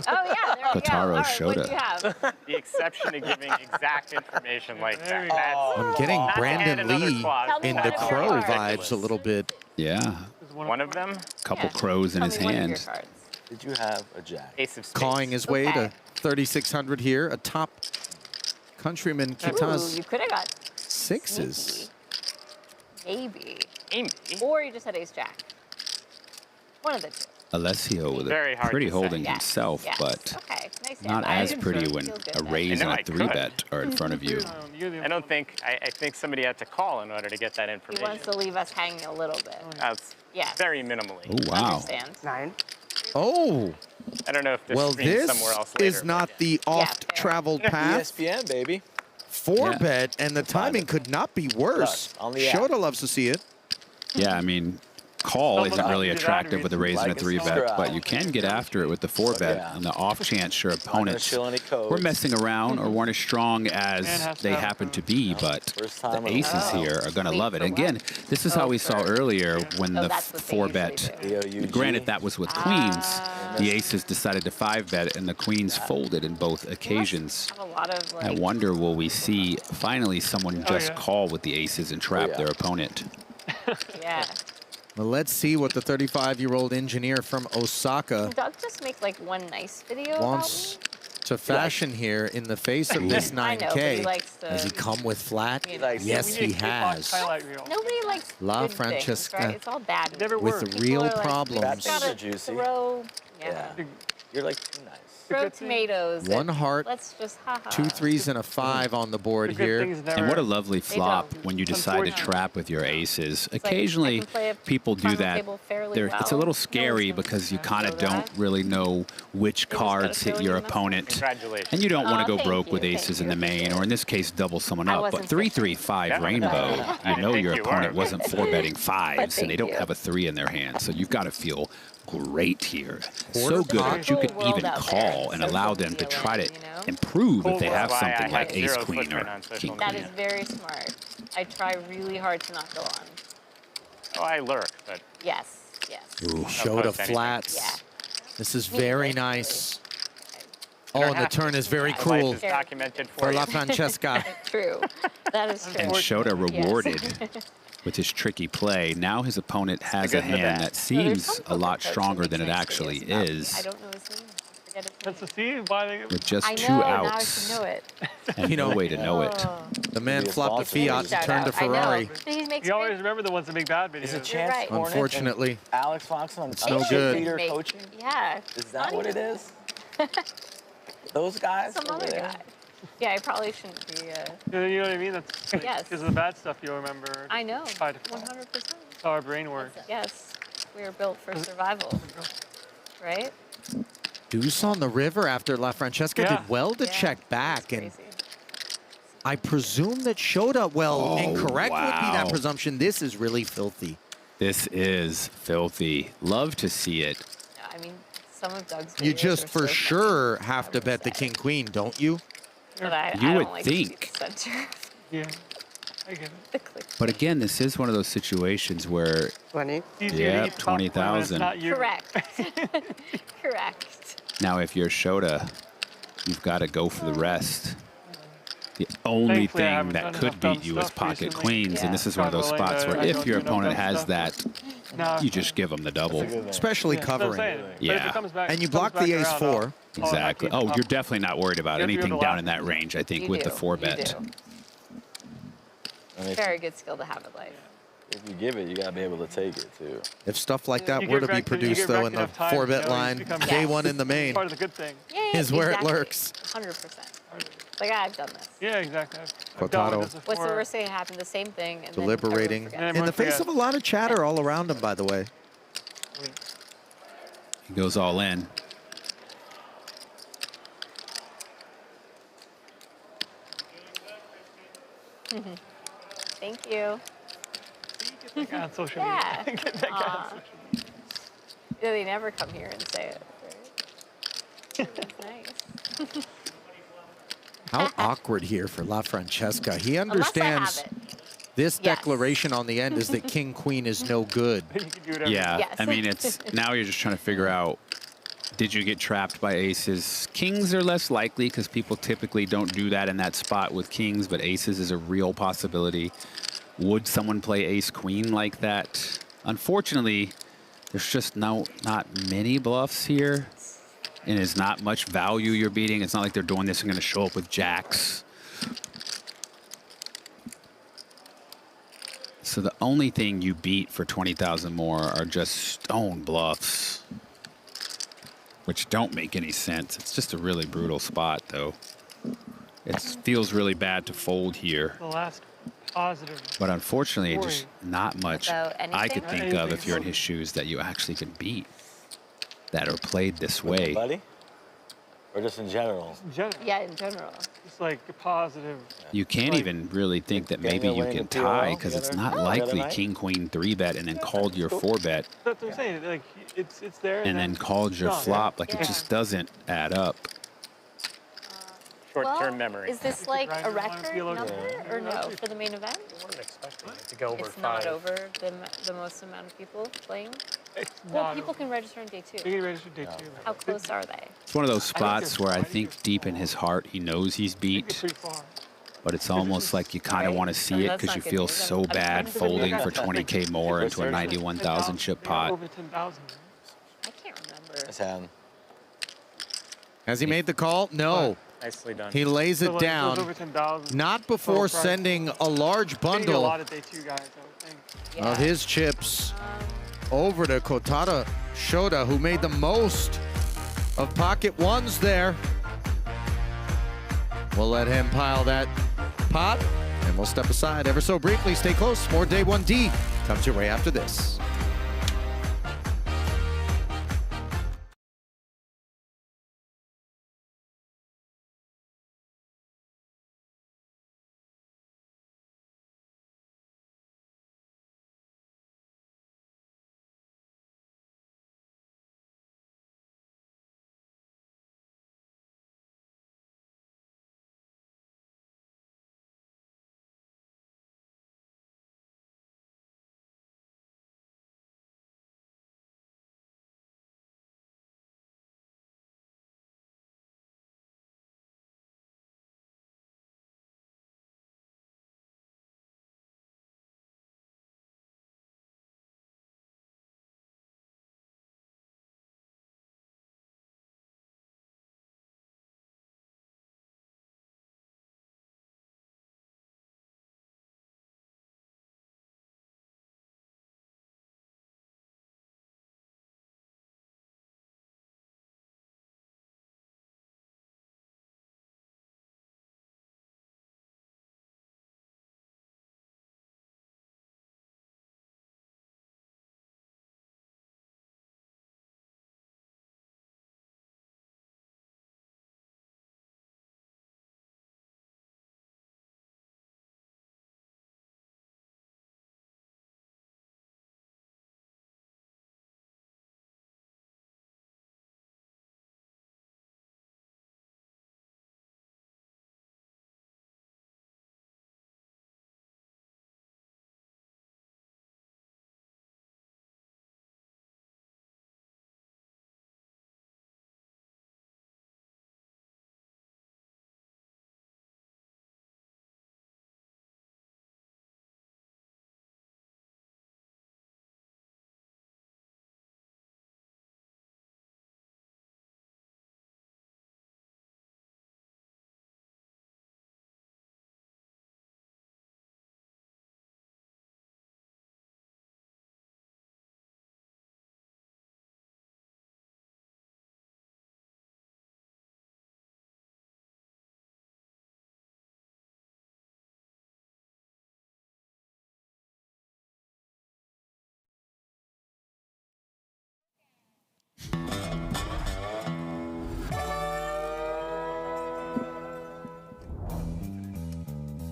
S: Oh, yeah, there we go. All
F: Kotaro
S: right,
F: showed
S: what'd you
F: up.
S: have?
N: The exception to giving exact information like that.
E: I'm getting
N: Not to add
E: Brandon
N: another
E: Lee
N: clause
S: Tell me
E: in
S: one
E: the
S: of your
E: crow
S: cards.
E: vibes a little bit.
F: Yeah.
N: One of them?
F: Couple
S: Yeah.
F: crows in
S: Tell
F: his
S: me one of your
F: hand.
S: cards.
C: Did you have a jack?
N: Ace of spades.
E: Clawing his way
S: Okay.
E: to 3,600 here. A top countryman,
S: Ooh,
E: Kita's
S: you could have got
E: sixes.
S: maybe.
N: Amy.
S: Or you just had ace jack. One of the two.
F: Alessio with
N: Very
F: a
N: hard
F: pretty
N: to say.
F: holding
S: Yes,
F: himself,
S: yes.
F: but
S: Okay, nice
F: not
S: hand.
F: as pretty when
S: Feels good
F: a
S: then.
F: raise and
N: I know
F: a
N: I
F: three
N: could.
F: bet are in front of you.
N: I don't think, I think somebody had to call in order to get that
S: He
N: information.
S: wants to leave us hanging a little bit.
N: That's
S: Yes.
N: very minimally.
F: Oh, wow.
S: Understand.
U: 9.
E: Oh,
N: I don't know if this
E: well,
N: screen's
E: this
N: somewhere else later.
E: is not the oft-traveled path.
C: ESPN, baby.
E: 4-bet, and the timing could not be worse.
C: Plus, on the app.
E: Shota loves to see it.
F: Yeah, I mean, call isn't really attractive with the raise and a 3-bet, but you can get after it with the 4-bet on the off chance your opponents were messing around or weren't as strong as they happen to be, but the aces here are going to love it. And again, this is how we saw earlier when the 4-bet, granted that was with queens, the aces decided to 5-bet and the queens folded in both occasions. I wonder, will we see finally someone just call with the aces and trap their opponent?
S: Yeah.
E: Well, let's see what the 35-year-old engineer from Osaka
S: Doug just make like one nice video
E: wants
S: about me.
E: to fashion here in the face of this 9K.
S: I know, but he likes to,
E: Has he come with flat?
S: Yes,
E: he has.
S: Nobody likes
E: La
S: good
E: Francesca
S: things, right? It's all bad.
E: with real problems.
S: Throw,
C: You're like too nice.
S: throw tomatoes.
E: One heart,
S: Let's just
E: 2 3s and a 5 on the board here.
F: And what a lovely flop when you decide to trap with your aces. Occasionally, people do that. It's a little scary because you kind of don't really know which cards hit your opponent. And you don't want to go broke with aces in the main, or in this case, double someone up. But 3-3-5 rainbow, you know your opponent wasn't 4-betting 5s, and they don't have a 3 in their hand. So you've got to feel great here. So good that you could even call and allow them to try to improve if they have something like ace queen or king
S: That
F: queen.
S: is very smart. I try really hard to not go on.
N: Oh, I lurk, but
S: Yes, yes.
E: Ooh, Shota flats.
S: Yeah.
E: This is very nice. Oh, and the turn is very cruel
N: documented
E: for La Francesca.
S: True. That is true.
F: And Shota rewarded with his tricky play. Now his opponent has a hand that seems a lot stronger than it actually is.
S: I don't know his name. I forget his name.
R: That's the theme. Why
F: With just
S: I know,
F: 2
S: now I
F: outs
S: should know it.
F: and no way to know it.
E: The man flopped a Fiat and turned a Ferrari.
S: He makes
R: You always remember the ones that make bad videos.
C: Is it Chance
S: right.
C: Hornet
E: Unfortunately,
C: and Alex Foxen?
E: it's no good.
C: Coaching?
S: Yeah.
C: Is that what it is? Those guys
S: Some
C: over
S: other
C: there?
S: guy. Yeah, I probably shouldn't be.
R: You know what I mean? That's
S: Yes.
R: because of the bad stuff you'll remember.
S: I know.
R: By default.
S: 100%.
R: That's how our brain works.
S: Yes. We are built for survival. Right?
E: Deuce on the river after La Francesca
R: Yeah.
E: did well to check back. And I presume that Shota, well, incorrect would be that
F: wow.
E: presumption. This is really filthy.
F: This is filthy. Love to see it.
S: I mean, some of Doug's
E: You
S: videos
E: just
S: are
E: for
S: so
E: sure have to bet the king-queen, don't you?
S: But I
F: You
S: don't
F: would
S: like
F: think.
S: To be the center.
R: Yeah. I get it.
F: But again, this is one of those situations where,
B: 20.
F: yep, 20,000.
S: Correct. Correct.
F: Now, if you're Shota, you've got to go for the rest. The only
R: Thankfully, I
F: thing
R: haven't
F: that
R: done
F: could
R: enough dumb
F: beat you is
R: stuff
F: pocket
R: recently.
F: queens, and this is one of those spots where if your opponent has that,
R: No.
F: you just give them the double.
E: Especially
R: That's what I'm
E: covering.
R: saying. But if it
F: Yeah.
R: comes back-
E: And you
R: comes
E: block
R: back
E: the
R: around,
E: ace-4.
F: Exactly. Oh, you're definitely not worried about
R: You have to be
F: anything
R: able to
F: down
R: laugh.
F: in that range, I think,
S: You
F: with
S: do.
F: the 4-bet.
S: You do. Very good skill to have in life.
C: If you give it, you gotta be able to take it too.
E: If stuff like that
R: You
E: were
R: get
E: to be
R: wrecked- you
E: produced,
R: get
E: though,
R: wrecked
E: in the
R: enough times,
E: 4-bet
R: you know, you
E: line,
R: become-
E: day one in the main
R: Part of the good thing.
S: Yeah,
E: is where
S: exactly.
E: it lurks.
S: 100%. Like, I've done this.
R: Yeah, exactly. I've
E: Quotado.
R: done this
S: What's the
R: before.
S: worst thing that happened? The same thing. And then
E: Deliberating.
S: everyone forgets.
E: In the face of a lot of chatter all around him, by the way.
F: He goes all in.
S: Thank you.
R: Get that guy on social
S: Yeah.
R: media. Get that guy on
S: Aw.
R: social media.
S: Yeah, they never come here and say it. Right? That's nice.
E: How awkward here for La Francesca. He
S: Unless I
E: understands
S: have it.
E: this
S: Yes.
E: declaration on the end is that king-queen is no good.
R: You can do whatever.
F: Yeah,
S: Yes.
F: I mean, it's now you're just trying to figure out, did you get trapped by aces? Kings are less likely because people typically don't do that in that spot with kings, but aces is a real possibility. Would someone play ace-queen like that? Unfortunately, there's just not many bluffs here, and it's not much value you're beating. It's not like they're doing this and going to show up with jacks. So the only thing you beat for 20,000 more are just stone bluffs, which don't make any sense. It's just a really brutal spot, though. It feels really bad to fold here.
R: The last positive.
F: But unfortunately, just not much
S: So
F: I could
S: anything?
F: think of if you're in his shoes that you actually can beat that are played this way.
C: Buddy?
Q: Or just in general?
B: In general.
S: Yeah, in general.
B: It's like a positive.
F: You can't even really think that maybe you can tie because it's not likely
B: night?
F: king, queen, 3-bet and then called your 4-bet
B: That's what I'm saying. Like, it's there.
F: and then called your
B: gone.
F: flop. Like it just doesn't add up.
N: Short-term
S: Well,
N: memory.
S: Is this like a record number or no for the main event?
N: I wasn't expecting it to go over
S: It's
N: 5.
S: not over the most amount of people playing? Well, people can register on day 2.
B: They can register day 2.
S: How close are they?
F: It's one of those spots where I think deep in his heart he knows he's beat, but it's almost like you kind of want to see it because you feel so bad folding for 20K more into a 91,000 chip pot.
B: Over 10,000.
S: I can't remember.
Q: Nice hand.
E: Has he made the call? No.
N: Nicely done.
E: He lays it down.
B: Over 10,000.
E: Not before sending a large
B: They need a
E: bundle
B: lot of day 2 guys, I would think.
E: of his chips over to Kotada Shota, who made the most of pocket ones there. We'll let him pile that pot, and we'll step aside ever so briefly. Stay close. More Day 1D comes your way after this.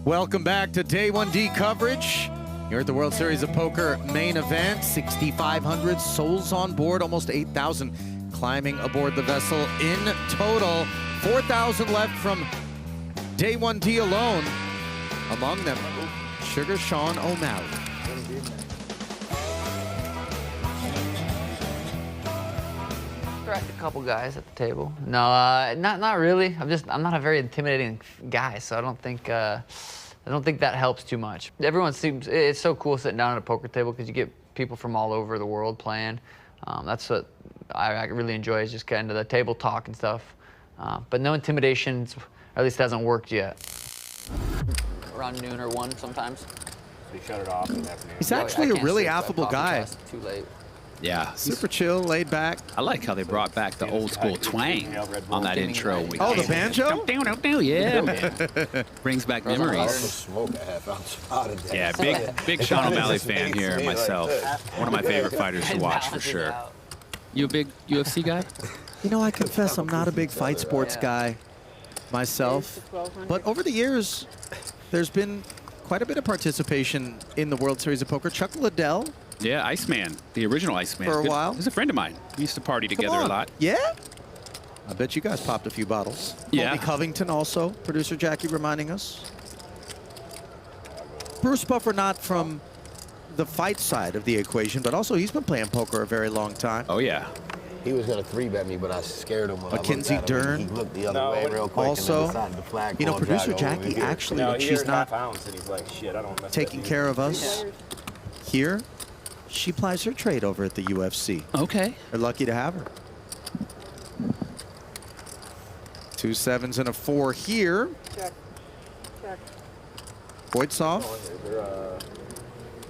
E: Welcome back to Day 1D coverage. Here at the World Series of Poker main event, 6,500 souls on board, almost 8,000 climbing aboard the vessel in total. 4,000 left from Day 1D alone. Among them, Sugar Sean O'Malley.
V: Correct a couple guys at the table. No, not really. I'm not a very intimidating guy, so I don't think that helps too much. Everyone seems, it's so cool sitting down at a poker table because you get people from all over the world playing. That's what I really enjoy, is just getting to the table talk and stuff. But no intimidation, or at least hasn't worked yet.
C: Around noon or 1 sometimes.
Q: So you shut it off in the afternoon.
E: He's actually a really affable guy.
C: Too late.
F: Yeah.
E: Super chill, laid back.
F: I like how they brought back the old school twang on that intro.
E: Oh, the banjo?
F: Yeah, man. Brings back memories. Yeah, big Sean O'Malley fan here myself. One of my favorite fighters to watch for sure. You a big UFC guy?
E: You know, I confess I'm not a big fight sports guy myself, but over the years, there's been quite a bit of participation in the World Series of Poker. Chuck Liddell.
F: Yeah, Iceman, the original Iceman.
E: For a while.
F: He's a friend of mine. We used to party together a lot.
E: Yeah? I bet you guys popped a few bottles.
F: Yeah.
E: Colby Covington also, producer Jackie reminding us. Bruce Buffer not from the fight side of the equation, but also he's been playing poker a very long time.
F: Oh, yeah.
J: He was going to 3-bet me, but I scared him when
E: Mackenzie
J: I looked at him.
E: Dern.
J: He looked the other way real quick
E: Also,
J: and then decided to flag
E: you know,
J: call
E: producer
J: Drago
E: Jackie,
J: over here.
E: actually, when she's not taking care of us here, she plies her trade over at the UFC.
F: Okay.
E: We're lucky to have her. 2 7s and a 4 here.
U: Check. Check.
E: Voitsov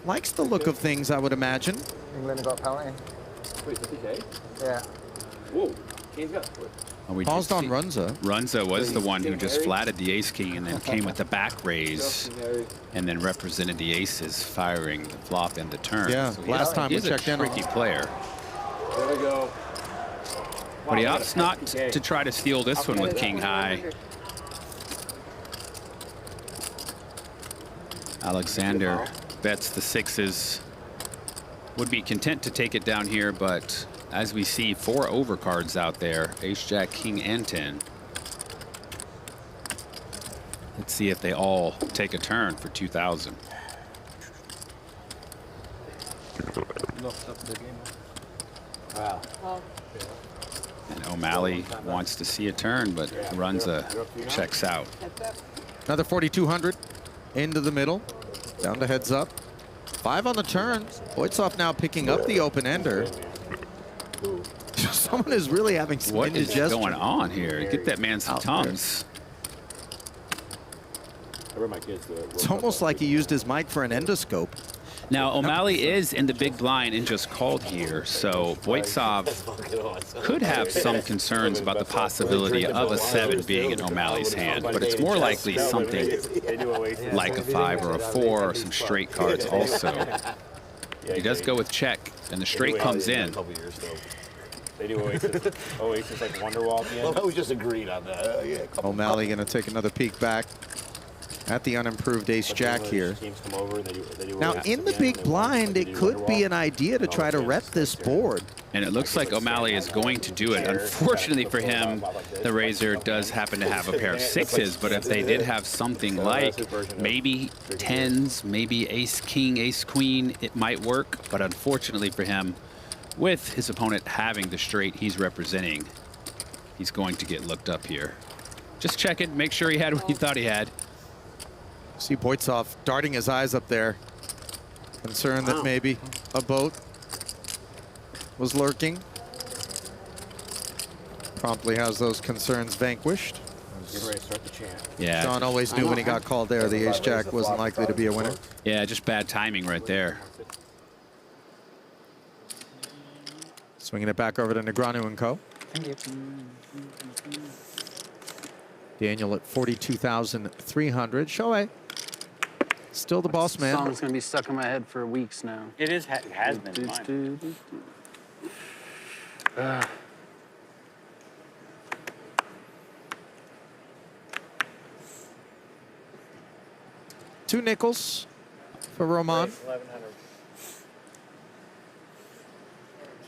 E: likes the look of things, I would imagine.
U: England got penalty.
Q: Wait, did he say?
U: Yeah.
Q: Whoa. Kane's got
E: Paused on Runza.
F: Runza was the one who just flatted the ace king and then came with the back raise and then represented the aces, firing the flop and the turn.
E: Yeah,
F: so
E: last time we checked in.
F: He's a tricky player.
Q: There we go.
F: But he opts not to try to steal this one with king high. Alexander bets the 6s. Would be content to take it down here, but as we see, 4 overcards out there, ace, jack, king, and 10. Let's see if they all take a turn for 2,000.
Q: Wow.
F: And O'Malley wants to see a turn, but Runza checks out.
E: Another 4,200 into the middle, down to heads up. 5 on the turn. Voitsov now picking up the open ender. Someone is really having some
F: What is
E: indigestion.
F: going on here? Get that man some Tums.
E: It's almost like he used his mic for an endoscope.
F: Now, O'Malley is in the big blind and just called here, so Voitsov could have some concerns about the possibility of a 7 being in O'Malley's hand, but it's more likely something like a 5 or a 4 or some straight cards also. He does go with check, and the straight comes in.
Q: They do Oasis. Oasis like Wonderwall at the end.
J: Well, we just agreed on that.
E: O'Malley going to take another peek back at the unimproved ace-jack here. Now, in the big blind, it could be an idea to try to rep this board.
F: And it looks like O'Malley is going to do it. Unfortunately for him, the Razor does happen to have a pair of 6s, but if they did have something like maybe 10s, maybe ace-king, ace-queen, it might work. But unfortunately for him, with his opponent having the straight he's representing, he's going to get looked up here. Just check it, make sure he had what he thought he had.
E: See Voitsov darting his eyes up there. Concerned that maybe a boat was lurking. Promptly has those concerns vanquished.
Q: Getting ready to start the chant.
F: Yeah.
E: Sean always knew when he got called there, the ace-jack wasn't likely to be a winner.
F: Yeah, just bad timing right there.
E: Swinging it back over to Negreanu and Co.
U: Thank you.
E: Daniel at 42,300. Shohei, still the boss man.
T: Song's gonna be stuck in my head for weeks now.
L: It is. It has been mine.
E: Two nickels for Roman.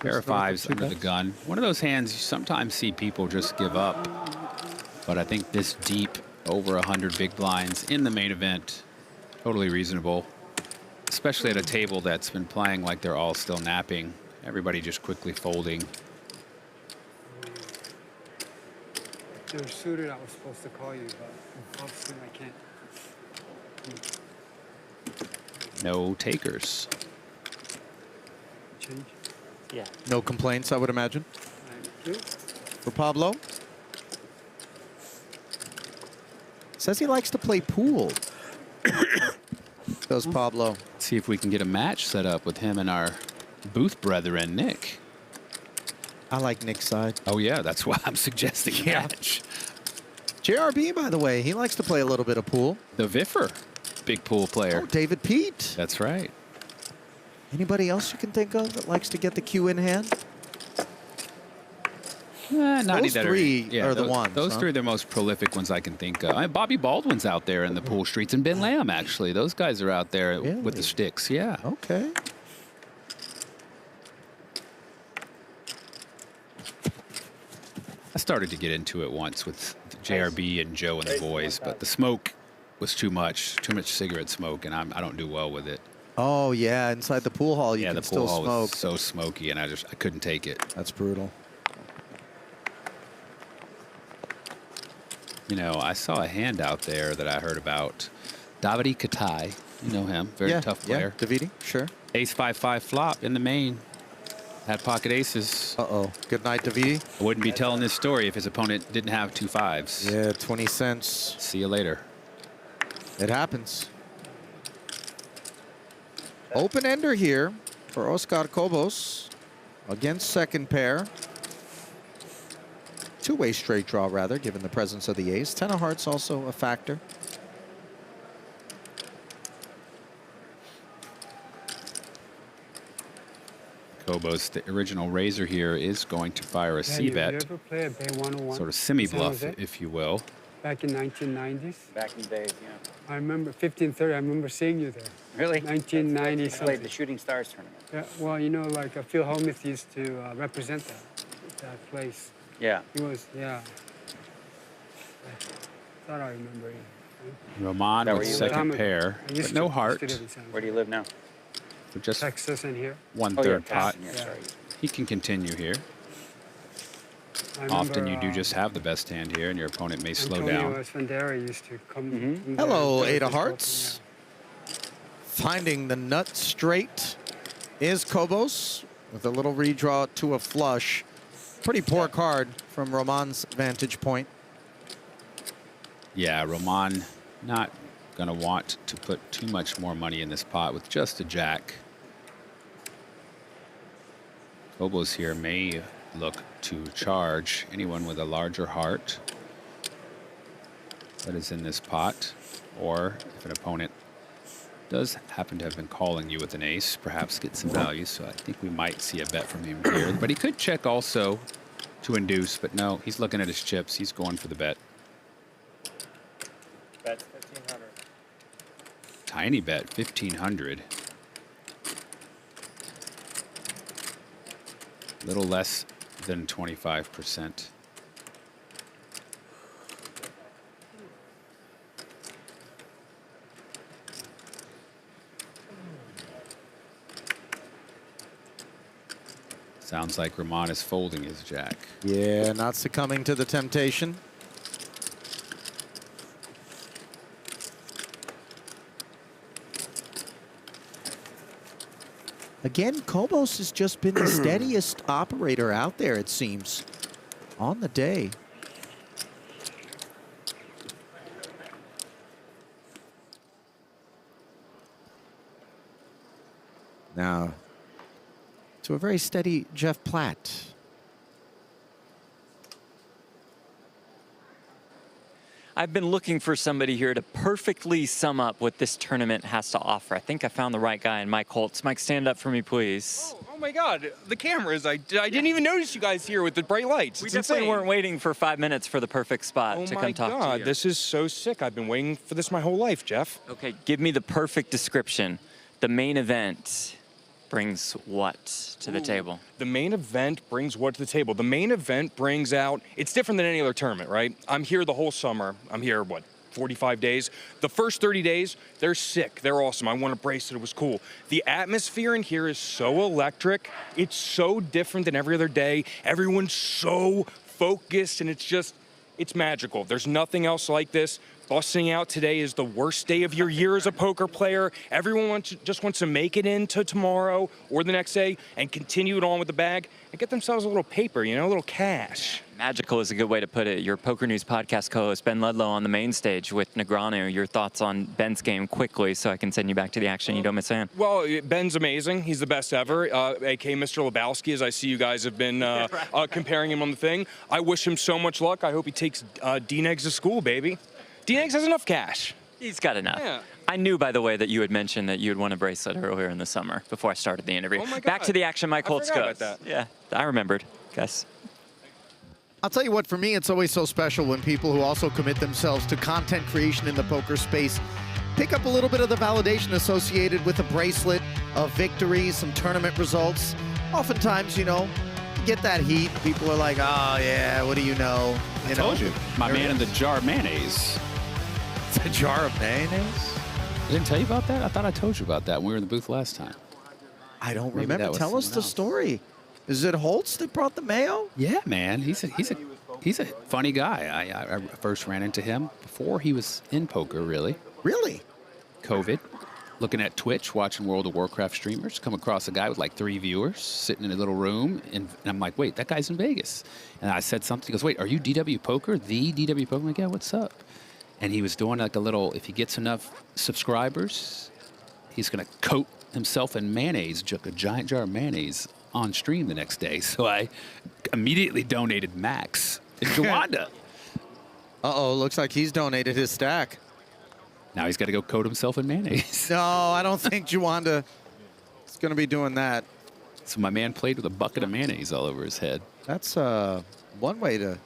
F: Pair of 5s under the gun. One of those hands you sometimes see people just give up. But I think this deep, over 100 big blinds in the main event, totally reasonable. Especially at a table that's been playing like they're all still napping. Everybody just quickly folding.
U: If they were suited, I was supposed to call you, but obviously I can't.
F: No takers.
U: Change.
O: Yeah.
E: No complaints, I would imagine.
U: Thank you.
E: For Pablo. Says he likes to play pool. Does Pablo.
F: Let's see if we can get a match set up with him and our booth brethren, Nick.
E: I like Nick's side.
F: Oh, yeah, that's why I'm suggesting a match.
E: JRB, by the way, he likes to play a little bit of pool.
F: The Viffer, big pool player.
E: Oh, David Pete.
F: That's right.
E: Anybody else you can think of that likes to get the cue in hand?
F: Not
E: Those
F: either.
E: three are the ones.
F: Those
E: huh?
F: three are the most prolific ones I can think of. Bobby Baldwin's out there in the pool streets, and Ben Lamb, actually. Those guys are out there with the sticks, yeah.
E: Okay.
F: I started to get into it once with JRB and Joe and the boys, but the smoke was too much cigarette smoke, and I don't do well with it.
E: Oh, yeah, inside the pool hall, you can
F: the
E: still
F: pool hall
E: smoke.
F: was so smoky, and I couldn't take it.
E: That's brutal.
F: You know, I saw a hand out there that I heard about. Davide Katai, you know him, very tough player.
E: Yeah, Davide, sure.
F: Ace 5-5 flop in the main. Had pocket aces.
E: Uh-oh. Good night, Davide.
F: I wouldn't be telling this story if his opponent didn't have 2 5s.
E: Yeah, 20 cents.
F: See you later.
E: It happens. Open ender here for Oscar Cobos against second pair. Two-way straight draw, rather, given the presence of the ace. 10 of hearts also a factor.
F: Cobos, the original raiser here, is going to fire a C-bet.
U: You ever play a Bay 101?
F: Sort of semi-bluff,
U: San Jose?
F: if you will.
U: Back in 1990s?
L: Back in the days, yeah.
U: I remember 1530. I remember seeing you there.
L: Really?
U: 1990
L: I played
U: something.
L: the Shooting Stars tournament.
U: Yeah, well, you know, like Phil Hellmuth used to represent that place.
L: Yeah.
U: He was, yeah. I thought I remember him.
F: Roman
L: That
F: with
L: where you
F: second
L: live?
F: pair,
U: I used
F: but no
U: to
F: heart.
U: live in San Jose.
L: Where do you live now?
F: For just
U: Texas and here.
F: 1/3 pot.
L: Yeah, sorry.
F: He can continue here.
U: I
F: Often
U: remember,
F: you do just have the best hand here, and your opponent may slow
U: Antonio
F: down.
U: Esfandera used to come. from there
E: Hello,
U: and
E: 8 of
U: play
E: hearts. Finding the nut straight is Cobos with a little redraw to a flush. Pretty poor card from Roman's vantage point.
F: Yeah, Roman not going to want to put too much more money in this pot with just a jack. Cobos here may look to charge anyone with a larger heart that is in this pot, or if an opponent does happen to have been calling you with an ace, perhaps get some value. So I think we might see a bet from him here, but he could check also to induce, but no, he's looking at his chips. He's going for the bet.
N: Bet's 1,500.
F: Tiny bet, 1,500. Little less than 25%. Sounds like Roman is folding his jack.
E: Yeah, not succumbing to the temptation. Again, Cobos has just been the steadiest operator out there, it seems, on the day. Now, to a very steady Jeff Platt.
D: I've been looking for somebody here to perfectly sum up what this tournament has to offer. I think I found the right guy in Mike Holtz. Mike, stand up for me, please.
K: Oh my God, the cameras. I didn't even notice you guys here with the bright lights.
D: We
K: It's
D: definitely
K: insane.
D: weren't waiting for 5 minutes for the perfect spot to come talk
K: Oh my God,
D: to you.
K: this is so sick. I've been waiting for this my whole life, Jeff.
D: Okay, give me the perfect description. The main event brings what to the table?
K: The main event brings what to the table? The main event brings out, it's different than any other tournament, right? I'm here the whole summer. I'm here, what, 45 days? The first 30 days, they're sick. They're awesome. I won a bracelet. It was cool. The atmosphere in here is so electric. It's so different than every other day. Everyone's so focused, and it's magical. There's nothing else like this. Busting out today is the worst day of your year as a poker player. Everyone just wants to make it into tomorrow or the next day and continue it on with the bag and get themselves a little paper, you know, a little cash.
D: Magical is a good way to put it. Your Poker News podcast co-host Ben Ludlow on the main stage with Negreanu. Your thoughts on Ben's game quickly so I can send you back to the action. You don't miss in.
K: Well, Ben's amazing. He's the best ever. A.K. Mr. Lebowski, as I see you guys have been comparing him on the thing. I wish him so much luck. I hope he takes D-Negs to school, baby. D-Negs has enough cash.
D: He's got enough.
K: Yeah.
D: I knew, by the way, that you had mentioned that you had won a bracelet earlier in the summer before I started the interview.
K: Oh my
D: Back
K: God.
D: to the action, Mike
K: I
D: Holtz
K: forgot
D: goes.
K: about that.
D: Yeah, I remembered. Guess.
E: I'll tell you what, for me, it's always so special when people who also commit themselves to content creation in the poker space pick up a little bit of the validation associated with a bracelet of victories, some tournament results. Oftentimes, you know, you get that heat. People are like, oh, yeah, what do you know?
F: I told you. My man in the jar of mayonnaise.
E: It's a jar of mayonnaise?
F: I didn't tell you about that? I thought I told you about that when we were in the booth last time.
E: I don't
F: Maybe
E: remember.
F: that was
E: Tell us
F: someone
E: the
F: else.
E: story. Is it Holtz that brought the mayo?
F: Yeah, man. He's a funny guy. I first ran into him before he was in poker, really.
E: Really?
F: COVID. Looking at Twitch, watching World of Warcraft streamers, come across a guy with like 3 viewers sitting in a little room, and I'm like, wait, that guy's in Vegas. And I said something. He goes, wait, are you DW Poker? The DW Poker? I'm like, yeah, what's up? And he was doing like a little, if he gets enough subscribers, he's going to coat himself in mayonnaise, a giant jar of mayonnaise on stream the next day. So I immediately donated Max and Jawanda.
E: Uh-oh, looks like he's donated his stack.
F: Now he's got to go coat himself in mayonnaise.
E: No, I don't think Jawanda is going to be doing that.
F: So my man played with a bucket of mayonnaise all over his head.
E: That's one way to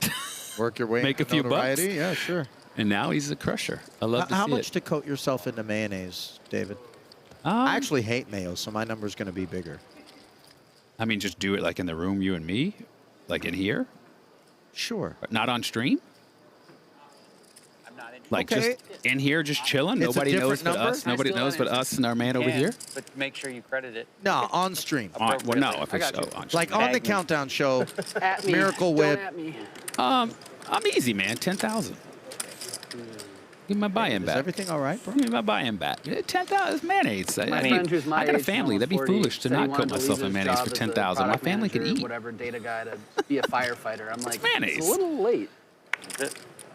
E: work your way
F: Make a
E: into
F: few bucks.
E: notoriety. Yeah, sure.
F: And now he's a crusher. I love to
E: How
F: see
E: much
F: it.
E: to coat yourself into mayonnaise, David? I actually hate mayo, so my number's going to be bigger.
F: I mean, just do it like in the room, you and me? Like in here?
E: Sure.
F: Not on stream? Like
E: Okay.
F: just in here, just chilling?
E: It's a
F: Nobody knows
E: different
F: but
E: number?
F: us? Nobody knows but us and our man over here?
L: But make sure you credit it.
E: No, on stream.
F: Well, no, if it's on stream.
E: Like on the countdown show,
T: At me.
E: Miracle
T: Don't
E: Whip.
T: at me.
F: I'm easy, man. 10,000. Give me my buy-in
E: Is
F: back.
E: everything all right, bro?
F: Give me my buy-in back. 10,000 is mayonnaise.
T: My
F: I
T: friend who's my
F: I got a
T: age,
F: family. That'd be
T: almost 40,
F: foolish to
T: said he
F: not
T: wanted
F: coat
T: to
F: myself
T: leave
F: in
T: his
F: mayonnaise
T: job
F: for
T: as a
F: 10,000. My
T: product
F: family could
T: manager,
F: eat.
T: Whatever data guy to be a firefighter. I'm like,
F: Mayonnaise.
T: it's a little late.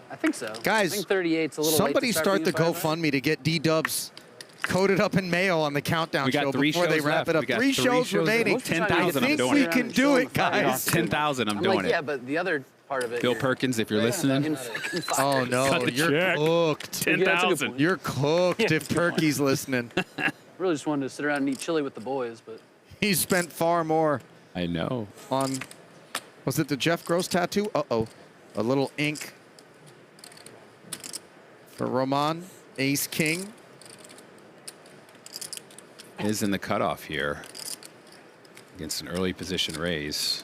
T: I think so. I
E: Guys,
T: think 38's a little
E: somebody
T: late to
E: start the
T: being a firefighter.
E: GoFundMe to get D-Dubs coated up in mayo on the countdown
F: We got
E: show
F: 3
E: before they
F: shows
E: wrap
F: left.
E: it up.
F: We got
E: 3
F: 3
E: shows
F: shows
E: remaining.
F: left. 10,000,
E: I
F: I'm
E: think
F: doing
E: we
F: it.
E: can do it, guys.
F: 10,000, I'm
T: I'm
F: doing
T: like,
F: it.
T: yeah, but the other part of it.
F: Bill
T: you're-
F: Perkins, if you're listening.
E: Oh, no.
F: Cut the
E: You're
F: check.
E: cooked.
F: 10,000.
E: You're cooked if Perky's listening.
T: Really just wanted to sit around and eat chili with the boys, but
E: He spent far more
F: I know.
E: on, was it the Jeff Gross tattoo? Uh-oh. A little ink for Roman, Ace King.
F: Is in the cutoff here against an early position raise.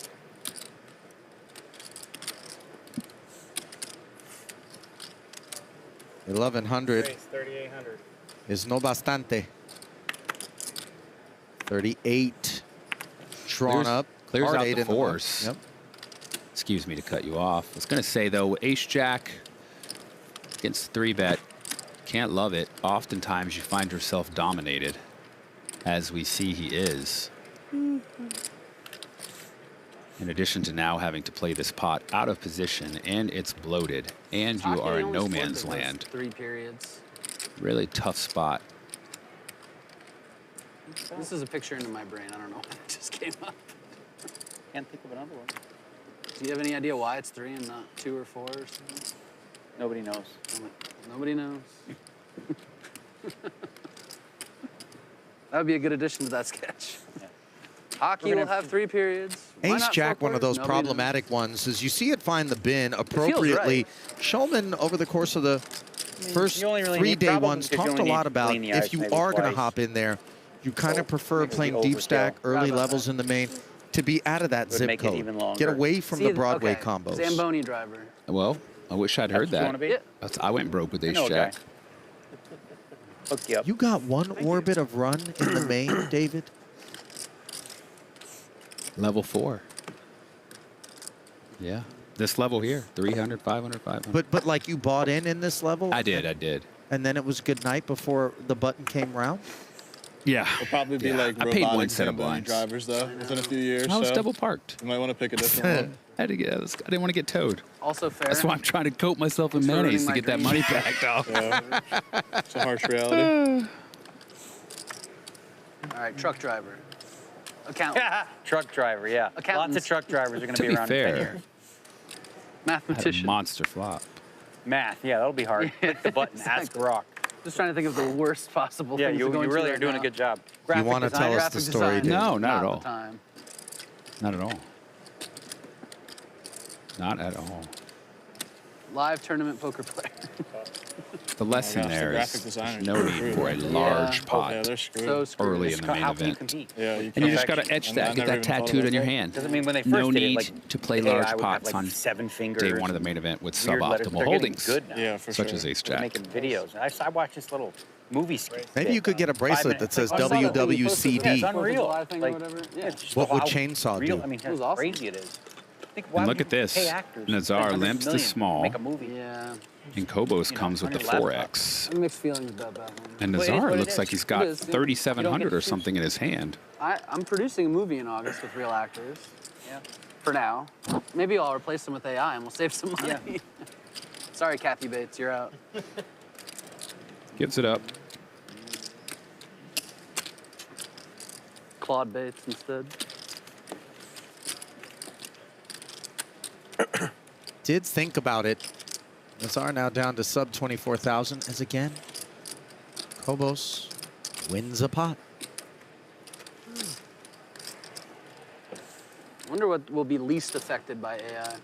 E: $1,100
N: 3,800.
E: is no bastante. 38 drawn up.
F: Clears
E: Hard
F: out
E: 8
F: the
E: in the one.
F: fours.
E: Yep.
F: Excuse me to cut you off. I was going to say, though, Ace-Jack against 3-bet, can't love it. Oftentimes, you find yourself dominated, as we see he is. In addition to now having to play this pot out of position, and it's bloated, and you are in no man's land.
T: 3 periods.
F: Really tough spot.
T: This is a picture into my brain. I don't know why it just came up.
L: Can't think of another one.
T: Do you have any idea why it's 3 and not 2 or 4 or something?
L: Nobody knows.
T: Nobody knows. That would be a good addition to that sketch. Hockey will have 3 periods. Why
E: Ace
T: not
E: Jack,
T: 4
E: one of those
T: quarters? Nobody
E: problematic ones, is you see it find the bin appropriately. Shulman, over the course of the first
L: you only really
E: 3-day
L: probably
E: ones,
L: because you
E: talked a
L: only
E: lot
L: need
E: about
L: clean the
E: if
L: ice
E: you
L: maybe
E: are going to
L: twice.
E: hop in there, you kind of prefer
L: makes it
E: playing
L: the
E: deep
L: overkill.
E: stack, early
T: Right about
E: levels in the main, to be out of that
L: Would
E: zip
L: make it
E: code.
L: even longer.
E: Get away from
T: See,
E: the Broadway
T: okay,
E: combos.
T: Zamboni driver.
F: Well, I wish I'd heard
L: That's what you
F: that.
L: wanna be?
T: Yeah.
F: I went broke with
L: I know a
F: Ace-Jack.
L: guy. Hook you up.
E: You got one orbit of run in the main, David?
F: Level 4. Yeah. This level here, 300, 500, 500.
E: But like you bought in this level?
F: I did.
E: And then it was good night before the button came round?
F: Yeah.
Q: It'll probably be like
F: I paid one
Q: robotic
F: set of
Q: Zamboni
F: blinds.
Q: drivers though. Within a few years.
F: I was
Q: so
F: double parked.
Q: You might want to pick a different one.
F: I didn't want to get towed.
T: Also fair.
F: That's why I'm trying to coat myself in
T: Thanks for
F: mayonnaise to
T: ruining
F: get that
T: my
F: money
T: dream.
F: back, dog.
Q: Yeah. It's a harsh reality.
T: All right, truck driver. Accountant.
L: Truck driver, yeah. Lots
T: Accountants.
L: of truck drivers are going
F: To
L: to
F: be
L: be around in 10
F: fair,
L: years.
F: I had a
T: Mathematician.
F: monster flop.
L: Math, yeah, that'll be hard. Click the button, ask
T: exactly.
L: Rock.
T: Just trying to think of the worst possible
L: Yeah,
T: things
L: you
T: to go into
L: really
T: right
L: are doing
T: now.
L: a good job.
E: You want to tell us the story,
T: design,
E: dude?
F: No, not at all.
T: The time.
F: Not at all. Not at all.
T: Live tournament poker player.
F: The lesson there is there's no need for a large pot
T: So screwed.
F: early in the main
L: How can you
F: event.
L: compete?
F: And you just got to etch that, get that tattooed on your hand.
L: Doesn't mean when they first
F: No
L: did it,
F: need
L: like,
F: to play
L: the AI
F: large
L: would have,
F: pots
L: like,
F: on
L: 7 fingers,
F: day one of the main event with
L: weird letters.
F: suboptimal
L: They're getting
F: holdings,
L: good now.
F: such as ace
L: They're
F: jack.
L: making videos. I watched this little movie skit.
E: Maybe you could get a bracelet that says WWCD.
L: Yeah, it's unreal.
T: Like,
L: Like,
T: whatever.
L: yeah, it's just
E: What would
L: how
E: Chainsaw
L: real,
E: do?
L: I mean,
T: It was
L: how
T: awesome.
L: crazy it is. Think, why
F: And
L: would
F: look at
L: you
F: this.
L: pay actors
F: Nazar
L: $100
F: limps to
L: million
F: small.
L: Make a movie.
T: Yeah.
F: And Kobos comes with the
L: on your laptop.
F: 4X.
T: Mixed feelings about that one.
F: And
L: Well, it is
F: Nazar
L: what it
F: looks
L: is.
F: like he's
T: It
F: got
T: is, yeah. You don't
F: 3,700
T: get
F: or
T: to
F: something in his hand.
T: I'm producing a movie in August with real actors.
L: Yeah.
T: For now. Maybe I'll replace them with AI and we'll save some money.
L: Yeah.
T: Sorry, Kathy Bates, you're out.
F: Gives it up.
T: Claude Bates instead.
E: Did think about it. Nazar now down to sub 24,000 as again Kobos wins a pot.
T: Wonder what will be least affected by AI.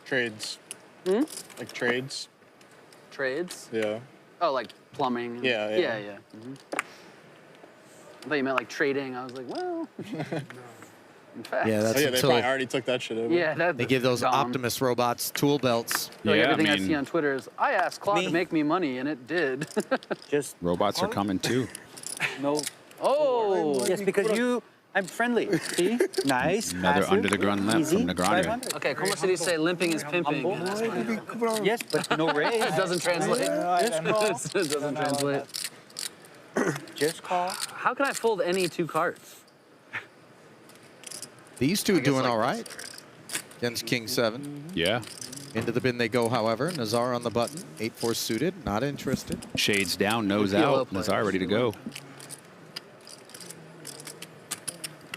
Q: Trades. Like trades.
T: Trades?
Q: Yeah.
T: Oh, like plumbing.
Q: Yeah, yeah.
T: Yeah. I thought you meant like trading. I was like, well. In fact.
E: Yeah, that's
Q: they
E: until
Q: probably already took that shit over.
T: Yeah,
E: they give those
T: dumb.
E: Optimus robots tool belts.
T: Like
F: Yeah,
T: everything
F: I
T: I see
F: mean-
T: on Twitter is, I asked Claude to make me money, and it did.
L: Just
F: Robots are coming too.
L: no.
T: Oh.
L: Yes, because I'm friendly. See? Nice.
F: Another
L: passive,
F: under the gun limp
L: easy,
F: from Negreanu.
L: 500.
T: Okay, como se dice limping is pimping?
L: Humble. Yes, but no raise.
T: It doesn't translate.
L: Just call.
T: It doesn't translate.
L: Just call.
T: How can I fold any 2 cards?
E: These two doing all right against King 7.
F: Yeah.
E: Into the bin they go, however. Nazar on the button. 8-4 suited. Not interested.
F: Shades down, nose
T: PLO
F: out.
T: players.
F: Nazar ready to go.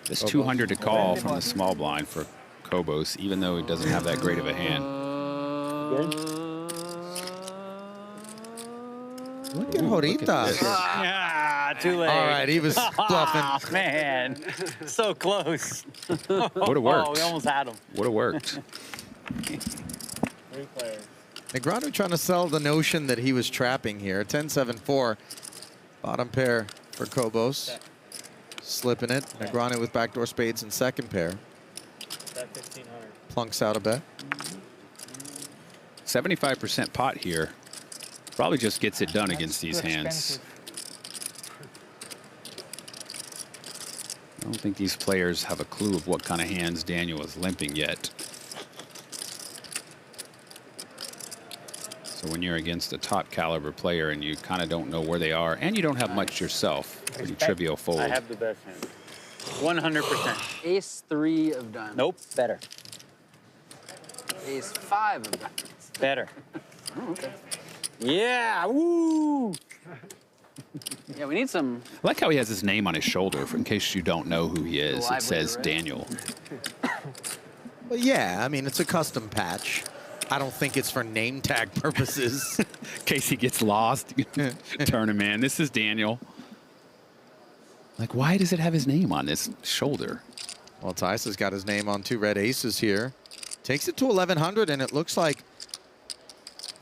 F: This 200 to call from the small blind for Kobos, even though he doesn't have that great of a hand.
E: Look at
F: Ooh, look at
E: Horita.
F: this.
L: Ah, too late.
E: All right, he was bluffing.
L: Ah, man, so close.
F: Would've worked.
L: Oh, we almost had him.
F: Would have worked.
E: Negreanu trying to sell the notion that he was trapping here. 10-7-4. Bottom pair for Kobos. Slipping it. Negreanu with backdoor spades and second pair. Plunks out a bet.
F: 75% pot here. Probably just gets it done against these hands. I don't think these players have a clue of what kind of hands Daniel is limping yet. So when you're against a top caliber player and you kind of don't know where they are, and you don't have much yourself, pretty trivial fold.
L: I have the best hand. 100%.
T: Ace 3 of diamonds.
L: Nope, better.
T: Ace 5 of diamonds.
L: Better.
T: Oh, okay.
L: Yeah, woo!
T: Yeah, we need some.
F: I like how he has his name on his shoulder, in case you don't know who he is. It
T: Lively,
F: says
T: right?
F: Daniel.
E: Well, yeah, I mean, it's a custom patch. I don't think it's for name tag purposes.
F: In case he gets lost, turn him in. This is Daniel. Like, why does it have his name on his shoulder?
E: Well, Tice has got his name on 2 red aces here. Takes it to 1,100, and it looks like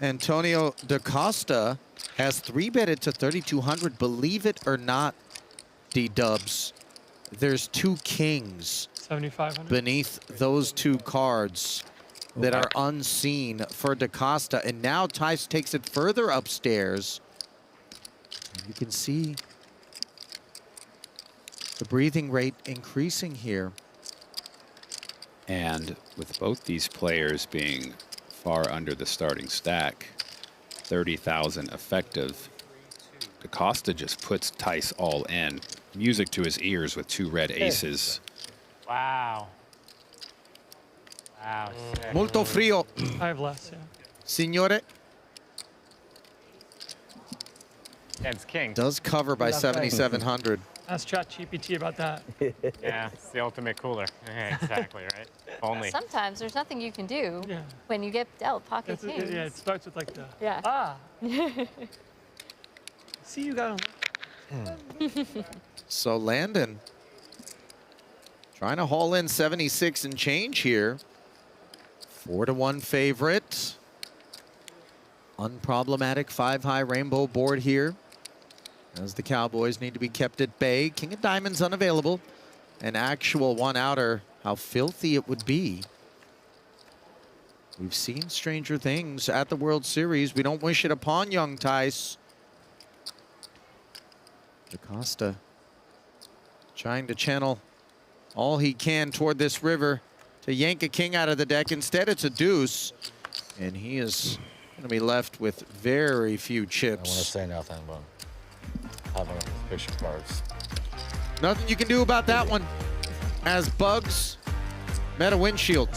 E: Antonio da Costa has 3-betted to 3,200. Believe it or not, D-dubs, there's 2 kings
B: 7,500.
E: beneath those 2 cards that are unseen for da Costa. And now Tice takes it further upstairs. You can see the breathing rate increasing here.
F: And with both these players being far under the starting stack, 30,000 effective, da Costa just puts Tice all in. Music to his ears with 2 red aces.
N: Wow. Wow. sick.
E: Molto frio.
B: I have less, yeah.
E: Signore
N: Against king.
E: does cover by 7,700.
B: Ask ChatGPT about that.
N: Yeah, it's the ultimate cooler. Yeah, exactly, right? Only.
S: Sometimes there's nothing you can do
B: Yeah.
S: when you get dealt pocket
B: It's,
S: kings.
B: yeah, it starts with like the,
S: Yeah.
B: ah. See, you got him.
E: So Landon Trying to haul in 76 and change here. 4-1 favorite. Unproblematic 5-high rainbow board here, as the Cowboys need to be kept at bay. King of Diamonds unavailable. An actual one-outer. How filthy it would be. We've seen stranger things at the World Series. We don't wish it upon young Tice. DaCosta trying to channel all he can toward this river to yank a king out of the deck. Instead, it's a deuce, and he is going to be left with very few chips.
J: I want to say nothing, but having picture cards.
E: Nothing you can do about that one, as Bugs met a windshield.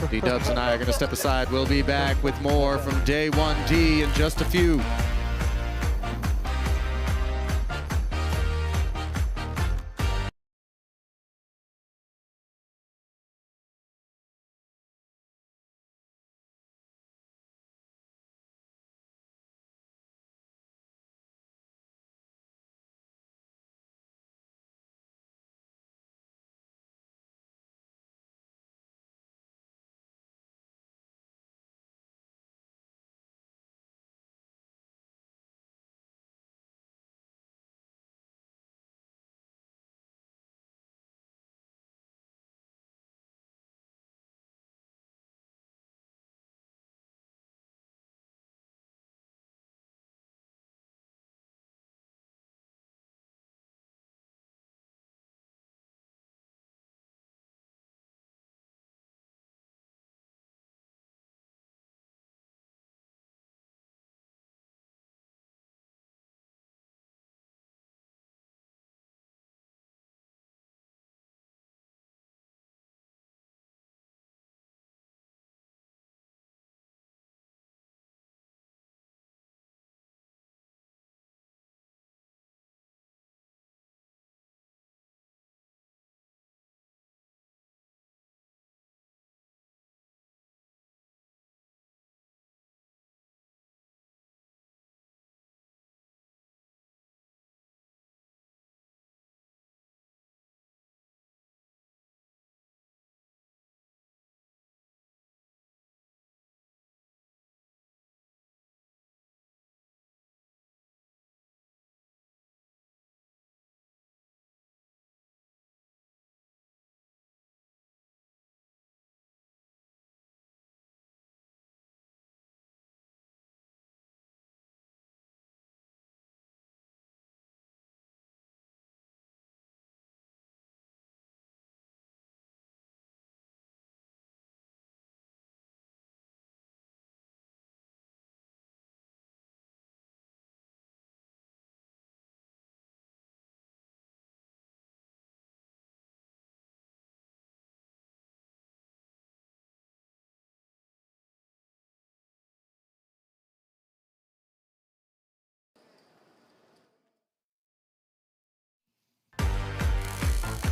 E: D-Dubs and I are going to step aside. We'll be back with more from Day 1D in just a few.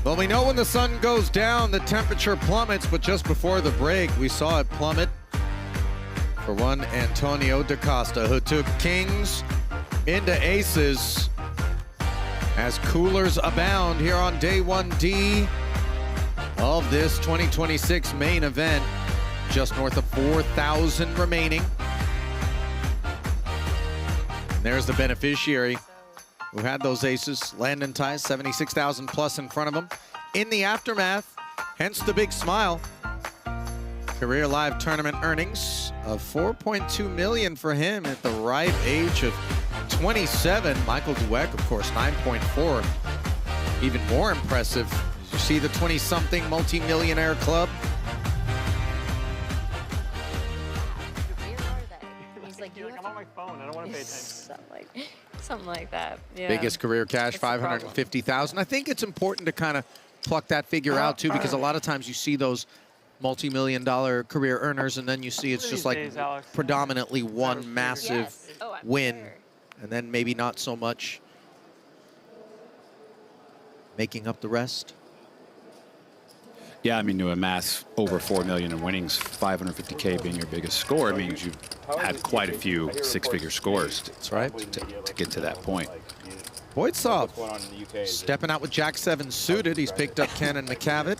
E: Well, we know when the sun goes down, the temperature plummets, but just before the break, we saw it plummet for one Antonio DaCosta, who took kings into aces as coolers abound here on Day 1D of this 2026 main event. Just north of 4,000 remaining. And there's the beneficiary who had those aces. Landon Tice, 76,000 plus in front of him. In the aftermath, hence the big smile. Career live tournament earnings of $4.2 million for him at the ripe age of 27. Michael Dweck, of course, 9.4. Even more impressive. Did you see the 20-something multi-millionaire club?
S: He's like,
N: I'm on my phone. I don't want to pay attention.
S: Something like that. Yeah.
E: Biggest career cash, $550,000. I think it's important to kind of pluck that figure out too, because a lot of times you see those multi-million-dollar career earners, and then you see it's just like predominantly one massive win, and then maybe not so much making up the rest.
F: Yeah, I mean, to amass over $4 million in winnings, $550K being your biggest score, it means you've had quite a few six-figure scores.
E: That's right.
F: To get to that point.
E: Boydsoff
Q: What's going on in the UK?
E: stepping out with Jack 7 suited. He's picked up Cannon McCavitt,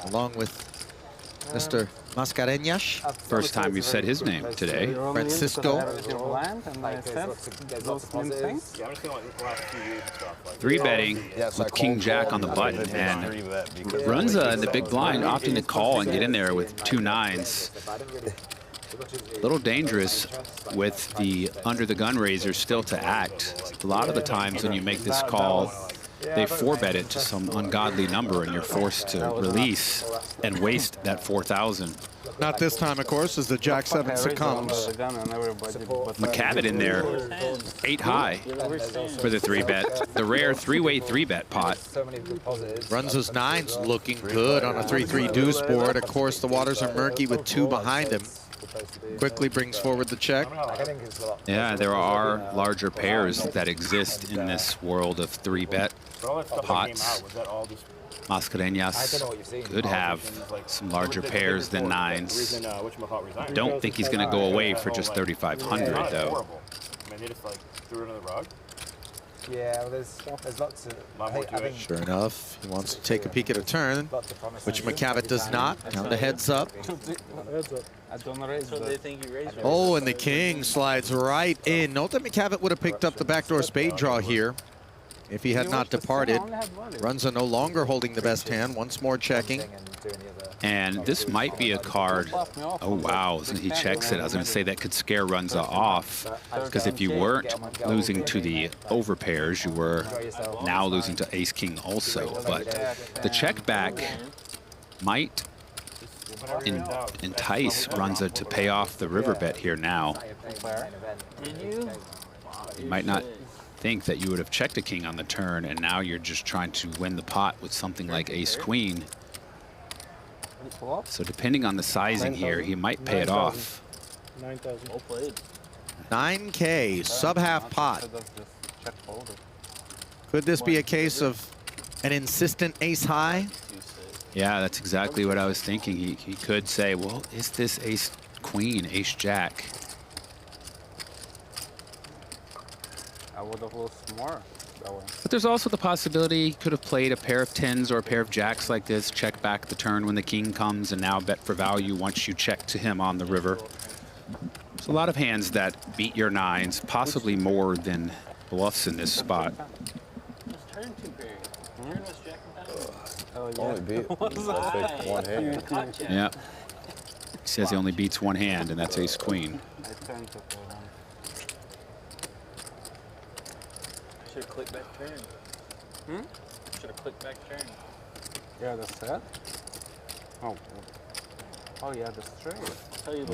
E: along with Mr. Mascarenhas.
F: First time you said his name today.
E: Francisco.
F: Three betting with King Jack on the button, and Runza in the big blind opting to call and get in there with 2 9s. A little dangerous with the under the gun raiser still to act. A lot of the times when you make this call, they 4-bet it to some ungodly number and you're forced to release and waste that 4,000.
E: Not this time, of course, as the Jack 7 succumbs.
F: McCavitt in there, 8 high for the 3-bet. The rare 3-way 3-bet pot.
E: Runza's 9's looking good on a 3-3 deuce board. Of course, the waters are murky with 2 behind him. Quickly brings forward the check.
F: Yeah, there are larger pairs that exist in this world of 3-bet pots. Mascarenhas could have some larger pairs than 9s. Don't think he's going to go away for just 3,500 though.
Q: I mean, they just like threw it on the rug.
U: Yeah, well, there's lots of...
E: Sure enough, he wants to take a peek at a turn, which McCavitt does not. Down to heads up. Oh, and the king slides right in. Note that McCavitt would have picked up the backdoor spade draw here if he had not departed. Runza no longer holding the best hand, once more checking.
F: And this might be a card. Oh, wow. He checks it. I was going to say that could scare Runza off, because if you weren't losing to the overpairs, you were now losing to ace-king also. But the check back might entice Runza to pay off the river bet here now. You might not think that you would have checked a king on the turn, and now you're just trying to win the pot with something like ace-queen. So depending on the sizing here, he might pay it off.
E: 9K, sub-half pot. Could this be a case of an insistent ace-high?
F: Yeah, that's exactly what I was thinking. He could say, well, is this ace-queen, ace-jack?
T: I would have lost more that way.
F: But there's also the possibility he could have played a pair of 10s or a pair of jacks like this, check back the turn when the king comes, and now bet for value once you check to him on the river. There's a lot of hands that beat your 9s, possibly more than bluffs in this spot.
J: Only beat one hand.
F: Yeah. He says he only beats one hand, and that's ace-queen.
L: Should have clicked back turn. Should have clicked back turn.
T: Yeah, that's it. Oh, oh yeah, the straight.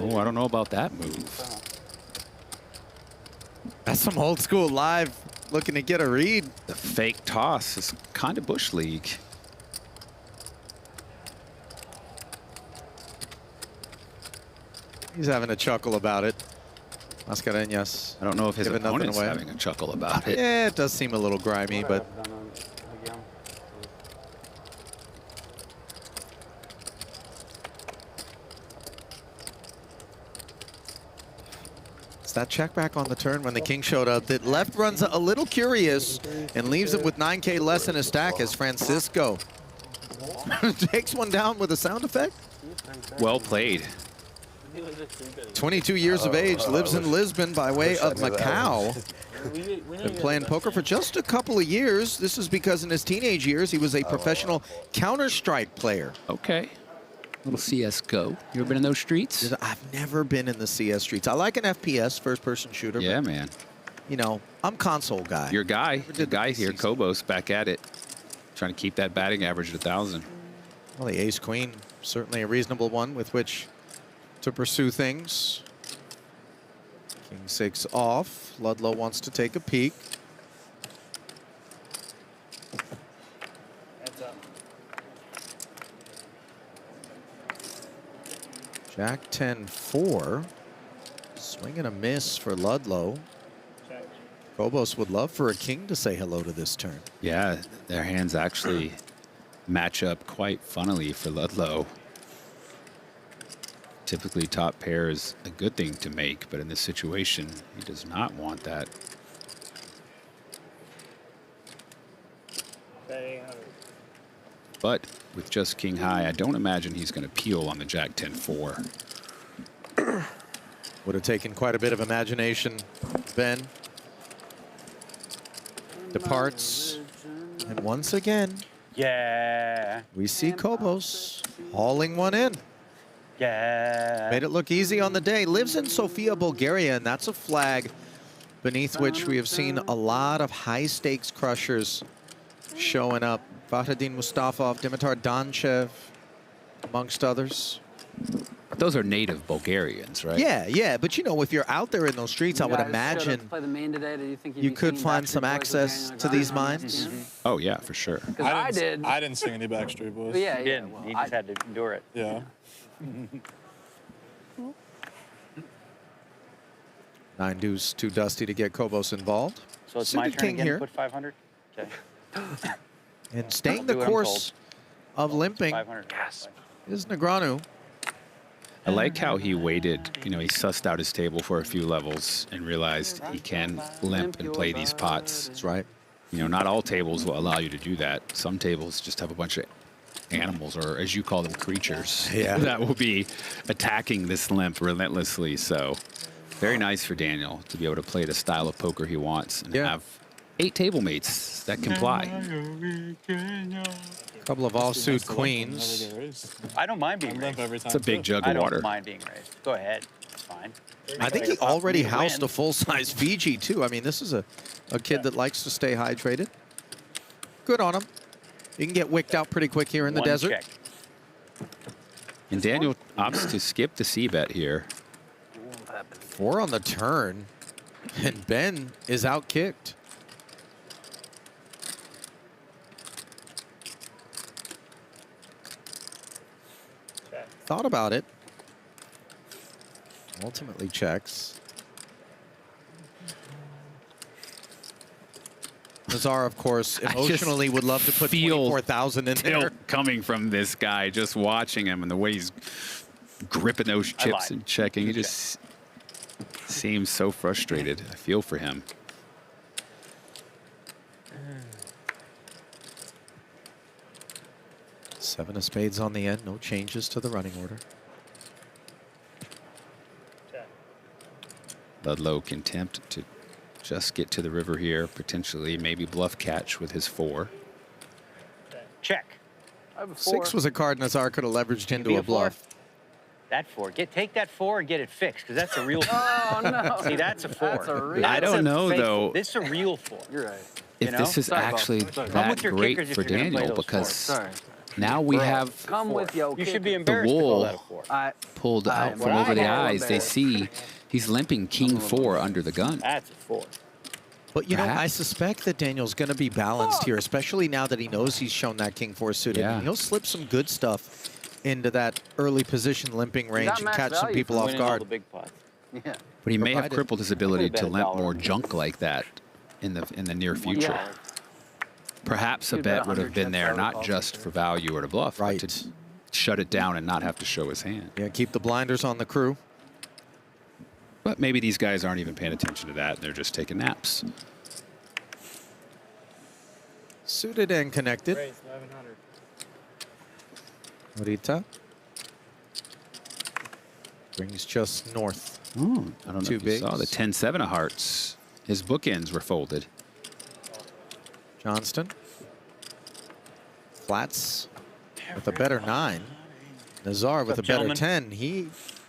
F: Oh, I don't know about that move.
E: That's some old school live looking to get a read.
F: The fake toss is kind of Bush League.
E: He's having a chuckle about it. Mascarenhas.
F: I don't know if his opponent's having a chuckle about it.
E: Yeah, it does seem a little grimy, but it's that check back on the turn when the king showed up that left Runza a little curious and leaves him with 9K less in his stack as Francisco takes one down with a sound effect.
F: Well played.
E: 22 years of age, lives in Lisbon by way of Macau. Been playing poker for just a couple of years. This is because in his teenage years, he was a professional Counter-Strike player.
F: Okay. Little CS:GO. You ever been in those streets?
E: I've never been in the CS streets. I like an FPS, first-person shooter.
F: Yeah, man.
E: You know, I'm console guy.
F: Your guy here, Kobos, back at it. Trying to keep that batting average at 1,000.
E: Well, the ace-queen, certainly a reasonable one with which to pursue things. King 6 off. Ludlow wants to take a peek. Jack 10-4. Swing and a miss for Ludlow. Kobos would love for a king to say hello to this turn.
F: Yeah, their hands actually match up quite funnily for Ludlow. Typically, top pair is a good thing to make, but in this situation, he does not want that. But with just king high, I don't imagine he's going to peel on the jack 10-4.
E: Would have taken quite a bit of imagination. Ben departs. And once again,
L: Yeah.
E: we see Kobos hauling one in.
L: Yeah.
E: Made it look easy on the day. Lives in Sofia, Bulgaria, and that's a flag beneath which we have seen a lot of high-stakes crushers showing up. Fahdin Mustafov, Dimitar Donchev, amongst others.
F: Those are native Bulgarians, right?
E: Yeah, yeah, but you know, if you're out there in those streets, I would imagine
T: Play the main today. Did you think
E: you could find some access to these mines.
F: Oh, yeah, for sure.
T: I did.
Q: I didn't sing any Backstreet Boys.
T: Yeah,
L: He didn't. He just had to endure it.
Q: Yeah.
E: 9 deuce, too dusty to get Kobos involved.
L: So it's my
E: Suited
L: turn
E: king
L: again
E: here.
L: to put 500? Okay.
E: And staying
L: I'll
E: the
L: do what I'm
E: course of limping
L: 500. Yes.
E: is Negreanu.
F: I like how he waited. You know, he sussed out his table for a few levels and realized he can limp and play these pots.
E: That's right.
F: You know, not all tables will allow you to do that. Some tables just have a bunch of animals, or as you call them, creatures, that will be attacking this limp relentlessly. So very nice for Daniel to be able to play the style of poker he wants and have 8 table mates that comply.
E: A couple of offsuit queens.
L: I don't mind being raised.
F: It's a big jug of
L: I
F: water.
L: don't mind being raised. Go ahead. It's fine.
E: I think he already housed a full-size Fiji, too. I mean, this is a kid that likes to stay hydrated. Good on him. You can get wicked out pretty quick here in the desert.
L: Check.
F: And Daniel opts to skip the c-bet here.
E: 4 on the turn, and Ben is out-kicked. Thought about it. Ultimately checks. Nazar, of course, emotionally would love to put 24,000 in there.
F: Coming from this guy, just watching him and the way he's gripping those chips and checking, he just seems so frustrated. I feel for him.
E: Seven of spades on the end, no changes to the running order.
F: Ludlow can attempt to just get to the river here, potentially maybe bluff catch with his 4.
L: Check.
T: I have a 4.
E: 6 was a card Nazar could have leveraged into a bluff.
L: That 4. Take that 4 and get it fixed, because that's a real 4.
T: Oh, no.
L: See, that's a 4.
T: That's a real
F: I don't know, though.
L: This is a real 4.
T: You're right.
F: If this is actually that great for Daniel, because now we have
T: Come with yo.
L: You should be
F: the
L: embarrassed to call
F: wool
L: that a 4.
F: pulled out
T: am
F: from over the
T: a little
F: eyes. They
T: embarrassed.
F: see he's limping king 4 under the gun.
L: That's a 4.
E: But, you know, I suspect that Daniel's going to be balanced here, especially now that he knows he's shown that king 4 suited.
F: Yeah.
E: And he'll slip some good stuff into that early position limping range and catch some people off guard.
L: The big pots.
T: Yeah.
F: But he may have
E: Provided.
F: crippled his ability to
L: bet
F: limp
L: $1.
F: more junk like that in the near future.
T: Yeah.
F: Perhaps a
T: You'd bet
F: bet would have
T: 100
F: been there,
T: chips, I would
F: not
T: call
F: just for value or to bluff, but to shut it down and not have to show his hand.
E: Yeah, keep the blinders on the crew.
F: But maybe these guys aren't even paying attention to that. They're just taking naps.
E: Suited and connected.
U: Raise 1100.
E: Morita brings just north.
F: I don't know
E: Two
F: if you saw the
E: bigs.
F: 10-7 of hearts. His bookends were folded.
E: Johnston. Flats with a better 9. Nazar with a better
L: gentlemen?
E: 10. He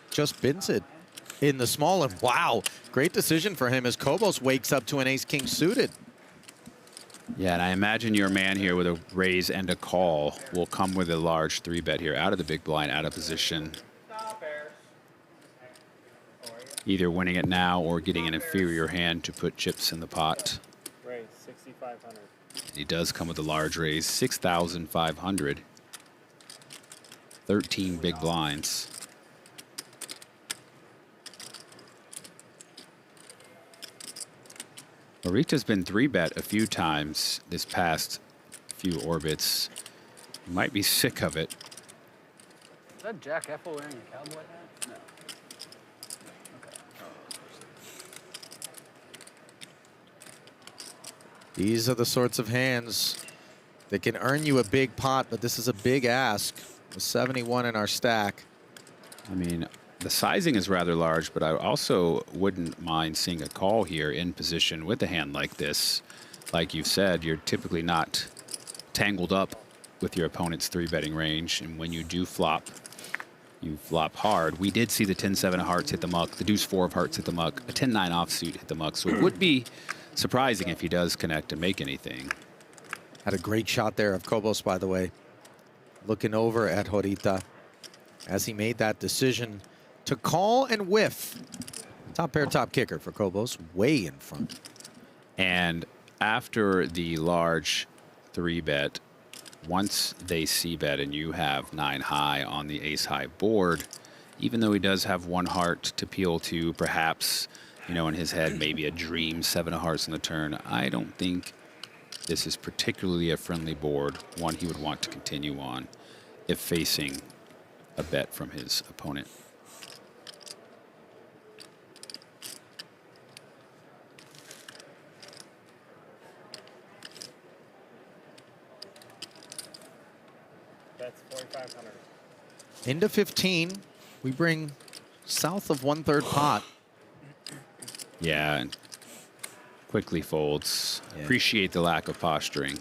E: just bins it in the small. And wow, great decision for him as Kobos wakes up to an ace-king suited.
F: Yeah, and I imagine your man here with a raise and a call will come with a large 3-bet here out of the big blind, out of position. Either winning it now or getting an inferior hand to put chips in the pot.
U: Raise 6,500.
F: He does come with a large raise, 6,500. 13 big blinds. Morita's been 3-bet a few times this past few orbits. He might be sick of it.
T: Is that Jack Effel wearing a cowboy hat? No.
E: These are the sorts of hands They can earn you a big pot, but this is a big ask. With 71 in our stack.
F: I mean, the sizing is rather large, but I also wouldn't mind seeing a call here in position with a hand like this. Like you've said, you're typically not tangled up with your opponent's 3-betting range, and when you do flop, you flop hard. We did see the 10-7 of hearts hit the muck, the deuce-4 of hearts hit the muck, a 10-9 offsuit hit the muck, so it would be surprising if he does connect and make anything.
E: Had a great shot there of Kobos, by the way. Looking over at Horita as he made that decision to call and whiff. Top pair, top kicker for Kobos, way in front.
F: And after the large 3-bet, once they c-bet and you have 9 high on the ace-high board, even though he does have 1 heart to peel to, perhaps, you know, in his head, maybe a dream 7 of hearts on the turn, I don't think this is particularly a friendly board, one he would want to continue on if facing a bet from his opponent.
N: That's 4,500.
E: Into 15, we bring south of 1/3 pot.
F: Yeah, and quickly folds. Appreciate the lack of posturing.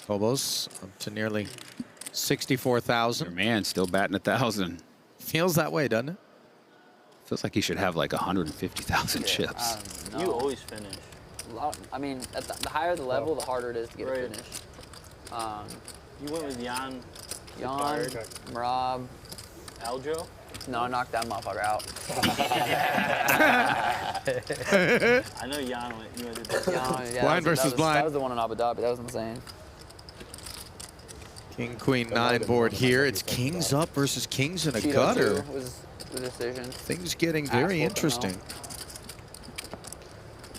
E: Kobos up to nearly 64,000.
F: Your man still batting 1,000.
E: Feels that way, doesn't it?
F: Feels like he should have like 150,000 chips.
O: You always finish. I mean, at the higher the level, the harder it is to get a finish. You went with Jan, Marab, Aljo? No, I knocked that motherfucker out. I know Jan went. You went to
E: Blind versus blind.
O: That was the one in Abu Dhabi. That was insane.
E: King, queen, 9 board here. It's kings up versus kings in a gutter.
O: Was the decision.
E: Things getting very interesting.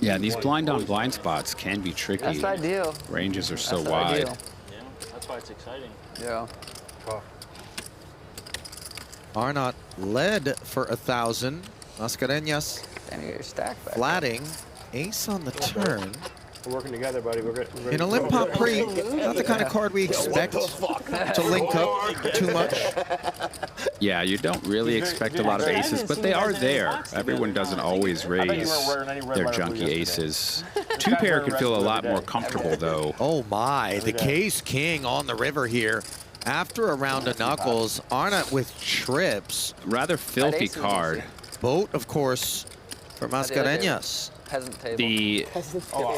F: Yeah, these blind on blind spots can be tricky.
O: That's ideal.
F: Ranges are so wide.
O: Ideal. Yeah, that's why it's exciting. Yeah.
E: Arnott led for 1,000. Mascareñas flatting. Ace on the turn.
Q: We're working together, buddy. We're good.
E: In a limp pop pre, not the kind of card we expect to link up too much.
F: Yeah, you don't really expect a lot of aces, but they are there. Everyone doesn't always raise their junky aces. 2-pair can feel a lot more comfortable, though.
E: Oh my, the case king on the river here. After a round of knuckles, Arnott with trips.
F: Rather filthy card.
E: Boat, of course, for Mascareñas.
F: The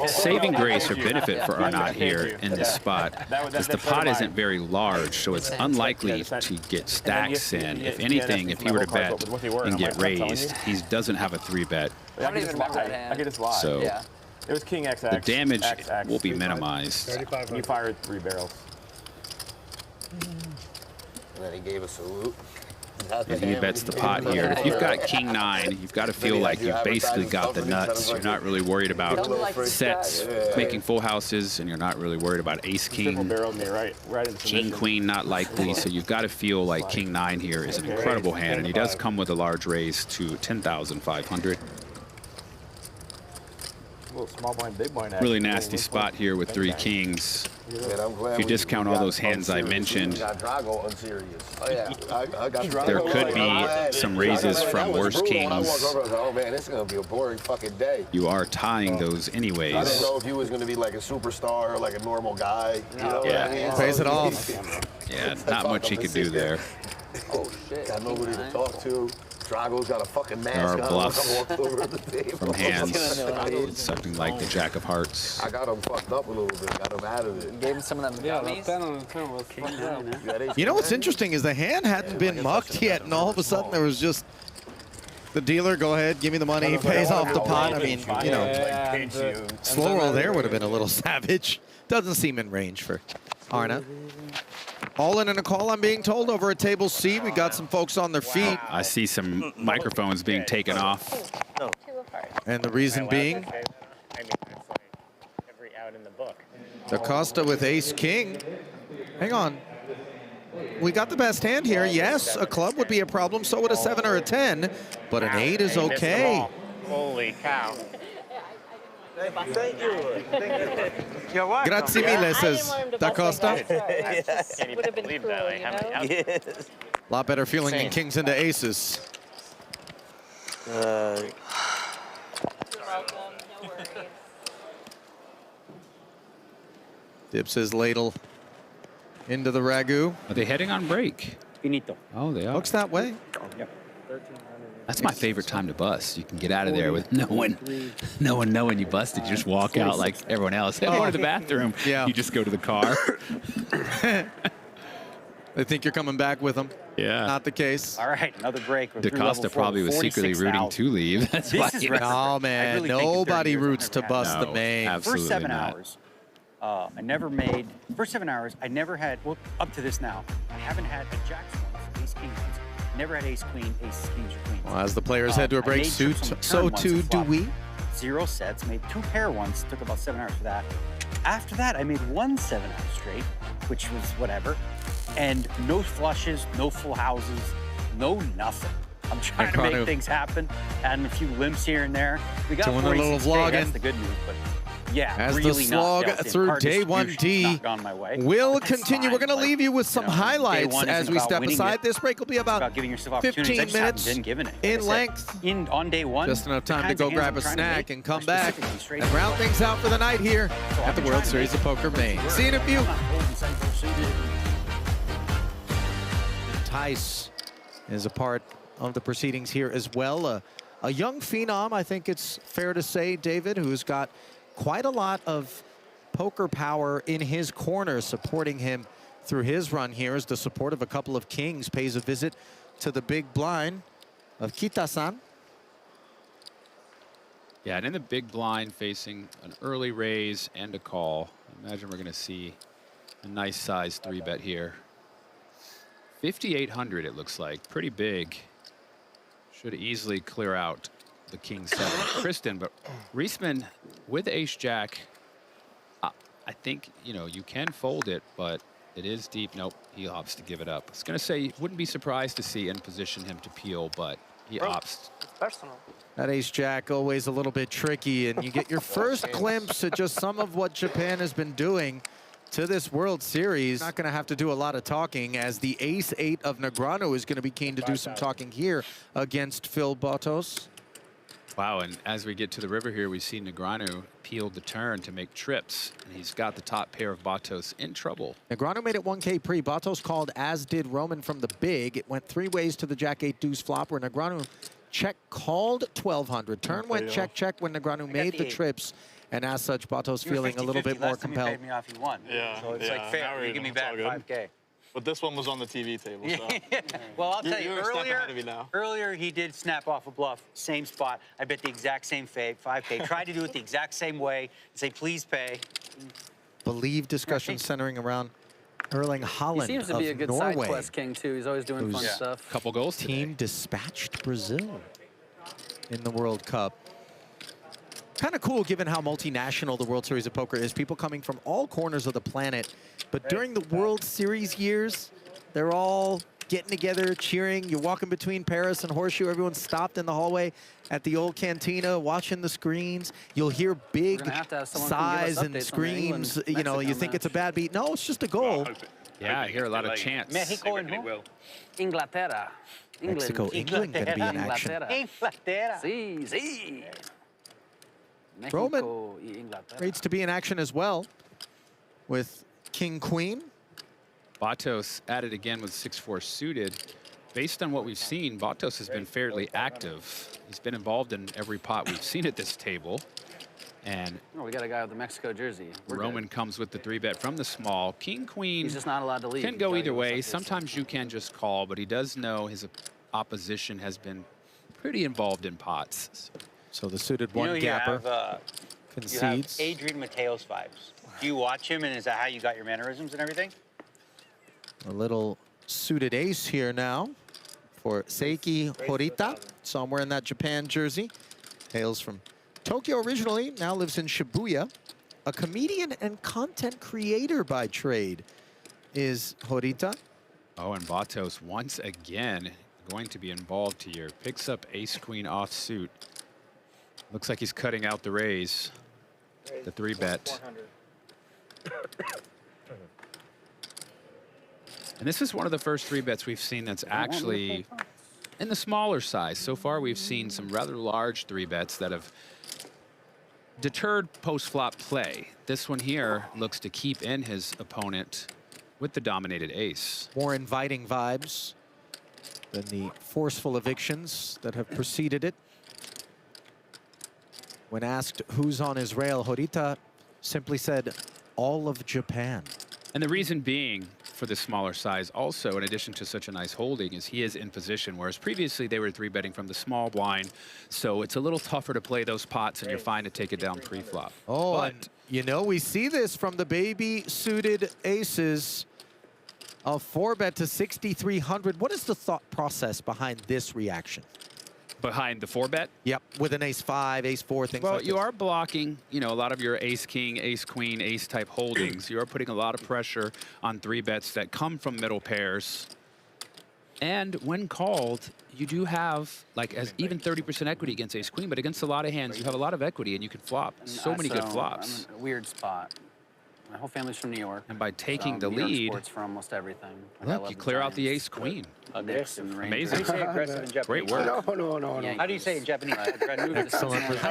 F: saving grace or benefit for Arnott here in this spot is the pot isn't very large, so it's unlikely to get stacks in. If anything, if he were to bet and get raised, he doesn't have a 3-bet. So
Q: it was King XX.
F: the damage will be minimized.
Q: You fired 3 barrels.
I: And then he gave us a loot.
F: And he bets the pot here. If you've got King 9, you've got to feel like you've basically got the nuts. You're not really worried about sets making full houses, and you're not really worried about Ace King. King Queen not likely, so you've got to feel like King 9 here is an incredible hand, and he does come with a large raise to 10,500.
Q: Small blind, big blind.
F: Really nasty spot here with 3 kings. If you discount all those hands I mentioned, there could be some raises from worse kings.
I: Oh man, this is gonna be a boring fucking day.
F: You are tying those anyways.
I: I didn't know if you was gonna be like a superstar or like a normal guy. You know what I mean?
E: Pays it off.
F: Yeah, not much he could do there.
I: Oh shit. Got nobody to talk to. Drago's got a fucking mask
F: There are
I: on.
F: bluffs
I: Over the table.
F: from hands, something like the Jack of Hearts.
I: I got him fucked up a little bit. Got him out of it.
O: Gave him some of them.
U: Yeah, the 10 on the turn was fucked up.
E: You know what's interesting is the hand hadn't been mucked yet, and all of a sudden there was just the dealer, go ahead, give me the money, pays off the pot. I mean, you know, slow roll there would have been a little savage. Doesn't seem in range for Arnott. All in a call, I'm being told, over at table C. We got some folks on their feet.
F: I see some microphones being taken off.
E: And the reason being?
N: I mean, that's like every out in the book.
E: DaCosta with ace king. Hang on. We got the best hand here. Yes, a club would be a problem. So would a 7 or a 10. But an 8 is okay.
N: Holy cow.
C: Thank you.
L: You're welcome.
E: Grazie mille, says Da Costa.
N: Can't even believe that. Like, how many outs?
C: Yes.
E: A lot better feeling than kings into aces. Dips his ladle into the ragu.
F: Are they heading on break?
L: Finito.
F: Oh, they are.
E: Looks that way.
L: Yep.
F: That's my favorite time to bust. You can get out of there with no one knowing you busted. You just walk out like everyone else. Hey, I'm going to the bathroom.
E: Yeah.
F: You just go to the car.
E: They think you're coming back with them.
F: Yeah.
E: Not the case.
L: All right, another break. We're
F: Da
L: through
F: Costa
L: level 4,
F: probably was secretly rooting to leave. That's
L: This
F: why.
L: is
F: he
L: record.
E: Oh, man.
L: I really think in 30
E: Nobody
L: years I've
E: roots to
L: never had
E: bust the
F: No,
E: main.
F: absolutely
L: First 7
F: not.
L: hours, I never made, first 7 hours, I never had, well, up to this now, I haven't had a jacks once, ace king once, never had ace queen, ace kings or queens.
E: Well, as the players head to a
L: I
E: break,
L: made trips on the
E: so
L: turn once
E: too
L: and
E: do
L: flopped
E: we.
L: 0 sets, made 2 pair once, took about 7 hours for that. After that, I made 1 7-hour straight, which was whatever, and no flushes, no full houses, no nothing. I'm trying to make things happen, adding a few limps here and there. We got
E: Doing a little
L: 46K,
E: vlogging.
L: that's the good news, but yeah,
E: As
L: really
E: the slog
L: not dealt in.
E: through
L: Hard
E: day
L: distribution
E: 1D
L: not gone my way.
E: will
L: But that's
E: continue. We're
L: fine.
E: going to leave you with some
L: day
E: highlights
L: one
E: as
L: isn't
E: we
L: about
E: step
L: winning
E: aside.
L: it.
E: This break will be
L: It's
E: about
L: about giving yourself opportunities.
E: 15
L: I just haven't
E: minutes
L: been given it. Like I
E: in
L: said,
E: length.
L: on day one.
E: Just enough
L: the
E: time to
L: kinds
E: go
L: of hands
E: grab
L: I'm
E: a
L: trying to
E: snack
L: make
E: and come
L: are
E: back
L: specifically straight
E: and round things out for the night here
L: So
E: at the
L: I'm
E: World
L: trying to
E: Series of
L: make
E: Poker Maine.
L: work.
E: See you in a few.
L: I'm not holding central suited.
E: Tice is a part of the proceedings here as well. A young phenom, I think it's fair to say, David, who's got quite a lot of poker power in his corner, supporting him through his run here as the support of a couple of kings pays a visit to the big blind of Kita-san.
F: Yeah, and in the big blind facing an early raise and a call. I imagine we're going to see a nice size 3-bet here. 5,800 it looks like, pretty big. Should easily clear out the king 7. Kristen, but Riesman with ace-jack, I think, you know, you can fold it, but it is deep. Nope, he opts to give it up. I was going to say, wouldn't be surprised to see in position him to peel, but he opts.
U: It's personal.
E: That ace-jack always a little bit tricky, and you get your first glimpse at just some of what Japan has been doing to this World Series. Not going to have to do a lot of talking, as the ace-8 of Negreanu is going to be keen to do some talking here against Phil Botos.
F: Wow, and as we get to the river here, we see Negreanu peeled the turn to make trips, and he's got the top pair of Botos in trouble.
E: Negreanu made it 1K pre. Botos called, as did Roman from the big. It went 3 ways to the Jack-8 deuce flop, where Negreanu check called 1,200. Turn went check-check when Negreanu made the trips, and as such, Botos feeling a little bit more compelled.
L: Last time you paid me off, you won.
I: Yeah,
L: So it's
I: yeah,
L: like fair.
I: now
L: You give me
I: it's all
L: back
I: good.
L: 5K.
I: But this one was on the TV table, so.
L: Well, I'll tell you,
I: You're a step ahead of me now.
L: earlier he did snap off a bluff, same spot. I bet the exact same 5K. Tried to do it the exact same way and say, please pay.
E: Believe discussion centering around Erling Haaland
T: He seems to
E: of
T: be a good
E: Norway.
T: side quest king, too. He's always doing fun
E: whose
T: stuff.
F: Couple goals
E: team dispatched Brazil in the World Cup. Kind of cool given how multinational the World Series of Poker is. People coming from all corners of the planet. But during the World Series years, they're all getting together, cheering. You're walking between Paris and Horseshoe. Everyone's stopped in the hallway at the old cantina, watching the screens. You'll hear big sighs and screams. You know, you think it's a bad beat. No, it's just a goal.
F: Yeah, I hear a lot of chants.
L: Mexico and who?
T: Inglaterra.
E: Mexico, England going to be in action.
L: Inglaterra.
T: Sí, sí.
E: Roman
T: Mexico y Inglaterra.
E: rates to be in action as well with King Queen.
F: Botos at it again with 6-4 suited. Based on what we've seen, Botos has been fairly active. He's been involved in every pot we've seen at this table. And
T: Oh, we got a guy with the Mexico jersey. We're
F: Roman
T: good.
F: comes with the 3-bet from the small. King, queen
T: He's just not allowed to leave.
F: can
T: He's
F: go
T: gotta
F: either
T: go
F: way.
T: like this.
F: Sometimes you can just call, but he does know his opposition has been pretty involved in pots.
E: So the suited
L: You know,
E: one
L: you
E: gapper
L: have,
E: concedes.
L: You have Adrian Mateos vibes. Do you watch him, and is that how you got your mannerisms and everything?
E: A little suited ace here now for Seiki Horita, somewhere in that Japan jersey. Hails from Tokyo originally, now lives in Shibuya. A comedian and content creator by trade is Horita.
F: Oh, and Botos once again going to be involved here. Picks up ace-queen offsuit. Looks like he's cutting out the raise. the 3-bet. And this is one of the first 3-bets we've seen that's actually in the smaller size. So far, we've seen some rather large 3-bets that have deterred post-flop play. This one here looks to keep in his opponent with the dominated ace.
E: More inviting vibes than the forceful evictions that have preceded it. When asked who's on his rail, Horita simply said, all of Japan.
F: And the reason being for the smaller size also, in addition to such a nice holding, is he is in position, whereas previously they were 3-betting from the small blind. So it's a little tougher to play those pots, and you're fine to take it down pre-flop.
E: Oh, and you know, we see this from the baby-suited aces. A 4-bet to 6,300. What is the thought process behind this reaction?
F: Behind the 4-bet?
E: Yep, with an ace-5, ace-4, things like
F: Well,
E: this.
F: you are blocking, you know, a lot of your ace-king, ace-queen, ace-type holdings. You are putting a lot of pressure on 3-bets that come from middle pairs. And when called, you do have, like, as even 30% equity against ace-queen, but against a lot of hands, you have a lot of equity, and you can flop so many good flops.
T: I'm in a weird spot. My whole family's from New York.
F: And by taking the
T: New York
F: lead,
T: sports for almost everything. Like, I
F: look,
T: love
F: you
T: the
F: clear out the
T: Giants,
F: ace-queen.
T: Knicks and the Rangers.
F: Amazing.
L: How do you say aggressive in Japanese?
F: Great work.
I: No.
L: How do you say in Japanese?
E: Excellent.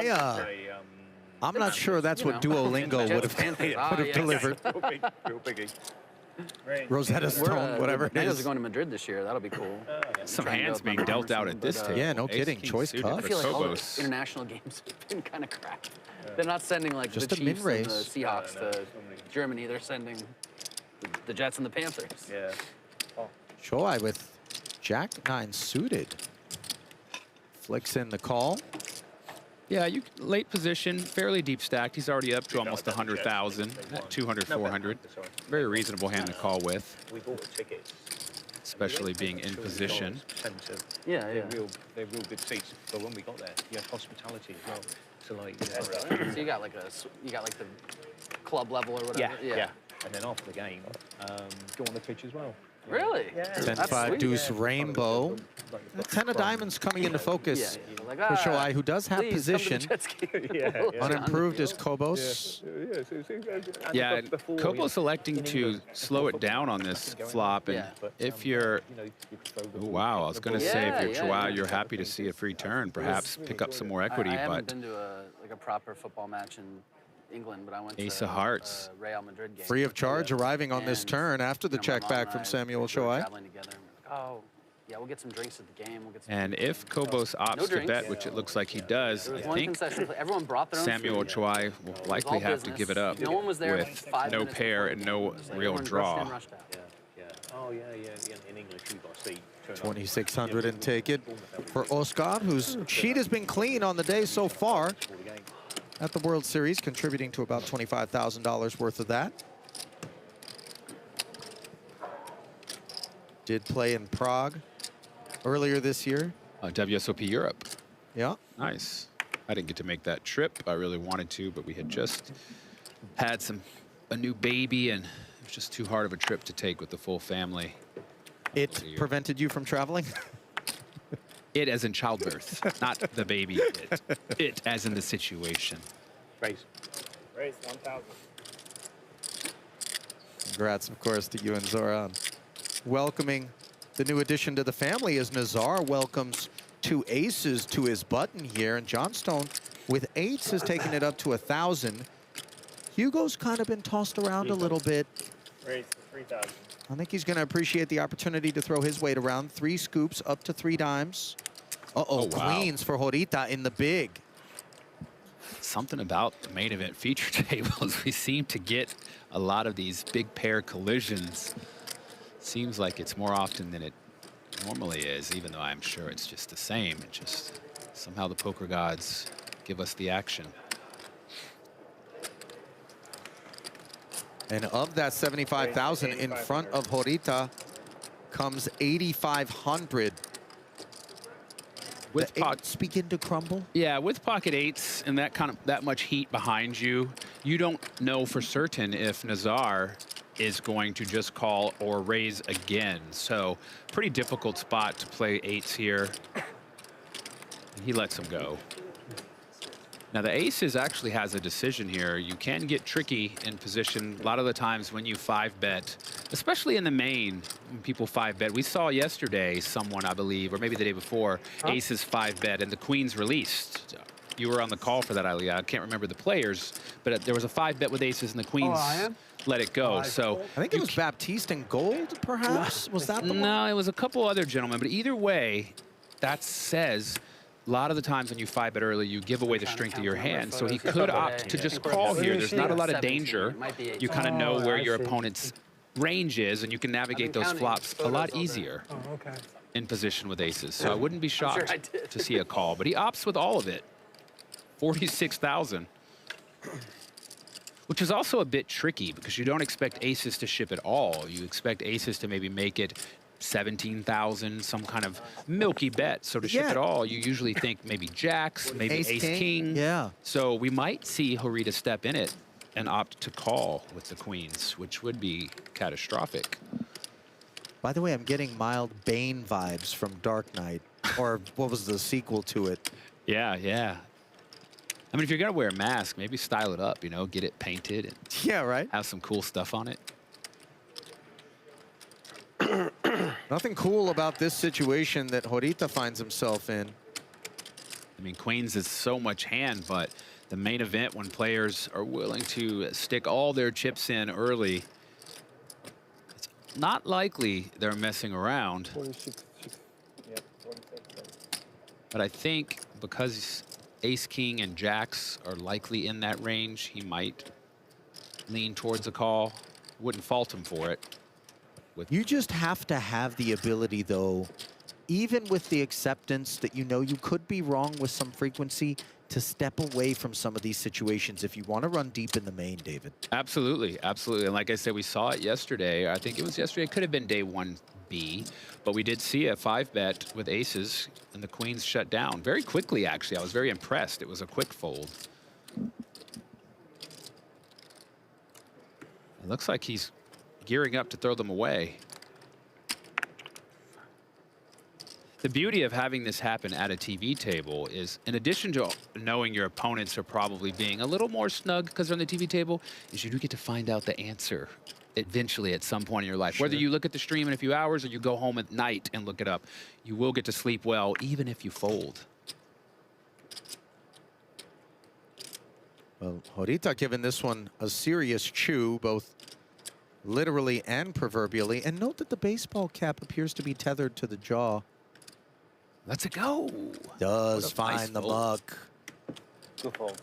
E: I'm not sure that's what Duolingo would have delivered.
Q: Real biggie.
E: Rosetta Stone, whatever it
T: Bengals
E: is.
T: are going to Madrid this year. That'll be cool.
F: Some hands being dealt out at this table.
E: Yeah, no kidding. Choice
F: suited
E: cup.
T: I
F: for
T: feel like all the
F: Kobos.
T: international games have been kind of crap. They're not sending like
E: Just
T: the
E: a
T: Chiefs and
E: min-raise.
T: the Seahawks to Germany. They're sending the Jets and the Panthers.
Q: Yeah.
E: Choi with Jack-9 suited. Flicks in the call.
F: Yeah, you late position, fairly deep stacked. He's already up to almost 100,000, 200, 400. Very reasonable hand to call with,
Q: We bought the tickets.
F: especially being in position.
T: Yeah.
Q: They're real good seats. But when we got there, you had hospitality as well. So like,
T: So you got like the club level or whatever.
Q: yeah. And then after the game, go on the pitch as well.
T: Really?
Q: Yeah.
E: 10-5 deuce rainbow. 10 of diamonds coming into focus for Choi, who does have position. Unimproved is Kobos.
F: Yeah, and Kobos electing to slow it down on this flop. And if you're, oh, wow, I was going to say if you're Choi, you're happy to see a free turn, perhaps pick up some more equity.
T: I haven't
F: But
T: been to a proper football match in England, but I went
F: Ace
T: to
F: of Hearts.
T: Real Madrid game.
E: Free of charge arriving on this turn after the check back from Samuel Choi.
T: Traveling together. Oh, yeah, we'll get some drinks at the game. We'll get some
F: And if Kobos opts to bet, which it looks like he does, I think
T: everyone brought their own
F: Samuel
T: food.
F: Choi will likely have to give it up
T: No one was there
F: with
T: 5
F: no
T: minutes
F: pair and no real draw.
Q: Oh, yeah. In English, we've got to see.
E: 2,600 and take it for Oscar, whose sheet has been clean on the day so far at the World Series, contributing to about $25,000 worth of that. Did play in Prague earlier this year.
F: WSOP Europe.
E: Yeah.
F: Nice. I didn't get to make that trip. I really wanted to, but we had just had a new baby, and it was just too hard of a trip to take with the full family.
E: It prevented you from traveling?
F: It as in childbirth, not the baby. It as in the situation.
Q: Raise
U: 1,000.
E: Congrats, of course, to you and Zoran. Welcoming the new addition to the family as Nazar welcomes 2 aces to his button here. And Johnstone with 8s has taken it up to 1,000. Hugo's kind of been tossed around a little bit.
U: Raise 3,000.
E: I think he's going to appreciate the opportunity to throw his weight around. 3 scoops up to 3 dimes. Uh-oh,
F: wow.
E: queens for Horita in the big.
F: Something about the main event feature tables. We seem to get a lot of these big pair collisions. Seems like it's more often than it normally is, even though I'm sure it's just the same. It just somehow the poker gods give us the action.
E: And of that 75,000 in front of Horita comes 8,500.
F: With
E: the 8s begin to crumble?
F: Yeah, with pocket 8s and that much heat behind you, you don't know for certain if Nazar is going to just call or raise again. So pretty difficult spot to play 8s here. He lets him go. Now the aces actually has a decision here. You can get tricky in position a lot of the times when you 5-bet, especially in the main, when people 5-bet. We saw yesterday someone, I believe, or maybe the day before, aces 5-bet and the queens released. You were on the call for that, Aliyah. I can't remember the players, but there was a 5-bet with aces and the queens let it go. So
E: I think it was Baptiste and Gold, perhaps? Was that the one?
F: No, it was a couple other gentlemen, but either way, that says a lot of the times when you 5-bet early, you give away the strength of your hand. So he could opt to just call here. There's not a lot of danger. You kind of know where your opponent's range is, and you can navigate those flops a lot easier in position with aces. So I wouldn't be shocked to see a call, but he opts with all of it. 46,000. Which is also a bit tricky because you don't expect aces to ship at all. You expect aces to maybe make it 17,000, some kind of milky bet. So to ship it all, you usually think maybe jacks, maybe ace king.
E: Yeah.
F: So we might see Horita step in it and opt to call with the queens, which would be catastrophic.
E: By the way, I'm getting mild Bane vibes from Dark Knight, or what was the sequel to it?
F: Yeah, yeah. I mean, if you're gonna wear a mask, maybe style it up, you know, get it painted and have some cool stuff on it.
E: Nothing cool about this situation that Horita finds himself in.
F: I mean, queens is so much hand, but the main event, when players are willing to stick all their chips in early, it's not likely they're messing around. But I think because ace, king, and jacks are likely in that range, he might lean towards a call. Wouldn't fault him for it.
E: You just have to have the ability, though, even with the acceptance that you know you could be wrong with some frequency, to step away from some of these situations if you want to run deep in the main, David.
F: Absolutely, absolutely. And like I said, we saw it yesterday. I think it was yesterday. It could have been day 1B, but we did see a 5-bet with aces, and the queens shut down very quickly, actually. I was very impressed. It was a quick fold. It looks like he's gearing up to throw them away. The beauty of having this happen at a TV table is, in addition to knowing your opponents are probably being a little more snug because they're on the TV table, is you do get to find out the answer eventually at some point in your life. Whether you look at the stream in a few hours or you go home at night and look it up, you will get to sleep well, even if you fold.
E: Well, Horita giving this one a serious chew, both literally and proverbially. And note that the baseball cap appears to be tethered to the jaw.
F: Let's go.
E: Does find the muck.
L: Good fold.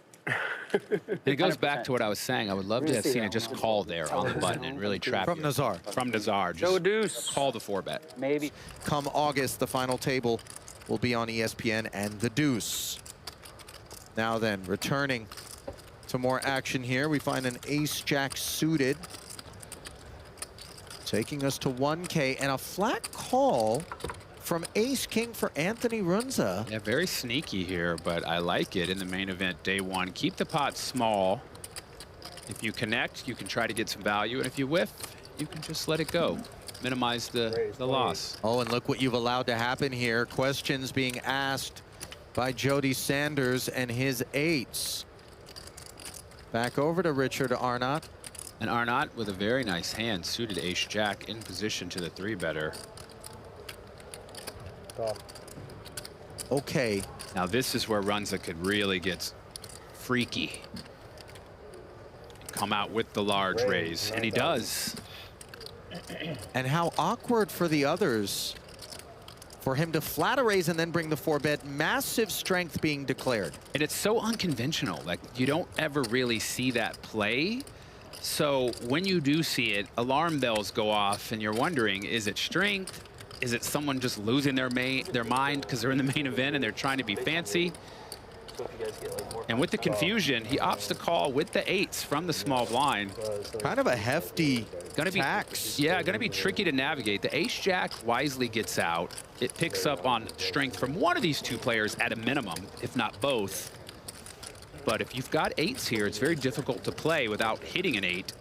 F: It goes back to what I was saying. I would love to have seen it just call there on the button and really trap
E: From
F: you.
E: Nazar.
F: From Nazar. Just
L: deuce.
F: Call the 4-bet.
L: Maybe.
E: Come August, the final table will be on ESPN and the deuce. Now then, returning to more action here, we find an ace-jack suited, taking us to 1K, and a flat call from ace-king for Anthony Runza.
F: Yeah, very sneaky here, but I like it in the main event, day 1. Keep the pot small. If you connect, you can try to get some value, and if you whiff, you can just let it go. Minimize the loss.
E: Oh, and look what you've allowed to happen here. Questions being asked by Jody Sanders and his 8s. Back over to Richard Arnott.
F: And Arnott with a very nice hand, suited ace-jack in position to the 3-better.
E: Okay.
F: Now this is where Runza could really get freaky. Come out with the large raise, and he does.
E: And how awkward for the others for him to flat a raise and then bring the 4-bet. Massive strength being declared.
F: And it's so unconventional. Like, you don't ever really see that play. So when you do see it, alarm bells go off, and you're wondering, is it strength? Is it someone just losing their mind because they're in the main event and they're trying to be fancy? And with the confusion, he opts to call with the 8s from the small blind.
E: Kind of a hefty tax.
F: Yeah, gonna be tricky to navigate. The ace-jack wisely gets out. It picks up on strength from one of these two players at a minimum, if not both. But if you've got 8s here, it's very difficult to play without hitting an 8.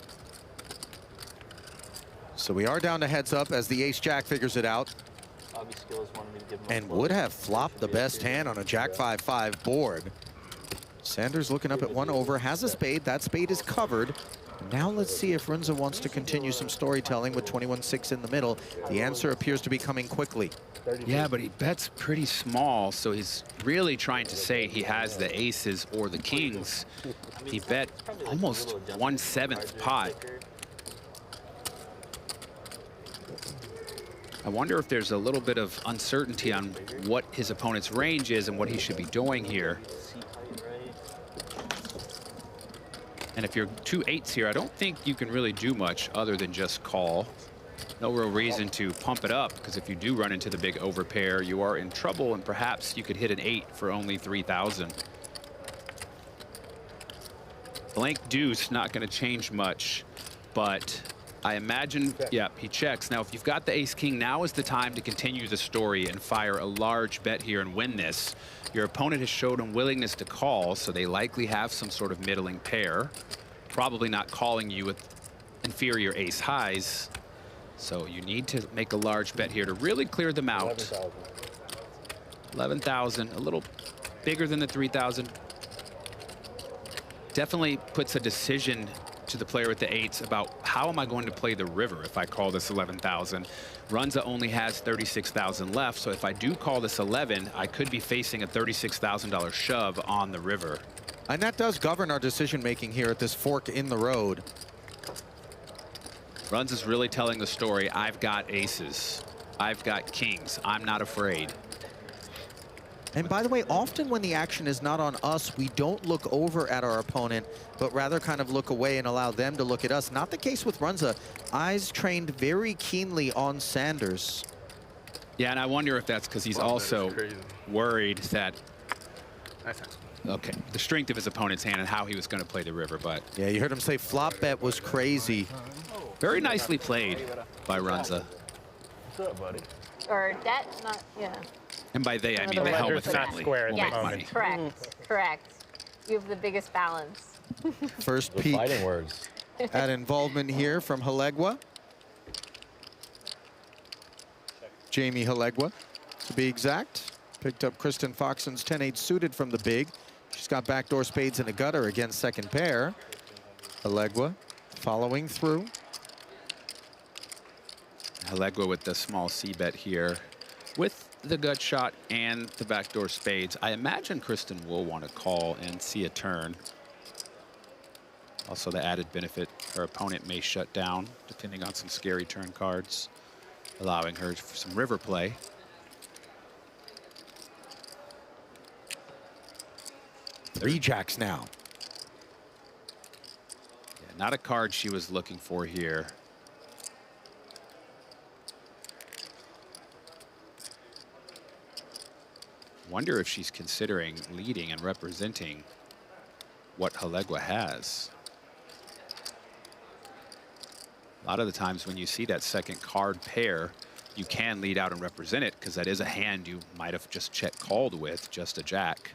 E: So we are down to heads up as the ace-jack figures it out. And would have flopped the best hand on a jack 5-5 board. Sanders looking up at 1 over, has a spade. That spade is covered. Now let's see if Runza wants to continue some storytelling with 21-6 in the middle. The answer appears to be coming quickly.
F: Yeah, but he bets pretty small, so he's really trying to say he has the aces or the kings. He bet almost 1/7 pot. I wonder if there's a little bit of uncertainty on what his opponent's range is and what he should be doing here. And if you're 2 8s here, I don't think you can really do much other than just call. No real reason to pump it up, because if you do run into the big overpair, you are in trouble, and perhaps you could hit an 8 for only 3,000. Blank deuce, not going to change much, but I imagine, yeah, he checks. Now, if you've got the ace-king, now is the time to continue the story and fire a large bet here and win this. Your opponent has showed a willingness to call, so they likely have some sort of middling pair. Probably not calling you with inferior ace highs. So you need to make a large bet here to really clear them out. 11,000, a little bigger than the 3,000. Definitely puts a decision to the player with the 8s about how am I going to play the river if I call this 11,000. Runza only has 36,000 left, so if I do call this 11, I could be facing a $36,000 shove on the river.
E: And that does govern our decision-making here at this fork in the road.
F: Runza's really telling the story. I've got aces. I've got kings. I'm not afraid.
E: And by the way, often when the action is not on us, we don't look over at our opponent, but rather kind of look away and allow them to look at us. Not the case with Runza. Eyes trained very keenly on Sanders.
F: Yeah, and I wonder if that's because he's also worried that, okay, the strength of his opponent's hand and how he was going to play the river, but.
E: Yeah, you heard him say flop bet was crazy.
F: Very nicely played by Runza.
I: What's up, buddy?
S: Or debt, not, yeah.
F: And by they, I mean the Helmet family.
S: Yes, correct, correct. You have the biggest balance.
E: First peek
J: fighting words.
E: at involvement here from Halegua. Jamie Halegua, to be exact. Picked up Kristen Foxen's 10-8 suited from the big. She's got backdoor spades and a gutter against second pair. Halegua following through.
F: Halegua with the small C-bet here with the gut shot and the backdoor spades. I imagine Kristen will want to call and see a turn. Also the added benefit, her opponent may shut down depending on some scary turn cards, allowing her some river play.
E: Three jacks now.
F: Yeah, not a card she was looking for here. Wonder if she's considering leading and representing what Halegua has. A lot of the times when you see that second card pair, you can lead out and represent it because that is a hand you might have just check called with, just a jack.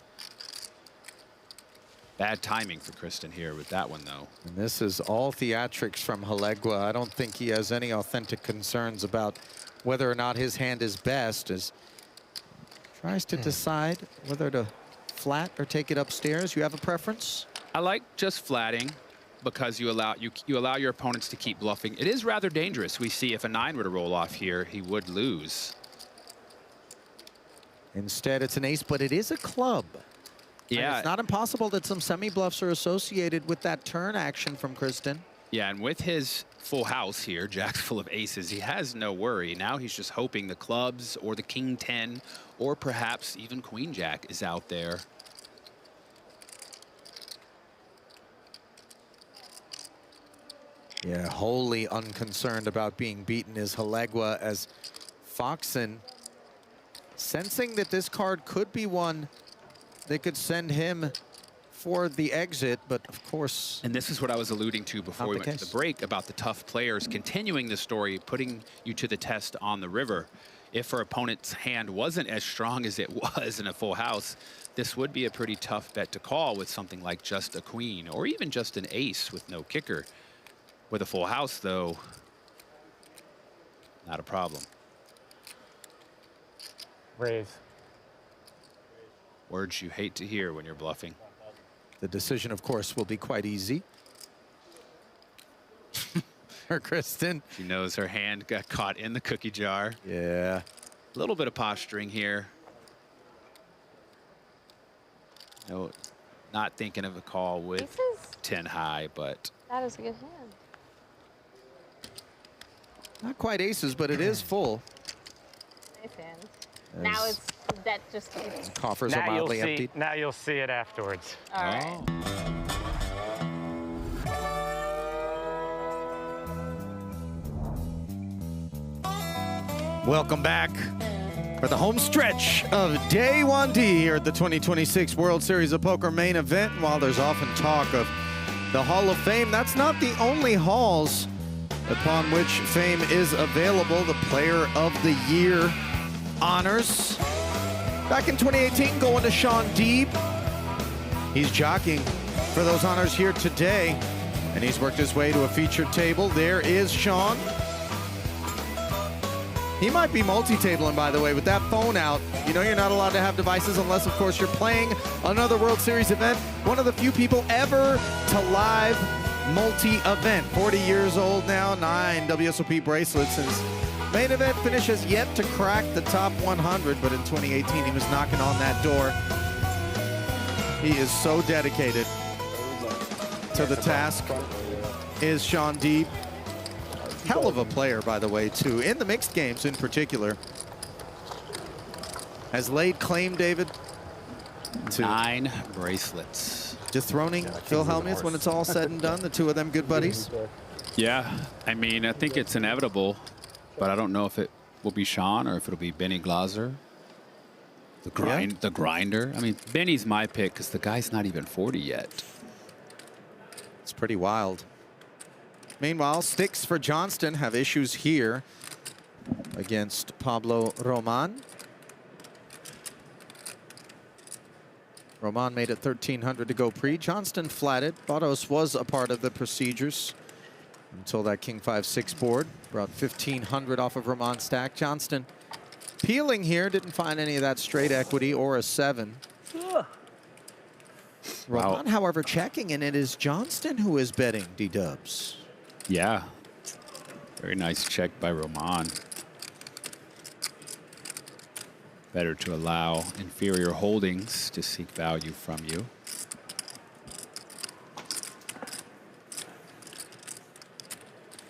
F: Bad timing for Kristen here with that one, though.
E: And this is all theatrics from Halegua. I don't think he has any authentic concerns about whether or not his hand is best, as tries to decide whether to flat or take it upstairs. You have a preference?
F: I like just flatting because you allow your opponents to keep bluffing. It is rather dangerous. We see if a 9 were to roll off here, he would lose.
E: Instead, it's an ace, but it is a club.
F: Yeah.
E: And it's not impossible that some semi-bluffs are associated with that turn action from Kristen.
F: Yeah, and with his full house here, jack's full of aces, he has no worry. Now he's just hoping the clubs or the king 10 or perhaps even queen jack is out there.
E: Yeah, wholly unconcerned about being beaten is Halegua, as Foxen, sensing that this card could be one that could send him for the exit, but of course.
F: And this is what I was alluding to before we went to the break about the tough players continuing the story, putting you to the test on the river. If her opponent's hand wasn't as strong as it was in a full house, this would be a pretty tough bet to call with something like just a queen or even just an ace with no kicker. With a full house, though, not a problem.
N: Raise.
F: Words you hate to hear when you're bluffing.
E: The decision, of course, will be quite easy. For Kristen.
F: She knows her hand got caught in the cookie jar.
E: Yeah.
F: A little bit of posturing here. No, not thinking of a call with 10 high, but
S: That is a good hand.
E: Not quite aces, but it is full.
S: Nice hand. Now
E: As
S: that just keeps.
E: coffers are mildly emptied.
N: Now you'll see it afterwards.
S: All right.
E: Welcome back for the home stretch of Day 1D here at the 2026 World Series of Poker main event. And while there's often talk of the Hall of Fame, that's not the only halls upon which fame is available. The Player of the Year honors. Back in 2018, going to Sean Deeb. He's jockeying for those honors here today, and he's worked his way to a featured table. There is Sean. He might be multi-tabling, by the way, with that phone out. You know you're not allowed to have devices unless, of course, you're playing another World Series event. One of the few people ever to live multi-event. 40 years old now, 9 WSOP bracelets. His main event finish has yet to crack the top 100, but in 2018 he was knocking on that door. He is so dedicated to the task, is Sean Deeb. Hell of a player, by the way, too, in the mixed games in particular. Has laid claim, David, to
F: 9 bracelets.
E: dethroning Phil Hellmuth when it's all said and done, the two of them good buddies.
F: Yeah, I mean, I think it's inevitable, but I don't know if it will be Sean or if it'll be Benny Glaser. The grinder. I mean, Benny's my pick because the guy's not even 40 yet.
E: It's pretty wild. Meanwhile, sticks for Johnston have issues here against Pablo Roman. Roman made it 1,300 to go pre. Johnston flatted. Barros was a part of the procedures until that King 5-6 board. Brought 1,500 off of Roman's stack. Johnston peeling here. Didn't find any of that straight equity or a 7. Roman, however, checking, and it is Johnston who is betting D-dubs.
F: Yeah, very nice check by Roman. Better to allow inferior holdings to seek value from you.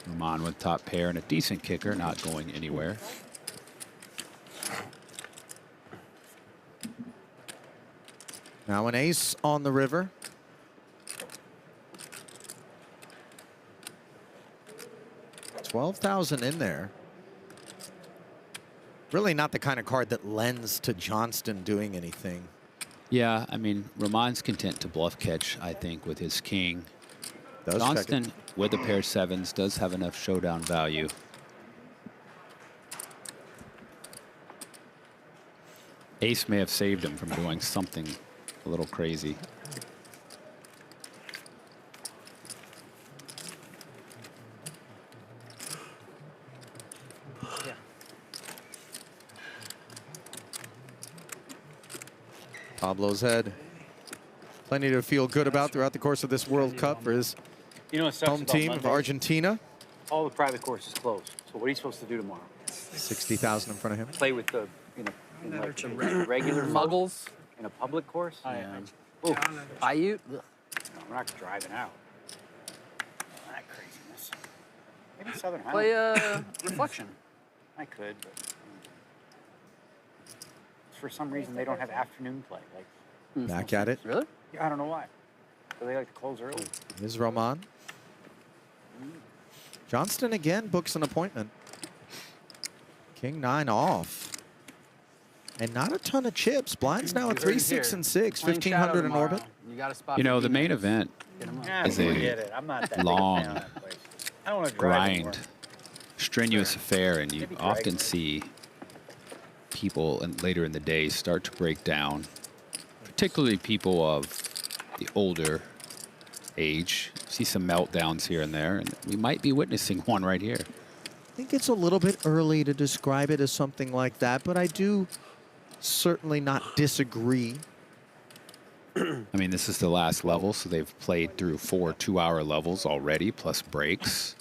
F: Roman with top pair and a decent kicker, not going anywhere.
E: Now an ace on the river. $12,000 in there. Really not the kind of card that lends to Johnston doing anything.
F: Yeah, I mean, Roman's content to bluff catch, I think, with his king. Johnston, with a pair of 7s, does have enough showdown value. Ace may have saved him from doing something a little crazy.
E: Pablo's had plenty to feel good about throughout the course of this World Cup for his home team of Argentina.
L: All the private courses closed. So what are you supposed to do tomorrow?
E: 60,000 in front of him.
L: Play with the, in like regular
T: muggles
L: in a public course.
T: Paiute.
L: No, we're not driving out. That craziness. Maybe Southern
T: Play
L: Highland.
T: Reflection.
L: I could, but for some reason they don't have afternoon play. Like
E: Back at it.
T: Really?
L: Yeah, I don't know why. So they like to close early.
E: Here's Roman. Johnston again books an appointment. King 9 off. And not a ton of chips. Blind's now at 3, 6, and 6. 1,500 in orbit.
T: You got a spot.
F: You know, the main event is
L: it. I'm not that
F: long
L: big a fan of that place. I don't want to drive anymore.
F: strenuous affair, and you often see people later in the day start to break down, particularly people of the older age. See some meltdowns here and there, and we might be witnessing one right here.
E: I think it's a little bit early to describe it as something like that, but I do certainly not disagree
F: I mean, this is the last level, so they've played through 4 2-hour levels already, plus breaks.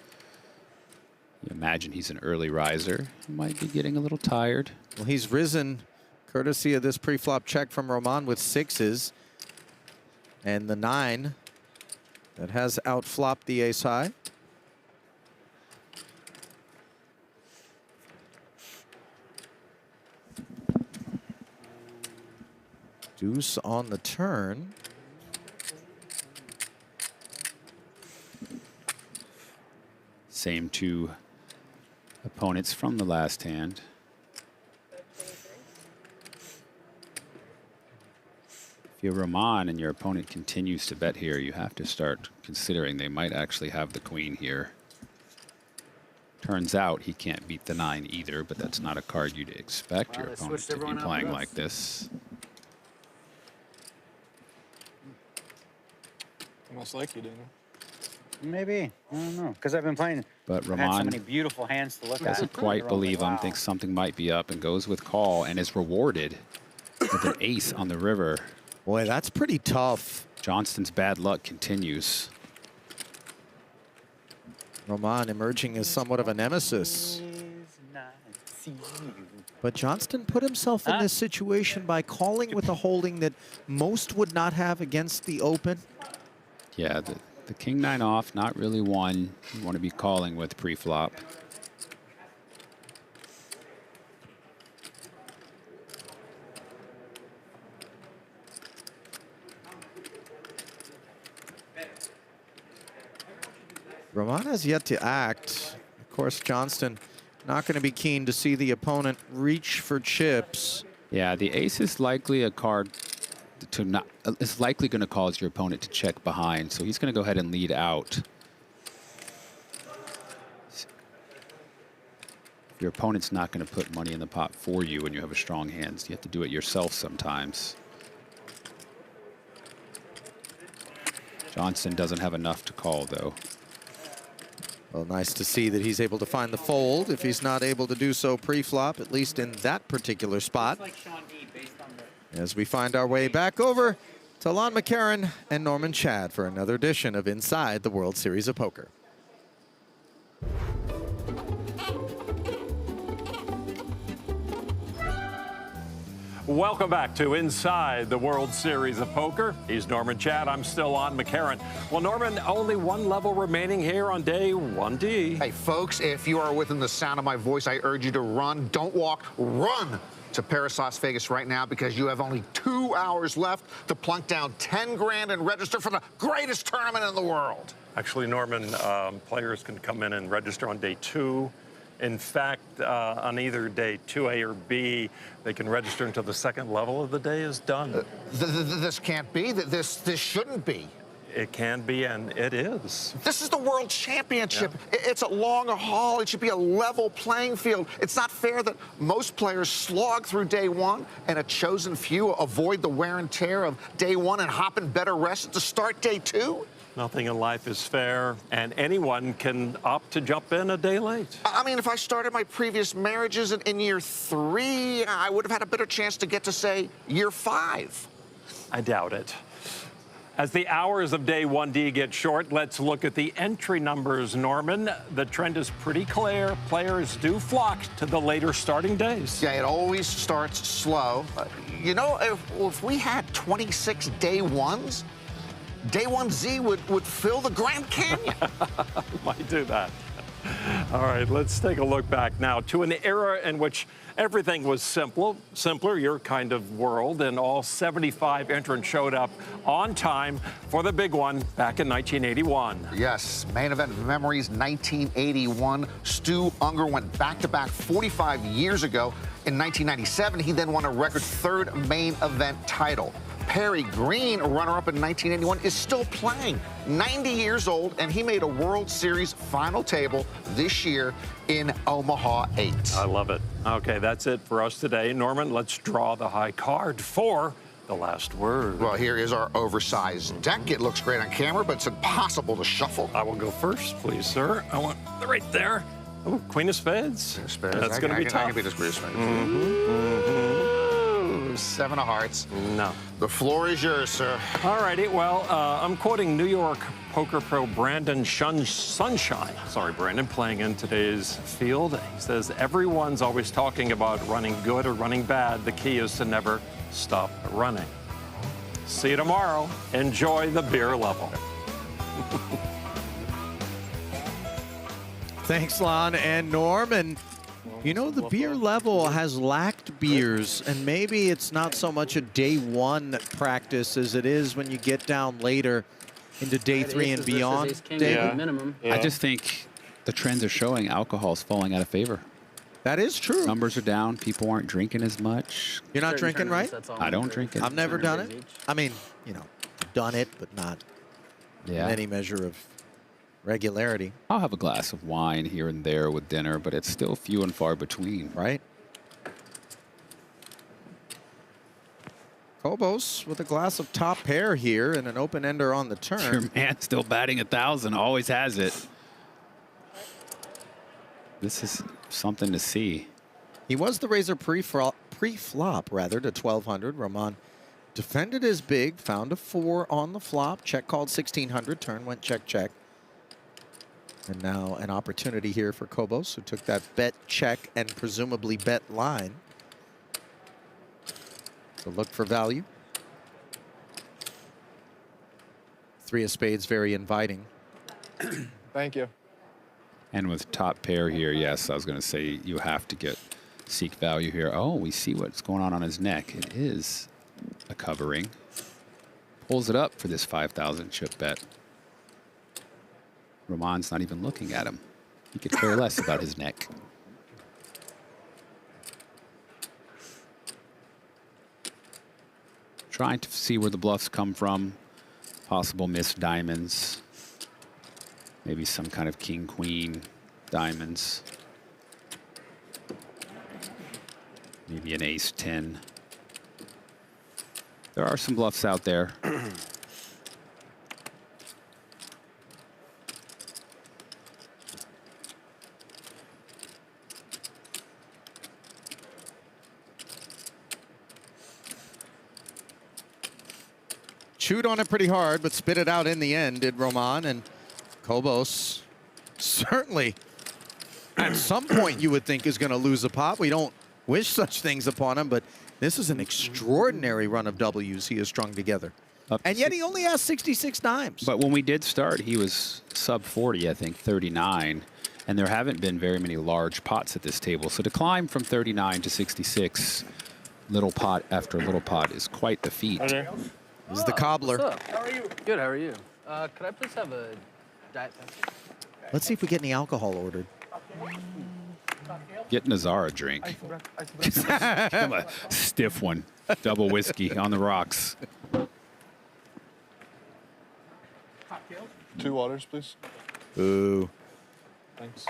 F: You imagine he's an early riser. He might be getting a little tired.
E: Well, he's risen courtesy of this pre-flop check from Roman with 6s. And the 9 that has outflopped the ace high. Deuce on the turn.
F: Same 2 opponents from the last hand. If you're Roman and your opponent continues to bet here, you have to start considering they might actually have the queen here. Turns out he can't beat the 9 either, but that's not a card you'd expect your opponent to be playing like this.
K: Most likely, didn't it?
L: Maybe. I don't know. Because I've been playing.
F: But
L: I've had so
F: Roman
L: many beautiful hands to look at.
F: doesn't quite believe him,
L: Wow.
F: thinks something might be up, and goes with call, and is rewarded with an ace on the river.
E: Boy, that's pretty tough.
F: Johnston's bad luck continues.
E: Roman emerging as somewhat of a nemesis. But Johnston put himself in this situation by calling with a holding that most would not have against the open.
F: Yeah, the king 9 off, not really one you want to be calling with pre-flop.
E: Roman has yet to act. Of course, Johnston not going to be keen to see the opponent reach for chips.
F: Yeah, the ace is likely a card to not. It's likely going to cause your opponent to check behind, so he's going to go ahead and lead out. Your opponent's not going to put money in the pot for you when you have a strong hand. You have to do it yourself sometimes. Johnston doesn't have enough to call, though.
E: Well, nice to see that he's able to find the fold if he's not able to do so pre-flop, at least in that particular spot. As we find our way back over to Lon McCarron and Norman Chad for another edition of Inside the World Series of Poker.
A: Welcome back to Inside the World Series of Poker. He's Norman Chad. I'm still on McCarron. Well, Norman, only one level remaining here on day 1D.
P: Hey, folks, if you are within the sound of my voice, I urge you to run. Don't walk. Run to Paris, Las Vegas right now, because you have only 2 hours left to plunk down 10 grand and register for the greatest tournament in the world.
A: Actually, Norman, players can come in and register on day 2. In fact, on either day 2A or B, they can register until the second level of the day is done.
P: This can't be. This shouldn't be.
A: It can be, and it is.
P: This is the World Championship. Yeah. It's a long haul. It should be a level playing field. It's not fair that most players slog through day 1 and a chosen few avoid the wear and tear of day 1 and hop in better rest to start day 2.
A: Nothing in life is fair, and anyone can opt to jump in a day late.
P: I mean, if I started my previous marriages in year 3, I would have had a better chance to get to, say, year 5.
A: I doubt it. As the hours of day 1D get short, let's look at the entry numbers, Norman. The trend is pretty clear. Players do flock to the later starting days.
P: Yeah, it always starts slow. You know, if we had 26 day 1s, Day 1Z would fill the Grand Canyon.
A: Might do that. All right, let's take a look back now to an era in which everything was simpler, your kind of world, and all 75 entrants showed up on time for the big one back in 1981.
P: Yes, main event memories, 1981. Stu Unger went back-to-back 45 years ago. In 1997, he then won a record 3rd main event title. Perry Green, a runner-up in 1981, is still playing, 90 years old, and he made a World Series final table this year in Omaha 8.
A: I love it. Okay, that's it for us today. Norman, let's draw the high card for the last word.
P: Well, here is our oversized deck. It looks great on camera, but it's impossible to shuffle.
A: I will go first, please, sir. I want right there. Oh, Queen of Spades.
P: Spades.
A: That's going to be tough.
P: I can beat this Queen of Spades. 7 of hearts.
A: No.
P: The floor is yours, sir.
A: All righty. Well, I'm quoting New York poker pro Brandon Sunshine. Sorry, Brandon, playing in today's field. He says, everyone's always talking about running good or running bad. The key is to never stop running. See you tomorrow. Enjoy the beer level.
E: Thanks, Lon and Norm. And you know, the beer level has lacked beers, and maybe it's not so much a day one practice as it is when you get down later into day 3 and beyond.
T: Minimum.
F: I just think the trends are showing alcohol's falling out of favor.
E: That is true.
F: Numbers are down. People aren't drinking as much.
E: You're not drinking, right?
F: I don't drink it.
E: I've never done it. I mean, you know, done it, but not in any measure of regularity.
F: I'll have a glass of wine here and there with dinner, but it's still few and far between.
E: Right. Kobos with a glass of top pair here and an open ender on the turn.
F: Your man still batting 1,000, always has it. This is something to see.
E: He was the razor pre-flop rather to 1,200. Roman defended his big, found a 4 on the flop, check called 1,600, turn went check, check. And now an opportunity here for Kobos, who took that bet check and presumably bet line. So look for value. 3 of spades, very inviting.
I: Thank you.
F: And with top pair here, yes, I was going to say you have to seek value here. Oh, we see what's going on his neck. It is a covering. Pulls it up for this 5,000 chip bet. Roman's not even looking at him. He could care less about his neck. Trying to see where the bluffs come from. Possible missed diamonds. Maybe some kind of king, queen diamonds. Maybe an ace 10. There are some bluffs out there.
E: Chewed on it pretty hard, but spit it out in the end, did Roman. And Kobos certainly at some point you would think is going to lose a pot. We don't wish such things upon him, but this is an extraordinary run of W's he has strung together. And yet he only has 66 dimes.
F: But when we did start, he was sub 40, I think, 39. And there haven't been very many large pots at this table. So to climb from 39 to 66, little pot after little pot, is quite the feat.
E: This is the cobbler.
T: What's up? How are you? Good, how are you? Could I please have a Diet Pepsi?
E: Let's see if we get any alcohol ordered.
F: Get Nazar a drink. Give him a stiff one. Double whiskey on the rocks.
I: 2 waters, please.
E: Ooh.
I: Thanks.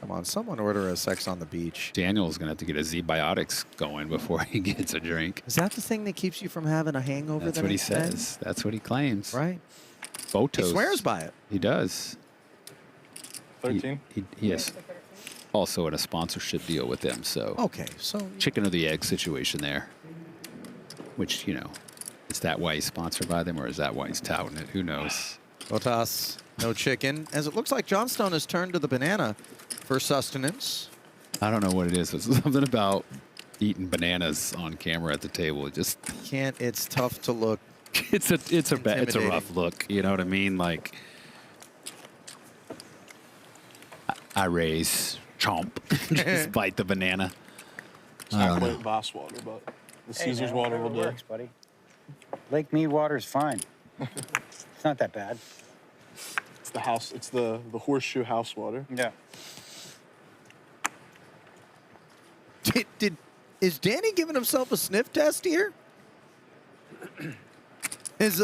E: Come on, someone order a sex on the beach.
F: Daniel's going to have to get his Z-Biotics going before he gets a drink.
E: Is that the thing that keeps you from having a hangover?
F: That's what he says. That's what he claims.
E: Right.
F: Photos.
E: He swears by it.
F: He does.
I: 13?
F: He is also in a sponsorship deal with them, so.
E: Okay, so.
F: Chicken or the egg situation there. Which, you know, is that why he's sponsored by them, or is that why he's touting it? Who knows?
E: Botas, no chicken. As it looks like Johnstone has turned to the banana for sustenance.
F: I don't know what it is. It's something about eating bananas on camera at the table. It just
E: can't. It's tough to look.
F: It's a rough look. You know what I mean? Like I raise chomp, just bite the banana.
I: It's not quite Voss water, but the Caesar's water will do.
L: Works, buddy. Lake Mead water is fine. It's not that bad.
I: It's the house. It's the horseshoe house water.
L: Yeah.
E: Is Danny giving himself a sniff test here? Is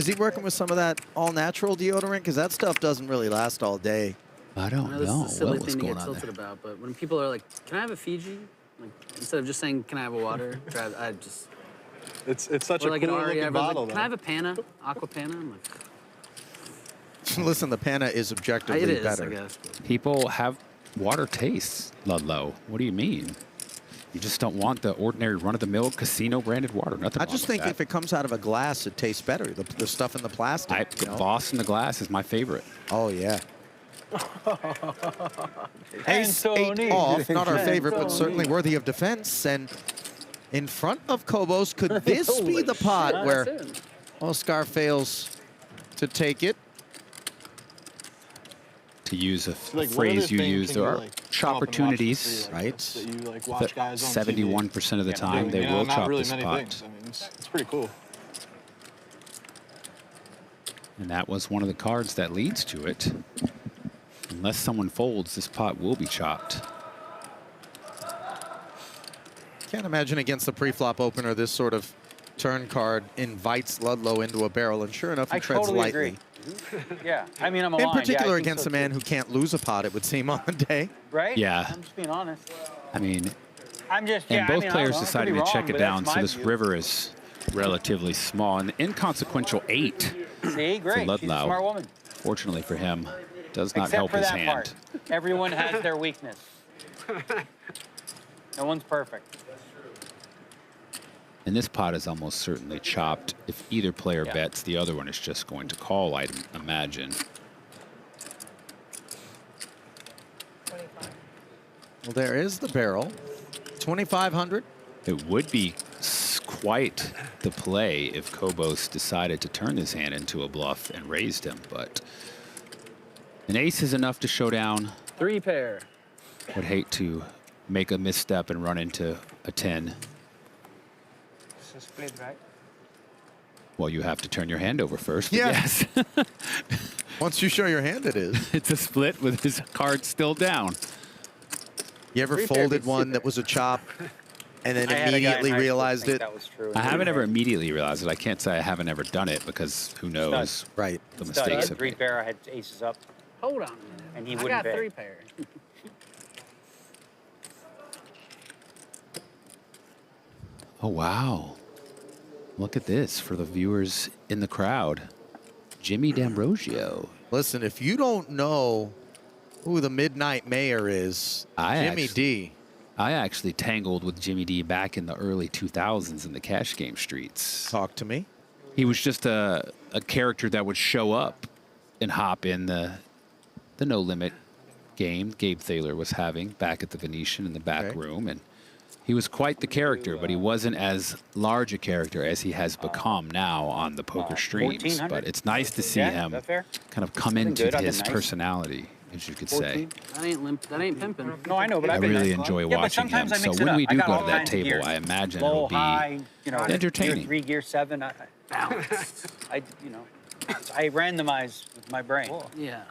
E: he working with some of that all-natural deodorant? Because that stuff doesn't really last all day.
F: I don't
T: know. This is a silly thing to get tilted about, but when people are like, "Can I have a Fiji?" Like instead of just saying, "Can I have a water?" I just.
I: It's such
T: or
I: a
T: like
I: cool
T: an
I: looking
T: Aria,
I: bottle.
T: Like, can I have a Panna, Aqua Panna? I'm like,
E: listen, the Panna is objectively
T: it is,
E: better.
T: I guess.
F: People have water tastes, Ludlow? What do you mean? You just don't want the ordinary run-of-the-mill casino-branded water. Nothing
H: I
F: wrong
H: just
F: with
H: think
F: that.
H: if it comes out of a glass, it tastes better. The stuff in the plastic.
F: The boss in the glass is my favorite.
H: Oh, yeah. Ace 8 off, not our favorite, but certainly worthy of defense. And in front of Kobos, could this be the pot where Oscar fails to take it?
F: To use a
I: Like, what
F: phrase
I: other
F: you
I: thing
F: use,
I: can
F: there
I: you,
F: are
I: like, come up and watch
F: opportunities.
I: for free, like, that you, like, watch guys on TV?
F: 71% of the time, they will
I: not
F: chop
I: really
F: this
I: many
F: pot.
I: things. I mean, it's pretty cool.
F: And that was one of the cards that leads to it. Unless someone folds, this pot will be chopped.
H: Can't imagine against the pre-flop opener this sort of turn card invites Ludlow into a barrel, and sure enough, he
L: I
H: treads
L: totally
H: lightly.
L: agree. Yeah, I mean, I'm
H: In
L: aligned.
H: particular
L: yeah, I think
H: against
L: so
H: a man
L: too.
H: who can't lose a pot, it would seem, on the day.
L: Right?
F: Yeah.
L: I'm just being honest.
F: I mean,
L: I'm just,
F: and
L: yeah,
F: both
L: I mean,
F: players
L: I don't know, I could
F: decided
L: be
F: to
L: wrong,
F: check it
L: but
F: down,
L: that's
F: so
L: my
F: this
L: view.
F: river is relatively small. An inconsequential 8
L: See, great. She's a
F: Ludlow.
L: smart woman.
F: Fortunately for him, does not
L: Except
F: help
L: for
F: his
L: that
F: hand.
L: part. Everyone has their weakness. No one's perfect.
F: And this pot is almost certainly chopped. If either player bets, the other one is just going to call, I'd imagine.
H: Well, there is the barrel. 2,500.
F: It would be quite the play if Kobos decided to turn his hand into a bluff and raised him, but an ace is enough to show down.
T: 3 pair.
F: Would hate to make a misstep and run into a 10.
L: It's a split, right?
F: Well, you have to turn your hand over first. But
H: Yeah.
F: Yes.
H: Once you show your hand, it is.
F: It's a split with his card still down.
H: You ever
F: 3 pair
H: folded
F: beats
H: one that was a chop and then
L: I had a guy in
H: immediately
L: high school
H: realized
L: think
H: it?
L: that was true.
F: I haven't ever immediately realized it. I can't say I haven't ever done it because who knows
H: right.
F: the
L: Stud. I
F: mistakes
L: had
F: of
L: 3
F: it.
L: pair. I had aces up,
T: Hold on a minute.
L: and he
T: I
L: wouldn't
T: got
L: bet.
T: 3 pair.
F: Oh, wow. Look at this for the viewers in the crowd. Jimmy D'Ambrosio.
H: Listen, if you don't know who the Midnight Mayor is, Jimmy D.
F: I actually tangled with Jimmy D back in the early 2000s in the cash game streets.
H: Talk to me.
F: He was just a character that would show up and hop in the No Limit game Gabe Thaler was having back at the Venetian in the back room. And he was quite the character, but he wasn't as large a character as he has become now on the poker streams.
L: 1400?
F: But it's nice to see
L: Yeah,
F: him
L: that fair?
F: kind of come
L: Been
F: into
L: good, I've been
F: his
L: nice.
F: personality, as you could say.
L: 14?
T: That ain't limp. That ain't pimping.
L: No, I know, but
F: I
L: I've been
F: really
L: nice.
F: enjoy
L: Yeah, but
F: watching him.
L: sometimes I
F: So
L: mix it
F: when
L: up.
F: we
L: I
F: do
L: got
F: go
L: all
F: to that
L: kinds of
F: table,
L: gears.
F: I imagine
L: Low,
F: it'll be
L: high, you know,
F: entertaining.
L: Gear 3, gear 7. I randomize with my brain.
T: Yeah.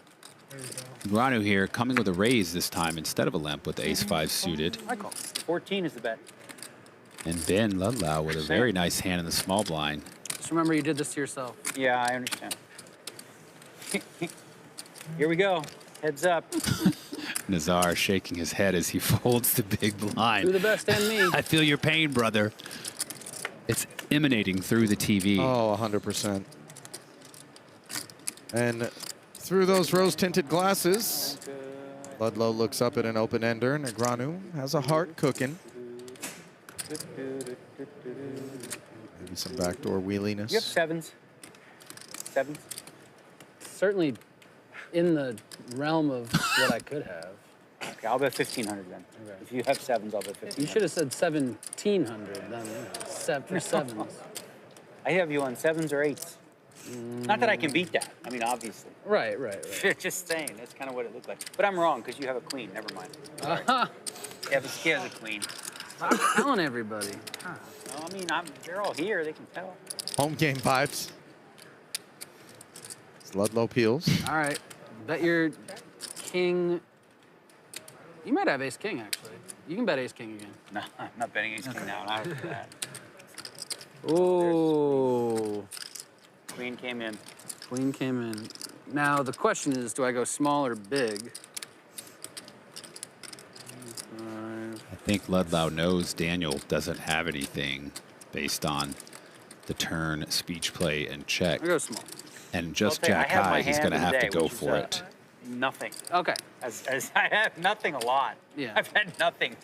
F: Negreanu here coming with a raise this time instead of a limp with the ace-5 suited.
L: I call. 14 is the bet.
F: And Ben Ludlow with a very nice hand in the small blind.
T: Just remember you did this to yourself.
L: Yeah, I understand. Here we go. Heads up.
F: Nazar shaking his head as he folds the big blind.
T: Do the best and me.
F: I feel your pain, brother. It's emanating through the TV.
H: Oh, 100%. And through those rose-tinted glasses, Ludlow looks up at an open-ender. Negreanu has a heart cooking. Maybe some backdoor wheeliness.
L: You have 7s. 7s.
T: Certainly in the realm of what I could have.
L: Okay, I'll bet 1,500 then.
T: Okay.
L: If you have 7s, I'll bet 1,500.
T: You should have said 1,700 then. For sevens.
L: I have you on 7s or 8s. Not that I can beat that. I mean, obviously.
T: Right.
L: Just saying. That's kind of what it looked like. But I'm wrong because you have a queen. Never mind. Sorry. Yeah, but she has a queen.
T: I'm telling everybody.
L: No, I mean, they're all here. They can tell.
H: Home game vibes. Ludlow peels.
T: All right. Bet your king. You might have ace king, actually. You can bet ace king again.
L: No, I'm not betting ace king now. Not after that.
T: Ooh.
L: Queen came in.
T: Queen came in. Now, the question is, do I go small or big?
F: I think Ludlow knows Daniel doesn't have anything based on the turn, speech play, and check.
T: I go small.
F: And just
L: I'll tell you, I
F: jack
L: have my
F: high, he's
L: hand
F: going to
L: of the
F: have to
L: day,
F: go
L: which is,
F: for it.
L: Nothing.
T: Okay.
L: As I have nothing a lot.
T: Yeah.
L: I've had nothing.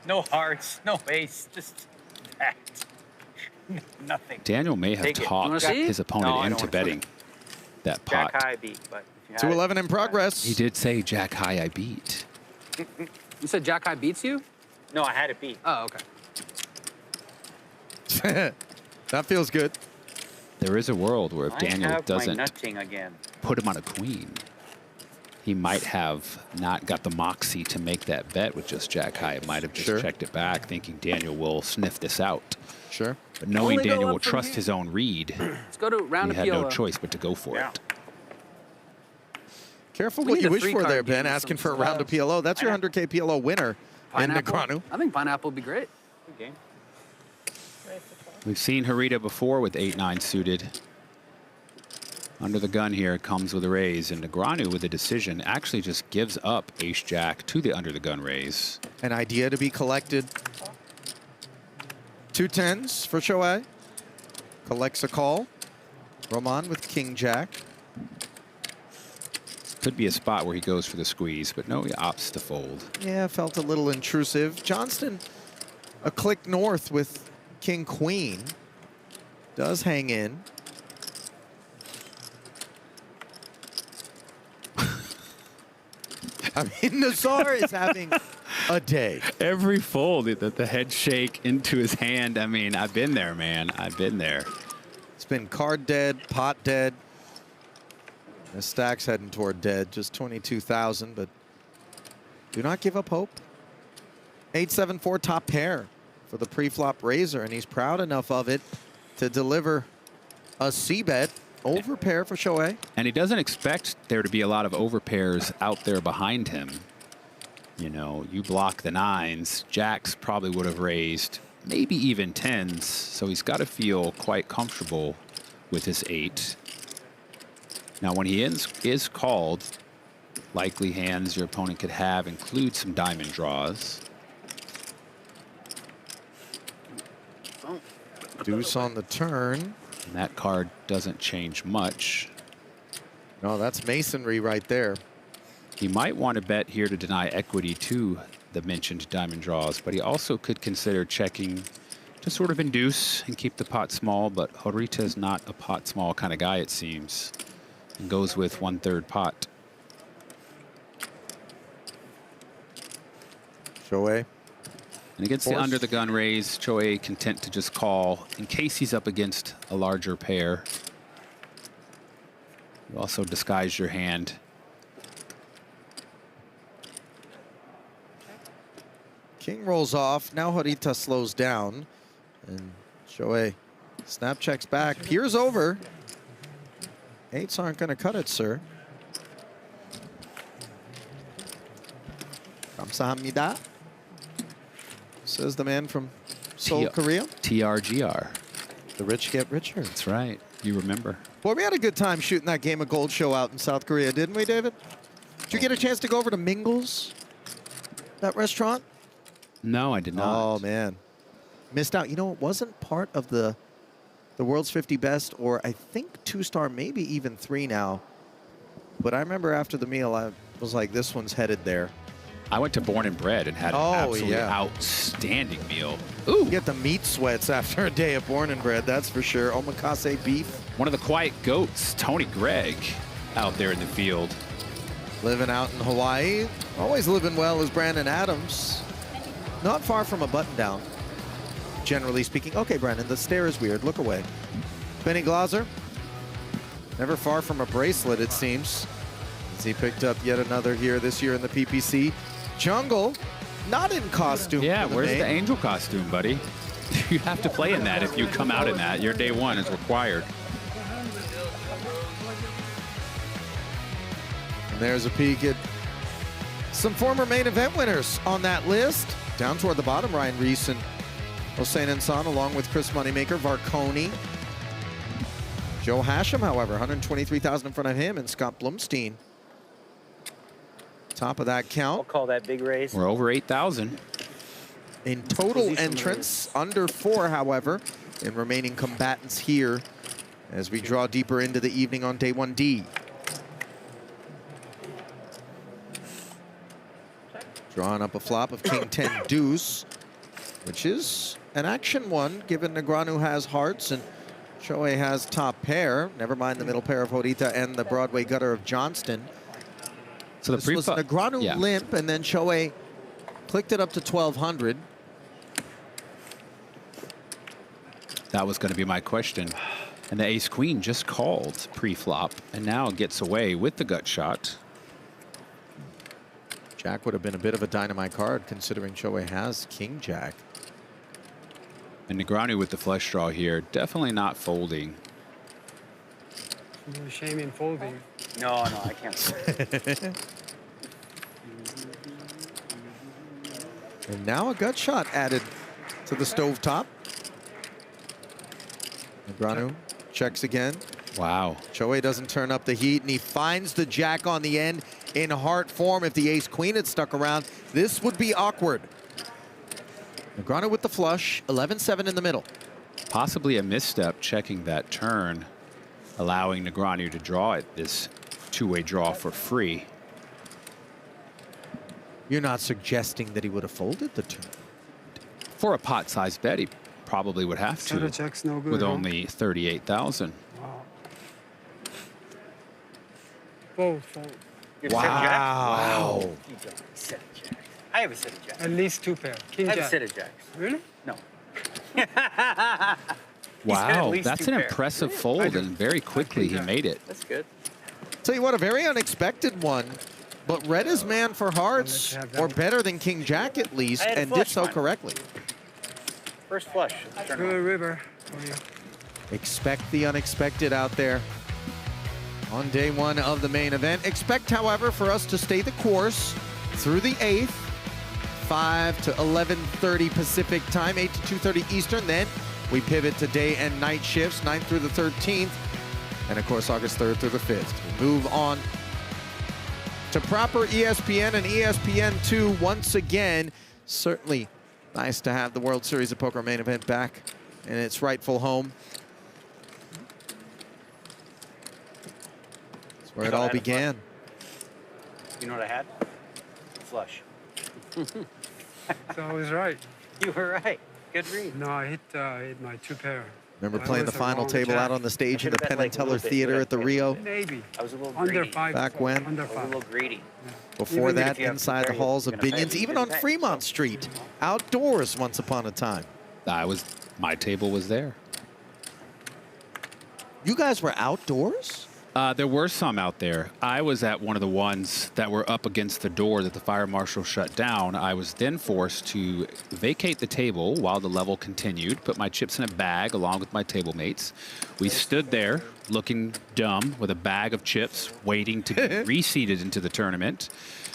L: No hearts, no ace, just that. Nothing.
F: Daniel may have
L: Take it.
F: talked his opponent into betting that pot.
L: Jack high beat, but if you had
H: 2-11 in progress.
F: He did say Jack high I beat.
T: You said Jack high beats you?
L: No, I had it beat.
T: Oh, okay.
H: That feels good.
F: There is a world where if
L: I
F: Daniel
L: have my
F: doesn't
L: nutting again.
F: put him on a queen, he might have not got the moxie to make that bet with just Jack high. It might have just checked it back, thinking Daniel will sniff this out.
H: Sure.
F: But knowing
T: Only go
F: Daniel
T: up
F: will
T: from
F: trust
T: here.
F: his own read,
T: Let's go to round
F: he
T: of
F: had no
T: PLO.
F: choice but to go for it.
H: Careful
T: We
H: what
T: need
H: you
T: a
H: wish for
T: three-card
H: there, Ben,
T: game with
H: asking
T: some
H: for a round of PLO. That's your 100K PLO winner in Negreanu.
T: I think pineapple would be great.
L: Good game.
F: We've seen Harita before with 8-9 suited. Under the gun here comes with a raise, and Negreanu with a decision actually just gives up ace-jack to the under the gun raise.
H: An idea to be collected. 2 10s for Shohei. Collects a call. Roman with king-jack.
F: Could be a spot where he goes for the squeeze, but no, he opts to fold.
H: Yeah, felt a little intrusive. Johnston, a click north with king-queen. Does hang in. I mean, Nazar is having a day.
F: Every fold, the head shake into his hand. I mean, I've been there, man. I've been there.
H: It's been card dead, pot dead. The stack's heading toward dead, just 22,000, but do not give up hope. 8-7-4 top pair for the pre-flop raiser, and he's proud enough of it to deliver a C-bet over pair for Shohei.
F: And he doesn't expect there to be a lot of overpairs out there behind him. You know, you block the 9s. Jacks probably would have raised maybe even 10s. So he's got to feel quite comfortable with his 8. Now, when he is called, likely hands your opponent could have include some diamond draws.
H: Deuce on the turn.
F: And that card doesn't change much.
H: No, that's masonry right there.
F: He might want to bet here to deny equity to the mentioned diamond draws, but he also could consider checking to sort of induce and keep the pot small, but Harita is not a pot small kind of guy, it seems, and goes with 1/3 pot.
H: Shohei.
F: And against the under the gun raise, Shohei content to just call in case he's up against a larger pair. You also disguise your hand.
H: King rolls off. Now Harita slows down. And Shohei snap checks back. Peers over. 8s aren't going to cut it, sir. Kamsahamnida, says the man from Seoul, Korea.
F: TRGR.
H: The rich get richer.
F: That's right. You remember.
H: Boy, we had a good time shooting that Game of Gold show out in South Korea, didn't we, David? Did you get a chance to go over to Mingles, that restaurant?
F: No, I did not.
H: Oh, man. Missed out. You know, it wasn't part of the World's 50 Best, or I think 2-star, maybe even 3 now. But I remember after the meal, I was like, this one's headed there.
F: I went to Born and Bred and had an absolutely outstanding meal.
H: Ooh. You get the meat sweats after a day of Born and Bred, that's for sure. Omakase beef.
F: One of the quiet goats, Tony Gregg, out there in the field.
H: Living out in Hawaii. Always living well is Brandon Adams. Not far from a button down, generally speaking. Okay, Brandon, the stare is weird. Look away. Benny Glauser. Never far from a bracelet, it seems. As he picked up yet another here this year in the PPC. Jungle, not in costume.
F: Yeah, where's the angel costume, buddy? You have to play in that if you come out in that. Your day one is required.
H: And there's a peek at some former main event winners on that list. Down toward the bottom, Ryan Reese and Hossein Insan, along with Chris Moneymaker, Varconi. Joe Hashem, however, 123,000 in front of him, and Scott Blumstein. Top of that count.
L: I'll call that big raise.
F: We're over 8,000.
H: In total entrance, under 4, however, in remaining combatants here as we draw deeper into the evening on day 1D. Drawing up a flop of king 10 deuce, which is an action one, given Negreanu has hearts and Shohei has top pair. Never mind the middle pair of Horita and the Broadway gutter of Johnston.
F: So the
H: this was Negreanu limp, and then Shohei clicked it up to 1,200.
F: That was going to be my question. And the ace-queen just called pre-flop and now gets away with the gut shot.
H: Jack would have been a bit of a dynamite card considering Shohei has king jack.
F: And Negreanu with the flush draw here, definitely not folding.
U: No shame in folding.
L: No, I can't.
H: And now a gut shot added to the stovetop. Negreanu checks again.
F: Wow.
H: Shohei doesn't turn up the heat, and he finds the jack on the end in heart form. If the ace-queen had stuck around, this would be awkward. Negreanu with the flush, 11-7 in the middle.
F: Possibly a misstep checking that turn, allowing Negreanu to draw it this two-way draw for free.
H: You're not suggesting that he would have folded the turn?
F: For a pot-sized bet, he probably would have to,
U: Shadow check's no good,
F: with
U: huh?
F: only 38,000.
U: Wow. Fold.
L: You set a jack?
H: Wow.
L: You don't set a jack. I have a set of jacks.
U: At least 2 pair. King
L: I have
U: jack.
L: a set of jacks.
U: Really?
L: No.
F: Wow, that's an impressive fold, and very quickly he made it.
L: That's good.
H: Tell you what, a very unexpected one, but read his man for hearts, or better than king jack at least,
L: I had a
H: and did
L: flush
H: so
L: one.
H: correctly.
L: First flush.
U: Good river.
H: Expect the unexpected out there on day one of the main event. Expect, however, for us to stay the course through the 8th, 5 to 11:30 Pacific time, 8 to 2:30 Eastern. Then we pivot to day and night shifts, 9th through the 13th, and of course August 3rd through the 5th. We move on to proper ESPN and ESPN2 once again. Certainly nice to have the World Series of Poker main event back in its rightful home. That's where it all began.
L: You know what I had? Flush.
U: So I was right.
L: You were right. Good read.
U: No, I hit my 2 pair.
H: Remember
U: I
H: playing the
U: was a
H: final
U: wrong
H: table
U: jack.
H: out on the stage in the
L: bet
H: Penn
L: like
H: and
L: a
H: Teller
L: little bit,
H: Theater
L: but
H: at the
L: I
H: Rio?
U: Maybe.
L: I was a little
U: Under
L: greedy.
U: 5.
H: Back when?
U: Under
L: I was a
U: 5.
L: little greedy.
H: Before
U: Even
H: that,
L: if you have
H: inside the
L: very-
H: halls of
L: you're gonna
H: Binions,
L: bet,
H: even
L: you
H: on
L: can bet.
H: Fremont Street, outdoors once upon a time.
F: My table was there.
H: You guys were outdoors?
F: There were some out there. I was at one of the ones that were up against the door that the fire marshal shut down. I was then forced to vacate the table while the level continued, put my chips in a bag along with my table mates. We stood there looking dumb with a bag of chips, waiting to be reseated into the tournament.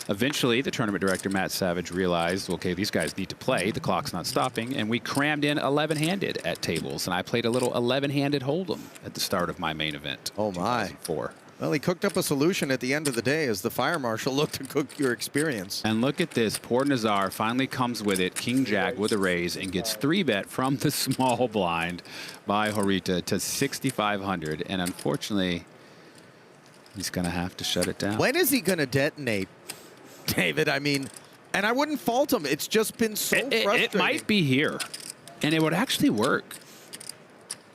F: Eventually, the tournament director, Matt Savage, realized, okay, these guys need to play. The clock's not stopping. And we crammed in 11-handed at tables. And I played a little 11-handed hold'em at the start of my main event.
H: Oh, my.
F: 2004.
H: Well, he cooked up a solution at the end of the day as the fire marshal looked to cook your experience.
F: And look at this. Poor Nazar finally comes with it. King Jack with a raise and gets 3-bet from the small blind by Horita to 6,500. And unfortunately, he's going to have to shut it down.
H: When is he going to detonate, David? I mean, and I wouldn't fault him. It's just been so frustrating.
F: It might be here. And it would actually work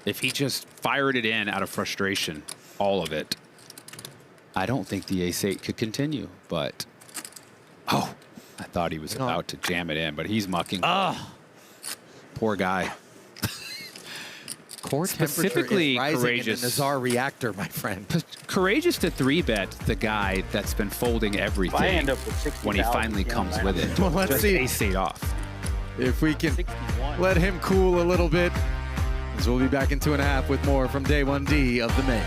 F: if he just fired it in out of frustration, all of it. I don't think the ace-8 could continue, but... Oh, I thought he was about to jam it in, but he's mucking. Poor guy.
H: Core
F: Specifically
H: temperature is rising
F: courageous.
H: in the Nazar reactor, my friend.
F: Courageous to 3-bet the guy that's been folding everything
L: end up with 60,000,
F: when he finally comes with it.
H: Well, let's
F: Just
H: see.
F: ace-8 off.
H: If we can let him cool a little bit, as we'll be back in 2.5 with more from day 1D of the main.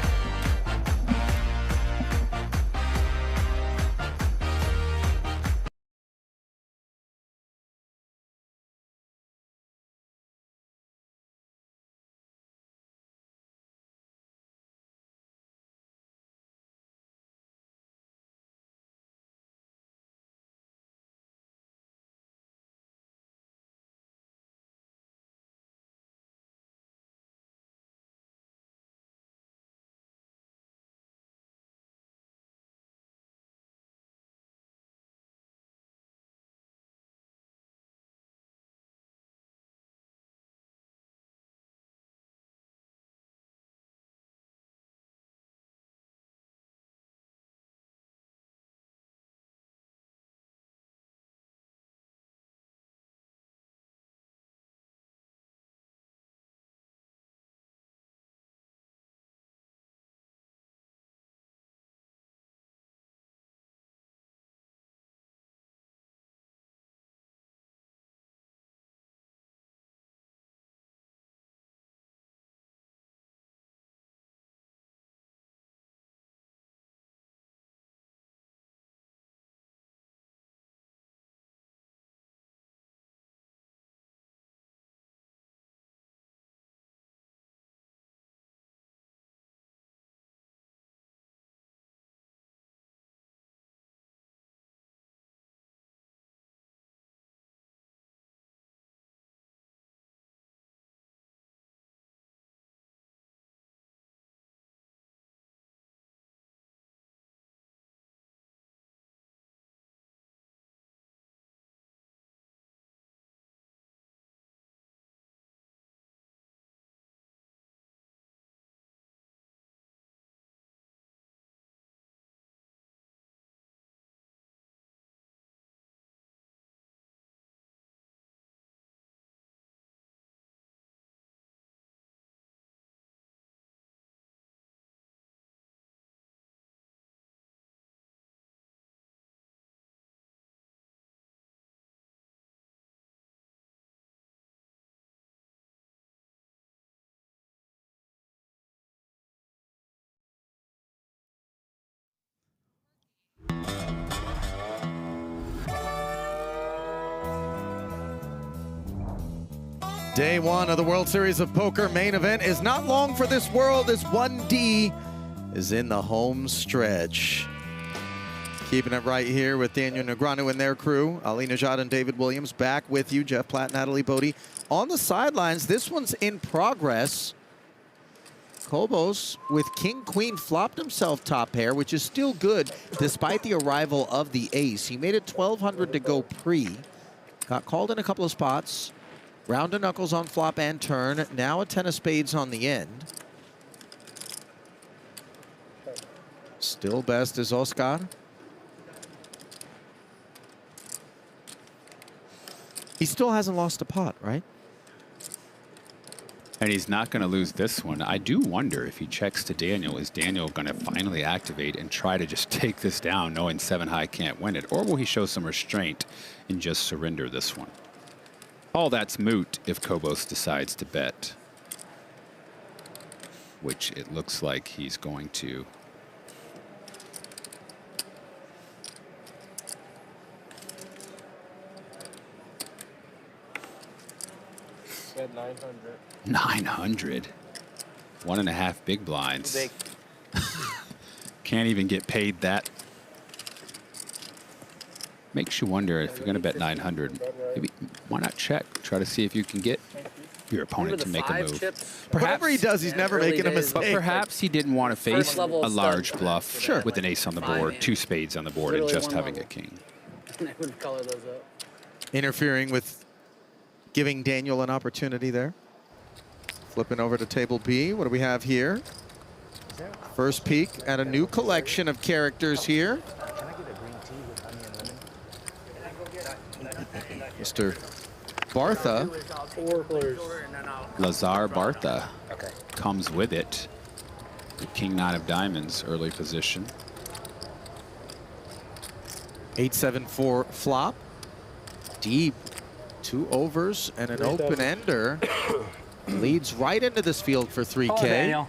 H: Day one of the World Series of Poker main event is not long for this world as 1D is in the home stretch. Keeping it right here with Daniel Negreanu and their crew. Ali Nejad and David Williams back with you. Jeff Platt, Natalie Bodie on the sidelines. This one's in progress. Kobos with King Queen flopped himself top pair, which is still good despite the arrival of the ace. He made it 1,200 to go pre. Got called in a couple of spots. Round of knuckles on flop and turn. Now a 10 of spades on the end. Still best is Oscar. He still hasn't lost a pot, right?
F: And he's not going to lose this one. I do wonder if he checks to Daniel, is Daniel going to finally activate and try to just take this down knowing 7-high can't win it? Or will he show some restraint and just surrender this one? All that's moot if Kobos decides to bet, which it looks like he's going to.
I: Said 900.
F: 900. 1.5 big blinds.
I: Big.
F: Can't even get paid that. Makes you wonder if you're going to bet 900. Maybe why not check? Try to see if you can get your opponent to make a move.
H: Perhaps, whatever he does, he's never making a mistake.
F: But perhaps he didn't want to face a large bluff
H: Sure.
F: with an ace on the board, 2 spades on the board, and just having a king.
T: I wouldn't color those up.
H: Interfering with giving Daniel an opportunity there. Flipping over to table B. What do we have here? First peek at a new collection of characters here. Mr. Bartha.
F: Lazar Bartha comes with it. The King 9 of diamonds, early position.
H: 8-7-4 flop. Deep. 2 overs and an open ender. Leads right into this field for 3K.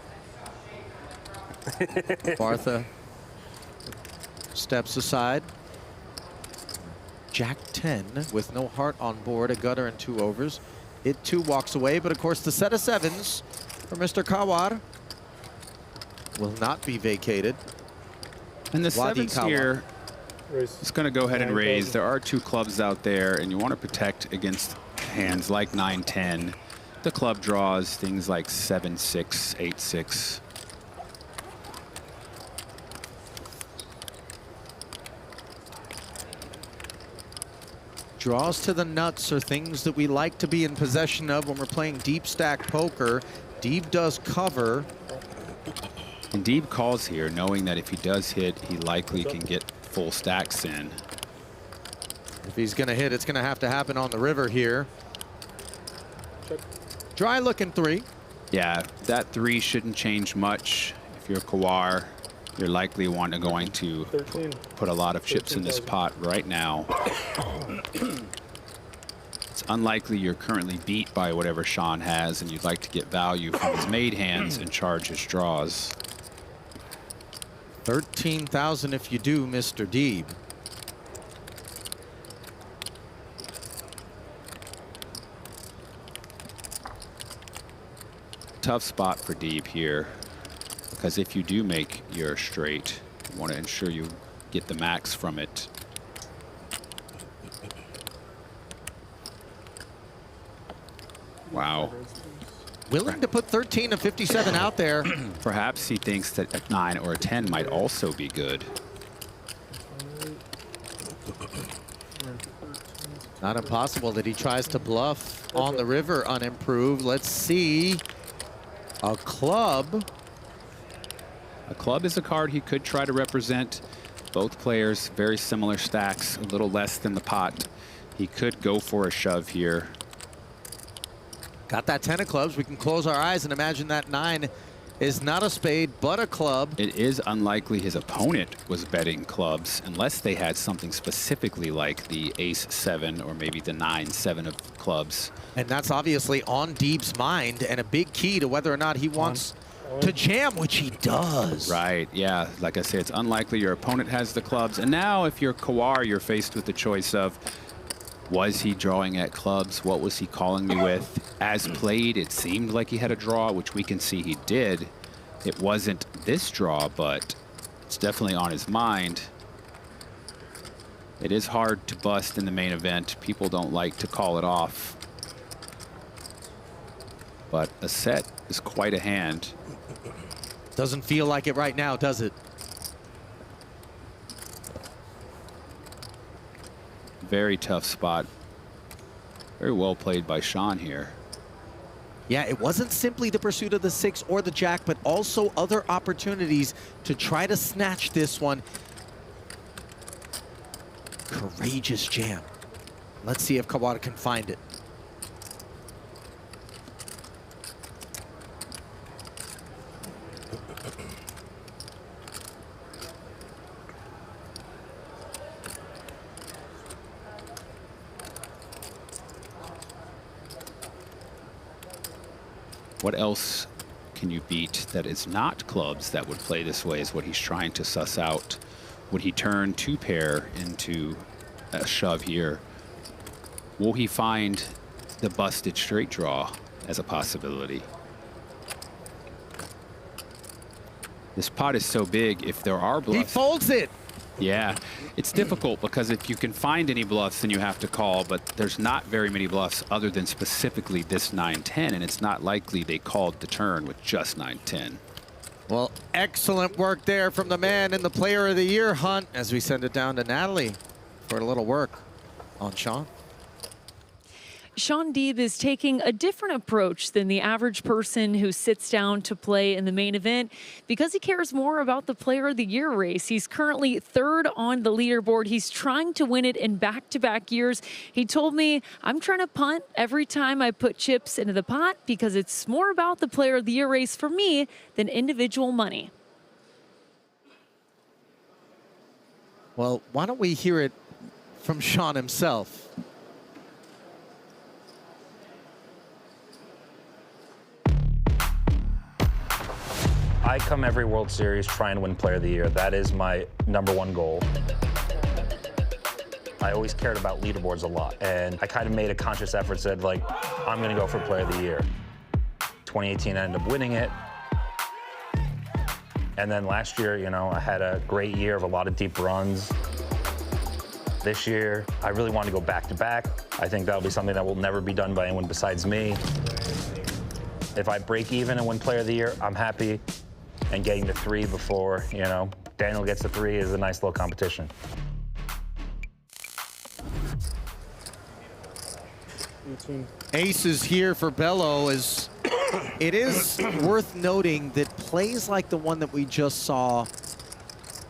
H: Bartha steps aside. Jack 10 with no heart on board, a gutter and 2 overs. It too walks away, but of course the set of 7s for Mr. Kawar will not be vacated.
F: And the
H: Wadi
F: 7s
H: Kawar.
F: here, it's going to go ahead and raise. There are 2 clubs out there, and you want to protect against hands like 9-10. The club draws things like 7-6, 8-6.
H: Draws to the nuts are things that we like to be in possession of when we're playing deep stack poker. Deeb does cover.
F: And Deeb calls here, knowing that if he does hit, he likely can get full stacks in.
H: If he's going to hit, it's going to happen on the river here. Dry looking 3.
F: Yeah, that 3 shouldn't change much. If you're Kawar, you're likely going to put a lot of chips in this pot right now. It's unlikely you're currently beat by whatever Sean has, and you'd like to get value from his made hands and charge his draws.
H: 13,000 if you do, Mr. Deeb.
F: Tough spot for Deeb here, because if you do make your straight, you want to ensure you get the max from it. Wow.
H: Willing to put 13 of 57 out there.
F: Perhaps he thinks that a 9 or a 10 might also be good.
H: Not impossible that he tries to bluff on the river unimproved. Let's see. A club.
F: A club is a card he could try to represent. Both players, very similar stacks, a little less than the pot. He could go for a shove here.
H: Got that 10 of clubs. We can close our eyes and imagine that 9 is not a spade, but a club.
F: It is unlikely his opponent was betting clubs unless they had something specifically like the ace-7 or maybe the 9-7 of clubs.
H: And that's obviously on Deeb's mind and a big key to whether or not he wants to jam, which he does.
F: Right, yeah. Like I say, it's unlikely your opponent has the clubs. And now if you're Kawar, you're faced with the choice of Was he drawing at clubs? What was he calling me with? As played, it seemed like he had a draw, which we can see he did. It wasn't this draw, but it's definitely on his mind. It is hard to bust in the main event. People don't like to call it off. But a set is quite a hand.
H: Doesn't feel like it right now, does it?
F: Very tough spot. Very well played by Sean here.
H: Yeah, it wasn't simply the pursuit of the 6 or the jack, but also other opportunities to try to snatch this one. Courageous jam. Let's see if Kawada can find it.
F: What else can you beat that is not clubs that would play this way is what he's trying to suss out. Would he turn 2-pair into a shove here? Will he find the busted straight draw as a possibility? This pot is so big, if there are bluffs.
H: He folds it.
F: Yeah, it's difficult because if you can find any bluffs, then you have to call, but there's not very many bluffs other than specifically this 9-10, and it's not likely they called the turn with just 9-10.
H: Well, excellent work there from the man in the Player of the Year hunt as we send it down to Natalie for a little work on Sean.
G: Sean Deeb is taking a different approach than the average person who sits down to play in the main event because he cares more about the Player of the Year race. He's currently 3rd on the leaderboard. He's trying to win it in back-to-back years. He told me, I'm trying to punt every time I put chips into the pot because it's more about the Player of the Year race for me than individual money.
H: Well, why don't we hear it from Sean himself?
J: I come every World Series trying to win Player of the Year. That is my #1 goal. I always cared about leaderboards a lot, and I kind of made a conscious effort, said, like, I'm going to go for Player of the Year. 2018, I ended up winning it. And then last year, you know, I had a great year of a lot of deep runs. This year, I really want to go back-to-back. I think that'll be something that will never be done by anyone besides me. If I break even and win Player of the Year, I'm happy. And getting to 3 before, you know, Daniel gets to 3 is a nice little competition.
H: Aces here for Bello. Is it is worth noting that plays like the one that we just saw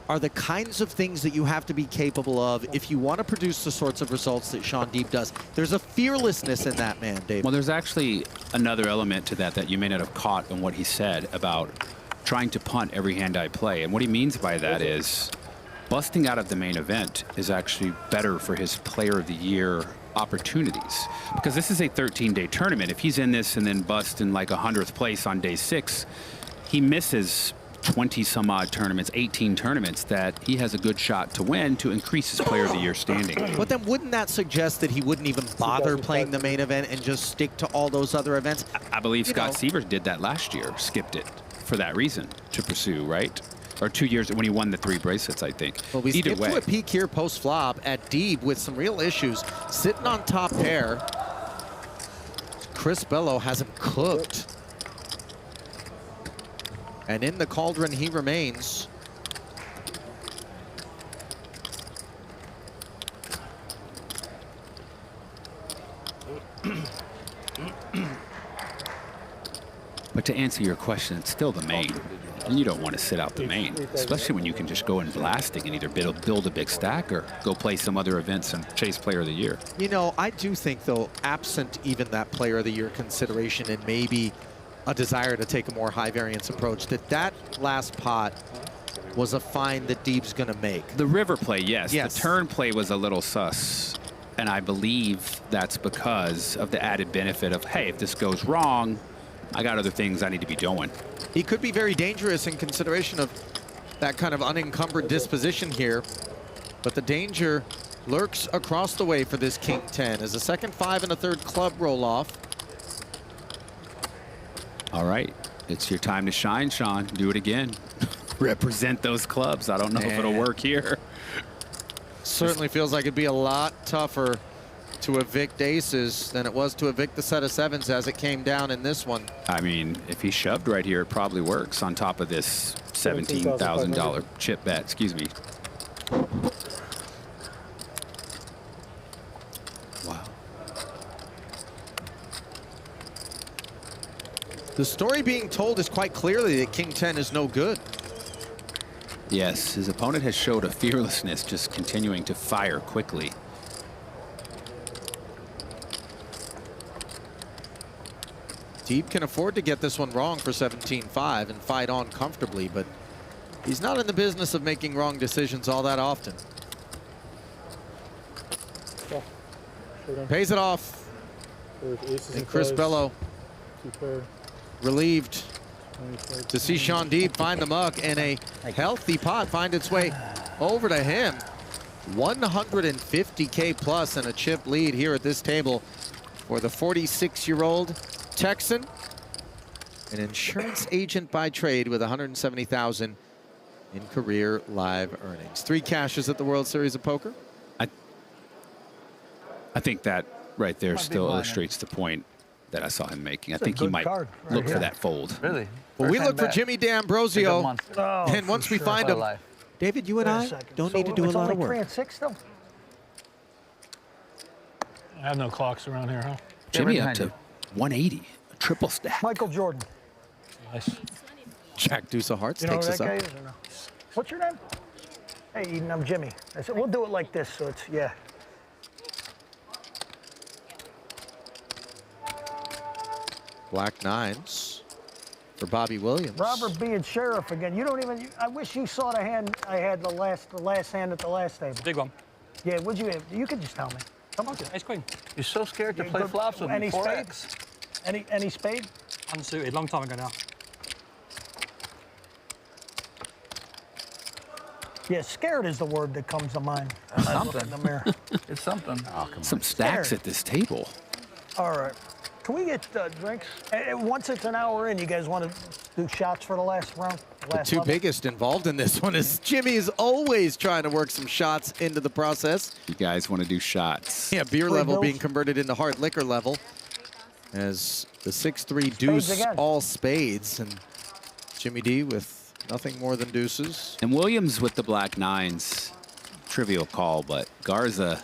H: are the kinds of things that you have to be capable of if you want to produce the sorts of results that Sean Deeb does. There's a fearlessness in that man, Dave.
F: Well, there's actually another element to that that you may not have caught in what he said about trying to punt every hand I play. And what he means by that is busting out of the main event is actually better for his Player of the Year opportunities. Because this is a 13-day tournament. If he's in this and then bust in like 100th place on day 6, he misses 20-some-odd tournaments, 18 tournaments that he has a good shot to win to increase his Player of the Year standing.
H: But then wouldn't that suggest that he wouldn't even bother playing the main event and just stick to all those other events?
F: I believe Scott Sievers did that last year, skipped it for that reason, to pursue, right? Or 2 years when he won the 3 bracelets, I think.
H: Well, we
F: Either
H: skipped
F: way.
H: to a peek here post-flop at Deeb with some real issues. Sitting on top pair. Chris Bello has him cooked. And in the cauldron he remains.
F: But to answer your question, it's still the main. And you don't want to sit out the main, especially when you can just go in blasting and either build a big stack or go play some other events and chase Player of the Year.
H: You know, I do think, though, absent even that Player of the Year consideration and maybe a desire to take a more high variance approach, that last pot was a find that Deeb's going to make.
F: The river play, yes. The turn play was a little sus. And I believe that's because of the added benefit of, hey, if this goes wrong, I got other things I need to be doing.
H: He could be very dangerous in consideration of that kind of unencumbered disposition here. But the danger lurks across the way for this King 10 as a second 5 and a third club roll off.
F: All right, it's your time to shine, Sean. Do it again. Represent those clubs. I don't know if it'll work here.
H: Certainly feels like it'd be a lot tougher to evict aces than it was to evict the set of sevens as it came down in this one.
F: I mean, if he shoved right here, it probably works on top of this $17,000 chip bet. Excuse me.
H: Wow. The story being told is quite clearly that King 10 is no good.
F: Yes, his opponent has showed a fearlessness, just continuing to fire quickly.
H: Deep can afford to get this one wrong for 17-5 and fight on comfortably, but he's not in the business of making wrong decisions all that often. Pays it off. And Chris Bello relieved to see Sean Deeb find the muck, and a healthy pot find its way over to him. 150K plus and a chip lead here at this table for the 46-year-old Texan, an insurance agent by trade with $170,000 in career live earnings. 3 cashes at the World Series of Poker.
F: I think that right there still illustrates the point that I saw him making. I think he might look for that fold.
T: Really?
H: Well, we look for Jimmy D'Ambrosio, and once we find him, David, you and I don't need to do a lot of work.
U: 3 and 6 still? I have no clocks around here, huh?
F: Jimmy up to 180, a triple stack.
U: Michael Jordan. Nice.
H: Jack Deuce of Hearts
U: You know
H: takes
U: who
H: us
U: that guy
H: up.
U: is or no? What's your name? Hey, Eden, I'm Jimmy. I said, we'll do it like this, so it's, yeah.
H: Black nines for Bobby Williams.
U: Robert being sheriff again. You don't even, I wish you saw the hand I had the last hand at the last table.
B: Big one.
U: Yeah, would you, you could just tell me. Come on.
B: Ace queen.
T: You're so scared to play flops with me.
U: Any
T: 4X.
U: spade? Any spade?
B: Unsuited, long time ago now.
U: Yeah, scared is the word that comes to mind.
T: That's
U: I look
T: something.
U: in the mirror.
T: It's something.
F: Oh, come on. Some stacks
U: Scared.
F: at this table.
U: All right. Can we get drinks? And once it's an hour in, you guys want to do shots for the last round?
H: The two biggest involved in this one is Jimmy is always trying to work some shots into the process.
F: You guys want to do shots.
H: Yeah, beer
U: Free
H: level
U: bills.
H: being converted into hard liquor level as the 6-3 deuce
U: again.
H: all spades, and Jimmy D with nothing more than deuces.
F: And Williams with the black nines. Trivial call, but Garza,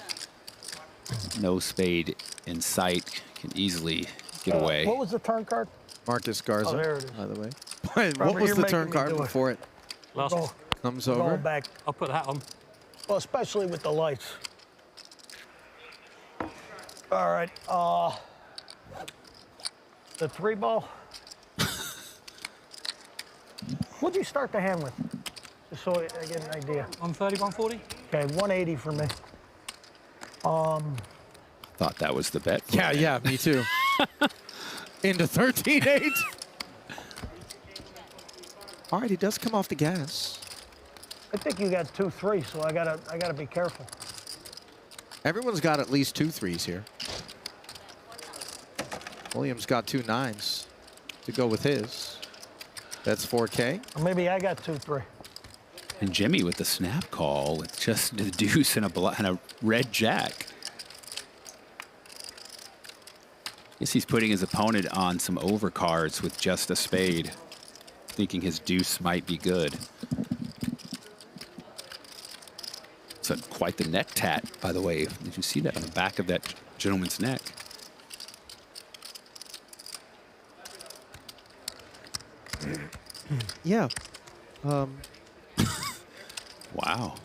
F: no spade in sight, can easily get away.
U: What was the turn card?
H: Marcus Garza,
U: Oh, there it is.
H: by the way. What
U: Robert,
H: was
U: you're
H: the
U: making
H: turn
U: me
H: card
U: do it.
H: before it
B: Last.
U: Go,
H: comes
U: go
H: over?
U: back.
B: I'll put the hat on.
U: Well, especially with the lights. All right. The 3-ball. What'd you start the hand with? Just so I get an idea.
B: 130, 140?
U: Okay, 180 for me.
F: Thought that was the bet.
H: Yeah, me too. Into 13-8. All right, he does come off the gas.
U: I think you got 2-3, so I gotta be careful.
H: Everyone's got at least 2 threes here. Williams got 2 nines to go with his. That's 4K.
U: Or maybe I got 2-3.
F: And Jimmy with the snap call with just the deuce and a red jack. Guess he's putting his opponent on some overcards with just a spade, thinking his deuce might be good. It's quite the neck tat, by the way. Did you see that on the back of that gentleman's neck?
H: Yeah.
F: Wow.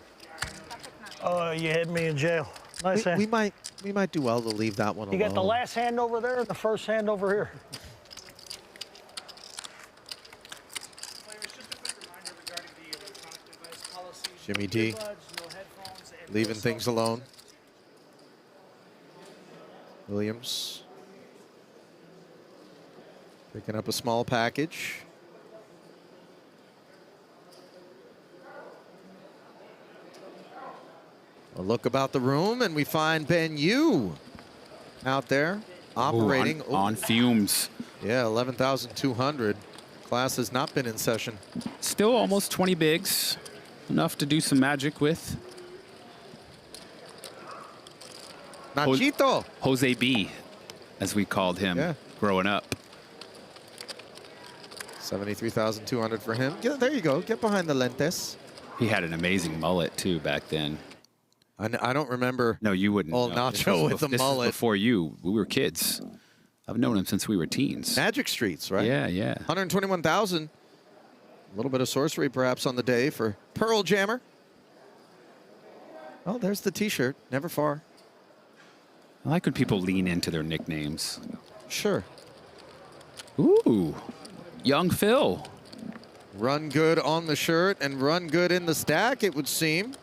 U: You had me in jail. Nice hand.
H: We might do well to leave that one
U: You
H: alone.
U: got the last hand over there and the first hand over here.
H: Jimmy D leaving things alone. Williams picking up a small package. A look about the room, and we find Ben Yu out there operating.
F: On fumes.
H: Yeah, 11,200. Class has not been in session.
F: Still almost 20 bigs. Enough to do some magic with.
H: Nachito.
F: Jose B, as we called him growing up.
H: 73,200 for him. There you go. Get behind the lentes.
F: He had an amazing mullet, too, back then.
H: I don't remember.
F: No, you wouldn't.
H: Old Nacho with the mullet.
F: This was before you. We were kids. I've known him since we were teens.
H: Magic Streets, right?
F: Yeah, yeah.
H: 121,000. A little bit of sorcery, perhaps, on the day for Pearl Jammer. Oh, there's the T-shirt. Never far.
F: I like when people lean into their nicknames.
H: Sure.
F: Ooh, Young Phil.
H: Run good on the shirt and run good in the stack, it would seem.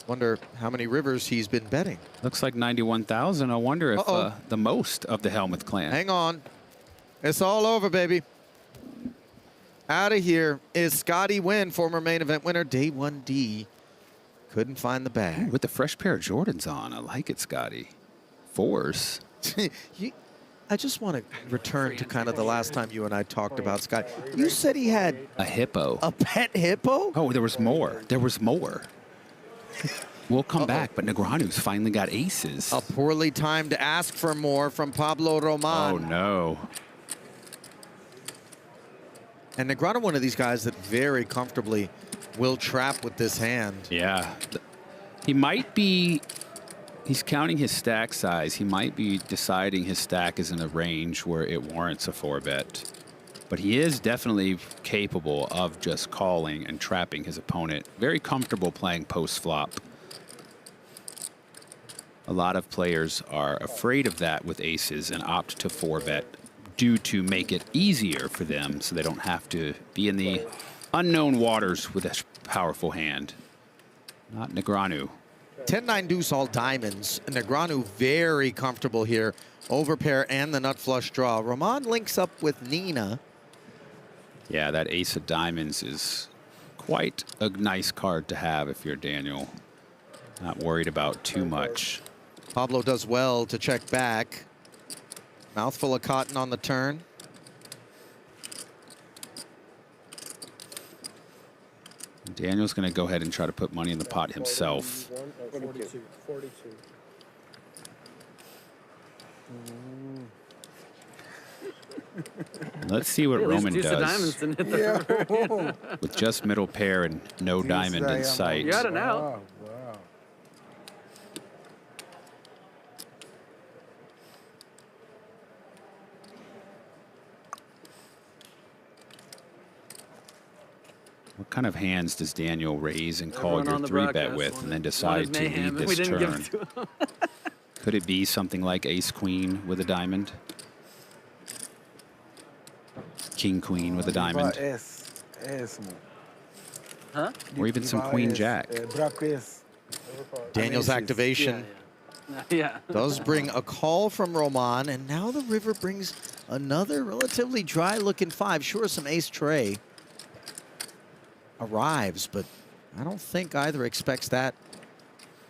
H: Wonder how many rivers he's been betting.
F: Looks like 91,000. I wonder if the most of the Helmuth clan.
H: Hang on. It's all over, baby. Out of here is Scotty Wynn, former main event winner, day 1D. Couldn't find the bag.
F: Ooh, with the fresh pair of Jordans on. I like it, Scotty. Fours.
H: I just want to return to kind of the last time you and I talked about Scotty. You said he had
F: a hippo.
H: A pet hippo?
F: Oh, there was more. There was more. We'll come back, but Negreanu's finally got aces.
H: A poorly timed ask for more from Pablo Roman.
F: Oh, no.
H: And Negreanu, one of these guys that very comfortably will trap with this hand.
F: Yeah. He might be, he's counting his stack size. He might be deciding his stack is in a range where it warrants a 4-bet. But he is definitely capable of just calling and trapping his opponent. Very comfortable playing post-flop. A lot of players are afraid of that with aces and opt to 4-bet due to make it easier for them so they don't have to be in the unknown waters with a powerful hand. Not Negreanu.
H: 10-9 deuce all diamonds. Negreanu very comfortable here. Overpair and the nut flush draw. Roman links up with Nina.
F: Yeah, that ace of diamonds is quite a nice card to have if you're Daniel. Not worried about too much.
H: Pablo does well to check back. Mouthful of cotton on the turn.
F: Daniel's going to go ahead and try to put money in the pot himself.
U: 42.
F: Let's see what Roman
T: deuce of
F: does.
T: diamonds didn't hit the river.
F: With just middle pair and no diamond in sight.
T: You got it now.
U: Wow.
F: What kind of hands does Daniel raise and call
T: Everyone on
F: your
T: the
F: 3-bet
T: broadcast
F: with and then
T: wanted
F: decide to
T: mayhem,
F: lead
T: we
F: this
T: didn't give
F: turn?
T: it to him.
F: Could it be something like ace-queen with a diamond? King-queen with a diamond?
T: Huh?
F: Or even some queen-jack?
H: Daniel's activation
T: Yeah.
H: does bring a call from Roman, and now the river brings another relatively dry-looking 5. Sure, some ace tray arrives, but I don't think either expects that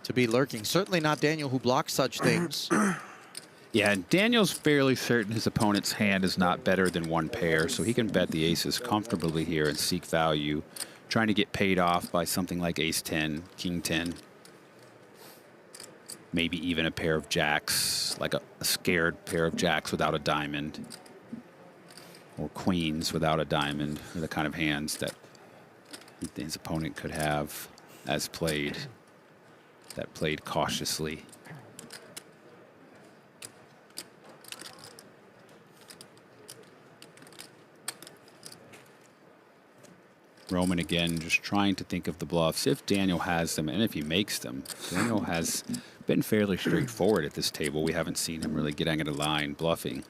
H: to be lurking. Certainly not Daniel, who blocks such things.
F: Yeah, Daniel's fairly certain his opponent's hand is not better than one pair, so he can bet the aces comfortably here and seek value, trying to get paid off by something like ace-10, king-10. Maybe even a pair of jacks, like a scared pair of jacks without a diamond. Or queens without a diamond, are the kind of hands that his opponent could have as played, that played cautiously. Roman again just trying to think of the bluffs if Daniel has them and if he makes them. Daniel has been fairly straightforward at this table. We haven't seen him really getting at a line bluffing.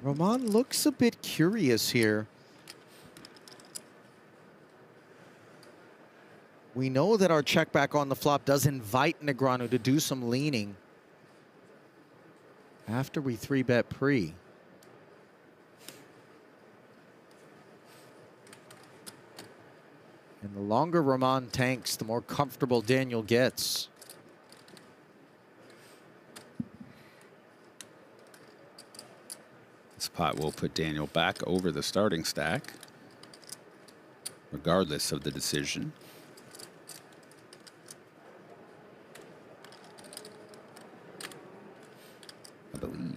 H: Roman looks a bit curious here. We know that our check back on the flop does invite Negreanu to do some leaning after we 3-bet pre. And the longer Ramon tanks, the more comfortable Daniel gets.
F: This pot will put Daniel back over the starting stack, regardless of the decision. I believe.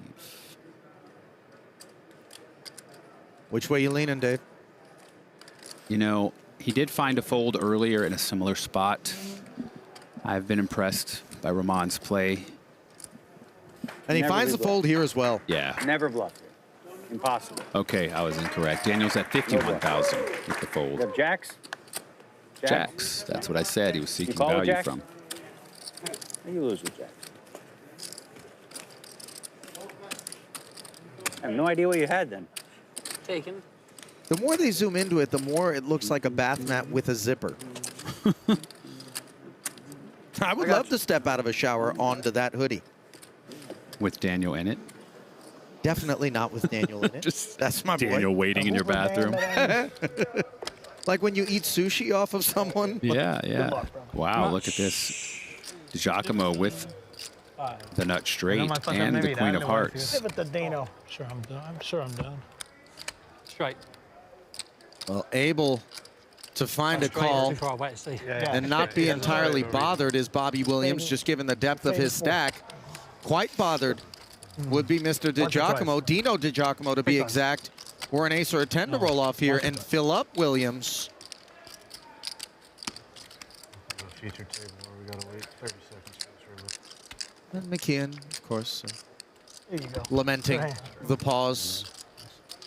H: Which way you leaning, Dave?
F: You know, he did find a fold earlier in a similar spot. I've been impressed by Ramon's play.
H: And he finds the fold here as well.
F: Yeah.
L: Never bluffed it. Impossible.
F: Okay, I was incorrect. Daniel's at 51,000 with the fold.
L: You have jacks?
F: Jacks. That's what I said. He was seeking
L: call with
F: value
L: jacks?
F: from.
L: You lose with jacks. I have no idea what you had then.
O: Taken.
H: The more they zoom into it, the more it looks like a bath mat with a zipper. I would love to step out of a shower onto that hoodie.
F: With Daniel in it?
H: Definitely not with Daniel in it.
F: Just
H: that's my boy.
F: Daniel waiting in your bathroom.
H: Like when you eat sushi off of someone.
F: Yeah, yeah. Wow, look at this. Giacomo with the nut straight and the queen of hearts.
U: Give it to Dino. Sure, I'm done. I'm sure I'm done.
B: Straight.
H: Well, able to find a call
B: Too far away to see.
H: and not be entirely bothered is Bobby Williams, just given the depth of his stack. Quite bothered would be Mr. DiGiacomo, Dino DiGiacomo to be exact, or an ace or a 10 to roll off here and fill up Williams.
U: Feature table where we gotta wait 30 seconds for
H: And McKeon, of course,
U: There you go.
H: lamenting
U: Right.
H: the pause.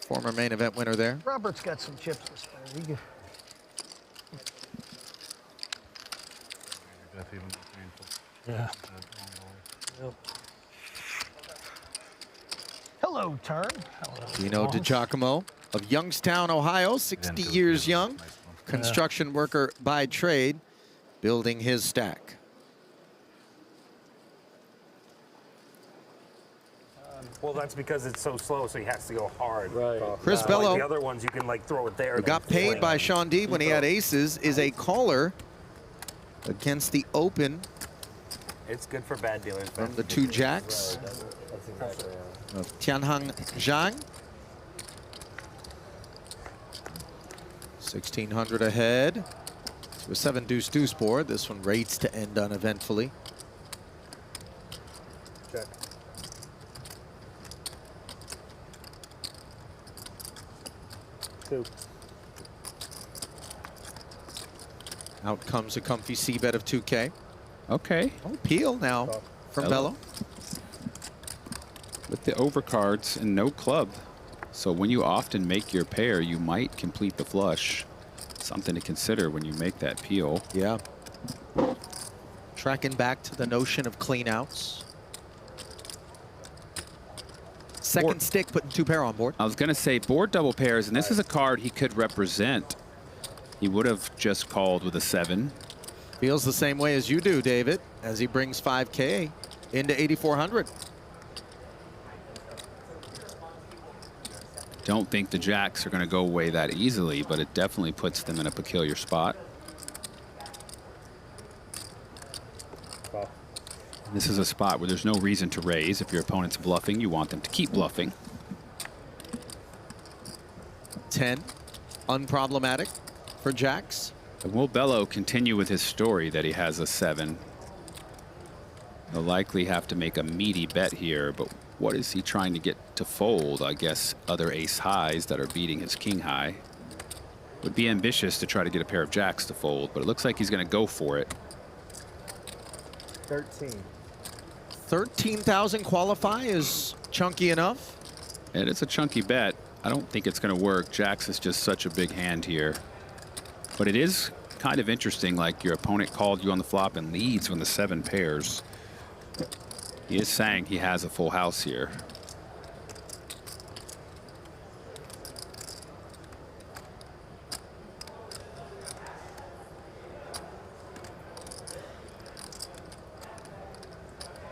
H: Former main event winner there.
U: Robert's got some chips to spare. He can- Yeah. Hello, turn. Hello.
H: Dino DiGiacomo of Youngstown, Ohio, 60 years young, construction worker by trade, building his stack.
M: Well, that's because it's so slow, so he has to go hard. Right.
H: Chris Bello,
M: Like the other ones, you can like throw it there.
H: who got paid by Sean D when he had aces, is a caller against the open
M: It's good for bad dealers.
H: from the two jacks of Tianhang Zhang. 1,600 ahead. So a 7-deuce-deuce board. This one rates to end uneventfully.
M: Check. Two.
H: Out comes a comfy C-bet of 2K.
F: Okay.
H: Oh, peel now from Bello.
F: With the overcards and no club. So when you often make your pair, you might complete the flush. Something to consider when you make that peel.
H: Yeah. Tracking back to the notion of clean outs. Second stick, putting 2 pair on board.
F: I was going to say board double pairs, and this is a card he could represent. He would have just called with a 7.
H: Feels the same way as you do, David, as he brings 5K into 8,400.
F: Don't think the jacks are going to go away that easily, but it definitely puts them in a peculiar spot. This is a spot where there's no reason to raise. If your opponent's bluffing, you want them to keep bluffing.
H: 10, unproblematic for jacks.
F: And will Bello continue with his story that he has a 7? He'll likely have to make a meaty bet here, but what is he trying to get to fold? I guess other ace highs that are beating his king high. Would be ambitious to try to get a pair of jacks to fold, but it looks like he's going to go for it.
M: 13.
H: 13,000 qualify is chunky enough.
F: And it's a chunky bet. I don't think it's going to work. Jacks is just such a big hand here. But it is kind of interesting, like your opponent called you on the flop and leads when the 7 pairs. He is saying he has a full house here.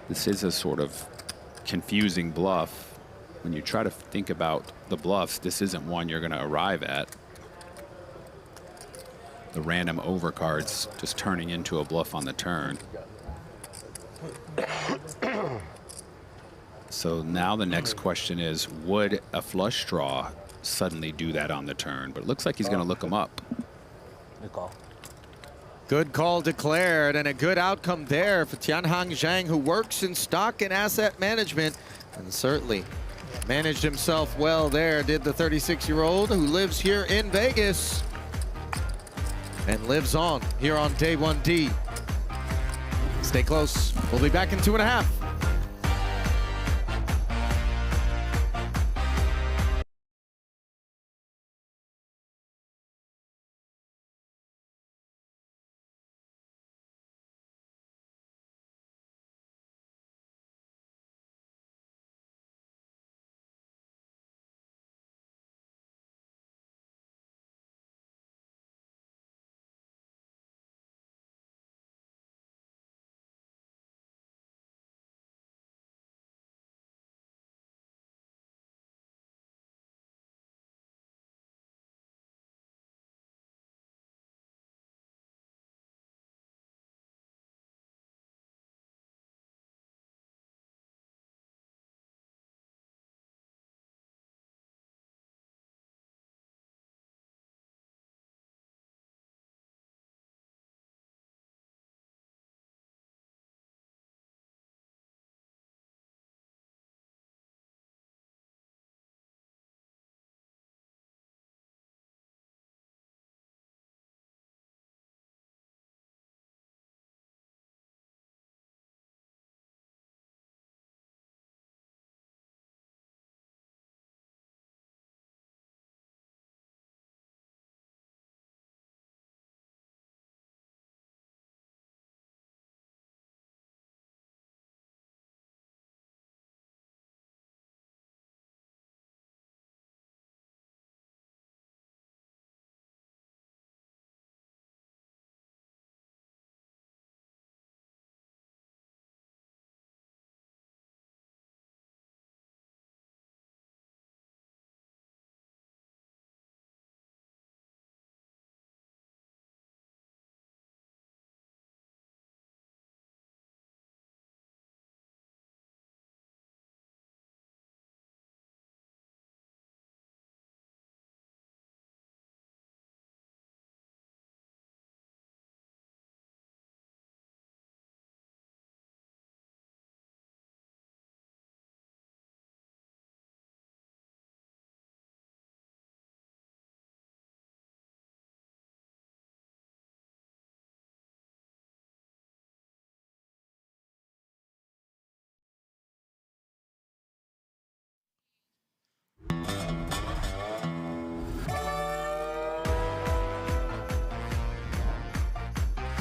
F: This is a sort of confusing bluff. When you try to think about the bluffs, this isn't one you're going to arrive at. The random overcards just turning into a bluff on the turn. So now the next question is, would a flush draw suddenly do that on the turn? But it looks like he's going to look them up.
C: Good call.
H: Good call declared, and a good outcome there for Tianhang Zhang, who works in stock and asset management, and certainly managed himself well there, did the 36-year-old who lives here in Vegas and lives on here on day 1D. Stay close. We'll be back in 2.5.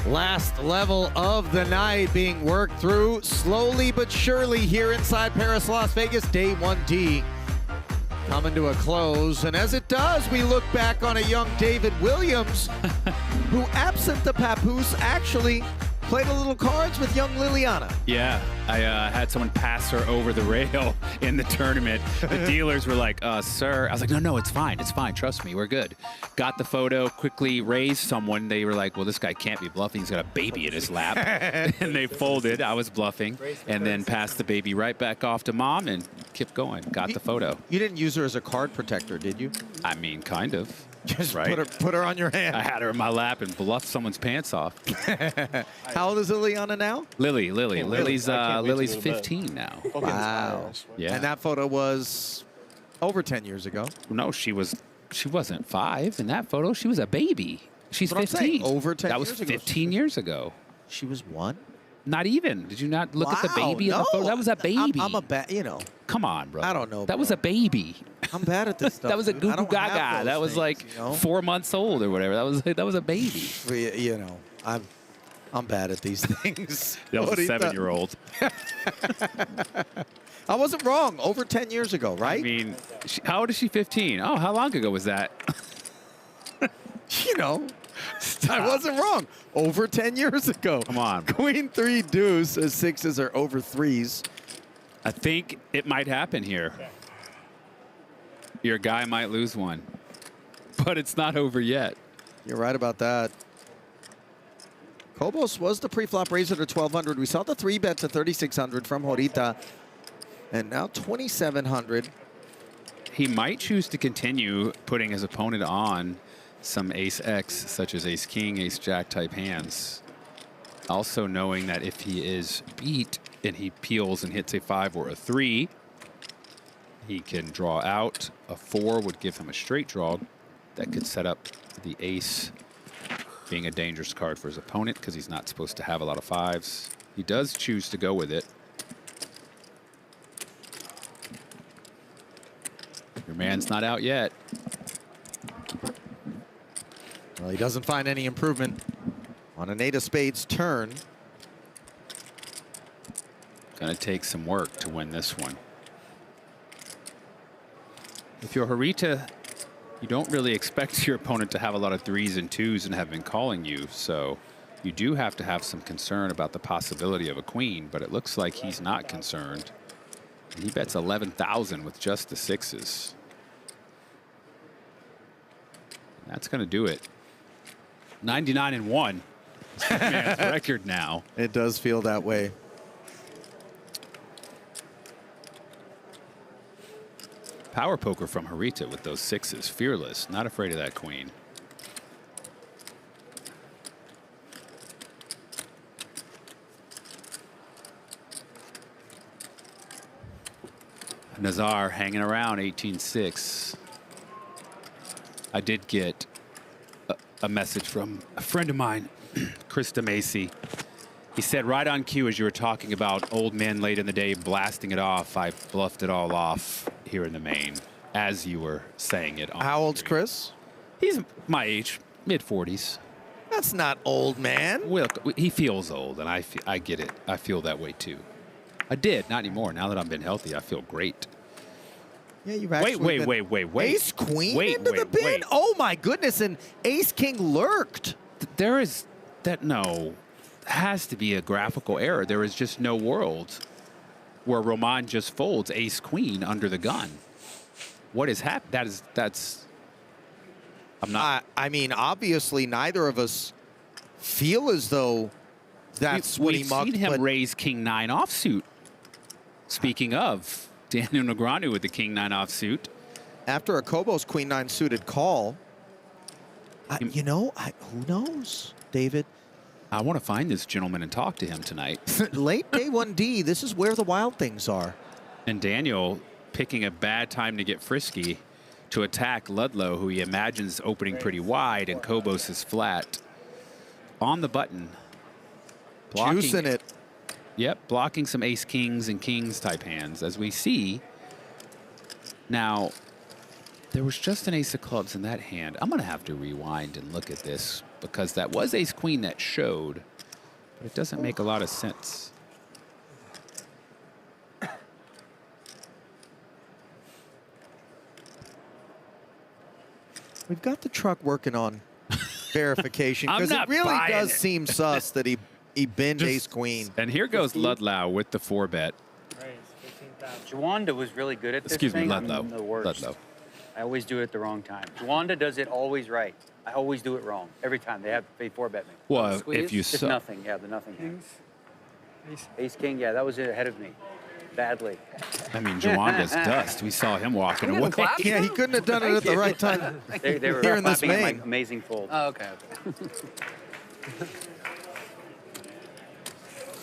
H: Last level of the night being worked through slowly but surely here inside Paris, Las Vegas. Day 1D coming to a close. And as it does, we look back on a young David Williams who, absent the papoose, actually played a little cards with young Liliana.
F: Yeah, I had someone pass her over the rail in the tournament. The dealers were like, sir. I was like, no, it's fine. It's fine. Trust me. We're good. Got the photo, quickly raised someone. They were like, well, this guy can't be bluffing. He's got a baby in his lap. And they folded. I was bluffing. And then passed the baby right back off to mom and kept going. Got the photo.
H: You didn't use her as a card protector, did you?
F: I mean, kind of.
H: Just
F: right?
H: put her on your hand.
F: I had her in my lap and bluffed someone's pants off.
H: How old is Liliana now?
F: Lily. Lily's 15 now.
H: Wow.
F: Yeah.
H: And that photo was over 10 years ago.
F: No, she wasn't 5 in that photo. She was a baby. She's 15.
H: Over 10
F: That was
H: years ago.
F: 15 years ago.
H: She was 1?
F: Not even. Did you not look at the baby in
H: no.
F: the photo? That was a baby.
H: I'm a bad,
F: Come on, bro.
H: I don't know.
F: That was a baby.
H: I'm bad at this stuff.
F: That was a
H: dude.
F: goo
H: I
F: goo
H: don't have
F: gaga.
H: those
F: That was
H: things,
F: like
H: you know?
F: 4 months old or whatever. That was a baby.
H: I'm bad at these things.
F: That was a 7-year-old.
H: I wasn't wrong. Over 10 years ago, right?
F: I mean, how old is she? 15. Oh, how long ago was that?
H: I wasn't wrong. Over 10 years ago.
F: Come on.
H: Queen 3 deuce. Sixes are over threes.
F: I think it might happen here. Your guy might lose one, but it's not over yet.
H: You're right about that. Kobos was the pre-flop raiser to 1,200. We saw the 3-bet to 3,600 from Horita, and now 2,700.
F: He might choose to continue putting his opponent on some ace-X, such as ace-king, ace-jack type hands. Also knowing that if he is beat and he peels and hits a 5 or a 3, he can draw out. A 4 would give him a straight draw that could set up the ace being a dangerous card for his opponent because he's not supposed to have a lot of 5s. He does choose to go with it. Your man's not out yet.
H: Well, he doesn't find any improvement on an 8 of spades turn.
F: Gonna take some work to win this one. If you're Horita, you don't really expect your opponent to have a lot of 3s and 2s and have been calling you, so you do have to have some concern about the possibility of a queen, but it looks like he's not concerned. And he bets 11,000 with just the 6s. And that's gonna do it. 99-1. Man's record now.
H: It does feel that way.
F: Power poker from Horita with those 6s. Fearless, not afraid of that queen. Nazar hanging around 18-6. I did get a message from a friend of mine, Krista Macy. He said right on cue as you were talking about old men late in the day blasting it off, I bluffed it all off here in the main as you were saying it.
H: How old's Chris?
F: He's my age, mid-40s.
H: That's not old, man.
F: Well, he feels old, and I get it. I feel that way too. I did, not anymore. Now that I've been healthy, I feel great.
H: Yeah, you've actually
F: wait.
H: Ace queen into the bin? Oh my goodness, and ace king lurked.
F: There is that no. Has to be a graphical error. There is just no world where Roman just folds ace queen under the gun. What is happening? That's I'm not.
H: I mean, obviously, neither of us feel as though that's what he mucked.
F: We've seen him raise king 9 offsuit. Speaking of Daniel Negreanu with the king 9 offsuit.
H: After a Kobos queen 9 suited call, you know, who knows, David?
F: I want to find this gentleman and talk to him tonight.
H: Late day 1D, this is where the wild things are.
F: And Daniel picking a bad time to get frisky to attack Ludlow, who he imagines opening pretty wide, and Kobos is flat. On the button.
H: Juicing it.
F: Yep, blocking some ace kings and kings type hands, as we see. Now, there was just an ace of clubs in that hand. I'm going to have to rewind and look at this, because that was ace queen that showed, but it doesn't make a lot of sense.
H: We've got the truck working on verification, because it really does seem sus that he binned ace queen.
F: And here goes Ludlow with the 4-bet.
L: Juanda was really good at this
F: Excuse me,
L: thing.
F: Ludlow.
L: I'm the worst.
F: Ludlow.
L: I always do it at the wrong time. Juanda does it always right. I always do it wrong. Every time. They 4-bet me.
F: Well, if you
L: Just
F: saw...
L: nothing. Yeah, the nothing hand. Ace king, yeah, that was ahead of me. Badly.
F: I mean, Juanda's dust. We saw him walking away.
H: Yeah, he couldn't have done it at the right time.
L: They were
H: here in this
L: clapping at
H: main.
L: my amazing fold.
T: Oh, okay.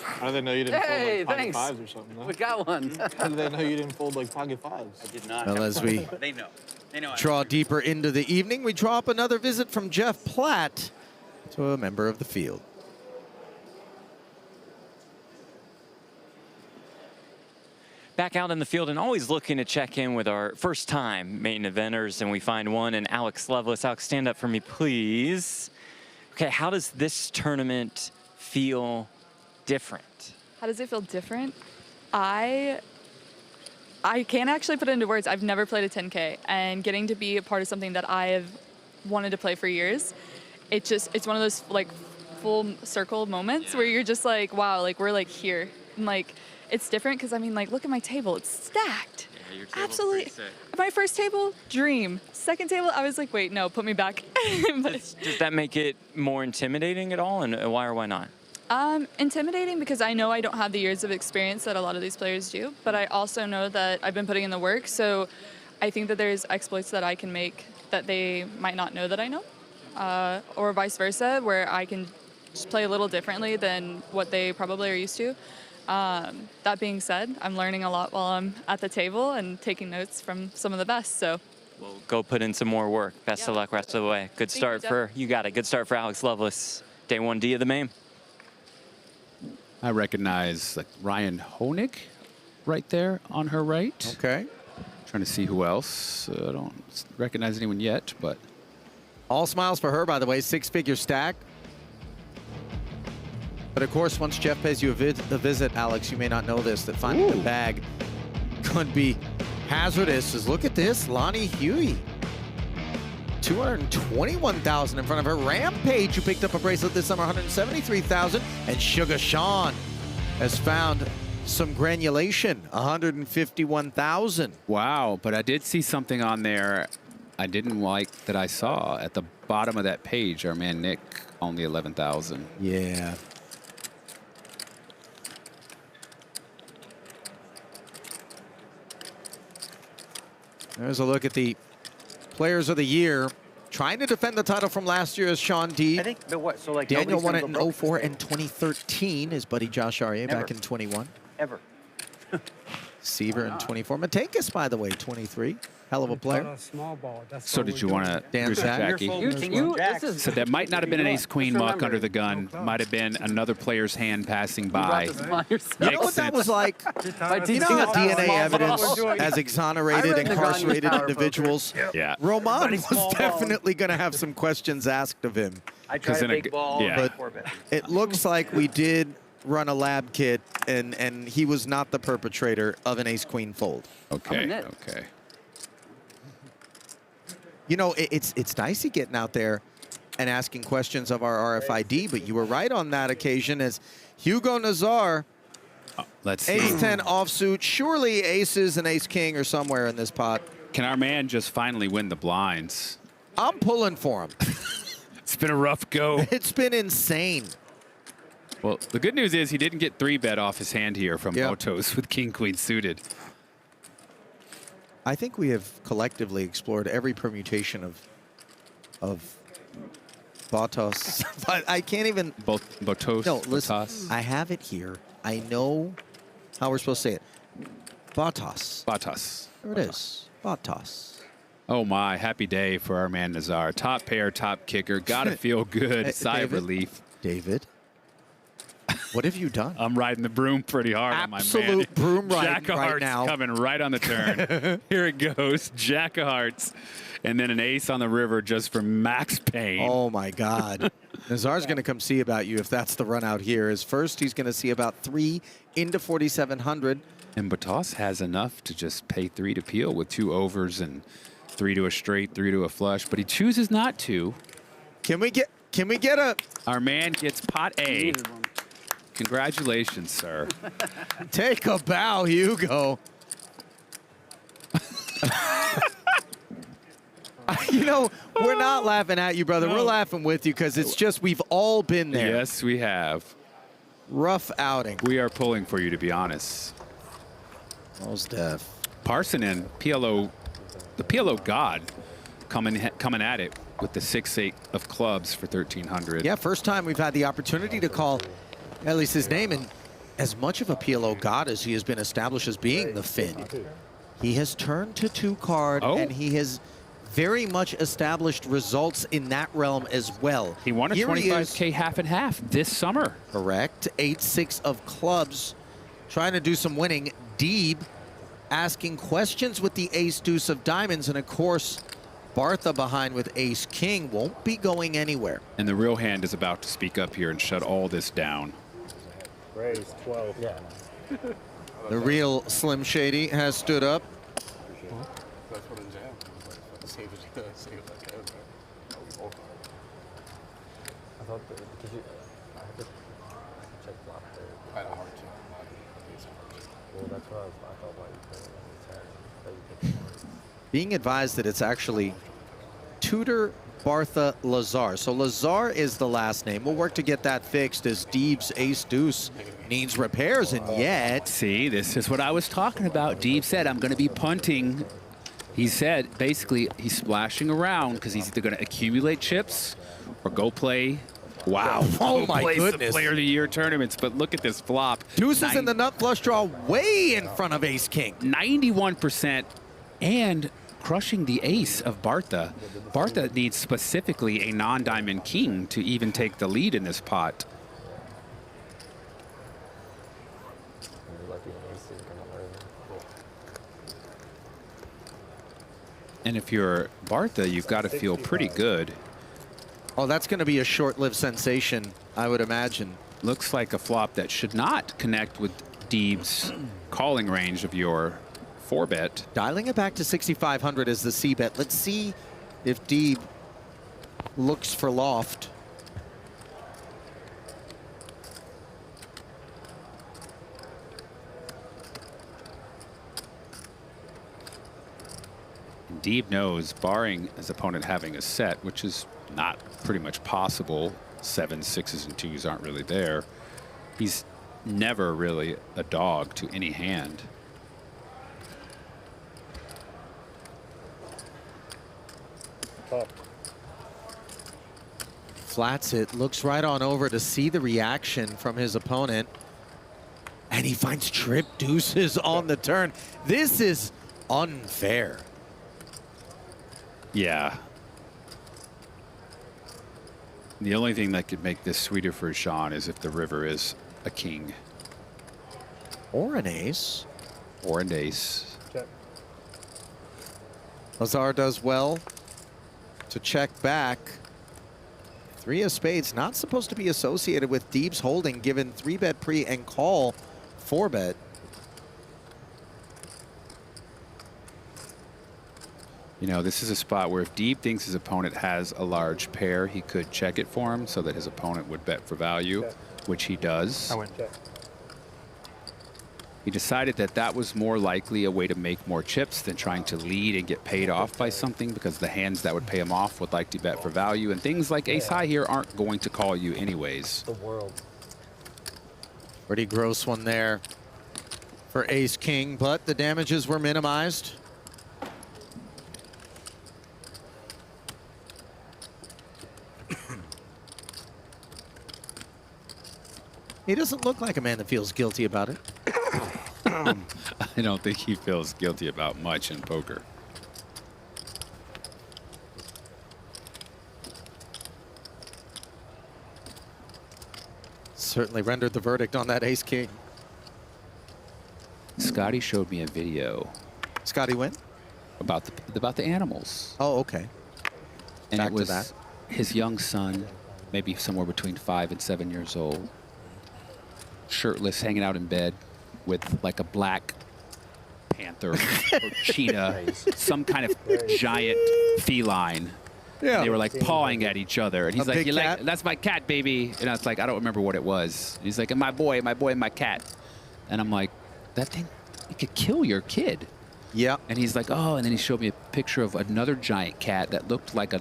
I: How do they know you didn't
T: Hey,
I: fold like
T: thanks.
I: pocket 5s or something? No?
T: We got one.
I: How do they know you didn't fold like pocket 5s?
L: I did not.
H: Well, as we
L: They know. They know.
H: draw deeper into the evening, we draw up another visit from Jeff Platt to a member of the field.
D: Back out in the field and always looking to check in with our first-time main eventers, and we find one in Alex Lovelace. Alex, stand up for me, please. Okay, how does this tournament feel different?
R: How does it feel different? I can't actually put it into words. I've never played a 10K, and getting to be a part of something that I have wanted to play for years, it's one of those like full circle moments where you're just like, wow, like we're like here. And like, it's different because I mean, like, look at my table, it's stacked.
D: Yeah, your table's
R: Absolutely.
D: pretty sick.
R: My first table, dream. Second table, I was like, wait, no, put me back.
D: Does that make it more intimidating at all, and why or why not?
R: Intimidating because I know I don't have the years of experience that a lot of these players do, but I also know that I've been putting in the work, so I think that there's exploits that I can make that they might not know that I know, or vice versa, where I can just play a little differently than what they probably are used to. That being said, I'm learning a lot while I'm at the table and taking notes from some of the best, so.
D: Well, go put in some more work. Best of luck rest of the way. Good start for, you got it, good start for Alex Lovelace. Day 1D of the main.
F: I recognize like Ryan Honig right there on her right.
H: Okay.
F: Trying to see who else. I don't recognize anyone yet, but.
H: All smiles for her, by the way, 6-figure stack. But of course, once Jeff pays you a visit, Alex, you may not know this, that finding the bag could be hazardous. Just look at this, Lonnie Huey. 221,000 in front of her. Rampage, who picked up a bracelet this summer, 173,000. And Sugar Sean has found some granulation, 151,000.
F: Wow, but I did see something on there I didn't like that I saw at the bottom of that page. Our man Nick, only 11,000.
H: Yeah. There's a look at the Players of the Year. Trying to defend the title from last year is Sean D.
L: I think, but what, so like
H: Daniel won it in
L: nobody's
H: 04 and 2013. His buddy Josh Aryeh back in 21.
L: Ever.
H: Seaver in 24. Matenkis, by the way, 23. Hell of a player.
B: Small ball. That's
F: So did you want to,
H: Dan Zach.
F: Jackie?
R: This is
F: So that might not have been an ace-queen muck under the gun. Might have been another player's hand passing by.
H: You know what that was like? You know how DNA evidence has exonerated incarcerated individuals?
F: Yeah.
H: Roman was definitely going to have some questions asked of him.
L: I tried a big ball.
F: Yeah.
H: But it looks like we did run a lab kit, and he was not the perpetrator of an ace-queen fold.
F: Okay, okay.
H: You know, it's dicey getting out there and asking questions of our RFID, but you were right on that occasion as Hugo Nazar,
F: let's see.
H: ace-10 offsuit. Surely aces and ace-king are somewhere in this pot.
F: Can our man just finally win the blinds?
H: I'm pulling for him.
F: It's been a rough go.
H: It's been insane.
F: Well, the good news is he didn't get 3-bet off his hand here from Botos with king-queen suited.
H: I think we have collectively explored every permutation of Botos. But I can't even...
F: Botos?
H: No, listen,
F: Botos.
H: I have it here. I know how we're supposed to say it. Botos.
F: Botos.
H: There it is. Botos.
F: Oh my, happy day for our man Nazar. Top pair, top kicker. Gotta feel good. Sigh of relief.
H: David, what have you done?
F: I'm riding the broom pretty hard on my man.
H: Absolute broom riding
F: Jack of
H: right
F: hearts
H: now.
F: coming right on the turn. Here it goes. Jack of hearts. And then an ace on the river just for max pain.
H: Oh my God. Nazar's going to come see about you if that's the run out here. Is first he's going to see about 3 into 4,700.
F: And Botos has enough to just pay 3 to peel with 2 overs and 3 to a straight, 3 to a flush, but he chooses not to.
H: Can we get a...
F: Our man gets pot A. Congratulations, sir.
H: Take a bow, Hugo. You know, we're not laughing at you, brother.
F: No.
H: We're laughing with you because it's just we've all been there.
F: Yes, we have.
H: Rough outing.
F: We are pulling for you, to be honest.
H: Most def.
F: Parsonen, PLO, the PLO god, coming at it with the 6-8 of clubs for 1,300.
H: Yeah, first time we've had the opportunity to call at least his name, and as much of a PLO god as he has been established as being the Finn, he has turned to 2-card, and he has very much established results in that realm as well.
F: He won a 25K half and half this summer.
H: Correct. 8-6 of clubs, trying to do some winning. Deeb asking questions with the ace-deuce of diamonds, and of course, Bartha behind with ace-king won't be going anywhere.
F: And the real hand is about to speak up here and shut all this down.
M: Raise 12. Yeah.
H: The real Slim Shady has stood up.
M: thought that because I had to check block there. I had a hard check. Well, that's what I thought why you put it.
H: Being advised that it's actually Tudor Bartha Lazar. So Lazar is the last name. We'll work to get that fixed as Deeb's ace deuce needs repairs, and yet.
F: See, this is what I was talking about. Deeb said, I'm going to be punting. He said, basically, he's splashing around because he's either going to accumulate chips or go play. Wow.
H: Oh, my
F: play
H: goodness.
F: Some Player of the Year tournaments, but look at this flop.
H: Deuces in the nut flush draw way in front of ace king.
F: 91% and crushing the ace of Bartha. Bartha needs specifically a non-diamond king to even take the lead in this pot. And if you're Bartha, you've got to feel pretty good.
H: Oh, that's going to be a short-lived sensation, I would imagine.
F: Looks like a flop that should not connect with Deeb's calling range of your 4-bet.
H: Dialing it back to 6,500 is the C-bet. Let's see if Deeb looks for loft.
F: Deeb knows, barring his opponent having a set, which is not pretty much possible, 7s, 6s, and 2s aren't really there, he's never really a dog to any hand.
H: Flats it, looks right on over to see the reaction from his opponent. And he finds trip deuces on the turn. This is unfair.
F: Yeah. The only thing that could make this sweeter for Sean is if the river is a king.
H: Or an ace.
F: Or an ace.
M: Check.
H: Lazar does well to check back. 3 of spades, not supposed to be associated with Deeb's holding, given 3-bet pre and call 4-bet.
F: You know, this is a spot where if Deeb thinks his opponent has a large pair, he could check it for him so that his opponent would bet for value, which he does.
M: I went check.
F: He decided that that was more likely a way to make more chips than trying to lead and get paid off by something, because the hands that would pay him off would like to bet for value, and things like ace high here aren't going to call you anyways.
M: The world.
H: Pretty gross one there for ace king, but the damages were minimized. He doesn't look like a man that feels guilty about it.
F: I don't think he feels guilty about much in poker.
H: Certainly rendered the verdict on that ace king.
F: Scotty showed me a video.
H: Scotty win?
F: About the animals.
H: Oh, okay.
F: And
H: Back
F: it was
H: to that.
F: his young son, maybe somewhere between 5 and 7 years old, shirtless, hanging out in bed with like a black panther or cheetah, some kind of giant feline.
H: Yeah.
F: They were like pawing at each other. And he's
H: A
F: like,
H: big
F: "You
H: cat?
F: like, that's my cat, baby." And I was like, I don't remember what it was. And he's like, my boy, and my cat. And I'm like, that thing, it could kill your kid.
H: Yeah.
F: And he's like, oh, and then he showed me a picture of another giant cat that looked like a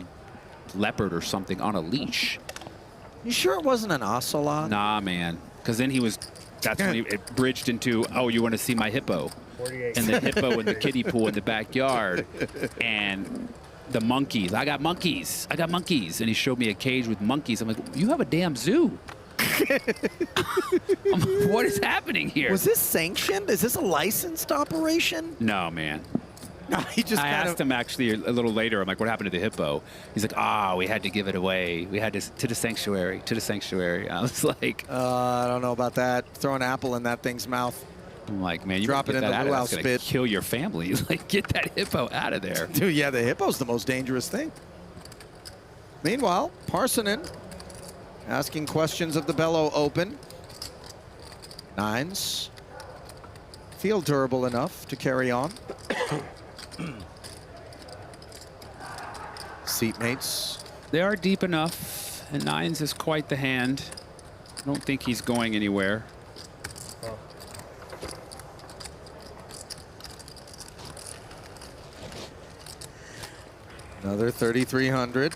F: leopard or something on a leash.
H: You sure it wasn't an ocelot?
F: Nah, man. Because then that's when it bridged into, oh, you want to see my hippo?
M: 48.
F: And the hippo in the kiddie pool in the backyard. And the monkeys. I got monkeys. And he showed me a cage with monkeys. I'm like, you have a damn zoo. What is happening here?
H: Was this sanctioned? Is this a licensed operation?
F: No, man.
H: No, he just
F: I asked him actually a little later. I'm like, what happened to the hippo? He's like, we had to give it away. We had to the sanctuary. I was like,
H: I don't know about that. Throw an apple in that thing's mouth.
F: I'm like, man, you
H: drop it in the luau spit.
F: Gonna kill your family. Like, get that hippo out of there.
H: Dude, yeah, the hippo's the most dangerous thing. Meanwhile, Parsonen asking questions of the Bello Open. 9s. Feel durable enough to carry on. Seatmates.
F: They are deep enough. And nines is quite the hand. I don't think he's going anywhere.
H: Another 3,300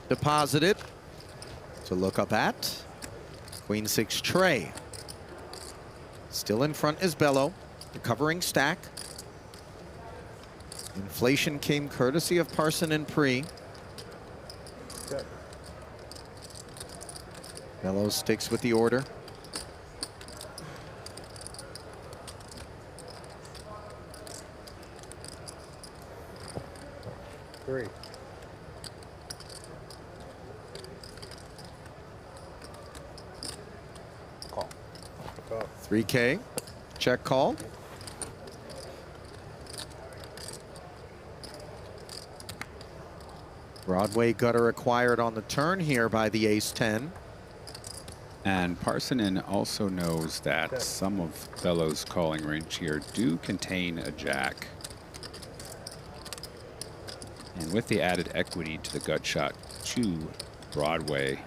H: deposited to look up at. Queen 6 tray. Still in front is Bello, the covering stack. Inflation came courtesy of Parson and Pre. Bello sticks with the order.
M: Three.
I: Call.
H: 3K, check call. Broadway gutter acquired on the turn here by the ace-10.
F: And Parsonen also knows that some of Bello's calling range here do contain a jack. And with the added equity to the gut shot to Broadway,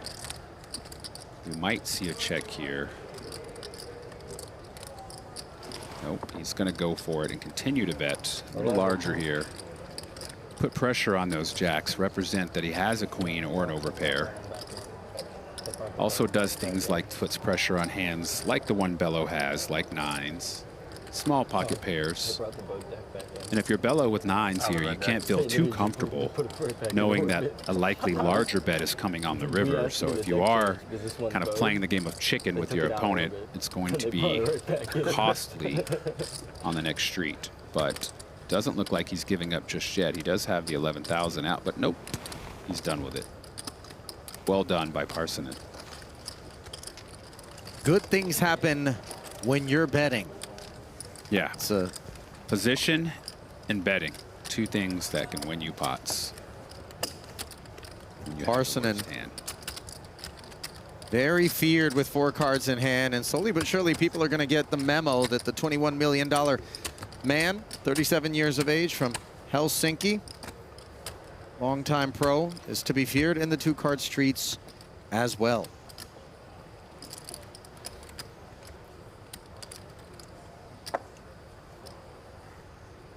F: we might see a check here. Nope, he's going to go for it and continue to bet a little larger here. Put pressure on those jacks, represent that he has a queen or an overpair. Also does things like puts pressure on hands like the one Bello has, like nines, small pocket pairs. And if you're Bello with nines here, you can't feel too comfortable knowing that a likely larger bet is coming on the river. So if you are kind of playing the game of chicken with your opponent, it's going to be costly on the next street. But doesn't look like he's giving up just yet. He does have the 11,000 out, but nope, he's done with it. Well done by Parsonen.
H: Good things happen when you're betting.
F: Yeah, it's a position and betting. Two things that can win you pots.
H: Parsonen very feared with 4 cards in hand, and slowly but surely people are going to get the memo that the $21 million man, 37 years of age from Helsinki, longtime pro, is to be feared in the 2-card streets as well.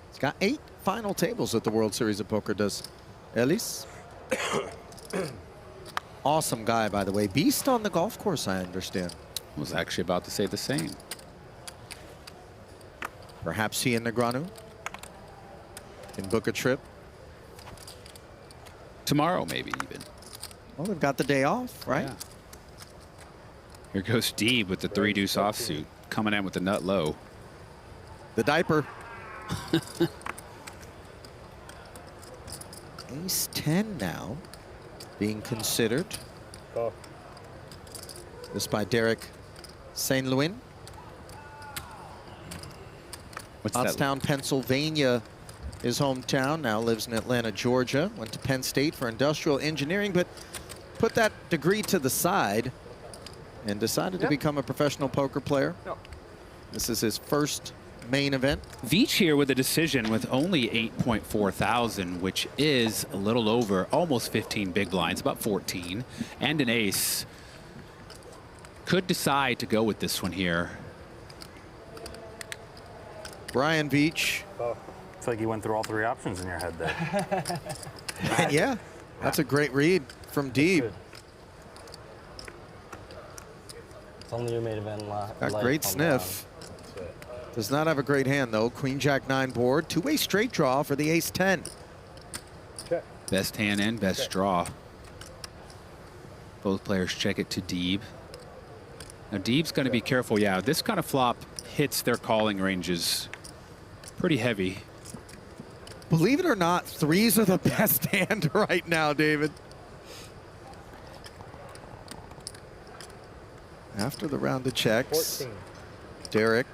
H: It's got 8 final tables at the World Series of Poker, does Ellis. Awesome guy, by the way. Beast on the golf course, I understand.
F: I was actually about to say the same.
H: Perhaps he and Negreanu can book a trip.
F: Tomorrow, maybe even.
H: Well, they've got the day off, right?
F: Yeah. Here goes Deeb with the 3-deuce offsuit, coming in with the nut low.
H: The diaper. Ace-10 now being considered.
M: Oh.
H: This by Derek St. Louis. Pottstown, Pennsylvania, his hometown. Now lives in Atlanta, Georgia. Went to Penn State for industrial engineering, but put that degree to the side and decided to become a professional poker player. This is his first main event.
F: Veach here with a decision with only 8.4 thousand, which is a little over almost 15 big blinds, about 14, and an ace. Could decide to go with this one here.
H: Brian Veach.
J: It's like you went through all 3 options in your head there.
H: And yeah, that's a great read from Deeb.
M: It's only your main event.
H: Got great sniff. Does not have a great hand, though. Queen Jack 9 board. 2-way straight draw for the ace-10.
F: Best hand and best draw. Both players check it to Deeb. Now Deeb's going to be careful. Yeah, this kind of flop hits their calling ranges pretty heavy.
H: Believe it or not, 3s are the best hand right now, David. After the round of checks,
M: 14.
H: Derek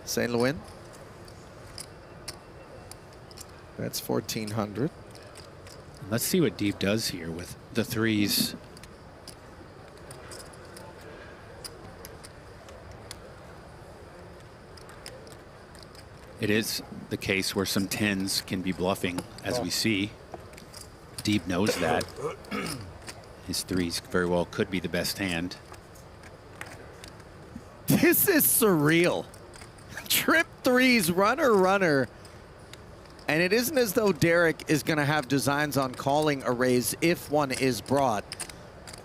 H: St. Louis. That's 1,400.
F: Let's see what Deeb does here with the 3s. It is the case where some 10s can be bluffing, as we see. Deeb knows that. His threes very well could be the best hand.
H: This is surreal. Trip threes, runner, runner. And it isn't as though Derek is going to have designs on calling a raise if one is brought.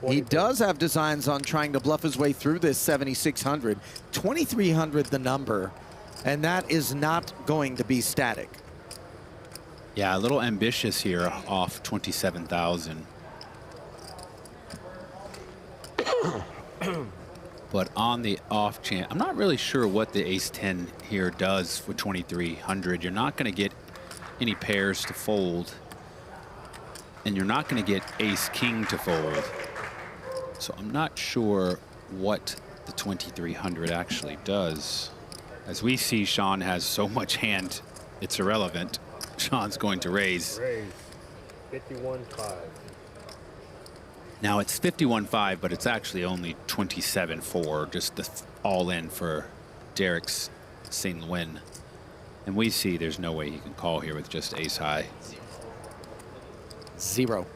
H: He does have designs on trying to bluff his way through this 7,600. 2,300 the number, and that is not going to be static.
F: Yeah, a little ambitious here off 27,000. But on the off chance, I'm not really sure what the ace-10 here does for 2,300. You're not going to get any pairs to fold, and you're not going to get ace-king to fold. So I'm not sure what the 2,300 actually does. As we see, Sean has so much hand, it's irrelevant. Sean's going to raise.
M: Raise 51.5.
F: Now it's 51.5, but it's actually only 27.4, just the all-in for Derek's St. Louis. And we see there's no way he can call here with just ace high.
H: Zero.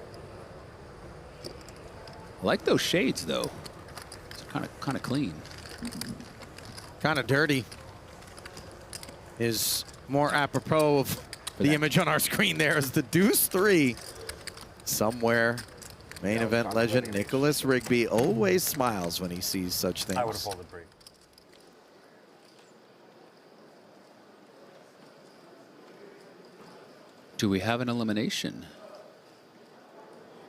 F: I like those shades though. It's kind of clean.
H: Kind of dirty. Is more apropos of the image on our screen there is the deuce 3. Somewhere, main event legend Nicholas Rigby always smiles when he sees such things.
M: I would have folded break.
F: Do we have an elimination?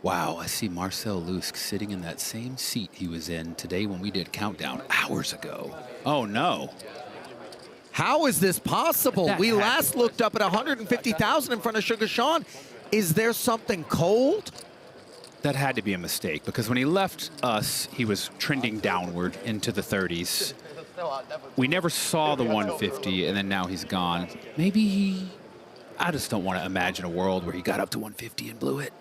F: Wow, I see Marcel Lusk sitting in that same seat he was in today when we did Countdown hours ago. Oh no.
H: How is this possible? We last looked up at 150,000 in front of Sugar Sean. Is there something cold?
F: That had to be a mistake because when he left us, he was trending downward into the 30s. We never saw the 150, and then now he's gone. Maybe he... I just don't want to imagine a world where he got up to 150 and blew it.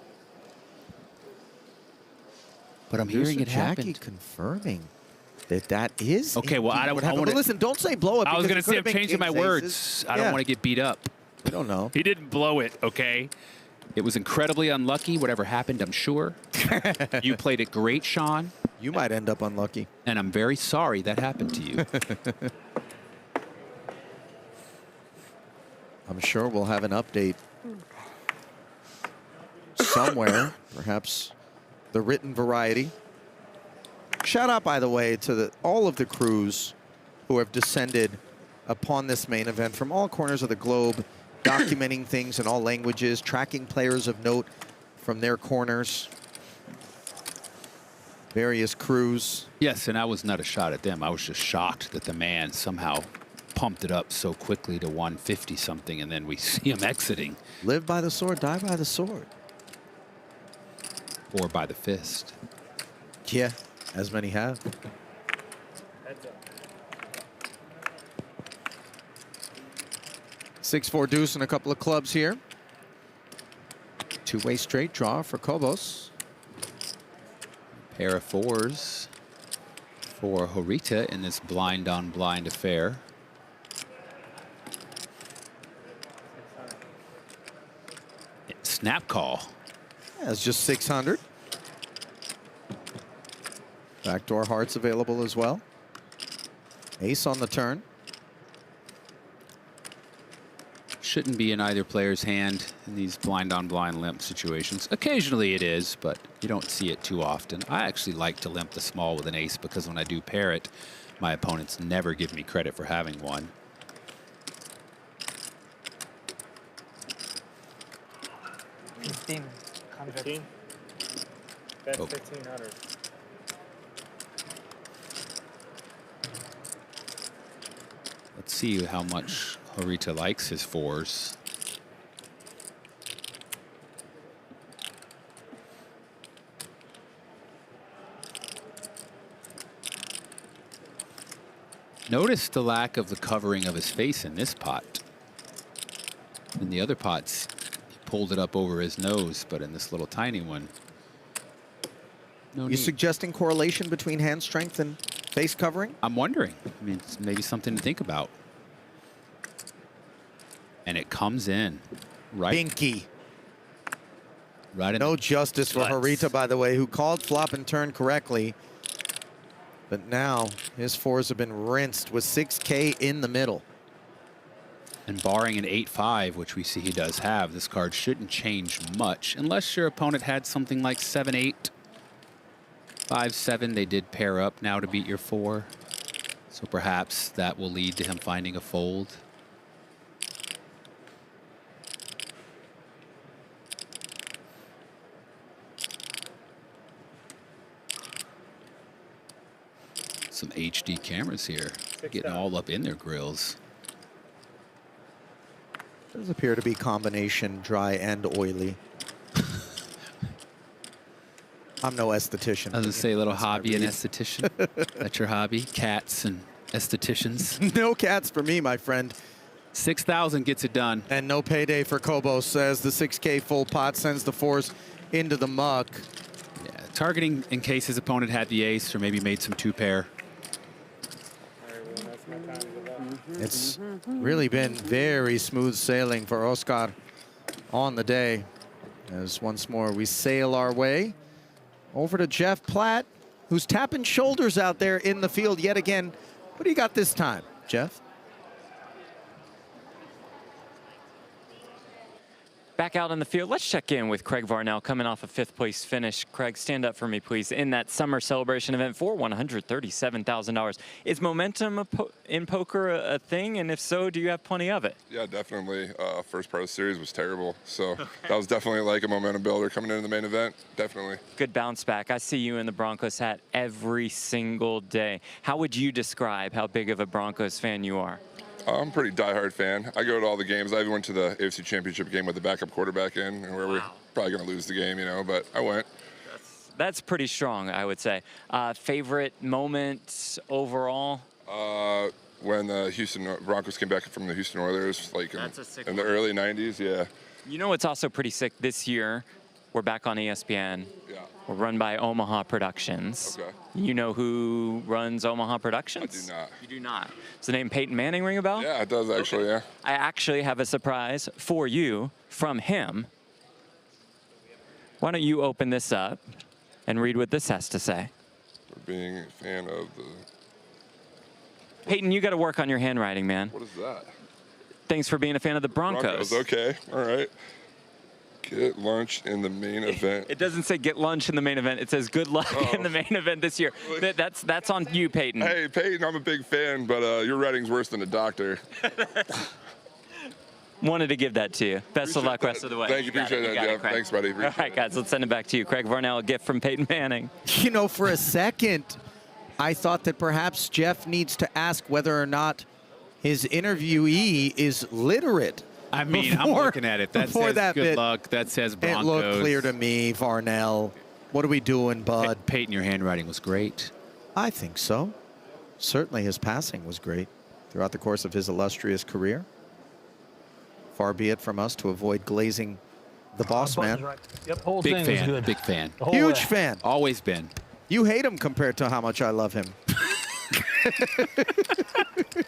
F: But I'm hearing it
H: Jackie
F: happened.
H: confirming that is
F: okay. Well, I don't want
H: to listen. Don't say blow it.
F: I was going to say I'm changing my words. I don't want to get beat up.
H: I don't know.
F: He didn't blow it. Okay. It was incredibly unlucky. Whatever happened, I'm sure. You played it great, Sean.
H: You might end up unlucky.
F: And I'm very sorry that happened to you.
H: I'm sure we'll have an update somewhere, perhaps the written variety. Shout out, by the way, to all of the crews who have descended upon this main event from all corners of the globe, documenting things in all languages, tracking players of note from their corners. Various crews.
F: Yes, and I was not a shot at them. I was just shocked that the man somehow pumped it up so quickly to 150 something, and then we see him exiting.
H: Live by the sword, die by the sword.
F: Or by the fist.
H: Yeah, as many have. Six-four deuce and a couple of clubs here. Two-way straight draw for Kobos.
F: Pair of fours for Horita in this blind-on-blind affair. Snap call.
H: That's just 600. Backdoor hearts available as well. Ace on the turn.
F: Shouldn't be in either player's hand in these blind-on-blind limp situations. Occasionally it is, but you don't see it too often. I actually like to limp the small with an ace because when I do pair it, my opponents never give me credit for having one.
N: $15. Bet 1,500.
F: Let's see how much Horita likes his fours. Notice the lack of the covering of his face in this pot. In the other pots, he pulled it up over his nose, but in this little tiny one, no
H: You
F: need.
H: suggesting correlation between hand strength and face covering?
F: I'm wondering. I mean, it's maybe something to think about. And it comes in right.
H: Binky.
F: Right in
H: No justice for
F: guts.
H: Harita, by the way, who called flop and turn correctly. But now his fours have been rinsed with 6K in the middle.
F: And barring an 8-5, which we see he does have, this card shouldn't change much unless your opponent had something like 7-8. 5-7, they did pair up now to beat your 4. So perhaps that will lead to him finding a fold. Some HD cameras here, getting all up in their grills.
H: Does appear to be combination dry and oily. I'm no esthetician.
F: I was gonna say a little hobby and esthetician. That's your hobby? Cats and estheticians?
H: No cats for me, my friend.
F: 6,000 gets it done.
H: And no payday for Kobos, says the 6K full pot sends the 4s into the muck.
F: Yeah, targeting in case his opponent had the ace or maybe made some 2-pair.
H: It's really been very smooth sailing for Oscar on the day. As once more we sail our way over to Jeff Platt, who's tapping shoulders out there in the field yet again. What do you got this time, Jeff?
D: Back out in the field, let's check in with Craig Varnell coming off a 5th place finish. Craig, stand up for me, please, in that summer celebration event for $137,000. Is momentum in poker a thing? And if so, do you have plenty of it?
Q: Yeah, definitely. First part of the series was terrible. So that was definitely like a momentum builder coming into the main event. Definitely.
D: Good bounce back. I see you in the Broncos hat every single day. How would you describe how big of a Broncos fan you are?
Q: I'm a pretty diehard fan. I go to all the games. I even went to the AFC Championship game with the backup quarterback in, and where we're probably going to lose the game, you know, but I went.
D: That's pretty strong, I would say. Favorite moment overall?
Q: When the Houston Broncos came back from the Houston Oilers, like in the early 90s, yeah.
D: You know what's also pretty sick this year? We're back on ESPN.
Q: Yeah.
D: We're run by Omaha Productions.
Q: Okay.
D: You know who runs Omaha Productions?
Q: I do not.
D: You do not. Does the name Peyton Manning ring a bell?
Q: Yeah, it does actually, yeah.
D: I actually have a surprise for you from him. Why don't you open this up and read what this has to say?
Q: For being a fan of the...
D: Peyton, you got to work on your handwriting, man.
Q: What is that?
D: Thanks for being a fan of the Broncos.
Q: Okay, all right. Get lunch in the main event.
D: It doesn't say get lunch in the main event. It says good luck in the main event this year. That's on you, Peyton.
Q: Hey, Peyton, I'm a big fan, but your writing's worse than a doctor.
D: Wanted to give that to you. Best of luck rest of the way.
Q: Thank you. Appreciate that, Jeff. Thanks, buddy.
D: All right, guys, let's send it back to you. Craig Varnell, a gift from Peyton Manning.
H: You know, for a second, I thought that perhaps Jeff needs to ask whether or not his interviewee is literate.
F: I mean, I'm looking at it. That says good luck. That says Broncos.
H: It looked clear to me, Varnell. What are we doing, bud?
F: Peyton, your handwriting was great.
H: I think so. Certainly his passing was great throughout the course of his illustrious career. Far be it from us to avoid glazing the boss man.
U: Right. Yep, whole
F: Big
U: thing
F: fan,
U: was good.
F: big fan.
H: Huge fan.
F: Always been.
H: You hate him compared to how much I love him.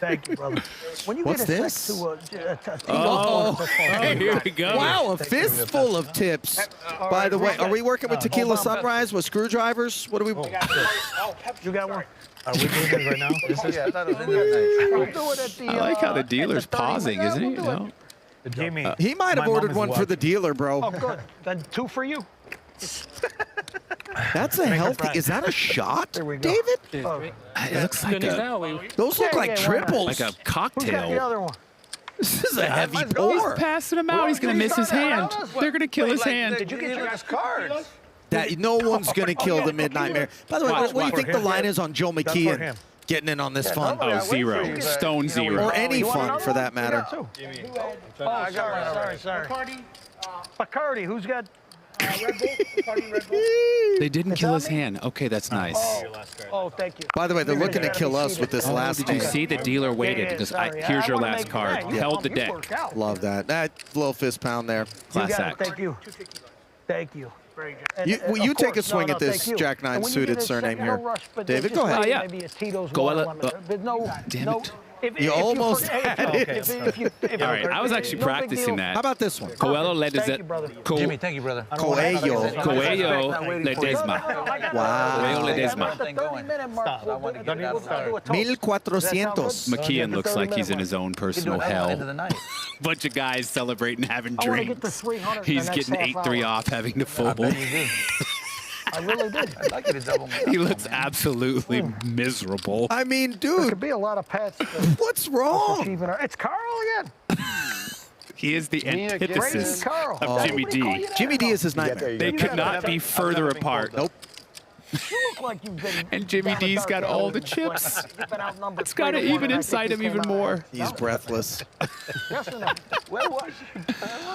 U: Thank you, brother. When you
H: What's
U: get a
H: this?
U: sec to
F: here we go.
H: Wow, a fistful of tips. By the way, are we working with Tequila Sunrise with screwdrivers? What do we?
U: You got one? Are we doing this right now?
F: I like how the dealer's pausing, isn't he? No.
U: Jimmy,
H: He might have ordered one for the dealer, bro.
U: Oh, good. Then 2 for you.
H: That's a healthy. Is that a shot, David?
F: It looks like
H: Those look like triples.
F: like a
U: Who's got the
F: cocktail.
U: other one?
H: This is a heavy
F: He's
H: pour.
F: passing him out. He's going to miss his hand. They're going to kill his hand.
U: Did you get your guys' cards?
H: That no one's going to kill the Midnight Mare. By the way, what do you think the line is on Joe McKeon getting in on this fun?
F: Oh, zero. Stone zero.
H: Or any fun for that matter.
U: Oh, sorry. Bacardi, who's got Red Bull? Bacardi Red Bull?
F: They didn't kill his hand. Okay, that's nice.
U: Oh, thank you.
H: By the way, they're looking to kill us with this last
F: Did you
H: hand.
F: see the dealer waited? Because here's your last card. Held the deck.
H: Love that. That little fist pound there.
F: Class act.
U: Thank you. Thank you.
H: You take a swing at this Jack 9 suited surname here. David, go ahead.
F: Yeah.
U: Maybe a Tito's
F: Go
U: one,
F: Damn
U: no,
F: it.
H: You almost had
F: All right, I was actually practicing that.
H: How about this one?
F: Coelho
T: Jimmy, thank you, brother.
F: Coelho Ledesma.
H: Wow.
F: Coelho Ledesma.
H: 1400.
F: McKeon looks like he's in his own personal hell. Bunch of guys celebrating, having
U: I want to get to
F: drinks.
U: 300
F: He's
U: the next
F: getting
U: half
F: 8-3
U: hour.
F: off, having to fold.
U: I really did.
T: I'd like you to double me.
F: He looks absolutely miserable.
H: I mean,
U: There
H: dude,
U: could be a lot of pats.
H: what's wrong?
U: It's Carl again.
F: He is the antithesis
U: Carl.
F: of Jimmy D.
H: Jimmy D is his nightmare.
F: They could not be further apart.
H: Nope.
U: You look like you've been.
F: And Jimmy
U: down a
F: D's
U: dark
F: got
U: alley
F: all the
U: with
F: chips.
U: You've been outnumbered
F: It's got to
U: 3-1,
F: even
U: and I
F: inside
U: think
F: him
U: you
F: even
U: came out
F: more.
H: He's breathless.
U: Yes or no?
I: Where was you?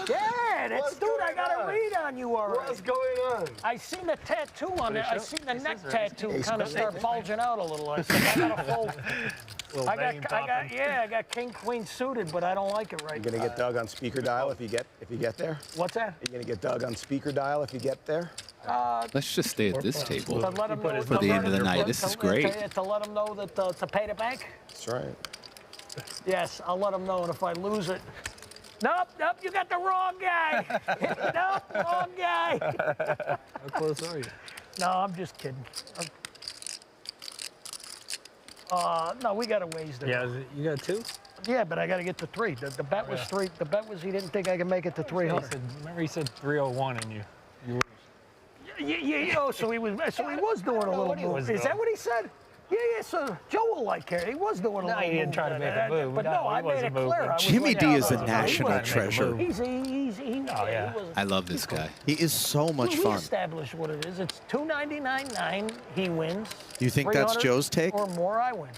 U: Yeah, that's dude. I got a read on you already.
I: What's going on?
U: I seen the tattoo on there. I seen the neck tattoo kind of start bulging out a little. I said, I got a full. I got king queen suited, but I don't like it right.
M: You're gonna get Doug on speaker dial if you get there.
U: What's that?
M: You're gonna get Doug on speaker dial if you get there.
F: Let's just stay at this table
U: To let him know,
F: for the end of the night. This is great.
U: To let them know that to pay the bank.
M: That's right.
U: Yes, I'll let them know, and if I lose it. Nope, you got the wrong guy. Nope, wrong guy.
T: How close are you?
U: No, I'm just kidding. No, we got a ways to go.
T: Yeah, you got 2?
U: Yeah, but I got to get to 3. The bet was 3. The bet was he didn't think I could make it to 300.
T: Remember he said 301 and you lose.
U: Yeah, so he was doing a little move. Is that what he said? Yeah, so Joe will like it. He was doing a little move.
T: No, he didn't try to make a move.
U: But no, I made it clear.
H: Jimmy D is a national treasure.
F: I love this guy.
H: He is so much
U: We
H: fun.
U: established what it is. It's 299.9. He wins.
H: You think that's
U: 300
H: Joe's take?
U: Or more, I win.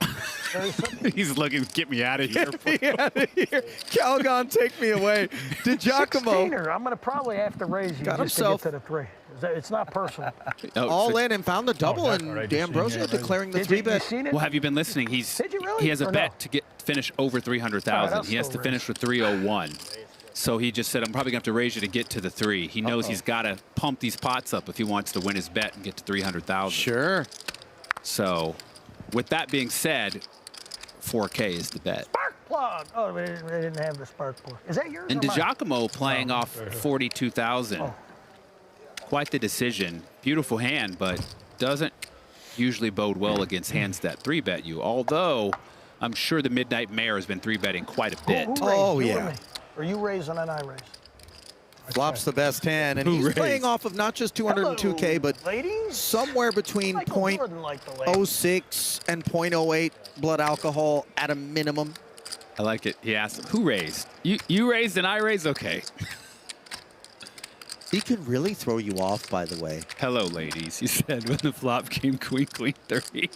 U: Very simple.
F: He's looking, get me out of here.
H: Get me out of here. Calgon, take me away. DiGiacomo.
U: 16er. I'm going to probably have to raise you
H: Got
U: just
H: himself.
U: to get to the 3. It's not personal.
H: All in and found the double, and D'Ambrosio declaring the 3-bet.
F: Well, have you been listening? He has a bet to finish over 300,000. He has to finish with 301. So he just said, I'm probably going to have to raise you to get to the 3. He knows he's got to pump these pots up if he wants to win his bet and get to 300,000.
H: Sure.
F: So with that being said, 4K is the bet.
U: Spark plug. Oh, they didn't have the spark plug. Is that yours?
F: And
U: or mine?
F: DiGiacomo playing off 42,000. Quite the decision. Beautiful hand, but doesn't usually bode well against hands that 3-bet you. Although, I'm sure the Midnight Mayor has been 3-betting quite a bit.
U: Who raised? You or me? Or you raise and then I raise?
H: Flop's the best hand, and he's playing off of not just 202K, but somewhere between .06 and .08 blood alcohol at a minimum.
F: I like it. He asked, who raised? You raised and I raised? Okay.
H: He can really throw you off, by the way.
F: Hello, ladies, he said when the flop came queen, 3.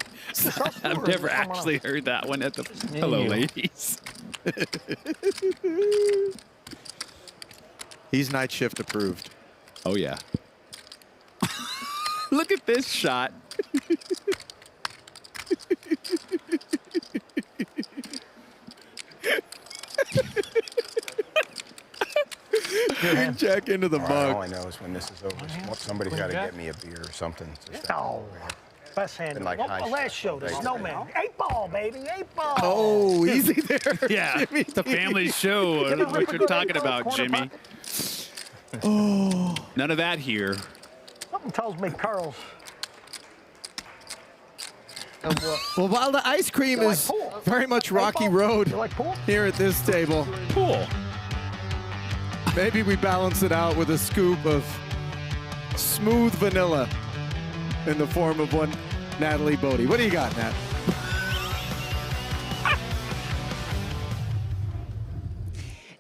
F: I've never actually heard that one at the... Hello, ladies.
H: He's night shift approved.
F: Oh, yeah. Look at this shot.
H: Giving Jack into the mug.
M: All I know is when this is over, somebody's got to get me a beer or something.
U: No. Best hand.
M: Been like high
U: last show, the snowman. 8-ball, baby, 8-ball.
H: Oh, easy there.
F: Yeah, it's a family show. I don't know what you're talking about, Jimmy.
H: Oh.
F: None of that here.
U: Something tells me Carl's.
H: Well, while the ice cream is very much rocky road here at this table,
F: pool.
H: Maybe we balance it out with a scoop of smooth vanilla in the form of one Natalie Bodie. What do you got, Nat?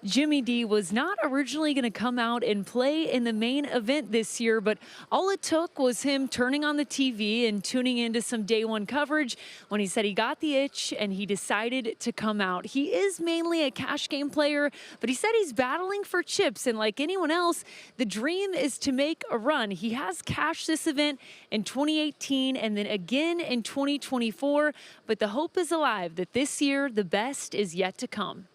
G: Jimmy D was not originally going to come out and play in the main event this year, but all it took was him turning on the TV and tuning into some day one coverage when he said he got the itch and he decided to come out. He is mainly a cash game player, but he said he's battling for chips, and like anyone else, the dream is to make a run. He has cashed this event in 2018 and then again in 2024, but the hope is alive that this year the best is yet to come.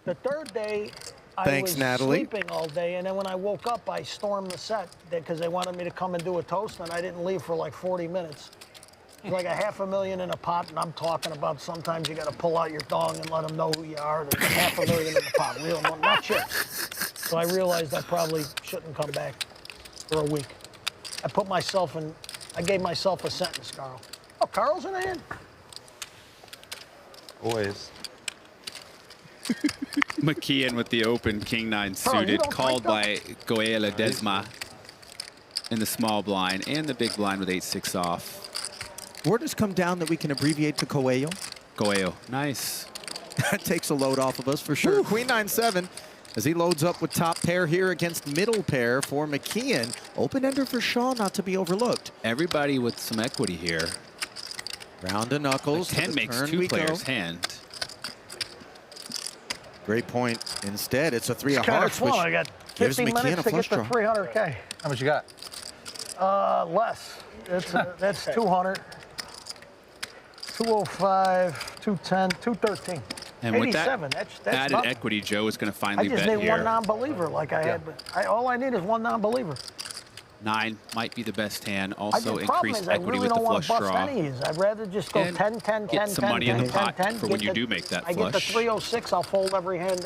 U: The third day, I was sleeping all day, and then when I woke up, I stormed the set because they wanted me to come and do a toast, and I didn't leave for like 40 minutes. It's like a $500,000 in a pot, and I'm talking about sometimes you got to pull out your dong and let them know who you are. There's $500,000 in the pot, real money, not chips. So I realized I probably shouldn't come back for a week. I gave myself a sentence, Carl. Oh, Carl's in the hand.
M: Always.
F: McKeon with the open king-9 suited, called by Goea Ledesma in the small blind and the big blind with 8-6 off.
H: Word has come down that we can abbreviate to Coelho.
F: Coelho, nice.
H: That takes a load off of us for sure. Queen 9-7 as he loads up with top pair here against middle pair for McKeon. Open ender for Shaw, not to be overlooked.
F: Everybody with some equity here.
H: Round of knuckles.
F: 10 makes two players' hand.
H: Great point. Instead, it's a 3 of
U: It's kind of
H: hearts, which
U: fun. I got
H: gives
U: 50
H: McKeon
U: minutes
H: a
U: to
H: flush
U: get to
H: draw.
U: 300K.
T: How much you got?
U: Less. That's 200. 205, 210, 213.
F: And with that
U: 87. That's
F: added
U: nothing.
F: equity, Joe is going to
U: I
F: finally
U: just
F: bet
U: need
F: here.
U: one non-believer like I had. But all I need is one non-believer.
F: 9 might be the best hand.
U: The
F: Also
U: problem
F: increased
U: is
F: equity
U: I really
F: with the
U: don't want
F: flush
U: to bust
F: draw.
U: any of these. I'd rather just go
F: And
U: 10, 10,
F: get
U: 10,
F: some
U: 10,
F: money
U: 10,
F: in the
U: 10,
F: pot
U: 10,
F: for
U: get
F: when you
U: the-
F: do make that
U: I get the
F: flush.
U: 306, I'll fold every hand.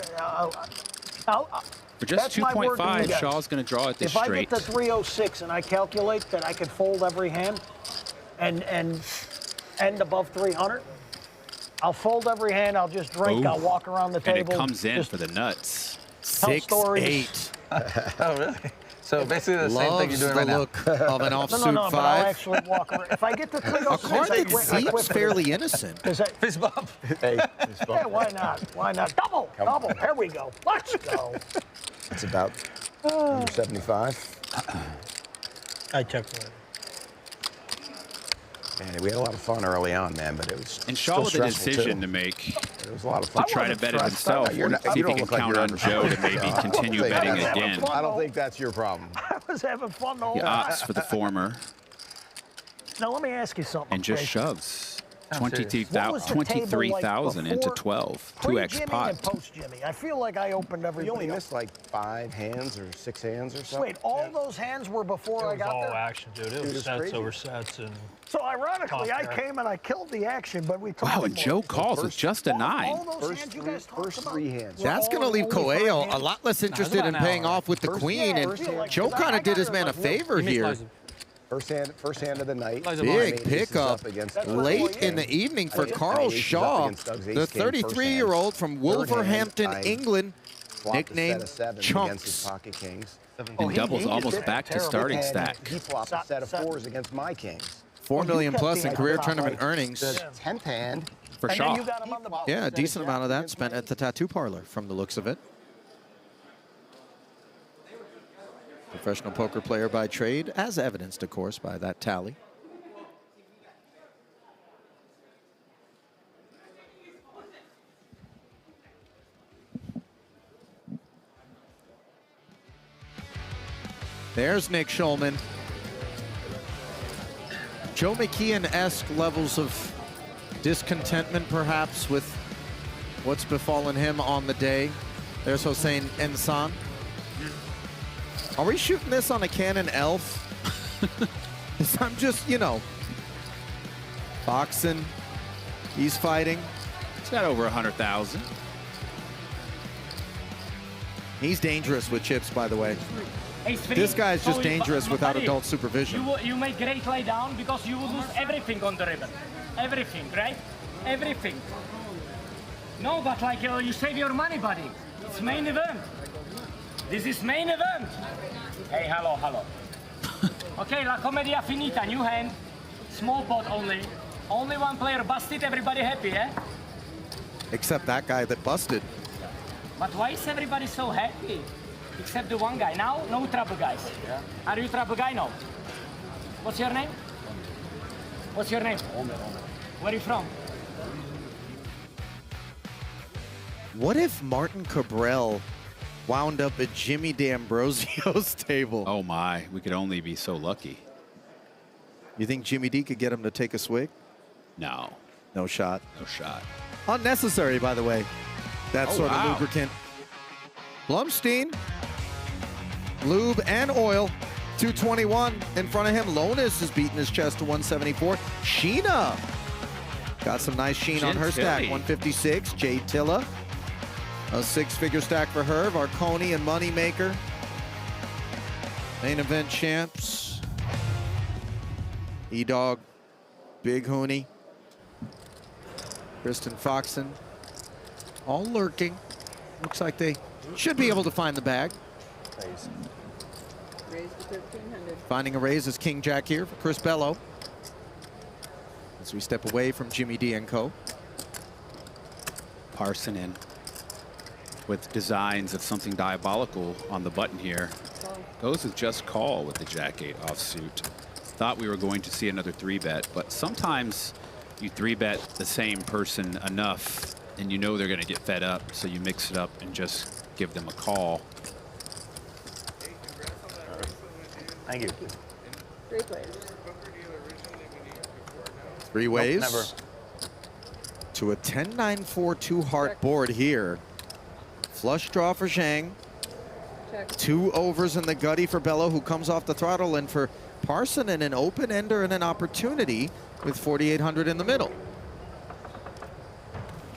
F: For just
U: That's my word to you
F: 2.5,
U: guys.
F: Shaw's going to draw it this
U: If
F: straight.
U: I get the 306 and I calculate that I could fold every hand and end above 300, I'll fold every hand, I'll just drink,
F: Ooh.
U: I'll walk around the
F: And
U: table.
F: it comes in
U: just
F: for the nuts.
U: tell
H: 6-8.
U: stories.
T: Oh, really? So basically the same thing you're doing right
H: the
T: now.
H: look of an offsuit
U: No, but I'll
H: 5.
U: actually walk around. If I get the 306,
H: A card
U: I
H: that
U: quit
H: seems
U: for
H: fairly
U: this.
H: innocent.
T: Fist bump.
M: Hey,
U: Yeah, why not? Why not? Double. Here we go. Let's go.
M: it's about 75.
U: I checked for it.
M: Man, we had a lot of fun early on, man, but it was
F: And Shaw
M: still
F: with a
M: stressful,
F: decision
M: too.
F: to make.
M: It was a lot of
F: To
M: fun.
F: try to bet it himself.
M: You're not-
F: See
M: you
F: if he
M: don't
F: can
M: look like
F: count
M: you're
F: on
M: ever
F: Joe to
M: stressed.
F: maybe
M: I don't
F: continue
M: think
F: betting
M: that's-
F: again.
M: I don't think that's your problem.
U: I was having fun the whole
F: He
U: time.
F: opts for the former
U: Now let me ask you something.
F: and just
U: Chase.
F: shoves.
U: What was the table like
F: 23,000 into
U: before
F: 12.
U: Pre
F: 2x
U: Jimmy
F: pot.
U: and post Jimmy. I feel like I opened everybody.
M: You only
U: up.
M: missed like 5 hands or 6 hands or something.
U: Wait, all those hands were before I got
S: all
U: there?
S: action, dude. It
M: Dude,
S: was
M: it's
S: sets
M: crazy.
S: over sets and.
U: So ironically,
S: Top
U: I
S: pair.
U: came and I killed the action, but we took
F: Wow,
U: the
F: and Joe
U: board.
F: calls with just a 9.
U: All those hands you guys talked
M: First
U: about
M: 3 hands.
H: That's going to leave Coelho a lot less interested in paying off with the queen, and Joe kind of did his man a favor here.
M: First hand of the night.
H: Big pickup late in the evening for Carl Shaw, the 33-year-old from Wolverhampton, England, nicknamed Chunks.
F: And doubles almost back to starting stack.
M: He flopped a set of 4s against my kings.
H: $4 million plus in career tournament earnings.
M: The 10th hand.
F: For Shaw.
H: Yeah, a decent amount of that spent at the tattoo parlor from the looks of it. Professional poker player by trade, as evidenced, of course, by that tally. There's Nick Schulman. Joe McKeon-esque levels of discontentment, perhaps, with what's befallen him on the day. There's Hossein Ensan. Are we shooting this on a Canon Elf? 'Cause I'm just, you know, Foxen, he's fighting.
F: He's got over 100,000.
H: He's dangerous with chips, by the way. This guy's just dangerous without adult supervision.
U: You make great lay down because you will lose everything on the river. Everything, right? Everything. No, but like you save your money, buddy. It's main event. This is main event. Hey, hello, hello. Okay, la commedia finita, new hand. Small pot only. Only one player busted, everybody happy, eh?
H: Except that guy that busted.
U: But why is everybody so happy? Except the one guy. Now, no trouble, guys. Yeah. Are you trouble guy? No. What's your name? What's your name? Where are you from?
H: What if Martin Cabral wound up at Jimmy D'Ambrosio's table?
F: Oh my, we could only be so lucky.
H: You think Jimmy D could get him to take a swig?
F: No.
H: No shot.
F: No shot.
H: Unnecessary, by the way. That sort of lubricant. Blumstein, lube and oil 221 in front of him. Lonis is beating his chest to 174. Sheena got some nice sheen on her stack. 156. Jade Tilla, a 6-figure stack for her. Varconi and Moneymaker. Main event champs. E-Dog, Big Hooney, Kristen Foxen, all lurking. Looks like they should be able to find the bag.
S: Raise to 1300.
H: Finding a raise is King Jack here for Chris Bello. As we step away from Jimmy D and Co.
F: Parson in with designs of something diabolical on the button here. Goes with just call with the Jack-8 offsuit. Thought we were going to see another 3-bet, but sometimes you 3-bet the same person enough and you know they're going to get fed up, so you mix it up and just give them a call.
J: Thank you.
S: 3 players.
H: 3 ways.
J: Nope, never.
H: To a 10-9-4 2-heart board here. Flush draw for Zhang.
S: Check.
H: 2 overs in the gutty for Bello, who comes off the throttle, and for Parson and an open ender and an opportunity with 4,800 in the middle.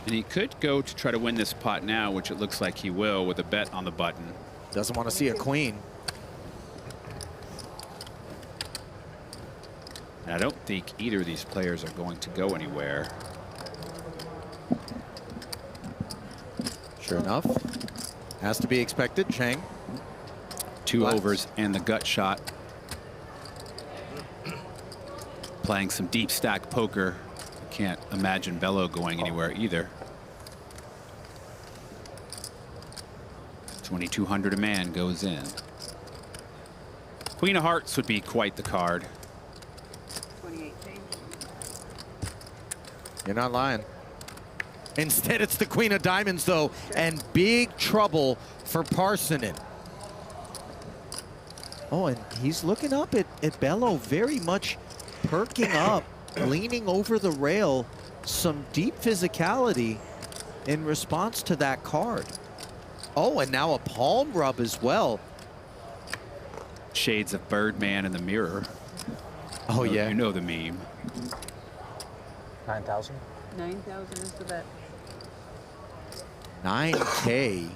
F: And he could go to try to win this pot now, which it looks like he will with a bet on the button.
H: Doesn't want to see a queen.
F: And I don't think either of these players are going to go anywhere.
H: Sure enough, has to be expected. Zhang.
F: 2 overs and the gut shot. Playing some deep stack poker. Can't imagine Bello going anywhere either. 2,200 a man goes in. Queen of Hearts would be quite the card.
S: 28 change.
H: You're not lying. Instead, it's the Queen of Diamonds, though, and big trouble for Parsonen. Oh, and he's looking up at Bello, very much perking up, leaning over the rail. Some deep physicality in response to that card. Oh, and now a palm rub as well.
F: Shades of Birdman in the mirror.
H: Oh, yeah.
F: You know the meme.
J: 9,000?
S: 9,000 is the bet.
H: 9K.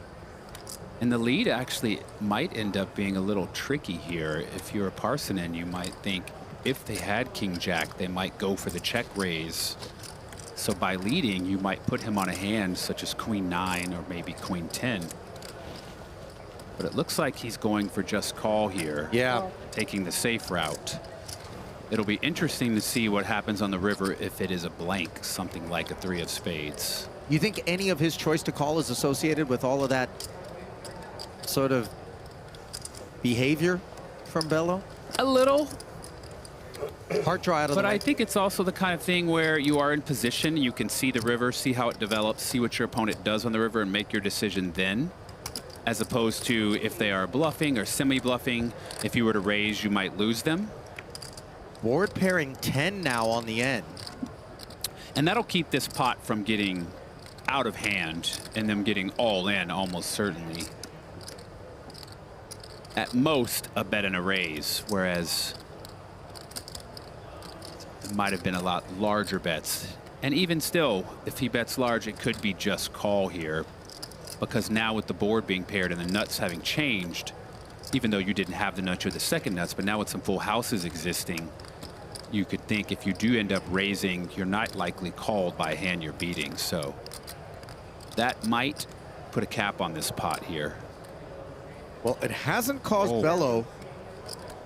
F: And the lead actually might end up being a little tricky here. If you're a Parsonen, you might think if they had King Jack, they might go for the check raise. So by leading, you might put him on a hand such as Queen 9 or maybe Queen 10. But it looks like he's going for just call here.
H: Yeah.
F: Taking the safe route. It'll be interesting to see what happens on the river if it is a blank, something like a 3 of spades.
H: You think any of his choice to call is associated with all of that sort of behavior from Bello?
F: A little.
H: Heart draw out of
F: But
H: the way.
F: I think it's also the kind of thing where you are in position, you can see the river, see how it develops, see what your opponent does on the river, and make your decision then. As opposed to if they are bluffing or semi-bluffing, if you were to raise, you might lose them.
H: Board pairing 10 now on the end.
F: And that'll keep this pot from getting out of hand and them getting all in almost certainly. At most, a bet and a raise, whereas it might have been a lot larger bets. And even still, if he bets large, it could be just call here, because now with the board being paired and the nuts having changed, even though you didn't have the nuts or the second nuts, but now with some full houses existing, you could think if you do end up raising, you're not likely called by a hand you're beating. So that might put a cap on this pot here.
H: Well, it hasn't caused Bello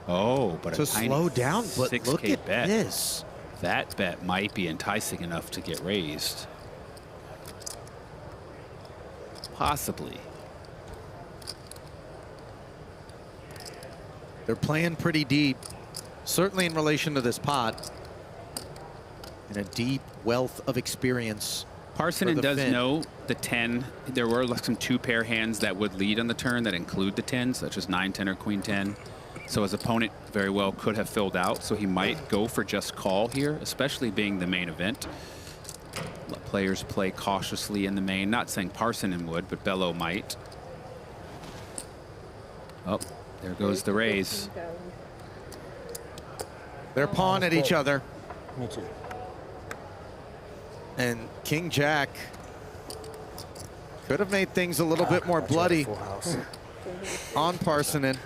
F: but
H: to slow down, but
F: 6K
H: look at
F: bet.
H: this.
F: That bet might be enticing enough to get raised. Possibly.
H: They're playing pretty deep, certainly in relation to this pot, and a deep wealth of experience.
F: Parsonen does know the 10. There were some 2-pair hands that would lead on the turn that include the 10, such as 9, 10, or Queen 10. So his opponent very well could have filled out, so he might go for just call here, especially being the main event. Let players play cautiously in the main. Not saying Parsonen would, but Bello might. Oh, There goes the raise.
H: They're pawing at each other.
M: Me too.
H: And King Jack could have made things a little bit more bloody on Parsonen.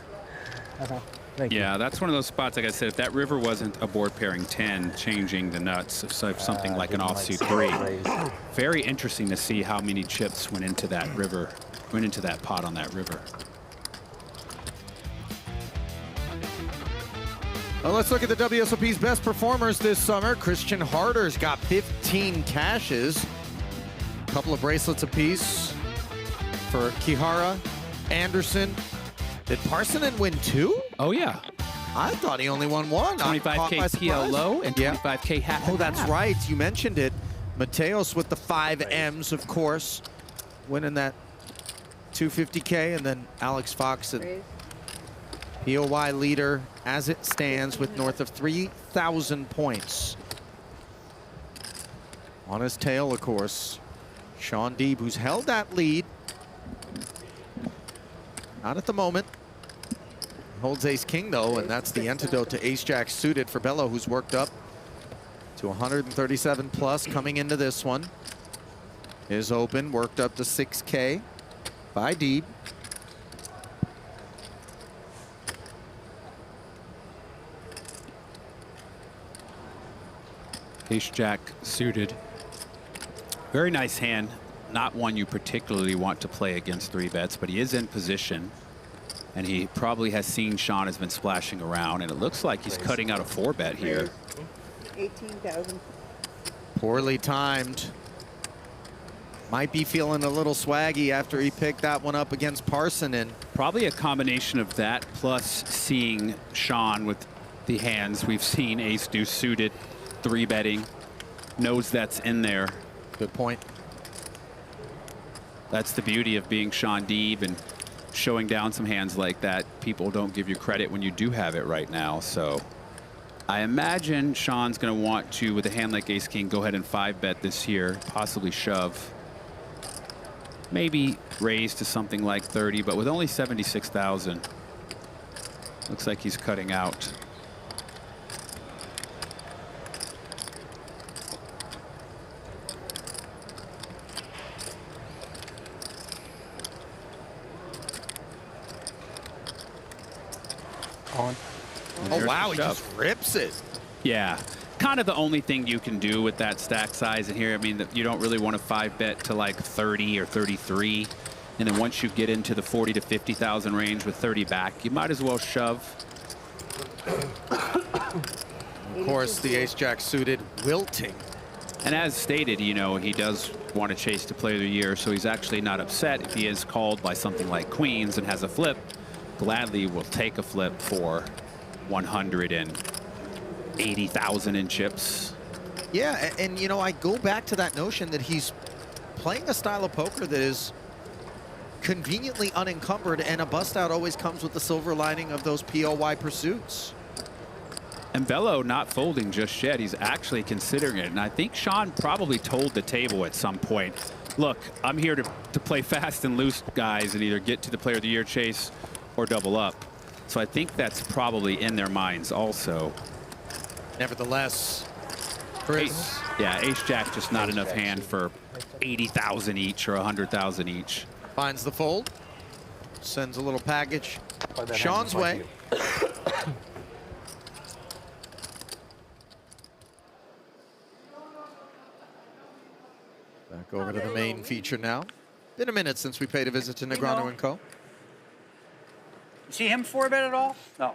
F: Yeah, that's one of those spots, like I said, if that river wasn't a board pairing 10, changing the nuts, so something like an offsuit 3. Very interesting to see how many chips went into that river, went into that pot on that river.
H: Well, let's look at the WSOP's best performers this summer. Christian Harder's got 15 cashes. A couple of bracelets apiece for Kihara, Anderson. Did Parsonen win 2?
F: Oh, yeah.
H: I thought he only won 1.
F: 25K PL low and 25K half.
H: Oh, that's right. You mentioned it. Mateos with the 5 M's, of course, winning that 250K. And then Alex Foxen, POY leader as it stands with north of 3,000 points. On his tail, of course, Sean Deeb, who's held that lead. Not at the moment. Holds ace-king, though, and that's the antidote to ace-jack suited for Bello, who's worked up to 137 plus coming into this one. Is open, worked up to 6K by Deeb.
F: Ace-jack suited. Very nice hand. Not one you particularly want to play against 3-bets, but he is in position. And he probably has seen Sean has been splashing around, and it looks like he's cutting out a 4-bet here.
S: 18,000.
H: Poorly timed. Might be feeling a little swaggy after he picked that one up against Parsonen.
F: Probably a combination of that plus seeing Sean with the hands. We've seen ace deuce suited, 3-betting, knows that's in there.
H: Good point.
F: That's the beauty of being Sean Deeb and showing down some hands like that. People don't give you credit when you do have it right now. So I imagine Sean's going to want to, with a hand like ace king, go ahead and 5-bet this here, possibly shove. Maybe raise to something like 30, but with only 76,000, looks like he's cutting out.
H: Oh, wow, he just rips it.
F: Yeah, kind of the only thing you can do with that stack size in here. I mean, you don't really want to 5-bet to like 30 or 33. And then once you get into the 40 to 50,000 range with 30 back, you might as well shove.
H: Of course, the ace-jack suited wilting.
F: And as stated, you know, he does want to chase to player of the year, so he's actually not upset if he is called by something like queens and has a flip. Gladly will take a flip for 180,000 in chips.
H: Yeah, and you know, I go back to that notion that he's playing a style of poker that is conveniently unencumbered, and a bust out always comes with the silver lining of those POY pursuits.
F: And Bello not folding just yet. He's actually considering it. And I think Sean probably told the table at some point, look, I'm here to play fast and loose, guys, and either get to the player of the year chase or double up. So I think that's probably in their minds also.
H: Nevertheless, Chris.
F: Yeah, ace-jack just not enough hand for 80,000 each or 100,000 each.
H: Finds the fold. Sends a little package Sean's way. Back over to the main feature now. Been a minute since we paid a visit to Negreanu and Co.
L: You see him 4-bet at all? No.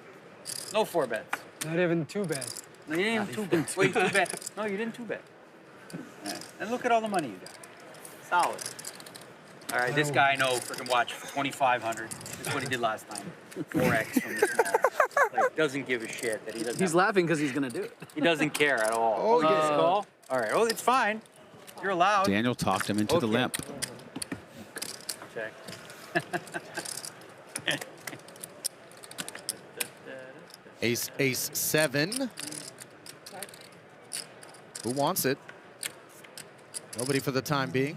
L: No 4-bets.
B: Not even 2-bet.
L: No, you didn't even 2-bet. Wait, 2-bet. No, you didn't 2-bet. Right. And look at all the money you got. Solid. All right, this guy I know freaking watched for 2,500. That's what he did last time. 4x from the small. Like, doesn't give a shit that he doesn't.
T: He's laughing because he's going to do it.
L: He doesn't care at all.
T: Oh,
L: you
T: yeah.
L: just call? All right. Oh, it's fine. You're allowed.
F: Daniel talked him into the limp.
L: Check.
H: Ace, ace, 7. Who wants it? Nobody for the time being.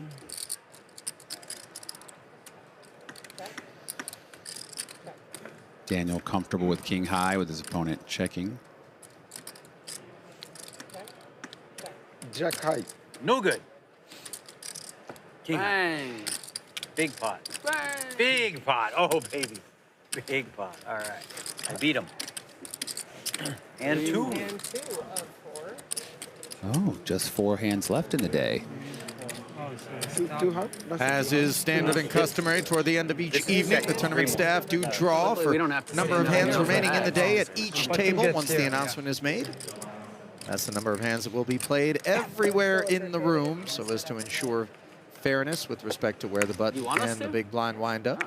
F: Daniel comfortable with king high with his opponent checking.
L: Jack high. No good. King. Bang. Big pot. Bang. Big pot. Oh, baby. Big pot. All right. I beat him. And two.
K: And 2 of 4.
F: Oh, just 4 hands left in the day.
H: As is standard and customary toward the end of each evening, the tournament staff do draw for number of hands remaining in the day at each table once the announcement is made. That's the number of hands that will be played everywhere in the room so as to ensure fairness with respect to where the button and the big blind wind up.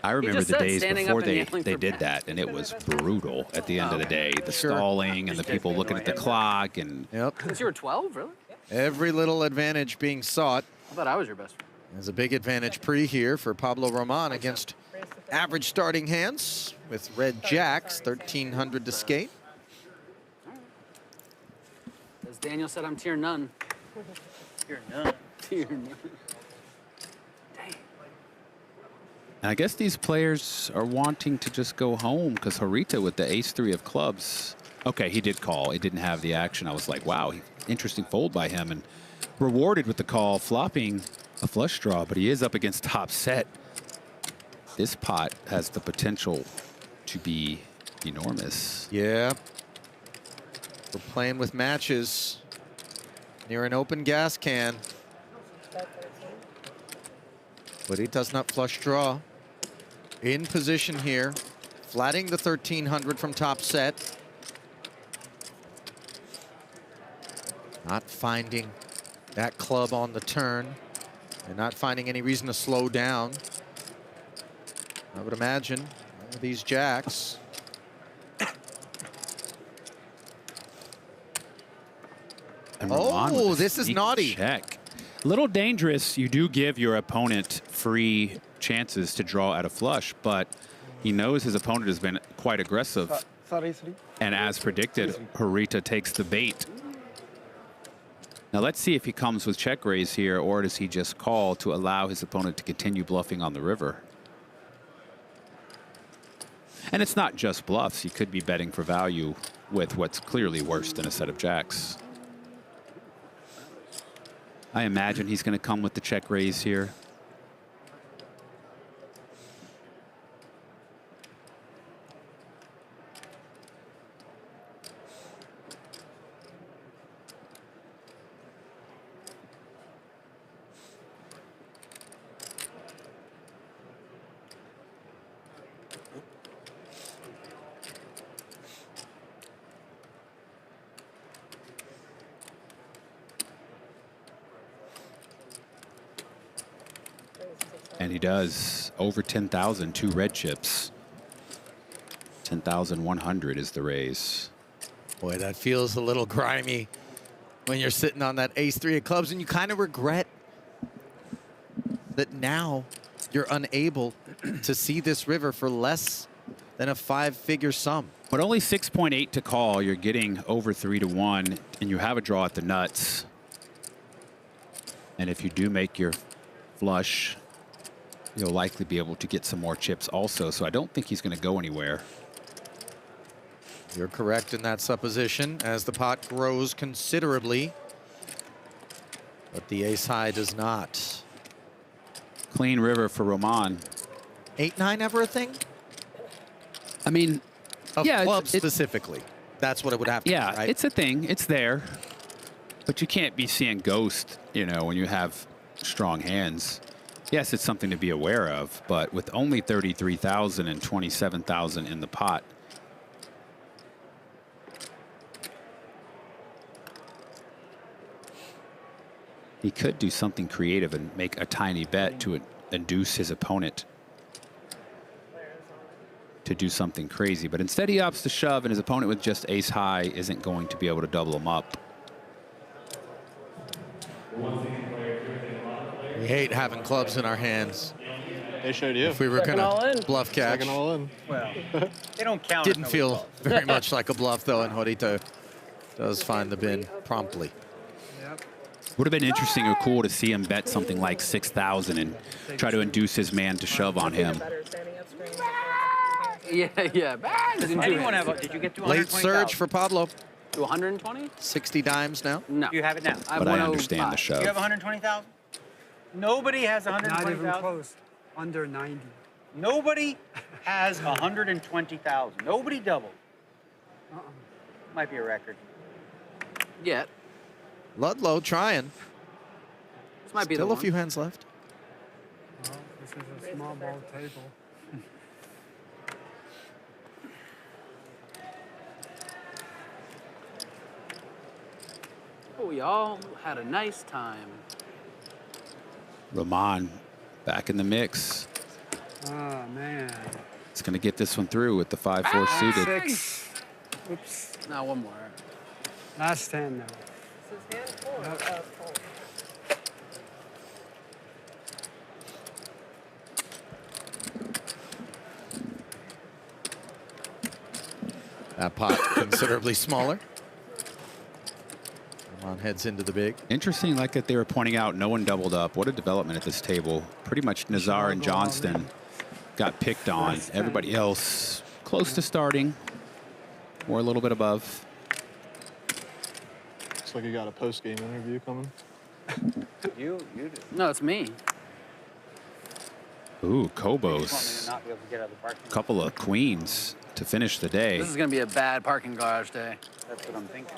F: I remember the days before they did that, and it was brutal at the end of the day. The stalling and the people looking at the clock. And
T: Since you were 12, really?
H: Every little advantage being sought.
T: I thought I was your best friend.
H: There's a big advantage pre here for Pablo Roman against average starting hands with red jacks, 1,300 to skate.
T: As Daniel said, I'm tier none.
L: Tier none.
T: Tier none.
F: I guess these players are wanting to just go home because Harita with the ace-3 of clubs. Okay, he did call. It didn't have the action. I was like, wow, interesting fold by him. And rewarded with the call, flopping a flush draw, but he is up against top set. This pot has the potential to be enormous.
H: Yeah. We're playing with matches near an open gas can. But he does not flush draw. In position here, flatting the 1,300 from top set. Not finding that club on the turn and not finding any reason to slow down. I would imagine these jacks.
F: And
H: Oh, this is naughty.
F: Check. A little dangerous. You do give your opponent free chances to draw at a flush, but he knows his opponent has been quite aggressive. And as predicted, Harita takes the bait. Now let's see if he comes with check raise here, or does he just call to allow his opponent to continue bluffing on the river? And it's not just bluffs. He could be betting for value with what's clearly worse than a set of jacks. I imagine he's going to come with the check raise here. And he does over 10,000, 2 red chips. 10,100 is the raise.
H: Boy, that feels a little grimy when you're sitting on that ace-3 of clubs, and you kind of regret that now you're unable to see this river for less than a 5-figure sum.
F: But only 6.8 to call. You're getting over 3 to 1, and you have a draw at the nuts. And if you do make your flush, you'll likely be able to get some more chips also. So I don't think he's going to go anywhere.
H: You're correct in that supposition as the pot grows considerably. But the ace high does not.
F: Clean river for Roman.
H: 8-9 ever a thing?
F: I mean,
H: of
F: yeah,
H: clubs specifically. That's what it would have to be, right?
F: It's a thing. It's there. But you can't be seeing ghost, you know, when you have strong hands. Yes, it's something to be aware of, but with only 33,000 and 27,000 in the pot, he could do something creative and make a tiny bet to induce his opponent to do something crazy. But instead he opts to shove, and his opponent with just ace high isn't going to be able to double him up.
H: We hate having clubs in our hands.
I: They sure do.
H: If we were going to bluff catch.
I: Second all in.
L: Well, they don't count.
H: Didn't feel very much like a bluff, though, and Harita does find the bin promptly.
F: Would have been interesting or cool to see him bet something like 6,000 and try to induce his man to shove on him.
T: Yeah. Bags in two
L: Anyone
T: hands.
L: have? Did you get to
H: Late surge for Pablo.
T: To 120?
H: 60 dimes now.
T: No.
L: You have it now.
T: I have
F: But I
T: 105.
F: understand the shove.
L: You have 120,000? Nobody has
M: Not even
L: 120,000.
M: close. Under 90.
L: Nobody has 120,000. Nobody doubled. Might be a record.
T: Yeah.
H: Ludlow trying.
T: This might be the
H: Still a
T: one.
H: few hands left.
M: Well, this is a small ball table.
T: Oh, y'all had a nice time.
F: Roman back in the mix.
M: Oh, man.
F: It's going to get this one through with the 5-4 suited.
M: 6. Oops.
T: Now one more.
M: Last hand now.
K: This is hand 4 of 4.
H: That pot considerably smaller. Roman heads into the big.
F: Interesting, like that they were pointing out, no one doubled up. What a development at this table. Pretty much Nazar and Johnston got picked on. Everybody else close to starting or a little bit above.
P: Looks like you got a post-game interview coming.
L: You did.
T: No, it's me.
F: Ooh,
L: Just want me
F: Kobos.
L: to not be able to get out of the parking lot.
F: Couple of queens to finish the day.
T: This is going to be a bad parking garage day.
L: That's what I'm thinking.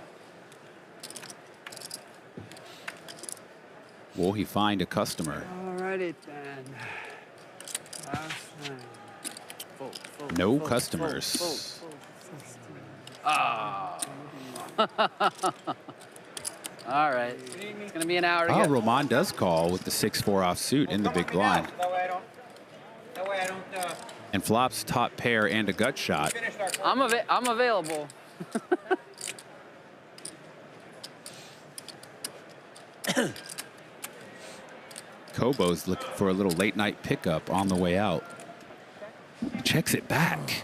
F: Will he find a customer?
M: Alrighty then. Last hand.
F: No customers.
T: Ah. All right. It's going to be an hour to
F: Oh,
T: get.
F: Roman does call with the 6-4 offsuit in the big blind.
L: That way I don't.
F: And flops top pair and a gut shot.
T: I'm available.
F: Kobo's looking for a little late night pickup on the way out. Checks it back.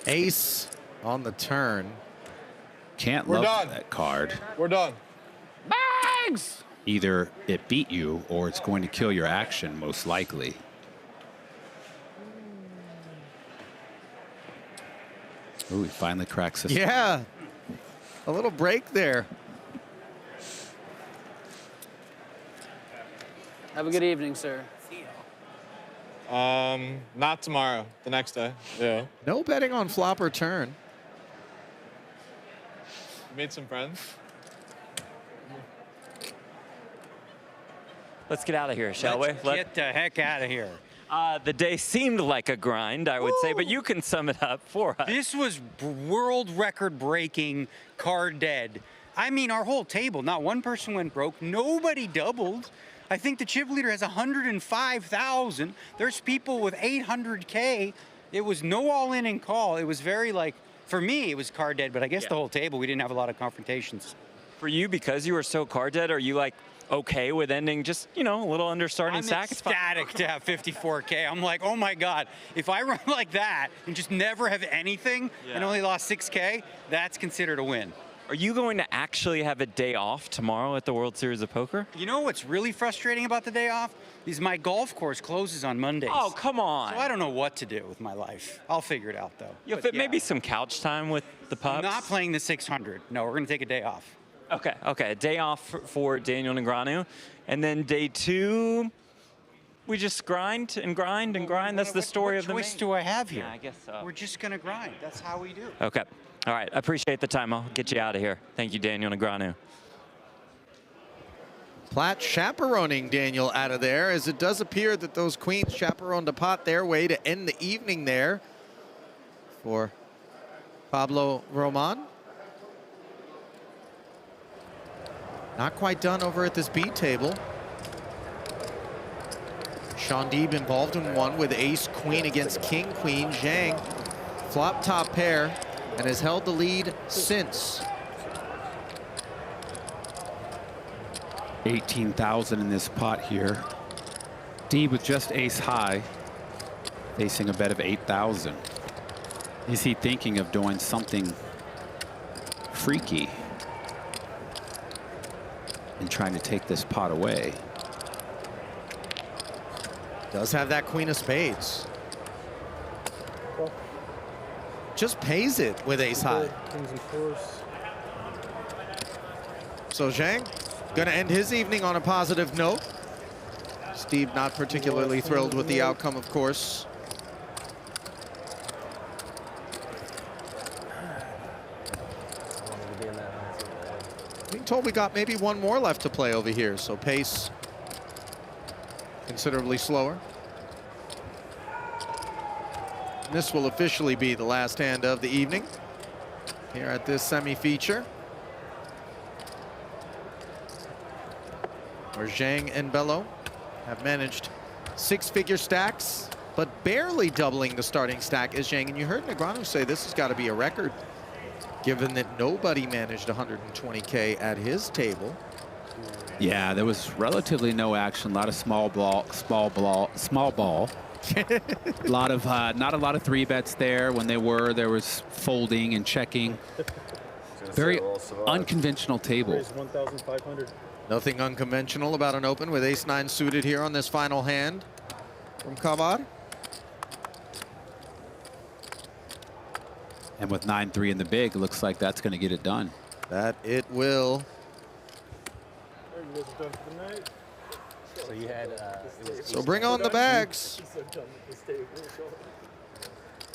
H: Ace on the turn.
F: Can't
I: We're
F: love
I: done.
F: that card.
I: We're done.
T: Bags!
F: Either it beat you or it's going to kill your action, most likely. Ooh, he finally cracks this.
H: Yeah. A little break there.
T: Have a good evening, sir.
P: Not tomorrow. The next day. Yeah.
H: No betting on flop or turn.
P: Made some friends.
D: Let's get out of here, shall we?
L: Get the heck out of here.
D: The day seemed like a grind, I would say, but you can sum it up for us.
L: This was world record breaking card dead. I mean, our whole table, not one person went broke. Nobody doubled. I think the chip leader has 105,000. There's people with 800K. It was no all in and call. It was very like, for me, it was card dead, but I guess the whole table, we didn't have a lot of confrontations.
D: For you, because you were so card dead, are you like okay with ending just, you know, a little under starting
L: I'm
D: stack?
L: ecstatic to have 54K. I'm like, oh my God, if I run like that and just never have anything and only lost 6K, that's considered a win.
D: Are you going to actually have a day off tomorrow at the World Series of Poker?
L: You know what's really frustrating about the day off? Is my golf course closes on Mondays.
D: Oh, come on.
L: So I don't know what to do with my life. I'll figure it out, though.
D: You'll fit maybe some couch time with the pups?
L: I'm not playing the 600. No, we're going to take a day off.
D: Okay, a day off for Daniel Negreanu. And then day 2, we just grind and grind and grind. That's the story of the
L: What choice
D: main.
L: do I have here?
D: Yeah, I guess so.
L: We're just going to grind. That's how we do.
D: Okay. All right. I appreciate the time. I'll get you out of here. Thank you, Daniel Negreanu.
H: Platt chaperoning Daniel out of there, as it does appear that those queens chaperoned a pot their way to end the evening there for Pablo Roman. Not quite done over at this B table. Sean Deeb involved in one with ace queen against king queen. Zhang flop top pair and has held the lead since.
F: 18,000 in this pot here. D with just ace high, facing a bet of 8,000. Is he thinking of doing something freaky and trying to take this pot away?
H: Does have that queen of spades. just pays it with ace high.
M: Kings and fours.
H: So Zhang gonna end his evening on a positive note. Steve not particularly thrilled with the outcome, of course. Being told we got maybe one more left to play over here, so pace considerably slower. And this will officially be the last hand of the evening here at this semi-feature, where Zhang and Bello have managed six-figure stacks, but barely doubling the starting stack is Zhang. And you heard Negreanu say this has got to be a record, given that nobody managed 120K at his table.
F: Yeah, there was relatively no action. A lot of small ball. A lot of not a lot of 3-bets there. When there was folding and checking. Very unconventional table.
M: 1,500.
H: Nothing unconventional about an open with ace-9 suited here on this final hand from Kavar.
F: And with 9-3 in the big, it looks like that's going to get it done.
H: That it will.
M: So you had.
H: So bring on the bags.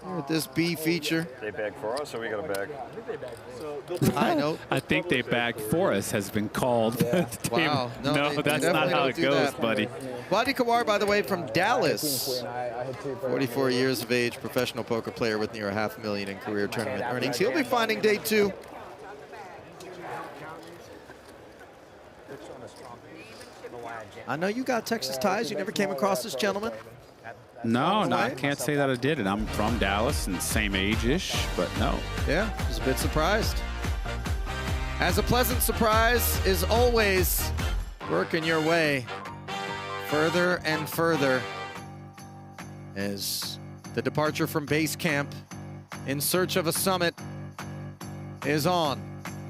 H: Here at this B feature.
N: They bag for us, or we got a bag?
H: High note.
F: I think they bagged for us has been called.
H: Wow.
F: No,
H: they
F: that's not how it goes, buddy.
H: Wadi Kawar, by the way, from Dallas. 44 years of age, professional poker player with near $500,000 in career tournament earnings. He'll be finding day 2. I know you got Texas ties. You never came across this gentleman?
F: No, I can't say that I did it. I'm from Dallas and same age-ish, but no.
H: Yeah, I was a bit surprised. As a pleasant surprise is always working your way further and further as the departure from base camp in search of a summit is on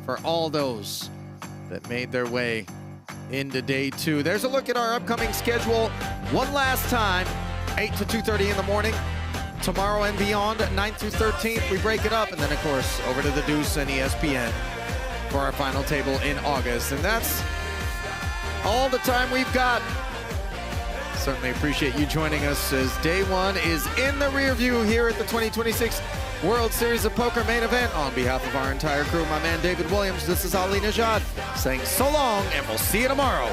H: for all those that made their way into day 2. There's a look at our upcoming schedule one last time. 8 to 2:30 in the morning. Tomorrow and beyond, 9th through 13th, we break it up. And then, of course, over to the Deuce and ESPN for our final table in August. And that's all the time we've got. Certainly appreciate you joining us as day 1 is in the rear view here at the 2026 World Series of Poker main event. On behalf of our entire crew, my man David Williams, this is Ali Nejad saying so long, and we'll see you tomorrow